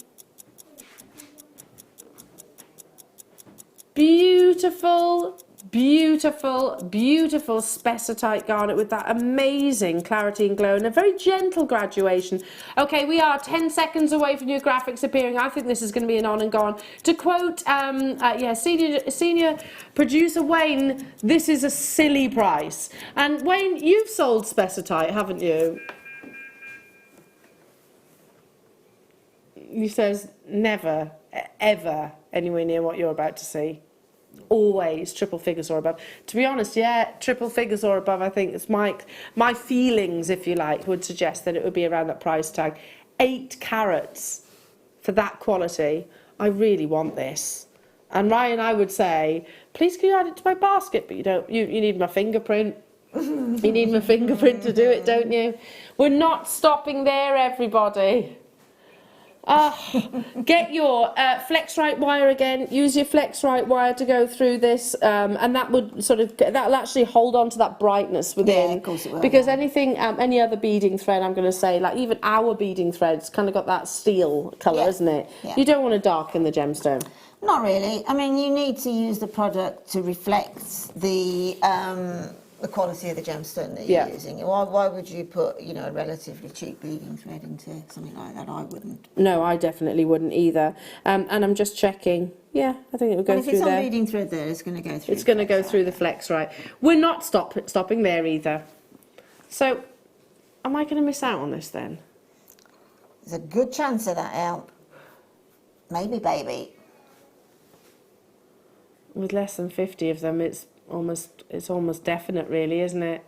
beautiful, beautiful, beautiful spessartite garnet with that amazing clarity and glow and a very gentle graduation. Okay, we are 10 seconds away from your graphics appearing. I think this is going to be an on and gone. To quote, senior producer Wayne, this is a silly price. And Wayne, you've sold spessartite, haven't you? He says never, ever anywhere near what you're about to see. Always triple figures or above. To be honest, yeah, triple figures or above, I think it's my feelings, if you like, would suggest that it would be around that price tag. 8 carats for that quality. I really want this. And Ryan, I would say, please can you add it to my basket? But you don't. You need my fingerprint. You need my fingerprint to do it, don't you? We're not stopping there, everybody. Get your Flexrite wire again. Use your Flexrite wire to go through this, and that would that'll actually hold on to that brightness within. Yeah, of course it will. Because anything, any other beading thread, I'm going to say, like even our beading thread's kind of got that steel colour, isn't it? Yeah. You don't want to darken the gemstone. Not really. I mean, you need to use the product to reflect the quality of the gemstone that you're using. Why would you put, a relatively cheap beading thread into something like that? I wouldn't. No, I definitely wouldn't either. And I'm just checking. Yeah, I think it will go through there. If it's on beading through there, it's going to go through. It's going to go through the Flexrite. We're not stopping there either. So, am I going to miss out on this then? There's a good chance of that, El. Maybe, baby. With less than 50 of them, it's almost definite, really, isn't it?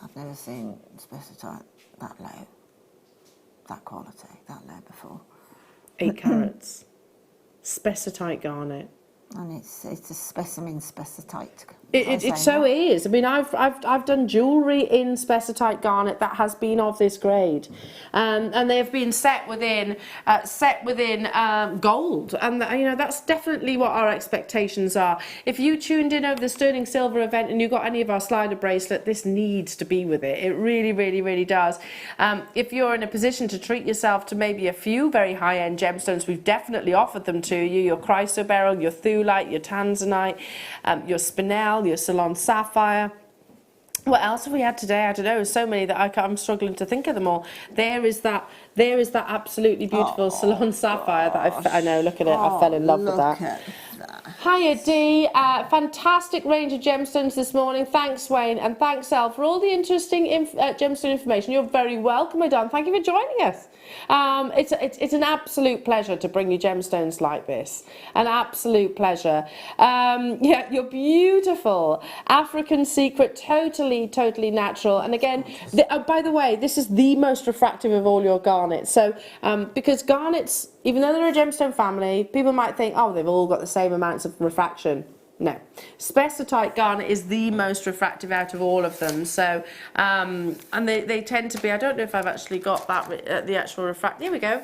I've never seen spessartite that low, that quality, that low before. 8 carats. Spessartite garnet. And it's a specimen specitite. It so is. I mean, I've done jewellery in specitite garnet that has been of this grade, and they have been set within gold, and you know that's definitely what our expectations are. If you tuned in over the Sterling Silver event and you got any of our slider bracelet, this needs to be with it. It really, really, really does. If you're in a position to treat yourself to maybe a few very high-end gemstones, we've definitely offered them to you. Your chrysoberyl, your thulite, your tanzanite, your spinel, your Ceylon sapphire. What else have we had today? I don't know. So many that I'm struggling to think of them all. There is that absolutely beautiful Ceylon sapphire that I know. Look at it. I fell in love with that. Hiya Dee, fantastic range of gemstones this morning. Thanks Wayne, and thanks Elle for all the interesting gemstone information. You're very welcome, my darling. Thank you for joining us. It's an absolute pleasure to bring you gemstones like this. An absolute pleasure. Yeah, you're beautiful. African Secret, totally natural. And again, by the way, this is the most refractive of all your garnets. So because garnets, even though they're a gemstone family, people might think, oh, they've all got the same amounts of refraction. No, specitite garnet is the most refractive out of all of them. So, and they tend to be. I don't know if I've actually got that the actual refract. Here we go.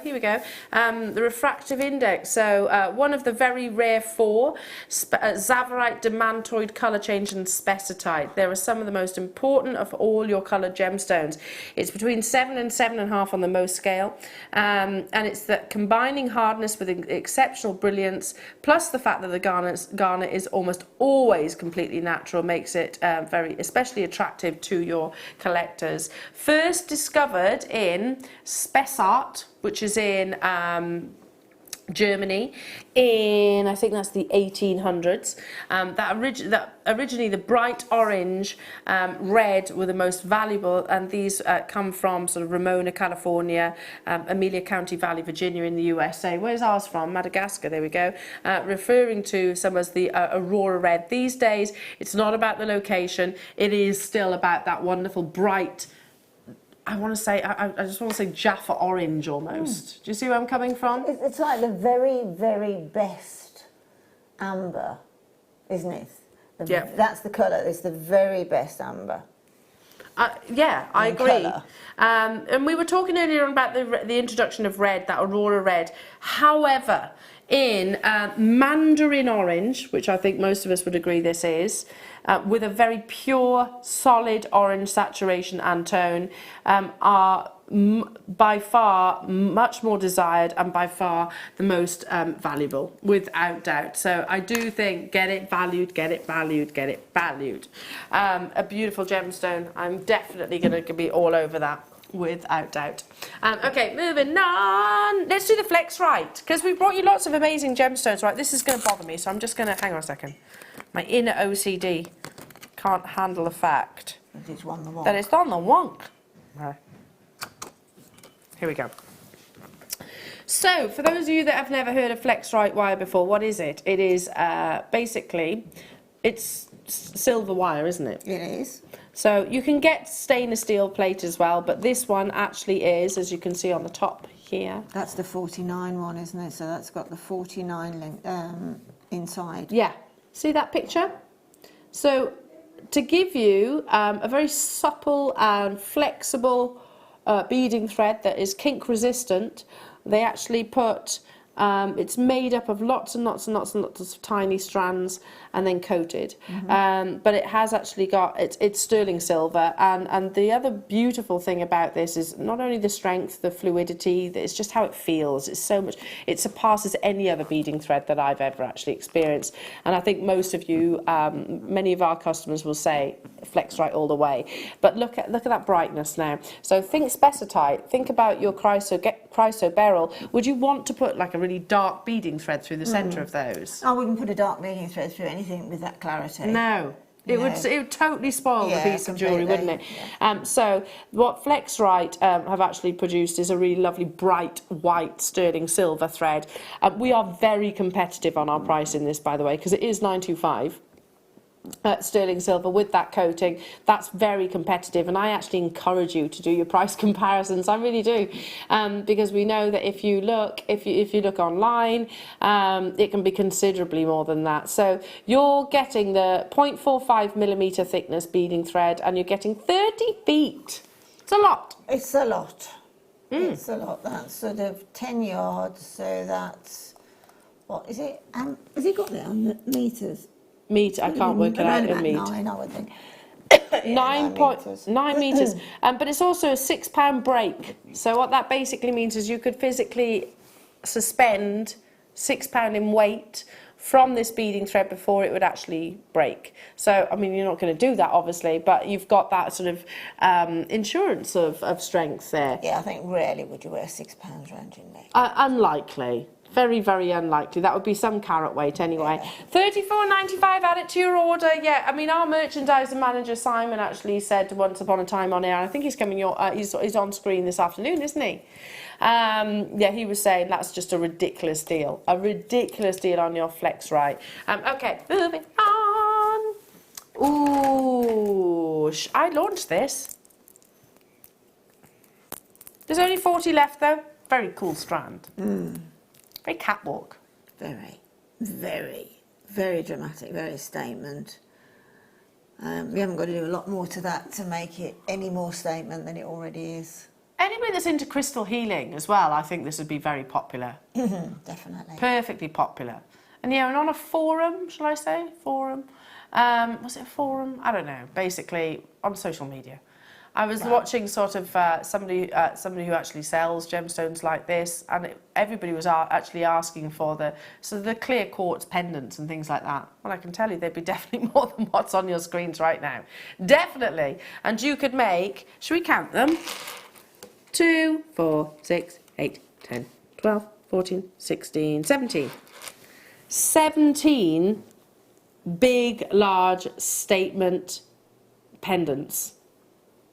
The refractive index. So one of the very rare 4 Zavarite, demantoid, colour change, and specitite. There are some of the most important of all your coloured gemstones. It's between 7 and 7.5 on the Mohs scale, and it's that combining hardness with exceptional brilliance, plus the fact that the garnet is almost always completely natural, makes it very especially attractive to your collectors. First discovered in Spessart, which is in Germany in, I think that's the 1800s. Originally the bright orange, red were the most valuable, and these come from sort of Ramona, California, Amelia County Valley, Virginia in the USA. Where's ours from? Madagascar, there we go. Referring to some as the Aurora Red. These days, it's not about the location, it is still about that wonderful bright, I just want to say Jaffa orange almost. Do you see where I'm coming from? It's like the very, very best amber, isn't it? Yeah. That's the colour, it's the very best amber. Yeah, I agree. And we were talking earlier on about the introduction of red, that Aurora Red. However, in Mandarin Orange, which I think most of us would agree this is, with a very pure, solid orange saturation and tone, are by far much more desired and by far the most valuable, without doubt. So I do think get it valued, get it valued, get it valued. A beautiful gemstone. I'm definitely going to be all over that, without doubt. Okay, moving on. Let's do the flex right, because we've brought you lots of amazing gemstones. Right, this is going to bother me, so I'm just going to hang on a second. My inner OCD can't handle the fact that it's on the wonk. That it's on the wonk. Right. Here we go. So, for those of you that have never heard of flex right wire before, what is it? It is basically, it's silver wire, isn't it? It is. So you can get stainless steel plate as well, but this one actually is, as you can see on the top here. That's the 49 one, isn't it? So that's got the 49 inside. Yeah. See that picture? So to give you a very supple and flexible beading thread that is kink resistant, they actually put, it's made up of lots and lots of tiny strands and then coated. But it has actually got, it's sterling silver, and the other beautiful thing about this is not only the strength, the fluidity, it's just how it feels. It's so much, it surpasses any other beading thread that I've ever actually experienced. And I think most of you, many of our customers will say flex right all the way. But look at that brightness now. So think specitite, think about your chrysoberyl. Would you want to put like a really dark beading thread through the centre of those? I wouldn't put a dark beading thread through anything with that clarity. No. It would totally spoil the piece of jewellery, wouldn't it? Yeah. So what Flexrite have actually produced is a really lovely bright white sterling silver thread. We are very competitive on our price in this, by the way, because it is $925. sterling silver with that coating. That's very competitive, and I actually encourage you to do your price comparisons. I really do, because we know that if you look online, it can be considerably more than that. So you're getting the 0.45mm thickness beading thread, and you're getting 30 feet. It's a lot. It's a lot. It's a lot. That's sort of 10 yards. So that's, what is it? Has he got it on meters? Meter, I can't work it out in meter. 9, I would think. 9.9 meters, but it's also a £6 break. So what that basically means is you could physically suspend £6 in weight from this beading thread before it would actually break. So, I mean, you're not going to do that, obviously, but you've got that sort of insurance of strength there. Yeah, I think rarely would you wear £6 round your neck. Unlikely. Very, very unlikely. That would be some carat weight anyway. Yeah. $34.95, add it to your order. Yeah, I mean, our merchandising manager, Simon, actually said once upon a time on air, I think he's coming, he's on screen this afternoon, isn't he? Yeah, he was saying that's just a ridiculous deal. A ridiculous deal on your Flex Right. Okay, moving on. Ooh, I launched this. There's only 40 left, though. Very cool strand. Very catwalk. Very, very, very dramatic, very statement. We haven't got to do a lot more to that to make it any more statement than it already is. Anybody that's into crystal healing as well, I think this would be very popular. Definitely. Perfectly popular. And yeah, and on a forum, shall I say? Forum. Was it a forum? I don't know. Basically, on social media. I was watching sort of somebody who actually sells gemstones like this, and everybody was actually asking for the clear quartz pendants and things like that. Well, I can tell you there'd be definitely more than what's on your screens right now. Definitely. And you could make, should we count them? 2, 4, 6, 8, 10, 12, 14, 16, 17. 17 big, large statement pendants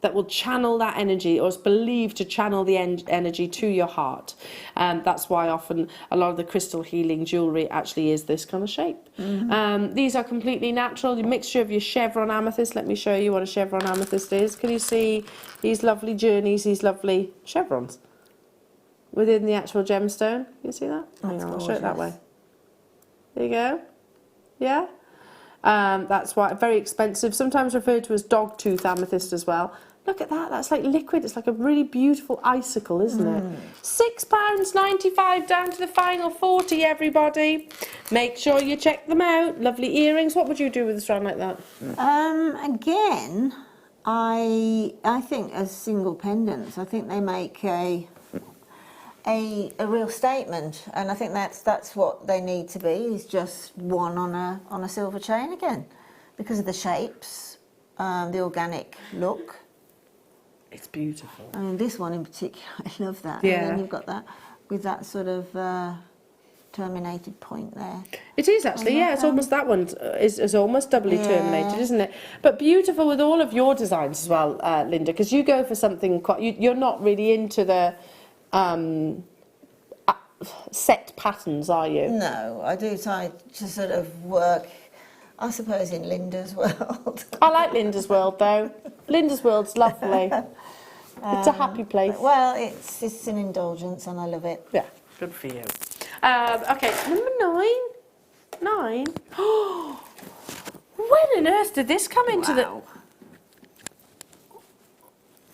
that will channel that energy, or is believed to channel the energy to your heart. That's why often a lot of the crystal healing jewellery actually is this kind of shape. These are completely natural, the mixture of your chevron amethyst. Let me show you what a chevron amethyst is. Can you see these lovely journeys, these lovely chevrons within the actual gemstone? Can you see that? Hang on, I'll show it that way. There you go. Yeah? That's why very expensive, sometimes referred to as dog tooth amethyst as well. Look at that, that's like liquid, it's like a really beautiful icicle, isn't it? £6.95 down to the final 40, everybody. Make sure you check them out. Lovely earrings. What would you do with a strand like that? Again, I think as single pendants, I think they make a real statement, and I think that's what they need to be, is just one on a silver chain again, because of the shapes, the organic look. It's beautiful. I mean, this one in particular, I love that. Yeah. And then you've got that with that sort of terminated point there. It is actually, yeah. It's almost, that one is almost doubly terminated, isn't it? But beautiful with all of your designs as well, Linda, because you go for something quite. You're not really into the set patterns, are you? No, I do try to sort of work, I suppose, in Linda's world. I like Linda's world, though. Linda's world's lovely. It's a happy place. Well, it's an indulgence, and I love it. Yeah, good for you. Okay, number 9. 9. Oh, when on earth did this come into the...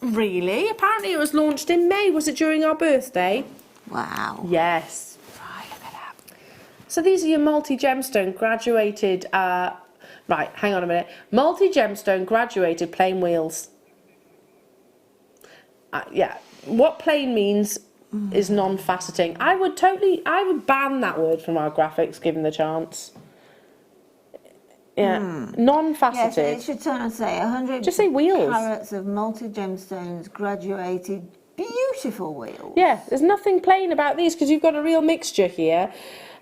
Really? Apparently it was launched in May. Was it during our birthday? Wow. Yes. Right, look at that. So these are your multi-gemstone graduated... right, hang on a minute. Multi-gemstone graduated plain wheels. Yeah, what plain means is non-faceting. I would ban that word from our graphics, given the chance. Yeah, non-faceted. Yes, it should turn and say 100. Just say wheels. Carats of multi-gemstones graduated, beautiful wheels. Yeah, there's nothing plain about these, because you've got a real mixture here.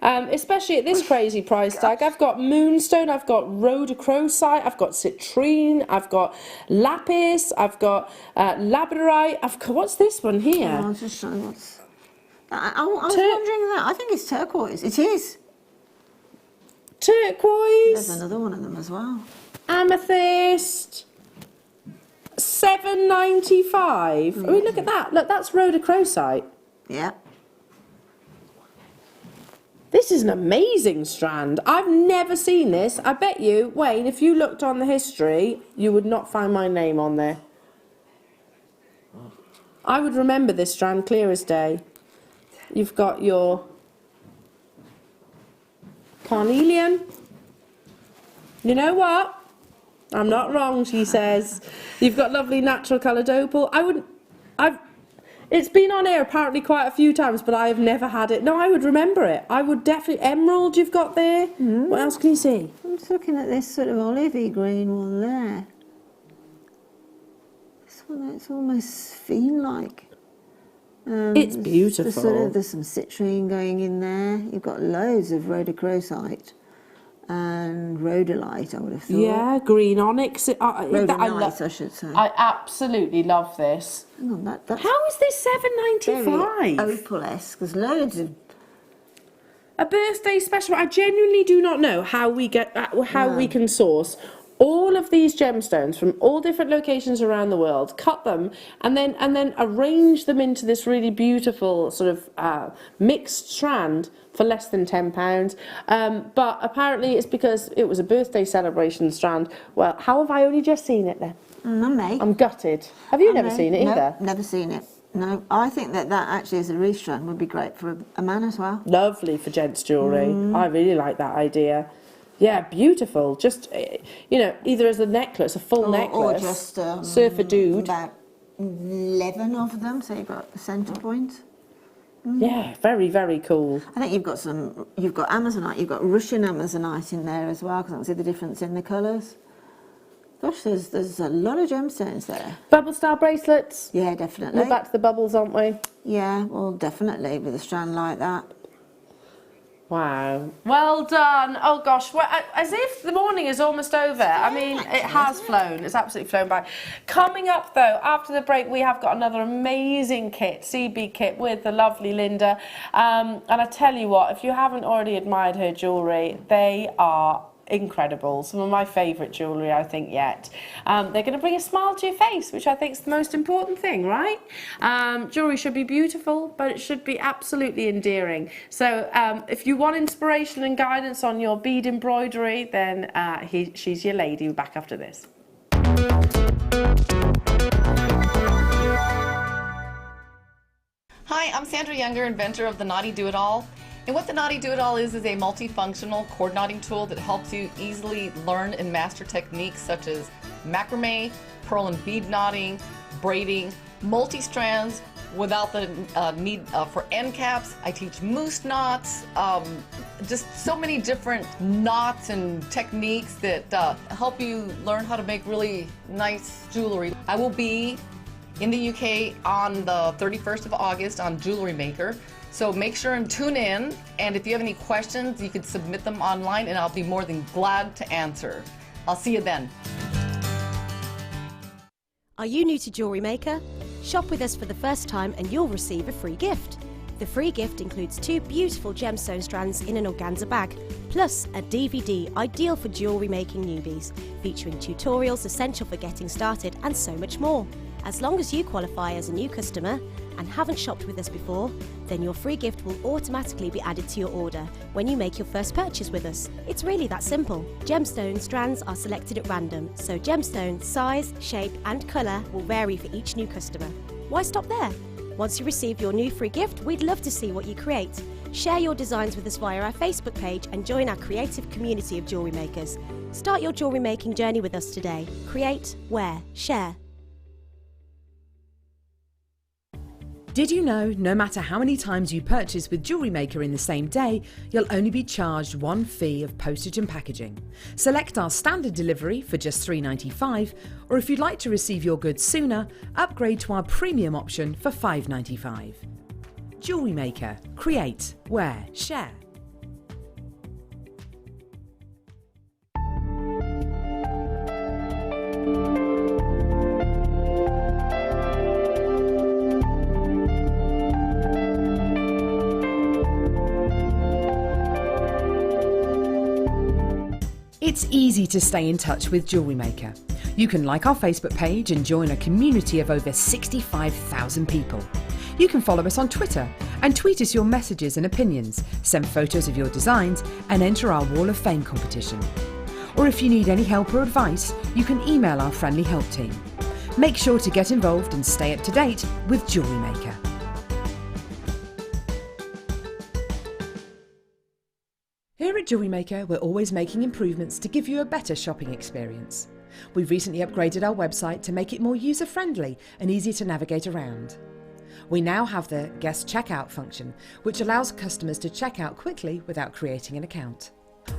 Especially at this crazy price tag. I've got moonstone, I've got rhodochrosite, I've got citrine, I've got lapis, I've got labradorite, I've got, what's this one here? Oh, I was just showing what's... I was wondering that. I think it's turquoise. It is. turquoise. There's another one of them as well. Amethyst. $7.95. Oh, look at that. Look, that's rhodochrosite. Yeah. This is an amazing strand. I've never seen this. I bet you, Wayne, if you looked on the history, you would not find my name on there. I would remember this strand clear as day. You've got your carnelian. You know what? I'm not wrong, she says. You've got lovely natural coloured opal. It's been on air apparently quite a few times, but I have never had it. No, I would remember it. I would definitely... Emerald you've got there. What else can you see? I'm just looking at this sort of olivey green one there. This one, it's almost sphene-like. It's beautiful. There's some citrine going in there. You've got loads of rhodochrosite and rhodolite, I would have thought. Yeah, green onyx. Rhodonite, I should say. I absolutely love this. Hang on, that's How is this $7.95? very opal-esque. There's loads of... A birthday special. I genuinely do not know how we get we can source all of these gemstones from all different locations around the world, cut them, and then arrange them into this really beautiful sort of mixed strand for less than £10. But apparently it's because it was a birthday celebration strand. Well, how have I only just seen it then? I'm gutted. Have you never seen it either? No, never seen it. No, I think that actually as a wreath strand would be great for a man as well. Lovely for gents jewellery. I really like that idea. Yeah, beautiful. Just, you know, either as a necklace, a full necklace. Or just... surfer dude. About 11 of them, so you've got the centre point. Yeah, very, very cool. I think you've got Amazonite, you've got Russian Amazonite in there as well, because I can see the difference in the colours. Gosh, there's a lot of gemstones there. Bubble style bracelets. Yeah, definitely. We're back to the bubbles, aren't we? Yeah, well, definitely, with a strand like that. Wow. Well done. Oh gosh, well, as if the morning is almost over. I mean, it has flown. It's absolutely flown by. Coming up though, after the break, we have got another amazing kit, CB kit with the lovely Linda. And I tell you what, if you haven't already admired her jewellery, they are incredible. Some of my favourite jewellery, I think, yet. They're going to bring a smile to your face, which I think is the most important thing, right? Jewellery should be beautiful, but it should be absolutely endearing. So if you want inspiration and guidance on your bead embroidery, then she's your lady. We're back after this. Hi, I'm Sandra Younger, inventor of the Knotty Do-It-All. And what the Knotty Do-It-All is a multifunctional cord knotting tool that helps you easily learn and master techniques such as macrame, pearl and bead knotting, braiding, multi-strands without the need for end caps. I teach moose knots, just so many different knots and techniques that help you learn how to make really nice jewelry. I will be in the UK on the 31st of August on Jewellery Maker. So make sure and tune in, and if you have any questions, you can submit them online and I'll be more than glad to answer. I'll see you then. Are you new to Jewellery Maker? Shop with us for the first time and you'll receive a free gift. The free gift includes 2 beautiful gemstone strands in an organza bag, plus a DVD ideal for jewellery making newbies, featuring tutorials essential for getting started and so much more. As long as you qualify as a new customer and haven't shopped with us before, then your free gift will automatically be added to your order when you make your first purchase with us. It's really that simple. Gemstone strands are selected at random, so gemstone size, shape and colour will vary for each new customer. Why stop there? Once you receive your new free gift, we'd love to see what you create. Share your designs with us via our Facebook page and join our creative community of jewellery makers. Start your jewellery making journey with us today. Create, wear, share. Did you know no matter how many times you purchase with Jewellery Maker in the same day, you'll only be charged one fee of postage and packaging? Select our standard delivery for just $3.95, or if you'd like to receive your goods sooner, upgrade to our premium option for $5.95. Jewellery Maker. Create, wear, share. It's easy to stay in touch with Jewellery Maker. You can like our Facebook page and join a community of over 65,000 people. You can follow us on Twitter and tweet us your messages and opinions, send photos of your designs and enter our Wall of Fame competition. Or if you need any help or advice, you can email our friendly help team. Make sure to get involved and stay up to date with Jewellery Maker. Here at Jewellery Maker, we're always making improvements to give you a better shopping experience. We've recently upgraded our website to make it more user-friendly and easier to navigate around. We now have the guest checkout function, which allows customers to check out quickly without creating an account.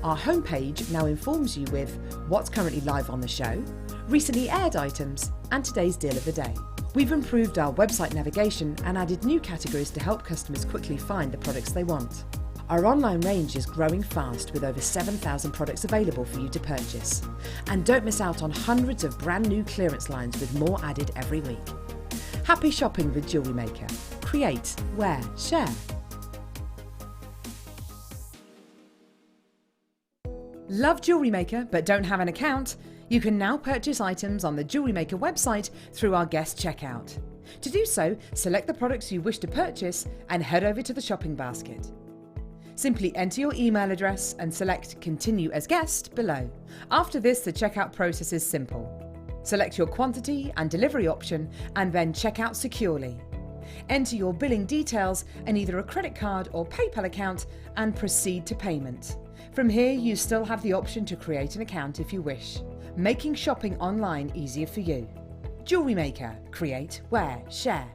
Our homepage now informs you with what's currently live on the show, recently aired items, and today's deal of the day. We've improved our website navigation and added new categories to help customers quickly find the products they want. Our online range is growing fast with over 7,000 products available for you to purchase. And don't miss out on hundreds of brand new clearance lines with more added every week. Happy shopping with Jewellery Maker. Create, wear, share. Love Jewellery Maker but don't have an account? You can now purchase items on the Jewellery Maker website through our guest checkout. To do so, select the products you wish to purchase and head over to the shopping basket. Simply enter your email address and select Continue as Guest below. After this, the checkout process is simple. Select your quantity and delivery option and then check out securely. Enter your billing details and either a credit card or PayPal account and proceed to payment. From here, you still have the option to create an account if you wish, making shopping online easier for you. Jewellery Maker. Create, wear, share.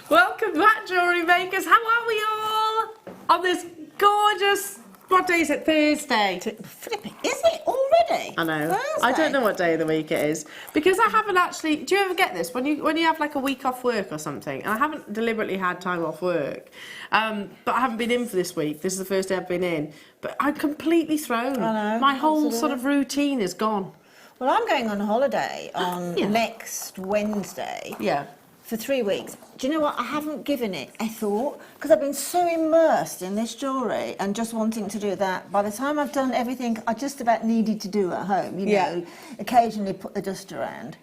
Welcome back, Jewellery Makers. How are we all on this gorgeous, what day is it? Thursday. Flipping, is it already? I know. Thursday. I don't know what day of the week it is because I haven't actually. Do you ever get this when you have like a week off work or something? And I haven't deliberately had time off work, but I haven't been in for this week. This is the first day I've been in, but I'm completely thrown. I know. My whole Absolutely. sort of routine is gone. Well, I'm going on holiday on next Wednesday. Yeah. For 3 weeks. Do you know what? I haven't given it a thought because I've been so immersed in this jewellery and just wanting to do that. By the time I've done everything I just about needed to do at home, you know, occasionally put the dust around,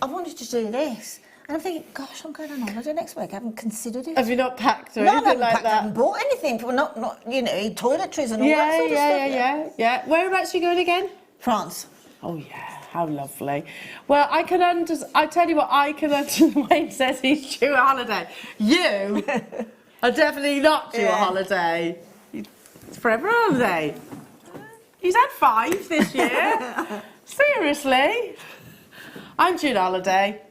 I wanted to do this. And I'm thinking, gosh, I'm going on holiday next week. I haven't considered it. Have you not packed or No, I anything haven't like packed, I that? haven't bought anything. But not you know, toiletries and all that sort of stuff. Yeah. Whereabouts are you going again? France. Oh yeah, how lovely. Well, I tell you what, I can understand Wayne says he's due a holiday. You are definitely not due a holiday. It's forever holiday. He's had 5 this year. Seriously. I'm due a holiday.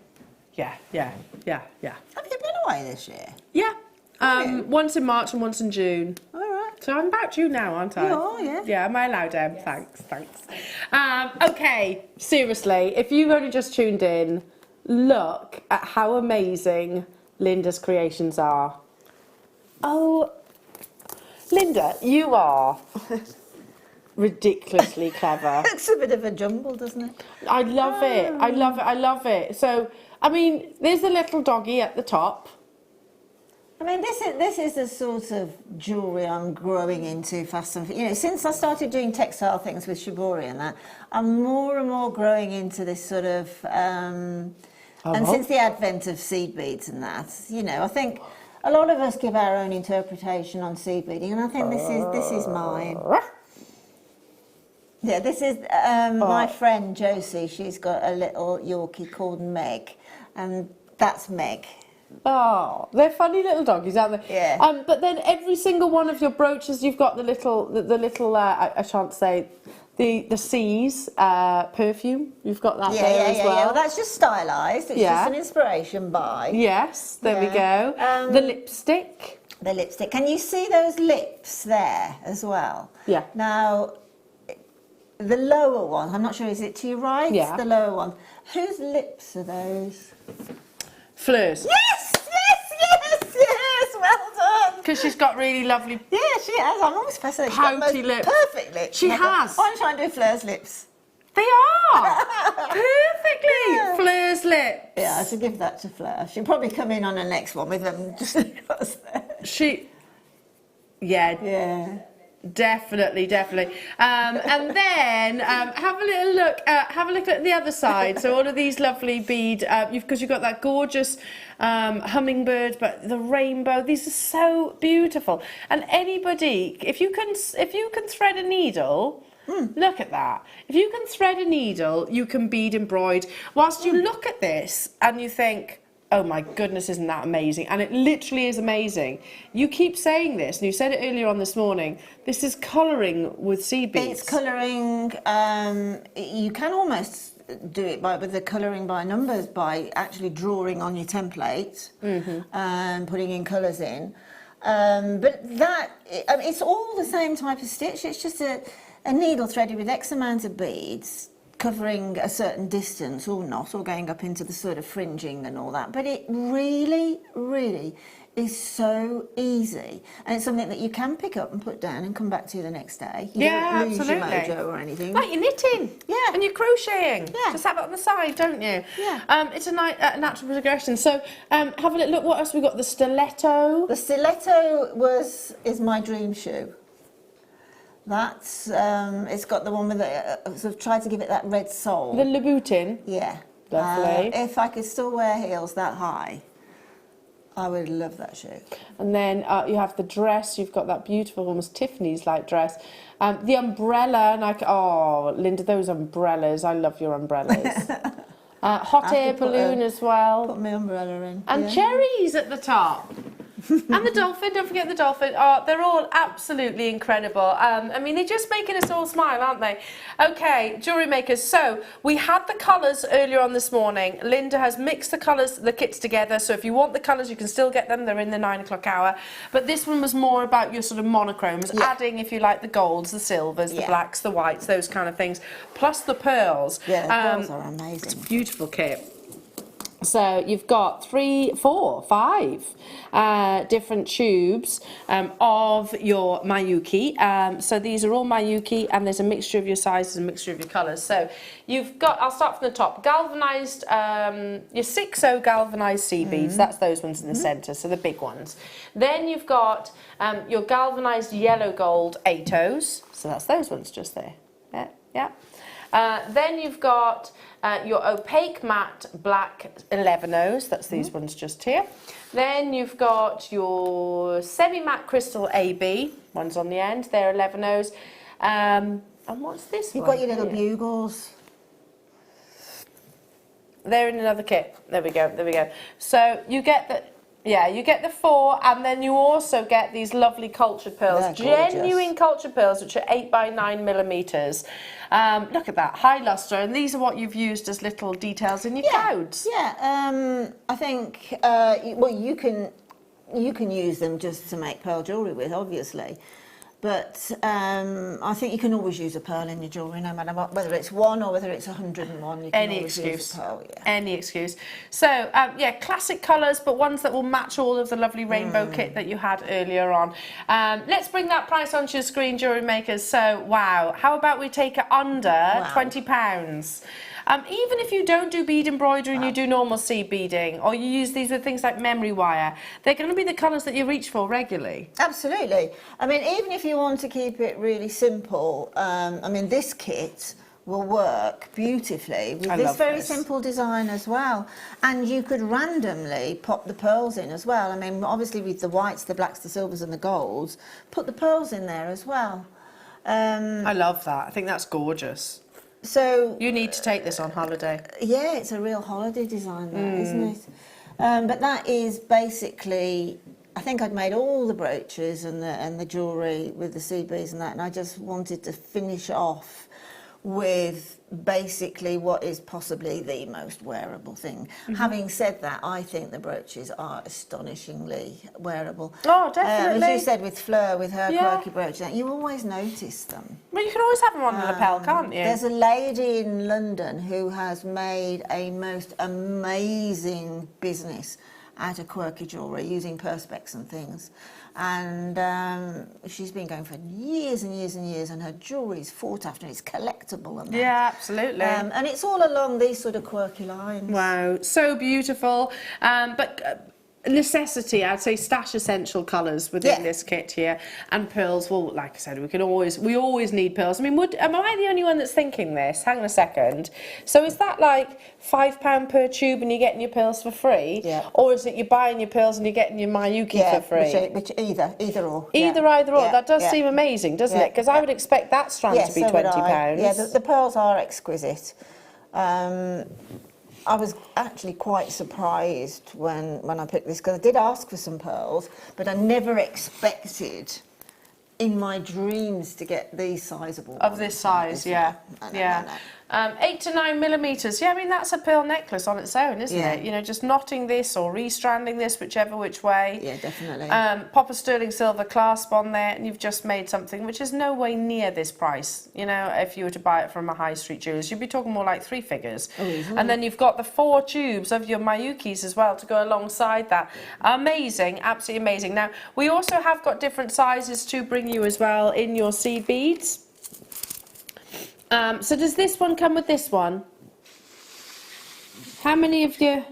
Yeah. Have you been away this year? Yeah. Once in March and once in June. All right. So I'm about due now, aren't I? Oh, yeah. Yeah, am I allowed, Em? Yes. Thanks. Okay, seriously, if you've only just tuned in, look at how amazing Linda's creations are. Oh, Linda, you are ridiculously clever. It's a bit of a jumble, doesn't it? I love it. I love it. So, I mean, there's the little doggy at the top. I mean, this is the sort of jewellery I'm growing into fast and since I started doing textile things with shibori and that, I'm more and more growing into this sort of and since the advent of seed beads and that, I think a lot of us give our own interpretation on seed beading, and I think this is mine. Yeah, this is my friend Josie. She's got a little Yorkie called Meg, and that's Meg. Oh, they're funny little doggies, aren't they? Yeah. But then every single one of your brooches, you've got the little I shan't say, the C's perfume. You've got that there as well. Yeah. Well, that's just stylised. It's just an inspiration by. Yes, there we go. The lipstick. The lipstick. Can you see those lips there as well? Yeah. Now, the lower one, I'm not sure, is it to your right? Yeah. The lower one. Whose lips are those? Fleurs. Yes, well done. Because she's got really lovely Yeah, she has. I'm always fascinated. She's got pouty the most lips. Perfect lips. She Like has. Why don't you try and do Fleur's lips? They are perfectly Fleur's lips. Yeah, I should give that to Fleur. She'll probably come in on the next one with them just across there. Yeah, definitely. And then have a little look. Have a look at the other side. So all of these lovely bead, because you've got that gorgeous hummingbird, but the rainbow. These are so beautiful. And anybody, if you can thread a needle. Look at that. If you can thread a needle, you can bead embroider. Whilst you look at this and you think, oh my goodness, isn't that amazing? And it literally is amazing. You keep saying this, and you said it earlier on this morning, this is colouring with seed beads. It's colouring, you can almost do it with the colouring by numbers, by actually drawing on your template and putting in colours in. But that, it's all the same type of stitch. It's just a needle threaded with X amount of beads, covering a certain distance or not, or going up into the sort of fringing and all that. But it really, really is so easy. And it's something that you can pick up and put down and come back to the next day. You don't lose your mojo or anything. Like you're knitting. Yeah. And you're crocheting. Yeah. Just have it on the side, don't you? Yeah. It's a natural progression. So have a little look. What else we got? The stiletto. The stiletto is my dream shoe. That's, it's got the one with the, sort of tried to give it that red sole. The Louboutin. Yeah. Lovely. If I could still wear heels that high, I would love that shoe. And then you have the dress. You've got that beautiful, almost Tiffany's-like dress. The umbrella, and Linda, those umbrellas. I love your umbrellas. Hot air balloon as well. Put my umbrella in. And cherries at the top. And the dolphin, don't forget the dolphin. Oh, they're all absolutely incredible. I mean, they're just making us all smile, aren't they? Okay, jewellery makers. So we had the colours earlier on this morning. Linda has mixed the colours, the kits together. So if you want the colours, you can still get them. They're in the 9 o'clock hour. But this one was more about your sort of monochromes, adding, if you like, the golds, the silvers, the blacks, the whites, those kind of things, plus the pearls. Yeah, the pearls are amazing. It's a beautiful kit. So you've got 3, 4, 5 different tubes of your Mayuki. So these are all Mayuki, and there's a mixture of your sizes and a mixture of your colours. So you've got, I'll start from the top, galvanised, your 6/0 galvanised seed beads. That's those ones in the centre, so the big ones. Then you've got your galvanised yellow gold 8/0s. So that's those ones just there. Yeah. Then you've got your opaque matte black 11/0s, that's these ones just here. Then you've got your semi-matte crystal AB, ones on the end, they're 11/0s. And what's this You've one? got your little bugles. They're in another kit. There we go. So you get the 4, and then you also get these lovely cultured pearls, genuine cultured pearls, which are 8 by 9 millimeters. Look at that, high luster, and these are what you've used as little details in your clouds. Yeah, I think you can use them just to make pearl jewellery with, obviously. But I think you can always use a pearl in your jewellery, no matter what, whether it's 1 or whether it's 101. You can always use a pearl, Any excuse. So, classic colours, but ones that will match all of the lovely rainbow kit that you had earlier on. Let's bring that price onto your screen, jewellery makers. So, wow, how about we take it under £20? Even if you don't do bead embroidery and you do normal seed beading, or you use these with things like memory wire, they're going to be the colours that you reach for regularly. Absolutely. I mean, even if you want to keep it really simple, I mean, this kit will work beautifully with this very simple design as well. And you could randomly pop the pearls in as well. I mean, obviously with the whites, the blacks, the silvers and the golds, put the pearls in there as well. I love that. I think that's gorgeous. So you need to take this on holiday. Yeah, it's a real holiday design, that, isn't it? But that is basically, I think I'd made all the brooches and the jewellery with the seed beads and that, and I just wanted to finish off with basically what is possibly the most wearable thing. Having said that, I think the brooches are astonishingly wearable. Oh, definitely. As you said with Fleur, with her Yeah. quirky brooch, you always notice them. Well, you can always have them on a lapel, can't you? There's a lady in London who has made a most amazing business out of quirky jewellery using perspex and things. And she's been going for years and years and years, and her jewellery is sought after, and it's collectible and that. Yeah, absolutely. And it's all along these sort of quirky lines. Wow, so beautiful. But necessity, I'd say stash essential colours within this kit here, and pearls. Well, like I said, we always need pearls. I mean, am I the only one that's thinking this? Hang on a second. So is that like £5 per tube and you're getting your pearls for free? Yeah. Or is it you're buying your pearls and you're getting your Mayuki for free? Which either or. Either or. Yeah, That does yeah. seem amazing, doesn't Yeah, it? Because I would expect that strand to be so would I. £20. Yeah, the pearls are exquisite. I was actually quite surprised when I picked this, because I did ask for some pearls, but I never expected in my dreams to get these sizable Of ones. this size, yeah. No. 8 to 9 millimetres. Yeah, I mean, that's a pearl necklace on its own, isn't Yeah. it? You know, just knotting this or restranding this, whichever which way. Yeah, definitely. Pop a sterling silver clasp on there, and you've just made something which is no way near this price. You know, if you were to buy it from a high street jeweller's, you'd be talking more like 3 figures. Oh, easily. And then you've got the 4 tubes of your Mayukis as well to go alongside that. Amazing, absolutely amazing. Now, we also have got different sizes to bring you as well in your seed beads. So does this one come with this one? How many of you?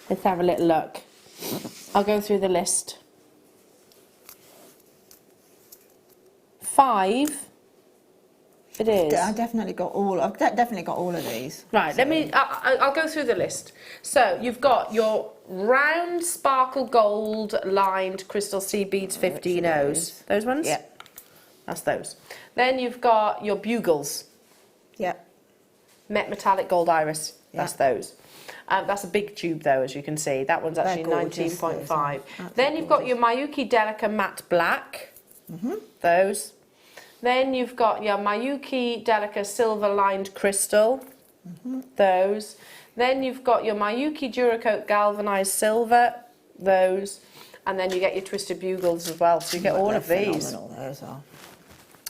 Let's have a little look. I'll go through the list. 5. It is. I've definitely got all of these. Right, I'll go through the list. So you've got your round sparkle gold lined crystal seed beads 15 O's. Those ones? Yeah. That's those. Then you've got your bugles. Yeah. Met metallic gold iris. That's Yeah. those. That's a big tube though, as you can see. That one's actually gorgeous, 19.5. those are. Then you've got your Mayuki Delica matte black. Those. Then you've got your Mayuki Delica silver lined crystal. Those. Then you've got your Mayuki Duracoat galvanized silver. Those. And then you get your twisted bugles as well. So you get all of these. Phenomenal, those are.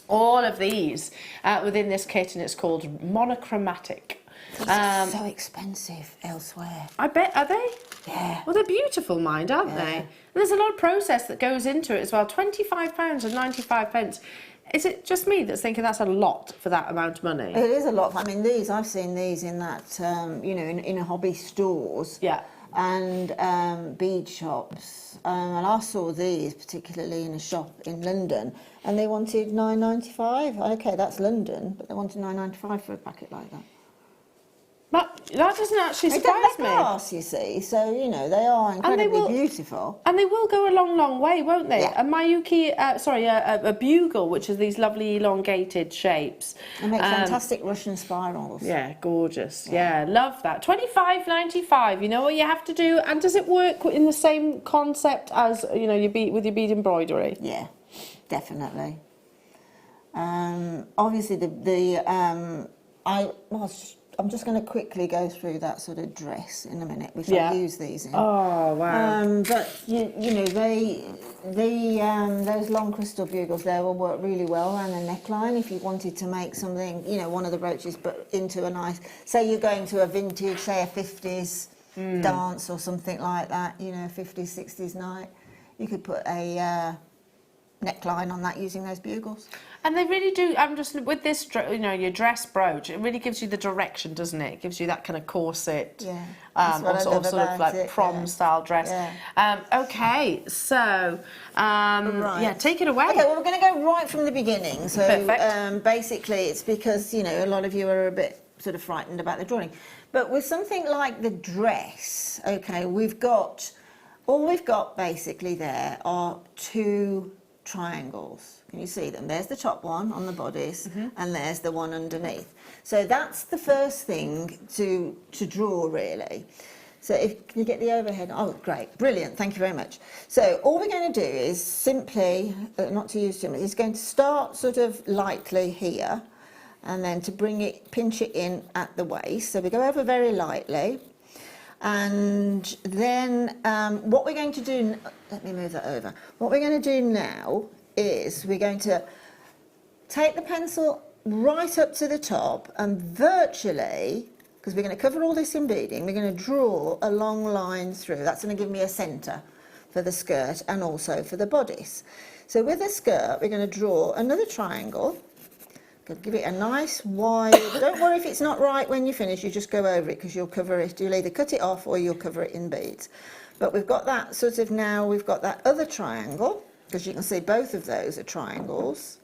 All of these within this kit, and it's called monochromatic. These are so expensive elsewhere. I bet, are they? Yeah. Well, they're beautiful, mind, aren't they? And there's a lot of process that goes into it as well. £25 and 95 pence. Is it just me that's thinking that's a lot for that amount of money? It is a lot. I mean, I've seen these in that, in hobby stores. Yeah. And bead shops. And I saw these particularly in a shop in London, and they wanted £9.95. Okay, that's London, but they wanted £9.95 for a packet like that. But that doesn't actually They surprise me. glass, you see, so, they are incredibly beautiful. And they will go a long, long way, won't they? Yeah. A Mayuki, a bugle, which is these lovely elongated shapes. They make fantastic Russian spirals. Yeah, gorgeous. Yeah, love that. $25.95. You know what you have to do, and does it work in the same concept as your bead with your bead embroidery? Yeah, definitely. Obviously, I'm just going to quickly go through that sort of dress in a minute, which I use these in. Oh wow! But those long crystal bugles there will work really well around the neckline if you wanted to make something, one of the brooches, but into a nice. Say you're going to a vintage, say a 50s dance or something like that. 50s, 60s night. You could put a neckline on that using those bugles. And they really do. I'm just with this, your dress brooch. It really gives you the direction, doesn't it? It gives you that kind of corset, That's what I love sort of about like it, prom style dress. Yeah. Okay, so yeah, take it away. Okay, well, we're going to go right from the beginning. So basically, it's because a lot of you are a bit sort of frightened about the drawing, but with something like the dress, okay, all we've got basically there are 2 triangles. Can you see them? There's the top one on the bodice, and there's the one underneath. So that's the first thing to draw, really. So can you get the overhead? Oh, great, brilliant, thank you very much. So all we're going to do is simply, not to use too much, is going to start sort of lightly here, and then to bring it, pinch it in at the waist. So we go over very lightly. And then what we're going to do, let me move that over. What we're going to do now is we're going to take the pencil right up to the top and virtually, because we're going to cover all this in beading, we're going to draw a long line through. That's going to give me a centre for the skirt and also for the bodice. So with the skirt, we're going to draw another triangle. Give it a nice wide, don't worry if it's not right when you finish, you just go over it because you'll cover it, you'll either cut it off or you'll cover it in beads. But we've got that sort of now, we've got that other triangle, because you can see both of those are triangles.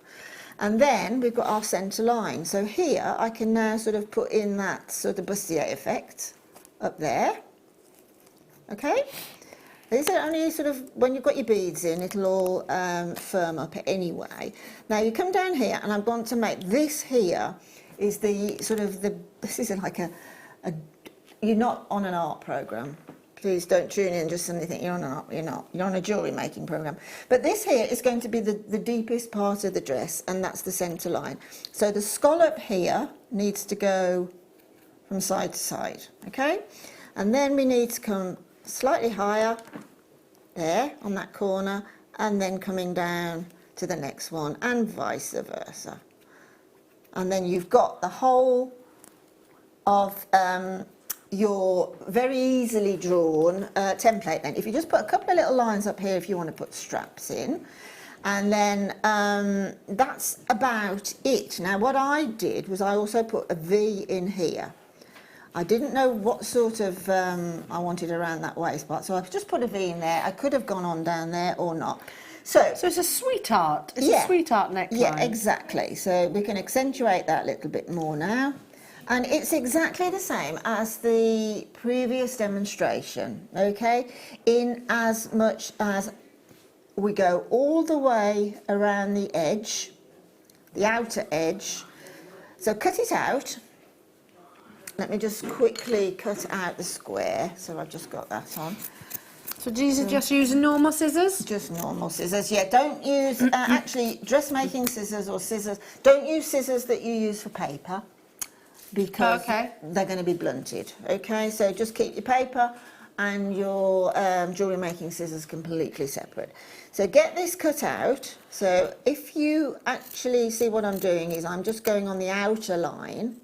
And then we've got our centre line. So here I can now sort of put in that sort of bustier effect up there. Okay? These are only sort of, when you've got your beads in, it'll all firm up anyway. Now you come down here and I'm going to make this here is the sort of the, this is like a you're not on an art programme. Please don't tune in just suddenly think you're on an art, you're not. You're on a jewellery making programme. But this here is going to be the deepest part of the dress, and that's the centre line. So the scallop here needs to go from side to side, okay? And then we need to come slightly higher there on that corner and then coming down to the next one and vice versa. And then you've got the whole of your very easily drawn template then. If you just put a couple of little lines up here if you want to put straps in, and then that's about it. Now what I did was I also put a V in here. I didn't know what sort of I wanted around that waist part, so I've just put a V in there. I could have gone on down there or not. So it's a sweetheart. It's a sweetheart neckline. Yeah, exactly. So we can accentuate that a little bit more now. And it's exactly the same as the previous demonstration, okay? In as much as we go all the way around the edge, the outer edge. So cut it out. Let me just quickly cut out the square. So I've just got that on. So these are just using normal scissors? Just normal scissors, yeah. Don't use, actually, dressmaking scissors or scissors, don't use scissors that you use for paper because they're going to be blunted, okay? So just keep your paper and your jewellery making scissors completely separate. So get this cut out. So if you actually see what I'm doing is I'm just going on the outer line.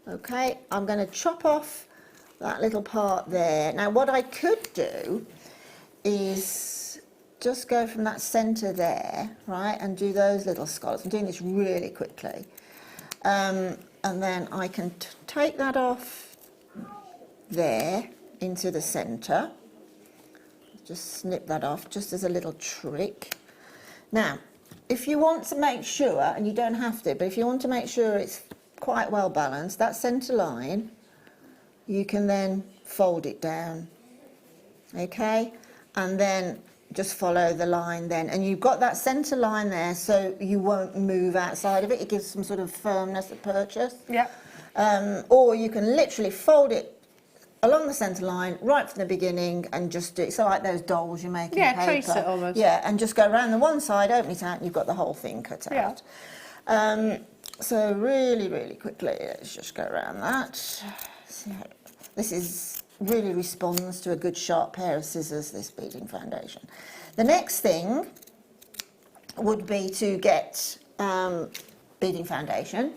Okay, I'm going to chop off that little part there. Now what I could do is just go from that centre there, right, and do those little scallops. I'm doing this really quickly. And then I can take that off there into the centre. Just snip that off just as a little trick. Now, if you want to make sure, and you don't have to, but if you want to make sure it's quite well balanced, that centre line, you can then fold it down, okay, and then just follow the line then, and you've got that centre line there so you won't move outside of it. It gives some sort of firmness at purchase. Yeah. Or you can literally fold it along the centre line right from the beginning and just do it, so like those dolls you make in paper. Trace it almost. Yeah, and just go around the one side, open it out, and you've got the whole thing cut out. So really, really quickly, let's just go around that. So this really responds to a good sharp pair of scissors, this beading foundation. The next thing would be to get beading foundation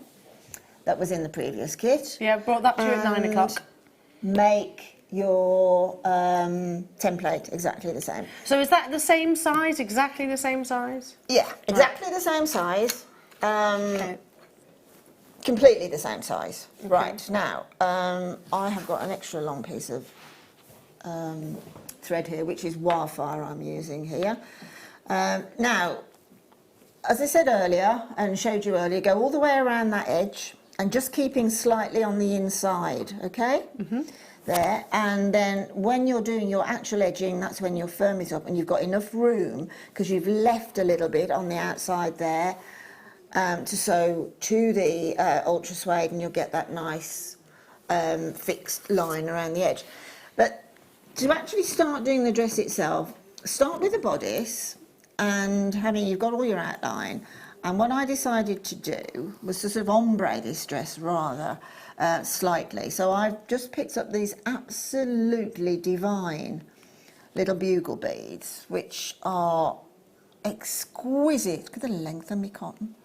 that was in the previous kit. Yeah, brought that to you at 9 o'clock. Make your template exactly the same. So is that the same size, exactly the same size? Yeah, exactly the same size. Completely the same size. Okay. Right, now, I have got an extra long piece of thread here, which is wildfire I'm using here. Now, as I said earlier, and showed you earlier, go all the way around that edge, and just keeping slightly on the inside, okay? There, and then when you're doing your actual edging, that's when your firm is up and you've got enough room, because you've left a little bit on the outside there, to sew to the ultra suede, and you'll get that nice fixed line around the edge. But to actually start doing the dress itself, start with the bodice, and you've got all your outline, And what I decided to do was to sort of ombre this dress rather slightly. So I've just picked up these absolutely divine little bugle beads, which are exquisite. Look at the length of my cotton.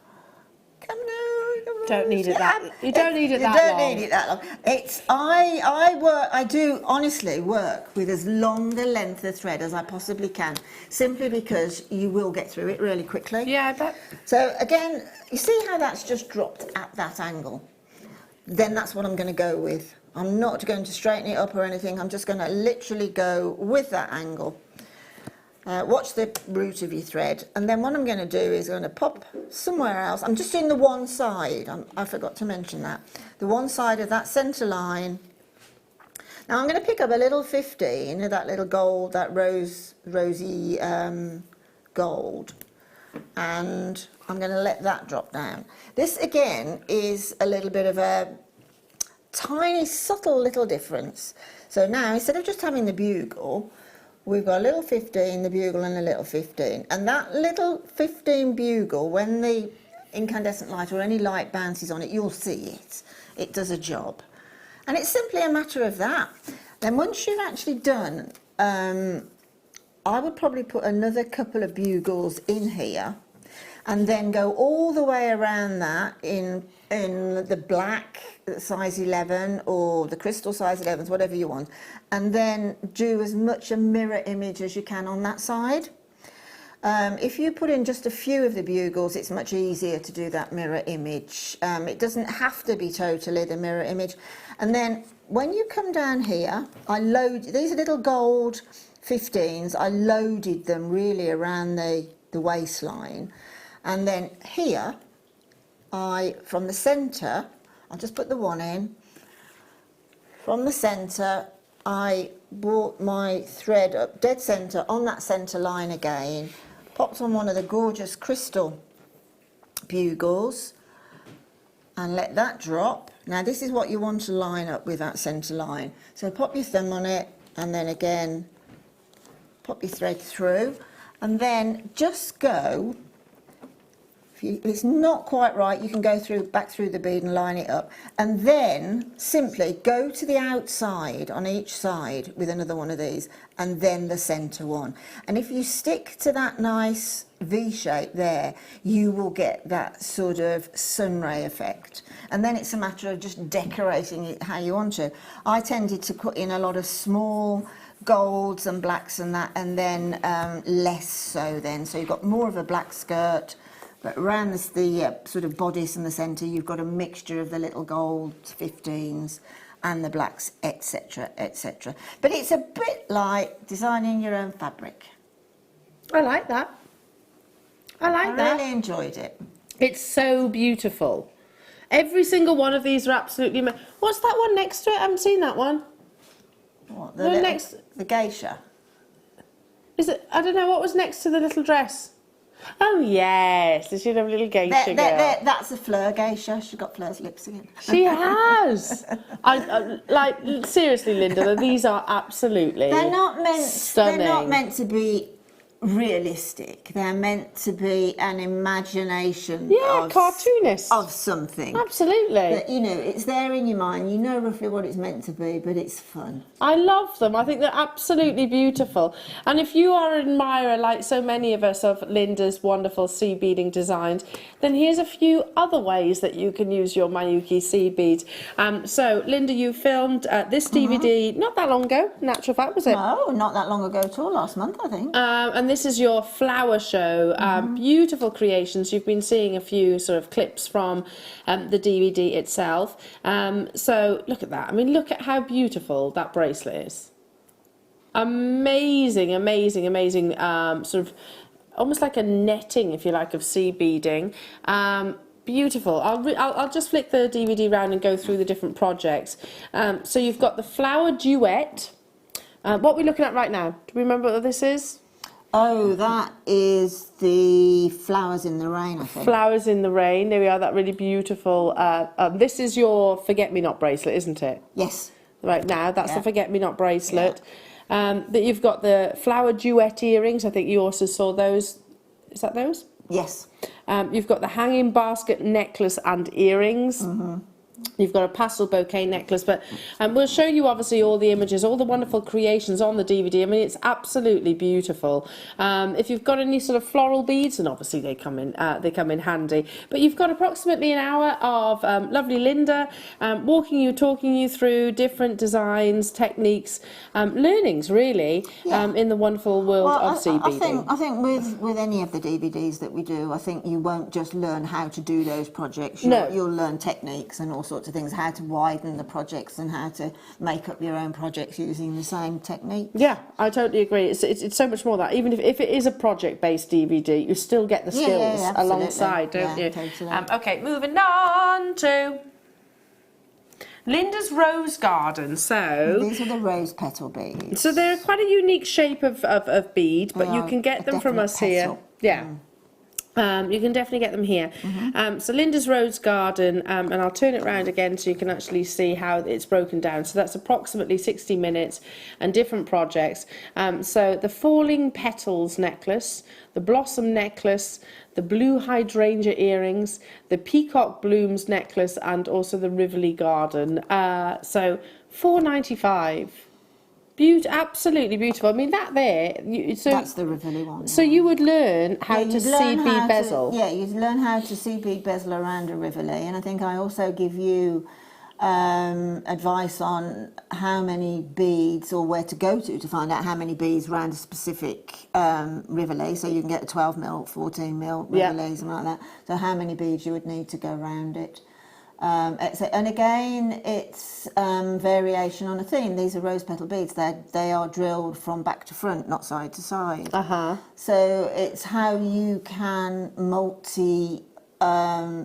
Come on, come on. Don't need it that. You don't need it that You long. don't need it that long. It's I do honestly work with as long a length of thread as I possibly can, simply because you will get through it really quickly. Yeah, I bet. So again, you see how that's just dropped at that angle? Then that's what I'm going to go with. I'm not going to straighten it up or anything. I'm just going to literally go with that angle. Watch the root of your thread, and then what I'm going to do is going to pop somewhere else. I'm just doing the one side. I forgot to mention that. The one side of that centre line. Now I'm going to pick up a little 15 of that little gold, that rosy gold, and I'm going to let that drop down. This again is a little bit of a tiny, subtle little difference. So now instead of just having the bugle, we've got a little 15, the bugle, and a little 15. And that little 15 bugle, when the incandescent light or any light bounces on it, you'll see it. It does a job. And it's simply a matter of that. Then once you've actually done, I would probably put another couple of bugles in here, and then go all the way around that in the black size 11 or the crystal size 11s, whatever you want, and then do as much a mirror image as you can on that side. If you put in just a few of the bugles, it's much easier to do that mirror image. It doesn't have to be totally the mirror image. And then when you come down here, I load these little gold 15s. I loaded them really around the waistline. And then here, from the centre, I'll just put the one in. From the centre, I brought my thread up dead centre on that centre line again, popped on one of the gorgeous crystal bugles, and let that drop. Now this is what you want to line up with that centre line. So pop your thumb on it, and then again, pop your thread through, and then just go. If it's not quite right, you can go back through the bead and line it up, and then simply go to the outside on each side with another one of these, and then the centre one. And if you stick to that nice V shape there, you will get that sort of sunray effect. And then it's a matter of just decorating it how you want to. I tended to put in a lot of small golds and blacks and that, and then less so then. So you've got more of a black skirt, but around the sort of bodice in the centre, you've got a mixture of the little gold 15s and the blacks, etc., etc. But it's a bit like designing your own fabric. I like that. I really enjoyed it. It's so beautiful. Every single one of these are absolutely... What's that one next to it? I haven't seen that one. What, the geisha? Is it? I don't know, what was next to the little dress? Oh yes, does she have a little geisha girl? That's a Fleur geisha. She's got Fleur's lips again. She has. Like seriously, Linda, these are absolutely stunning. They're not meant to be realistic. They're meant to be an imagination. Yeah, cartoonist of something. Absolutely. But, you know, it's there in your mind. You know roughly what it's meant to be, but it's fun. I love them. I think they're absolutely beautiful. And if you are an admirer, like so many of us, of Linda's wonderful seed beading designs, then here's a few other ways that you can use your Miyuki seed beads. So, Linda, you filmed this DVD not that long ago, in actual fact, was it? No, not that long ago at all, last month, I think. And this is your flower show. Beautiful creations. You've been seeing a few sort of clips from the DVD itself. So look at that. I mean, look at how beautiful that bracelet is. Amazing, amazing, amazing. Sort of almost like a netting, if you like, of seed beading. Beautiful. I'll just flick the DVD round and go through the different projects. So you've got the flower duet. What are we looking at right now? Do we remember what this is? Oh, that is the Flowers in the Rain, I think. Flowers in the Rain. There we are, that really beautiful. This is your Forget-Me-Not bracelet, isn't it? Yes. Right now, that's the Forget-Me-Not bracelet. That you've got the flower duet earrings. I think you also saw those. Is that those? Yes. You've got the hanging basket, necklace and earrings. You've got a pastel bouquet necklace, but we'll show you obviously all the images, all the wonderful creations on the DVD. I mean, it's absolutely beautiful. If you've got any sort of floral beads, and obviously they come in handy. But you've got approximately an hour of lovely Linda talking you through different designs, techniques, learnings really in the wonderful world of sea beading. I think with any of the DVDs that we do, I think you won't just learn how to do those projects. You'll learn techniques and all sorts of things, how to widen the projects and how to make up your own projects using the same technique. Yeah, I totally agree. It's so much more that. Even if it is a project-based DVD, you still get the skills alongside, don't you? Totally. Okay, moving on to Linda's Rose Garden. So these are the rose petal beads. So they're quite a unique shape of bead, but you can get them from us here. Yeah. You can definitely get them here. So Linda's Rose Garden, and I'll turn it around again so you can actually see how it's broken down. So that's approximately 60 minutes and different projects. So the Falling Petals necklace, the Blossom necklace, the Blue Hydrangea earrings, the Peacock Blooms necklace, and also the Rivoli Garden. So £4.95. Absolutely beautiful. I mean, that there. That's the Rivoli one. So you would learn how to see bead bezel. You'd learn how to see bead bezel around a Rivoli, and I think I also give you advice on how many beads or where to go to find out how many beads around a specific Rivoli. So you can get a 12mm, 14mm Rivoli, something like that. So how many beads you would need to go around it. And again, it's variation on a theme. These are rose petal beads. They are drilled from back to front, not side to side. So it's how you can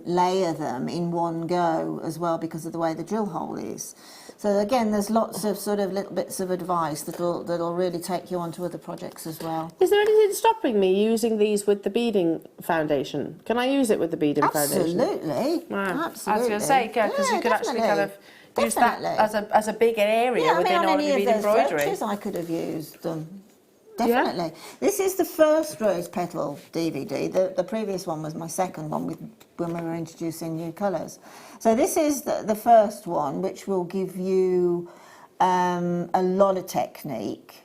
layer them in one go as well, because of the way the drill hole is. So again, there's lots of sort of little bits of advice that'll really take you onto other projects as well. Is there anything stopping me using these with the beading foundation? Can I use it with the beading foundation? Absolutely. Wow. Absolutely. I was going to say, because you could actually kind of use that as a bigger area within all of your bead embroidery. I could have used them. Definitely. Yeah. This is the first rose petal DVD. The previous one was my second one when we were introducing new colours. So this is the first one, which will give you a lot of technique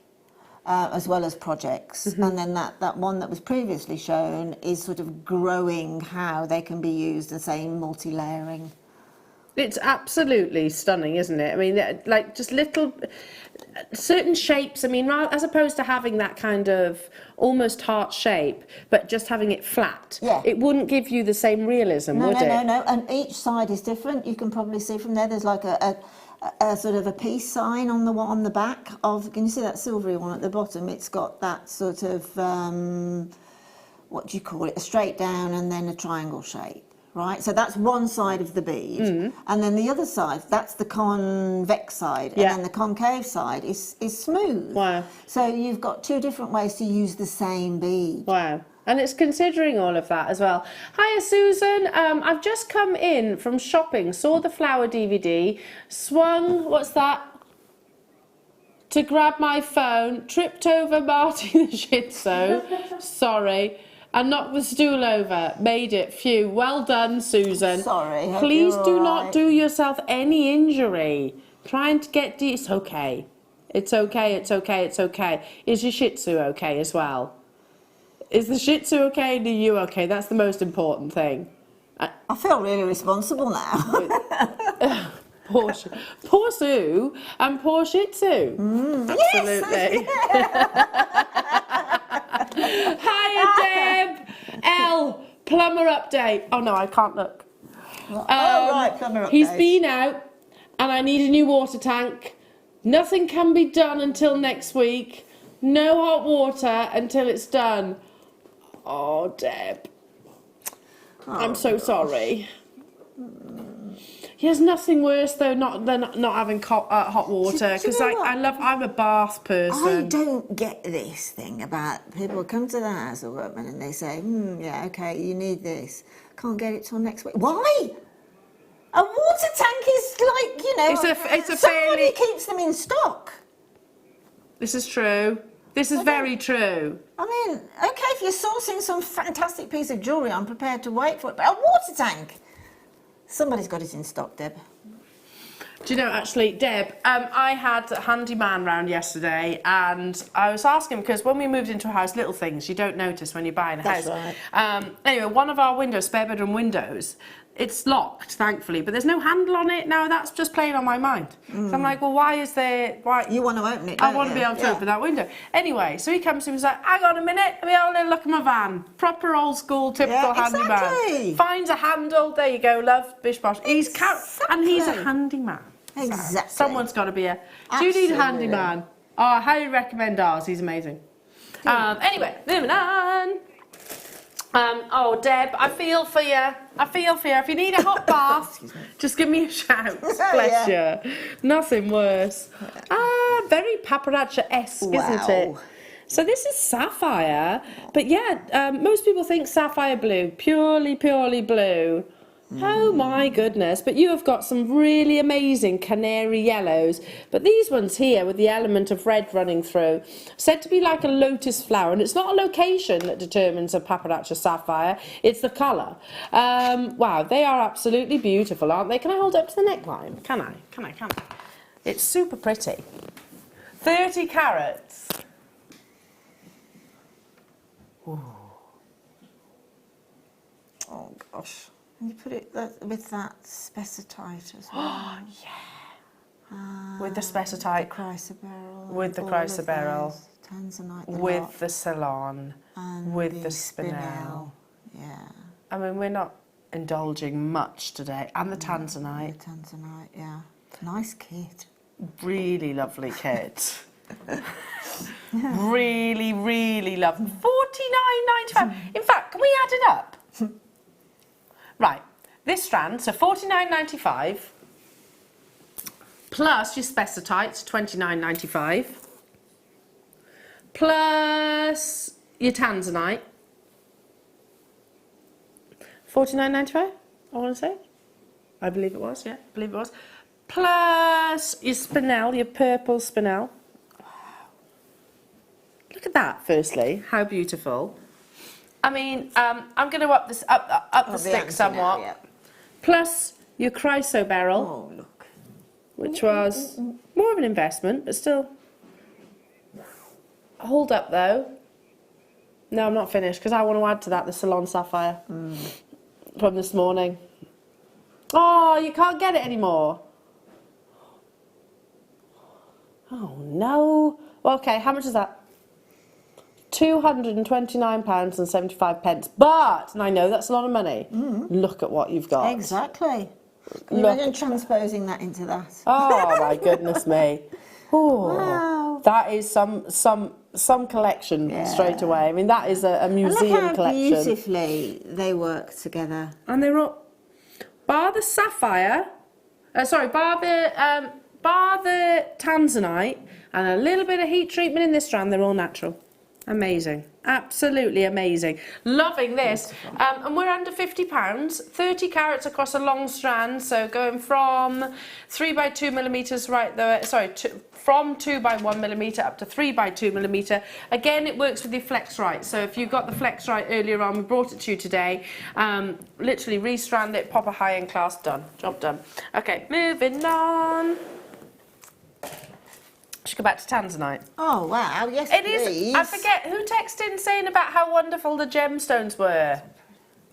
as well as projects. And then that one that was previously shown is sort of growing how they can be used and saying multi-layering. It's absolutely stunning, isn't it? I mean, like just little certain shapes. I mean, as opposed to having that kind of almost heart shape, but just having it flat, it wouldn't give you the same realism, would it? No. And each side is different. You can probably see from there. There's like a sort of a peace sign on the back of. Can you see that silvery one at the bottom? It's got that sort of what do you call it? A straight down and then a triangle shape. Right, so that's one side of the bead, and then the other side, that's the convex side, and then the concave side is smooth. Wow. So you've got two different ways to use the same bead. Wow. And it's considering all of that as well. Hiya, Susan. I've just come in from shopping, saw the flower DVD, swung, what's that? To grab my phone, tripped over Marty the Shih Tzu, sorry, and knocked the stool over. Made it. Phew. Well done, Susan. Sorry. Please do not do yourself any injury. Trying to get... It's okay. It's okay, it's okay, it's okay. Is your Shih Tzu okay as well? Is the Shih Tzu okay and are you okay? That's the most important thing. I feel really responsible now. Poor Sue and poor Shih Tzu. Absolutely. Hiya, Deb. L. Plumber update. Oh no, I can't look. Right, plumber update. He's been out and I need a new water tank. Nothing can be done until next week. No hot water until it's done. Oh, Deb. I'm so sorry. There's nothing worse though than not having hot water, because I'm a bath person. I don't get this thing about people come to the house of workmen and they say, yeah, okay, you need this. Can't get it till next week. Why? A water tank is like, it's a somebody keeps them in stock. This is true. This is very true. I mean, okay, if you're sourcing some fantastic piece of jewellery, I'm prepared to wait for it. But a water tank, somebody's got it in stock, Deb. Do you know, actually, Deb, I had a handyman round yesterday and I was asking, because when we moved into a house, little things you don't notice when you're buying a house. That's right. Anyway, one of our windows, spare bedroom windows, it's locked, thankfully, but there's no handle on it. Now, that's just playing on my mind. So I'm like, well, why is there... Why? You want to open it, I don't want to you? be able to open that window. Anyway, so he comes to me and he's like, hang on a minute, let me have a little look at my van. Proper old school, typical handyman. exactly. Finds a handle, there you go, love, bish bosh. And he's a handyman. Exactly. Someone's got to be a... Do you need a handyman? Oh, I highly recommend ours, he's amazing. Anyway, moving on. Oh, Deb, I feel for you. I feel for you. If you need a hot bath, just give me a shout. Bless you. Nothing worse. Very paparazzi-esque, isn't it? So this is sapphire, but yeah, most people think sapphire blue, purely blue. Oh my goodness, but you have got some really amazing canary yellows, but these ones here with the element of red running through, said to be like a lotus flower, and it's not a location that determines a paparazzi sapphire, it's the colour. Wow, they are absolutely beautiful, aren't they? Can I hold up to the neckline? Can I? It's super pretty. 30 carats. Ooh. Oh gosh. And you put it with that spessartite as well. Oh, yeah. With the spessartite. Chrysoberyl. With the chrysoberyl. Tanzanite. With the salon. And with the spinel. Yeah. I mean, we're not indulging much today. And the tanzanite. The tanzanite, yeah. Nice kit. Really lovely kit. Really, really lovely. $49.95. In fact, can we add it up? Right, this strand, so $49.95 plus your spessartites, $29.95 plus your tanzanite, $49.95, I want to say. I believe it was, yeah, I believe it was. Plus your spinel, your purple spinel. Wow. Look at that, firstly, how beautiful. I mean, I'm going to up the stick somewhat. Yeah. Plus your chrysoberyl, Oh, look. which was more of an investment, but still. Hold up, though. No, I'm not finished, because I want to add to that the Salon Sapphire from this morning. Oh, you can't get it anymore. Oh, no. Well, okay, how much is that? £229.75. But, and I know that's a lot of money, look at what you've got. Exactly. Can you imagine transposing that into that? Oh, my goodness me. Oh, Wow. that is some collection straight away. I mean, that is a museum Look how collection. beautifully they work together. And they're all, bar the sapphire, bar the tanzanite and a little bit of heat treatment in this strand, they're all natural. Amazing, absolutely amazing. Loving this. And we're under £50, 30 carats across a long strand, so going from 3 by 2 millimeters right there, from 2 by 1 millimeter up to 3 by 2 millimeter. Again, it works with your Flex-Rite. So if you got the Flex-Rite earlier on, we brought it to you today. Literally restrand it, pop a high-end class, done, job done. Okay, moving on. Should go back to tanzanite. Oh, wow, yes, It please. is. I forget who texted in saying about how wonderful the gemstones were.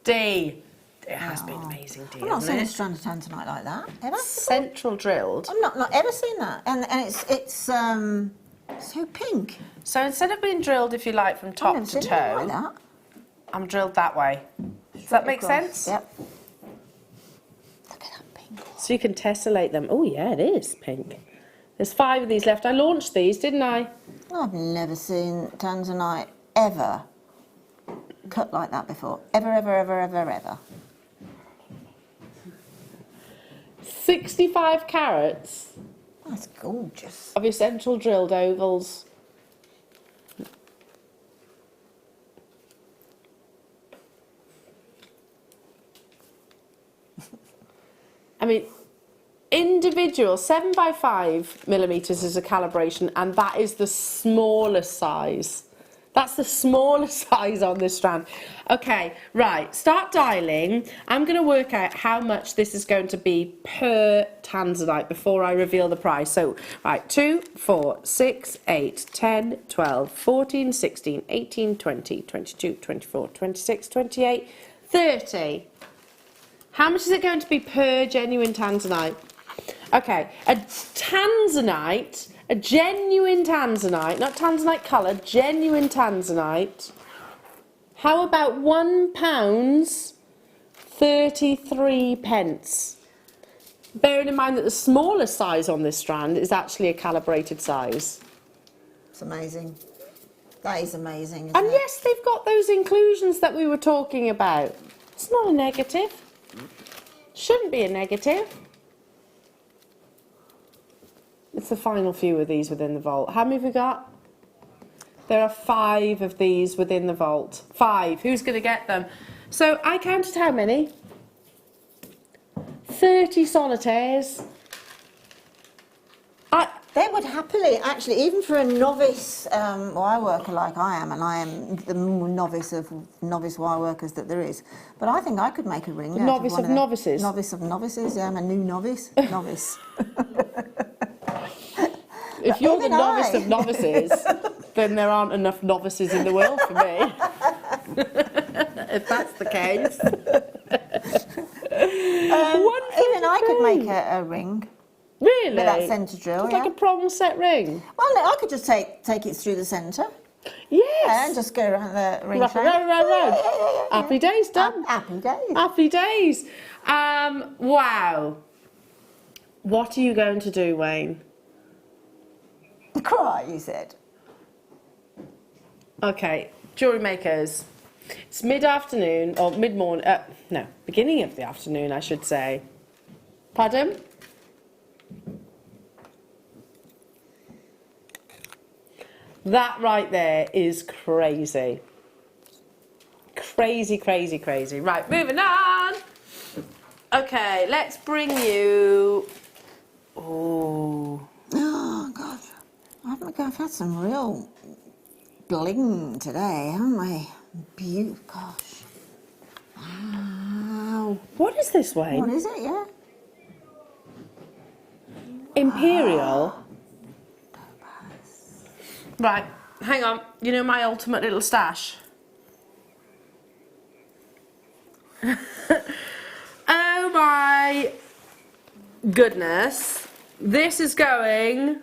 D. It has been amazing, D. I've not hasn't seen a it? strand of tanzanite like that, ever. Central drilled. I've not ever seen that. And it's so pink. So instead of being drilled, if you like, from I've top never to seen anything toe, like that. I'm drilled that way. Does that make Across. sense? Yep. Look at that pink. So you can tessellate them. Oh yeah, it is pink. There's 5 of these left. I launched these, didn't I? I've never seen tanzanite ever cut like that before. Ever, ever, ever, ever, ever. 65 carats That's gorgeous. of your central drilled ovals. I mean, individual 7x5mm is a calibration, and that is the smallest size. That's the smallest size on this strand. Okay, right, start dialing. I'm going to work out how much this is going to be per tanzanite before I reveal the price. So, right, 2, 4, 6, 8, 10, 12, 14, 16, 18, 20, 22, 24, 26, 28, 30. How much is it going to be per genuine tanzanite? Okay, a tanzanite, a genuine tanzanite, not tanzanite colour, genuine tanzanite. How about £1 33 pence? Bearing in mind that the smallest size on this strand is actually a calibrated size. It's amazing. That is amazing, And isn't it? yes, they've got those inclusions that we were talking about. It's not a negative. Shouldn't be a negative. It's the final few of these within the vault. How many have we got? There are 5 of these within the vault. 5. Who's going to get them? So I counted how many? 30 solitaires. They would happily, actually, even for a novice wire worker like I am, and I am the novice of novice wire workers that there is, but I think I could make a ring. Novice of novices? Novice of novices, yeah, I'm a new novice. Novice. If you're the Even novice I. of novices, then there aren't enough novices in the world for me. If that's the case. Even I could make a ring. Really? With that centre drill, It's yeah. like a prong set ring. Well, no, I could just take it through the centre. Yes. And just go around the ring Round, shape. round, round, round. Yeah. Happy days, done. Happy days. Happy days. Wow. What are you going to do, Wayne? Cry, you said. Okay, jewellery makers. It's mid-afternoon, or mid-morning, no, beginning of the afternoon, I should say. Pardon? That right there is crazy. Crazy, crazy, crazy. Right, moving on. Okay, let's bring you... Oh. Oh, God. I've had some real bling today, haven't we? Beautiful. Gosh. Wow. What is this, Wayne? What is it, yeah? Imperial. Right, hang on. You know my ultimate little stash? Oh my goodness. This is going...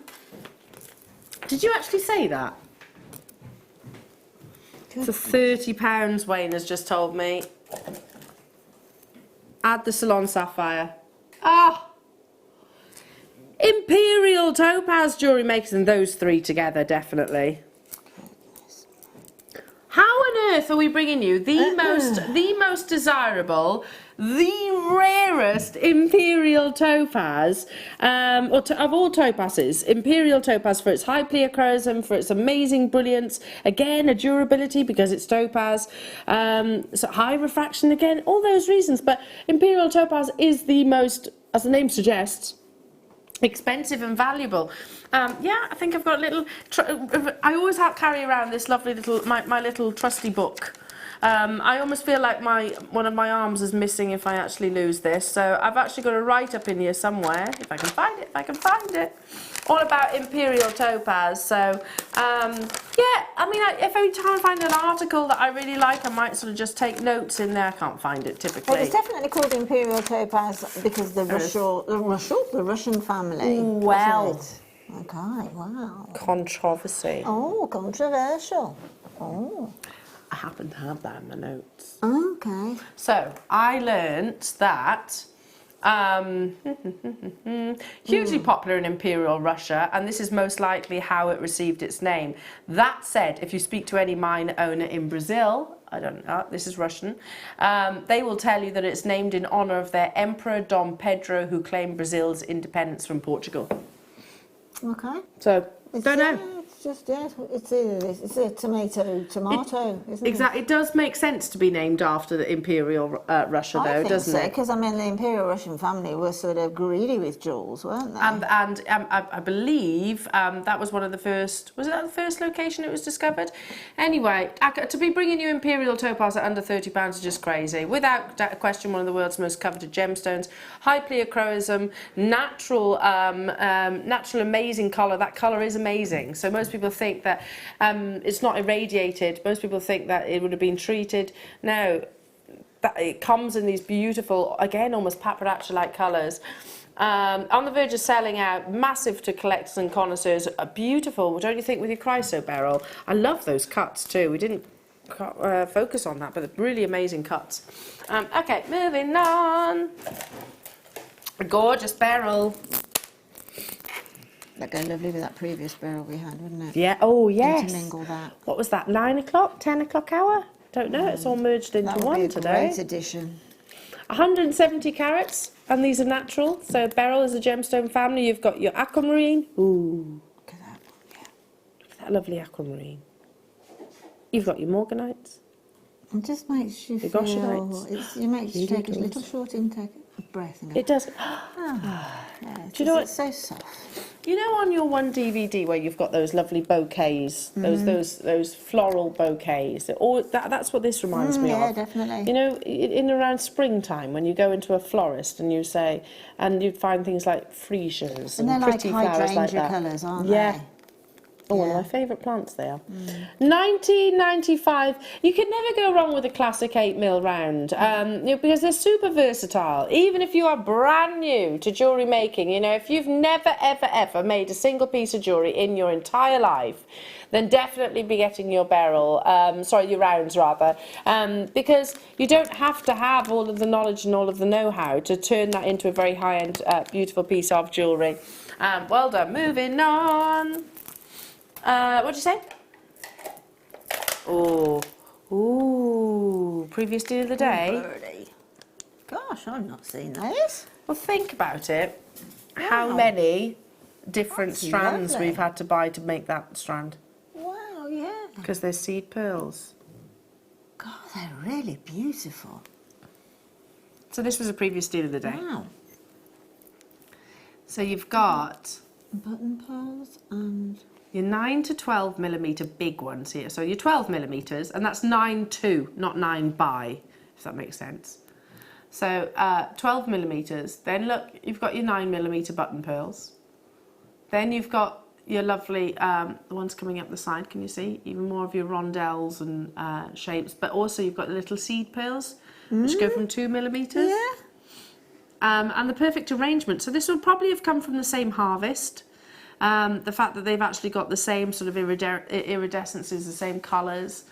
Did you actually say that? For £30, Wayne has just told me. Add the Salon Sapphire. Ah! Imperial Topaz Jewellery Makers, and those 3 together, definitely. How on earth are we bringing you the most desirable, the rarest Imperial Topaz, of all topazes? Imperial Topaz for its high pleochroism, for its amazing brilliance, again, a durability because it's topaz, so high refraction again, all those reasons. But Imperial Topaz is the most, as the name suggests, expensive and valuable. Yeah, I think I've got a little... I always carry around this lovely little... my little trusty book. I almost feel like one of my arms is missing if I actually lose this. So I've actually got a write-up in here somewhere, if I can find it, all about Imperial Topaz. So, yeah, I mean, if every time I find an article that I really like, I might sort of just take notes in there. I can't find it typically. Well, it's definitely called Imperial Topaz because the Russian family. Well. Okay, wow. Controversy. Oh, controversial. Oh. I happen to have that in my notes. Okay. So, I learnt that hugely popular in Imperial Russia, and this is most likely how it received its name. That said, if you speak to any mine owner in Brazil, I don't know, this is Russian, they will tell you that it's named in honour of their Emperor Dom Pedro, who claimed Brazil's independence from Portugal. Okay. So, don't know. just, yeah, it's either this, it's a tomato, isn't it? Exactly. It does make sense to be named after the Imperial Russia, though, doesn't it? Because, I mean, the Imperial Russian family were sort of greedy with jewels, weren't they? And I believe that was one of the first, was that the first location it was discovered? Anyway, to be bringing you Imperial topaz at under £30 is just crazy. Without question, one of the world's most coveted gemstones. High pleochroism, natural amazing colour. That colour is amazing. So most people think that it's not irradiated. Most people think that it would have been treated. No, that it comes in these beautiful, again, almost paparazzi-like colours. On the verge of selling out, massive to collectors and connoisseurs. Beautiful, don't you think, with your chryso beryl? I love those cuts too. We didn't focus on that, but really amazing cuts. Okay, moving on. A gorgeous beryl. That'd go lovely with that previous beryl we had, wouldn't it? Yeah, oh yes. Intermingle that. What was that, 9 o'clock, 10 o'clock hour? Don't know, it's all merged into That one would be a today. great addition. 170 carats, and these are natural. So beryl is a gemstone family. You've got your aquamarine. Ooh, Look at that. Yeah. look at that lovely aquamarine. You've got your morganites. It just makes you The feel, Goshenites. it makes you take a Doodles. little short intake of breath and go, It does. yeah, Do you know it's so soft. You know, on your one DVD where you've got those lovely bouquets, those floral bouquets. That's what this reminds me Yeah, of. definitely. You know, in around springtime when you go into a florist and you say, and you'd find things like freesias And and they're like pretty flowers like hydrangea that. colours, aren't Yeah. they? Oh, one of Yeah. my favourite plants they are. 1995. You can never go wrong with a classic 8mm round, because they're super versatile. Even if you are brand new to jewellery making, you know, if you've never, ever, ever made a single piece of jewellery in your entire life, then definitely be getting your beryl, your rounds rather, because you don't have to have all of the knowledge and all of the know-how to turn that into a very high-end, beautiful piece of jewellery. Well done. Moving on. What did you say? Oh, ooh, previous deal of the day. Birdie. Gosh, I've not seen those. Well, think about it. How Wow. many different That's strands lovely. we've had to buy to make that strand? Wow, yeah. Because they're seed pearls. God, they're really beautiful. So this was a previous deal of the day. Wow. So you've got Button pearls and... your 9 to 12mm big ones here. So your 12mm, and that's 9-2, not 9 by, if that makes sense. So 12mm. Then look, you've got your 9mm button pearls. Then you've got your lovely, the ones coming up the side, can you see? Even more of your rondelles and shapes. But also you've got the little seed pearls, which go from 2mm. Yeah. And the perfect arrangement. So this will probably have come from the same harvest. The fact that they've actually got the same sort of iridescences, the same colours.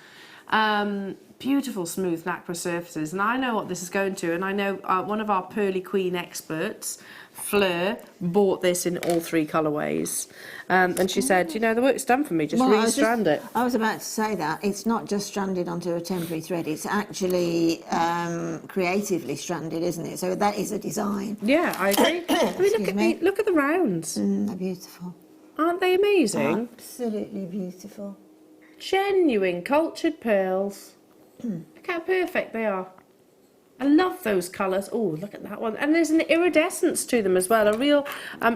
Beautiful smooth nacre surfaces. And I know what this is going to, and I know one of our Pearly Queen experts, Fleur, bought this in all 3 colourways. And she said, you know, the work's done for me, just re-strand it. I was about to say that. It's not just stranded onto a temporary thread, it's actually creatively stranded, isn't it? So that is a design. Yeah, I agree. I mean, look at the rounds. They're beautiful. Aren't they amazing? Absolutely beautiful. Genuine cultured pearls. Look how perfect they are. I love those colours. Oh, look at that one. And there's an iridescence to them as well. A real,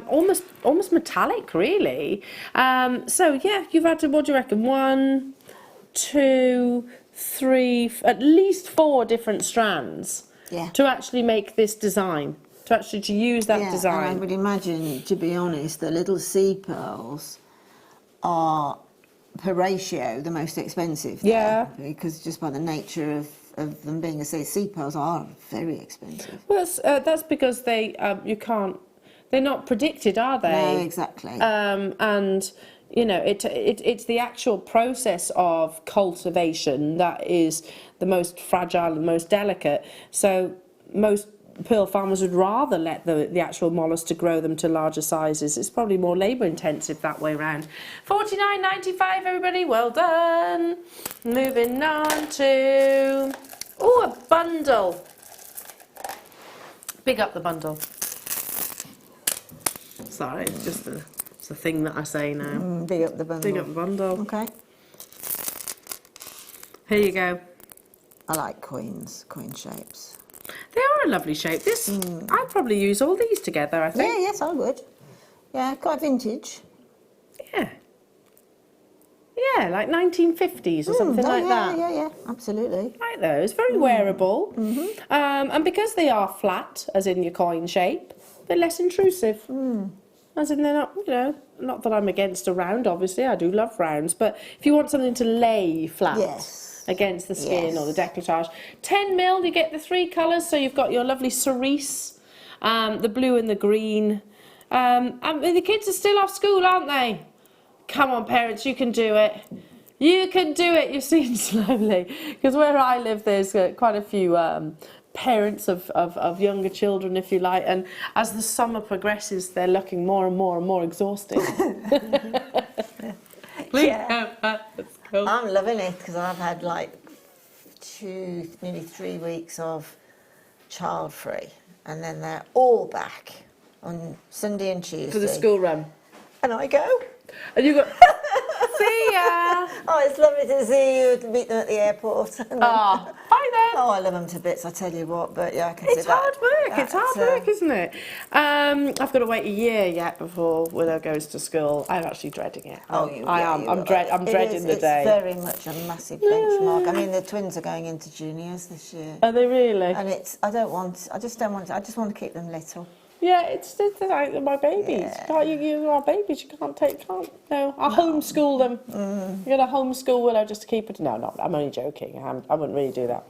almost metallic, really. So, yeah, you've had to, what do you reckon? 1, 2, 3, at least 4 different strands to actually make this design, to use that design. And I would imagine, to be honest, the little seed pearls are, per ratio, the most expensive. Yeah. Because just by the nature of them being, seed pearls are very expensive. Well, that's because they're not predicted, are they? No, exactly. And you know, it's the actual process of cultivation that is the most fragile and most delicate. So most pearl farmers would rather let the actual mollusk to grow them to larger sizes. It's probably more labour intensive that way round. $49.95, everybody, well done. Moving on to, oh, a bundle. Big up the bundle. Sorry, it's just It's the thing that I say now. Big up the bundle. Big up the bundle. Okay. Here you go. I like coin shapes. They are a lovely shape. This, I'd probably use all these together, I think. Yeah, yes, I would. Yeah, quite vintage. Yeah. Yeah, like 1950s or something like that. Yeah, absolutely. Like those, very wearable. And because they are flat, as in your coin shape, they're less intrusive. As in they're not, you know, not that I'm against a round, obviously, I do love rounds, but if you want something to lay flat against the skin or the décolletage, 10 mil, you get the 3 colours, so you've got your lovely cerise, the blue and the green. And the kids are still off school, aren't they? Come on, parents, you can do it. You can do it, you've seen slowly. Because where I live, there's quite a few parents of younger children, if you like, and as the summer progresses, they're looking more and more exhausted. That's cool. I'm loving it because I've had like 2, nearly 3 weeks of child-free, and then they're all back on Sunday and Tuesday. For the school run. And I go. And you go, see ya! Oh, it's lovely to see you, to meet them at the airport. Oh, bye then! Oh, I love them to bits, I tell you what, but yeah, I can It's see that. hard work, it's hard work, isn't it? I've got to wait a year yet before Willow goes to school. I'm actually dreading it. Oh, I'm dreading the day. It's very much a massive benchmark. I mean, the twins are going into juniors this year. Are they really? And I just want to keep them little. Yeah, it's like my babies. You are babies. You can't. No, I'll homeschool them. You're gonna homeschool Willow just to keep it. No, I'm only joking. I wouldn't really do that.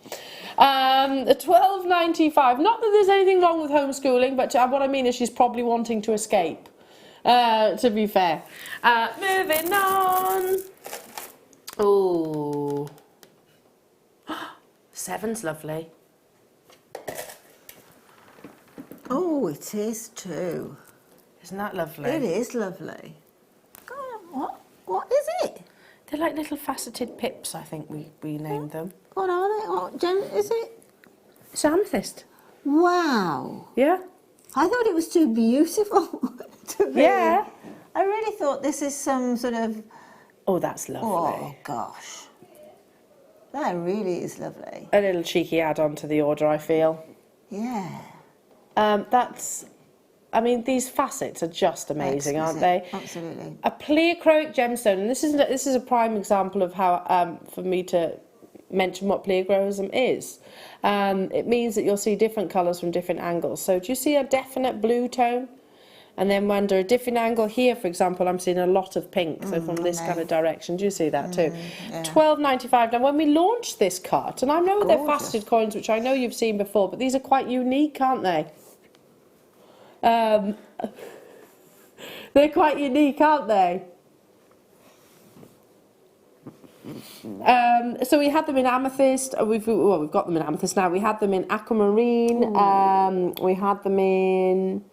$12.95. Not that there's anything wrong with homeschooling, but what I mean is she's probably wanting to escape. To be fair. Moving on. Oh, 7's lovely. Oh, it is too. Isn't that lovely? It is lovely. God, what is it? They're like little faceted pips, I think we named them. What are they? What gem is it? It's amethyst. Wow. Yeah? I thought it was too beautiful to be. Yeah. I really thought this is some sort of... Oh, that's lovely. Oh, gosh. That really is lovely. A little cheeky add-on to the order, I feel. Yeah. I mean, these facets are just amazing, aren't they? Absolutely. A pleochroic gemstone, and this is a prime example of how, for me to mention what pleochroism is. It means that you'll see different colours from different angles. So do you see a definite blue tone? And then under a different angle here, for example, I'm seeing a lot of pink, so from this kind of direction. Do you see that too? Yeah. $12.95. Now, when we launched this cut, and I know they're faceted coins, which I know you've seen before, but these are quite unique, aren't they? They're quite unique, aren't they? So we had them in amethyst. We've got them in amethyst now. We had them in aquamarine. We had them in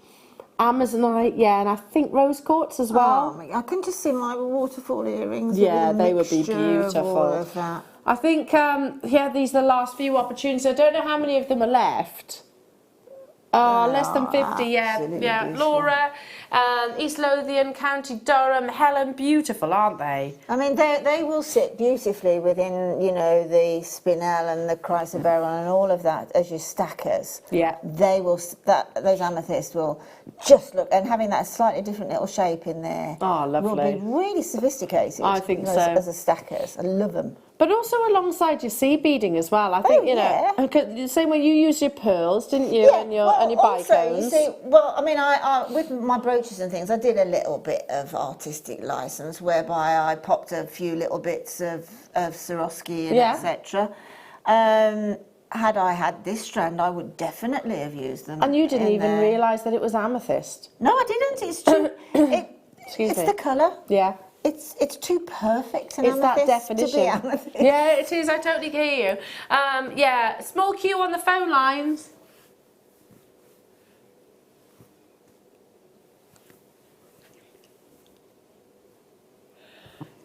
Amazonite, and I think rose quartz as well. Oh, I can just see my waterfall earrings. Yeah, they would be beautiful. All of that. I think, these are the last few opportunities. I don't know how many of them are left. Less than 50, yeah. Beautiful. Laura, East Lothian, County Durham, Helen, beautiful, aren't they? I mean, they will sit beautifully within, the spinel and the chrysoberyl and all of that as your stackers. Yeah. They will, those amethysts will just look, and having that slightly different little shape in there. Oh, lovely. Will be really sophisticated. I think so. As a stackers. I love them. But also alongside your seed beading as well. I think, the same way you used your pearls, didn't you, and your bicones. Also, you see, I mean, I with my brooches and things, I did a little bit of artistic license whereby I popped a few little bits of Swarovski and etc. Had I had this strand, I would definitely have used them. And you didn't even realise that it was amethyst. No, I didn't. It's true. It's the colour. Yeah. It's too perfect an it's that amethyst definition. to be amethyst. Yeah, it is. I totally hear you. Small queue on the phone lines.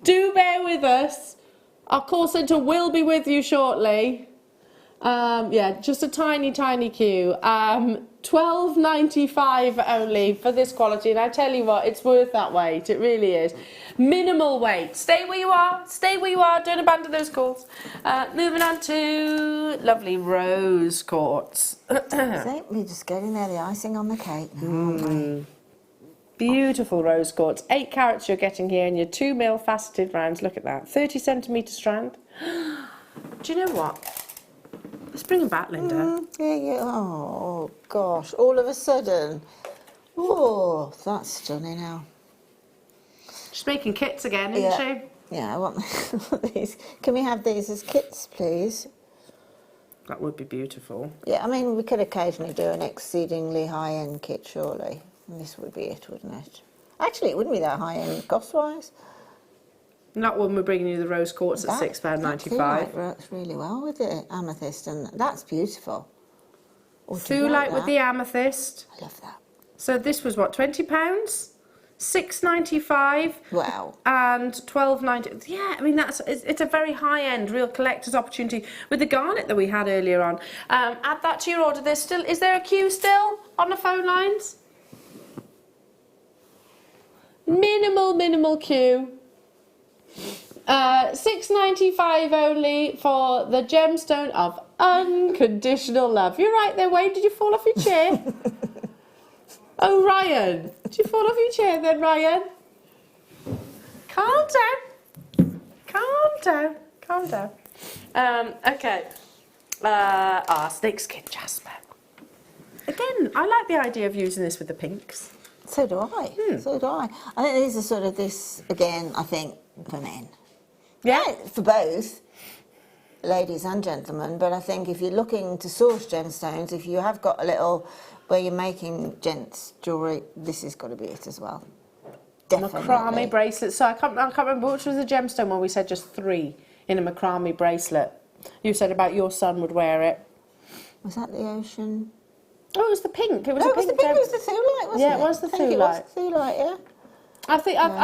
Do bear with us. Our call centre will be with you shortly. Yeah, just a tiny queue. $12.95 only for this quality, and I tell you what, it's worth that wait. It really is. Minimal wait. Stay where you are. Stay where you are. Don't abandon those calls. Moving on to lovely rose quartz. So we're just getting there, the icing on the cake now, aren't we? Beautiful rose quartz. 8 carats you're getting here, and your 2 mil faceted rounds. Look at that. 30 centimetre strand. Do you know what? Let's bring them back, Linda. Yeah. Oh, gosh. All of a sudden. Oh, that's stunning now. She's making kits again, isn't she? Yeah, I want these. Can we have these as kits, please? That would be beautiful. Yeah, I mean, we could occasionally do an exceedingly high-end kit, surely. And this would be it, wouldn't it? Actually, it wouldn't be that high-end cost-wise. And that one we're bringing you the rose quartz at £6.95. That works really well with the amethyst, and that's beautiful. Thulite with the amethyst. I love that. So this was what, £20? $6.95. Wow. And $12.90. Yeah, I mean it's a very high-end, real collector's opportunity with the garnet that we had earlier on. Add that to your order. Is there a queue still on the phone lines? Minimal queue. $6.95 only for the gemstone of unconditional love. You're right there, Wayne. Did you fall off your chair? Oh, Ryan. Did you fall off your chair then, Ryan? Calm down. Okay. Snakeskin jasper. Again, I like the idea of using this with the pinks. So do I. So do I. I think these are sort of this, again, I think, for men. Yeah. For both, ladies and gentlemen, but I think if you're looking to source gemstones, if you have got a little where you're making gents jewellery, this has got to be it as well. Definitely. Macrame bracelet. So I can't remember which was the gemstone one we said just 3 in a macrame bracelet. You said about your son would wear it. Was that the ocean? Oh, it was the pink. It was No, the pink. It was the thulite, wasn't it? Yeah, it was the I think it was thulite. the thulite, yeah. I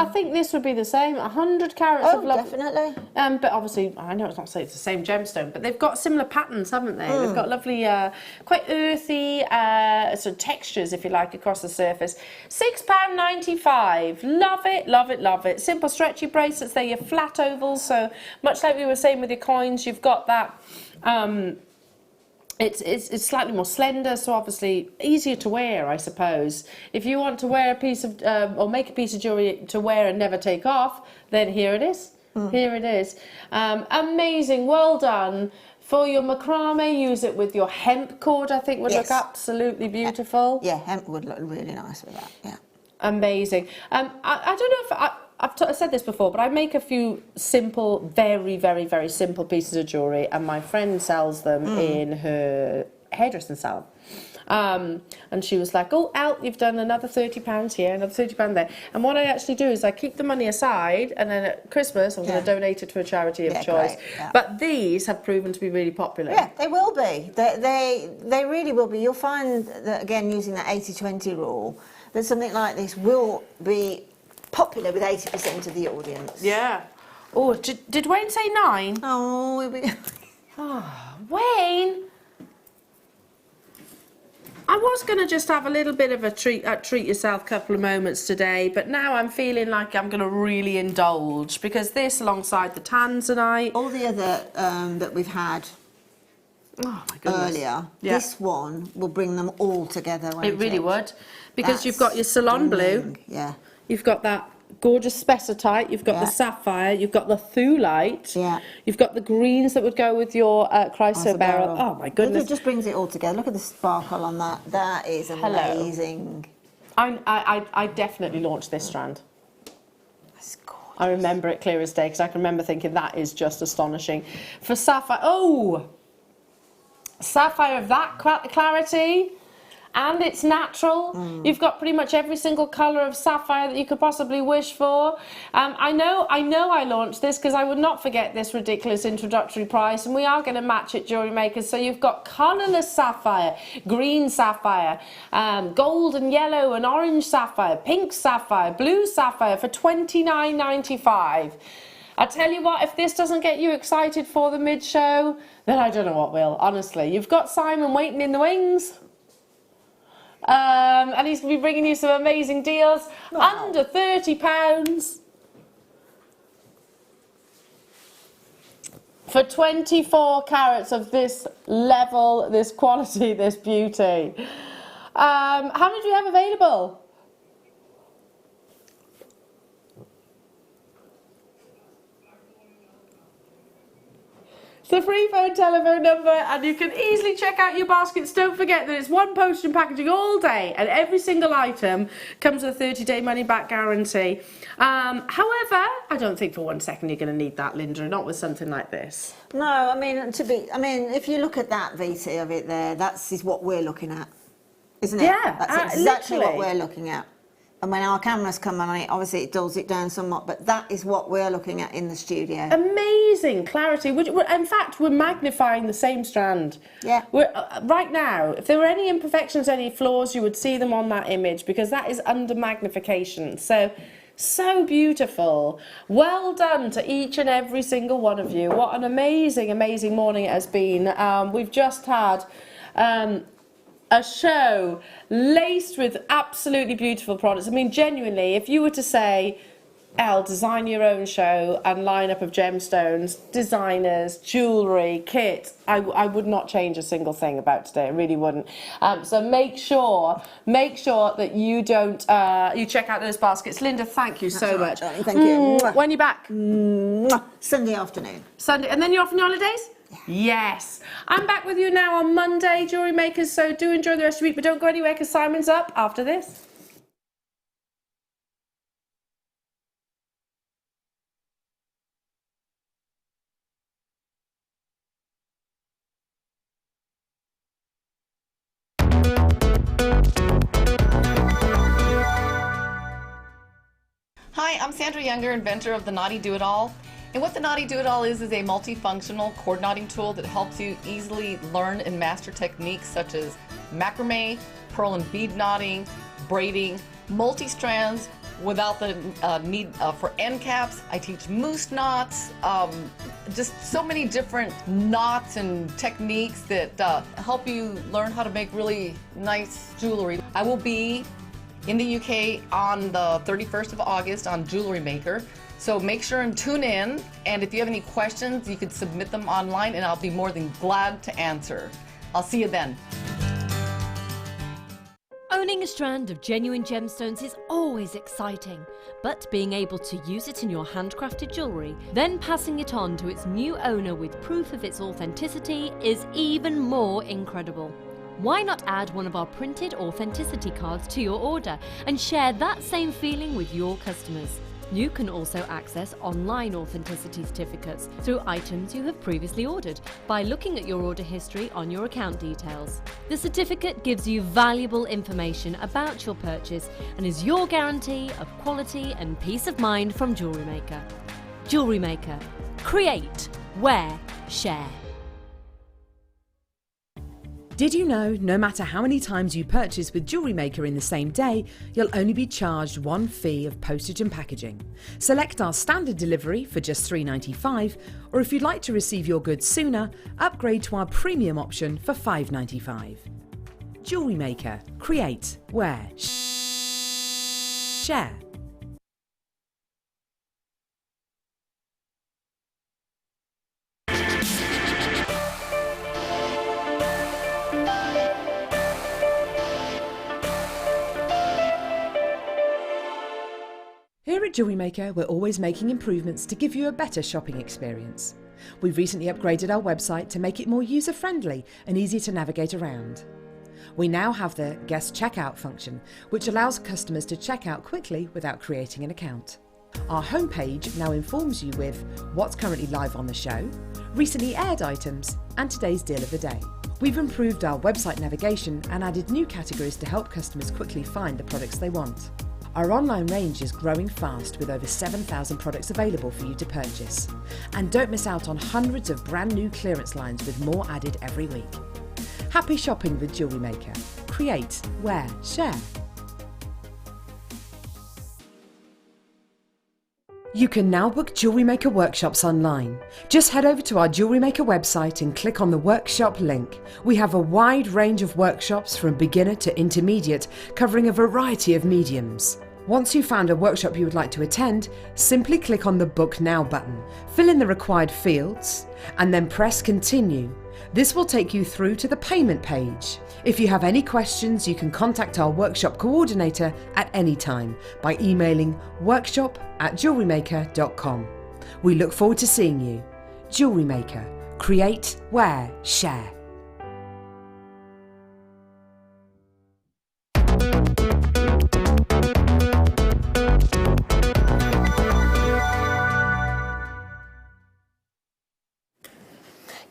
think this would be the same. 100 carats of love. Definitely. But obviously, I know it's not saying it's the same gemstone, but they've got similar patterns, haven't they? They've got lovely, quite earthy sort of textures, if you like, across the surface. £6.95. Love it. Simple stretchy bracelets. They're your flat ovals. So much like we were saying with your coins, you've got that. It's slightly more slender, so obviously easier to wear, I suppose. If you want to wear a piece of, or make a piece of jewellery to wear and never take off, then here it is. Here it is. Amazing, well done. For your macrame, use it with your hemp cord, I think would look absolutely beautiful. Yeah, hemp would look really nice with that, yeah. Amazing. I don't know if I've said this before, but I make a few simple, very very simple pieces of jewellery, and my friend sells them in her hairdressing salon. And she was like, oh, Elle, you've done another £30 here, another £30 there. And what I actually do is I keep the money aside, and then at Christmas I'm going to donate it to a charity of choice. Yeah. But these have proven to be really popular. Yeah, they will be. They really will be. You'll find that, again, using that 80-20 rule, that something like this will be popular with 80% of the audience. Yeah. Oh, did Wayne say 9? Oh, we'll be... Wayne! I was going to just have a little bit of a treat yourself couple of moments today, but now I'm feeling like I'm going to really indulge, because this, alongside the tanzanite, all the other that we've had earlier, this one will bring them all together. It really would, because you've got your salon blue, you've got that gorgeous spessartite, you've got the sapphire, you've got the thulite, you've got the greens that would go with your chrysoberyl. Oh my goodness. It just brings it all together. Look at the sparkle on that. That is amazing. I definitely launched this strand. That's gorgeous. I remember it clear as day, because I can remember thinking that is just astonishing. For sapphire, sapphire of that clarity, and it's natural. You've got pretty much every single colour of sapphire that you could possibly wish for. I know I launched this because I would not forget this ridiculous introductory price, and we are going to match it, Jewellery Makers. So you've got colourless sapphire, green sapphire, gold and yellow and orange sapphire, pink sapphire, blue sapphire for $29.95. I tell you what, if this doesn't get you excited for the mid-show, then I don't know what will, honestly. You've got Simon waiting in the wings. And he's going to be bringing you some amazing deals. Wow. Under £30 for 24 carats of this level, this quality, this beauty. How many do you have available? It's the free phone telephone number, and you can easily check out your baskets. Don't forget that it's one postage and packaging all day, and every single item comes with a 30-day money-back guarantee. However, I don't think for 1 second you're going to need that, Linda, not with something like this. No, I mean, if you look at that VT of it there, is what we're looking at, isn't it? Yeah, that's exactly literally. what we're looking at. And when our cameras come on it, obviously it dulls it down somewhat, but that is what we're looking at in the studio. Amazing clarity. In fact, we're magnifying the same strand. Yeah. Right now, if there were any imperfections, any flaws, you would see them on that image, because that is under magnification. So beautiful. Well done to each and every single one of you. What an amazing, amazing morning it has been. We've just had a show laced with absolutely beautiful products. I mean, genuinely, if you were to say, Elle, design your own show and lineup of gemstones, designers, jewellery, kit, I would not change a single thing about today. I really wouldn't. So make sure that you don't, you check out those baskets. Linda, thank you so much. Darling, thank you. When are you back? Sunday afternoon. Sunday, and then you're off on holidays? Yes. I'm back with you now on Monday, Jewellery Makers, so do enjoy the rest of the week, but don't go anywhere because Simon's up after this. Hi, I'm Sandra Younger, inventor of the Knotty Do-It-All. And what the Knotty Do-It-All is a multifunctional cord knotting tool that helps you easily learn and master techniques such as macrame, pearl and bead knotting, braiding, multi-strands without the need for end caps. I teach moose knots, just so many different knots and techniques that help you learn how to make really nice jewelry. I will be in the UK on the 31st of August on Jewellery Maker. So make sure and tune in, and if you have any questions, you can submit them online and I'll be more than glad to answer. I'll see you then. Owning a strand of genuine gemstones is always exciting, but being able to use it in your handcrafted jewellery, then passing it on to its new owner with proof of its authenticity is even more incredible. Why not add one of our printed authenticity cards to your order and share that same feeling with your customers? You can also access online authenticity certificates through items you have previously ordered by looking at your order history on your account details. The certificate gives you valuable information about your purchase and is your guarantee of quality and peace of mind from Jewellery Maker. Jewellery Maker. Create, wear, share. Did you know no matter how many times you purchase with Jewellery Maker in the same day, you'll only be charged one fee of postage and packaging? Select our standard delivery for just $3.95, or if you'd like to receive your goods sooner, upgrade to our premium option for $5.95. Jewellery Maker. Create, wear, share. Here at Jewellery Maker, we're always making improvements to give you a better shopping experience. We've recently upgraded our website to make it more user-friendly and easier to navigate around. We now have the guest checkout function, which allows customers to check out quickly without creating an account. Our homepage now informs you with what's currently live on the show, recently aired items, and today's deal of the day. We've improved our website navigation and added new categories to help customers quickly find the products they want. Our online range is growing fast with over 7,000 products available for you to purchase. And don't miss out on hundreds of brand new clearance lines with more added every week. Happy shopping with Jewellery Maker. Create, wear, share. You can now book Jewellery Maker workshops online. Just head over to our Jewellery Maker website and click on the workshop link. We have a wide range of workshops from beginner to intermediate, covering a variety of mediums. Once you've found a workshop you would like to attend, simply click on the Book Now button, fill in the required fields, and then press Continue. This will take you through to the payment page. If you have any questions, you can contact our workshop coordinator at any time by emailing workshop@jewellerymaker.com. We look forward to seeing you. Jewellery Maker. Create, wear, share.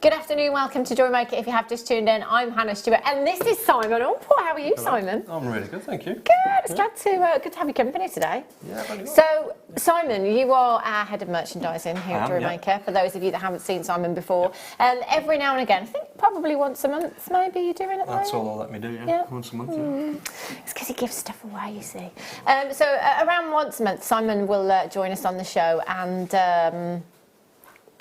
Good afternoon, welcome to Jewellery Maker. If you have just tuned in, I'm Hannah Stewart and this is Simon. Oh, how are you, Simon? I'm really good, thank you. Good, it's glad to have your company today. Yeah, very well. So, Simon, you are our head of merchandising here at Jewellery Maker, for those of you that haven't seen Simon before. Every now and again, I think probably once a month, maybe you're doing it. That's all they'll let me do, yeah. Once a month, yeah. It's because he gives stuff away, you see. Around once a month, Simon will join us on the show and...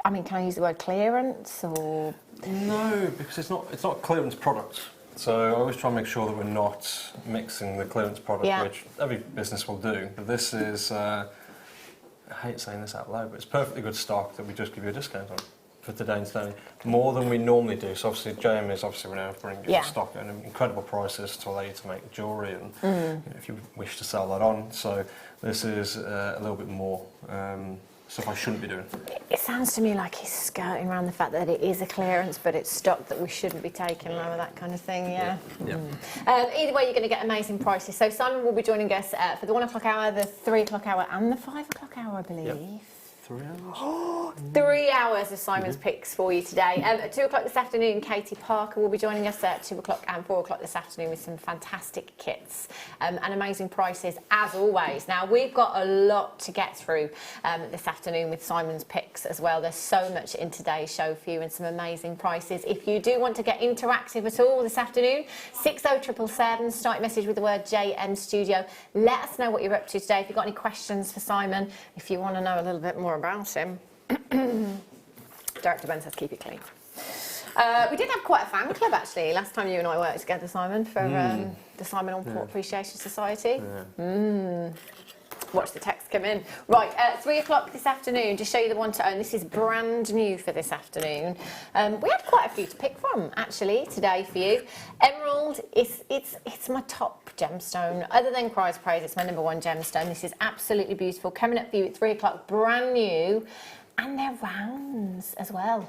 I mean, can I use the word clearance or...? No, because it's not clearance product. So I always try and make sure that we're not mixing the clearance product, which every business will do. But this is, I hate saying this out loud, but it's perfectly good stock that we just give you a discount on for today and today. More than we normally do. So obviously, JM is obviously renowned for bringing stock at incredible prices to allow you to make jewellery and you know, if you wish to sell that on. So this is a little bit more. Stuff I shouldn't be doing. It sounds to me like he's skirting around the fact that it is a clearance, but it's stock that we shouldn't be taking lower, that kind of thing, yeah? Either way, you're going to get amazing prices. So Simon will be joining us for the 1 o'clock hour, the 3 o'clock hour and the 5 o'clock hour, I believe. Yep. 3 hours? 3 hours of Simon's picks for you today. At 2 o'clock this afternoon, Katie Parker will be joining us at 2 o'clock and 4 o'clock this afternoon with some fantastic kits and amazing prices as always. Now, we've got a lot to get through this afternoon with Simon's picks as well. There's so much in today's show for you and some amazing prices. If you do want to get interactive at all this afternoon, 60777, start your message with the word JM Studio. Let us know what you're up to today. If you've got any questions for Simon, if you want to know a little bit more about him. Director Ben says keep it clean. We did have quite a fan club actually last time you and I worked together, Simon, for the Simon on Port Appreciation Society. Watch the text come in. Right, 3 o'clock this afternoon, to show you the one to own. This is brand new for this afternoon. We had quite a few to pick from actually today for you. Emerald, it's my top gemstone. Other than Cries Praise, it's my #1 gemstone. This is absolutely beautiful. Coming up for you at 3 o'clock, brand new. And they're rounds as well.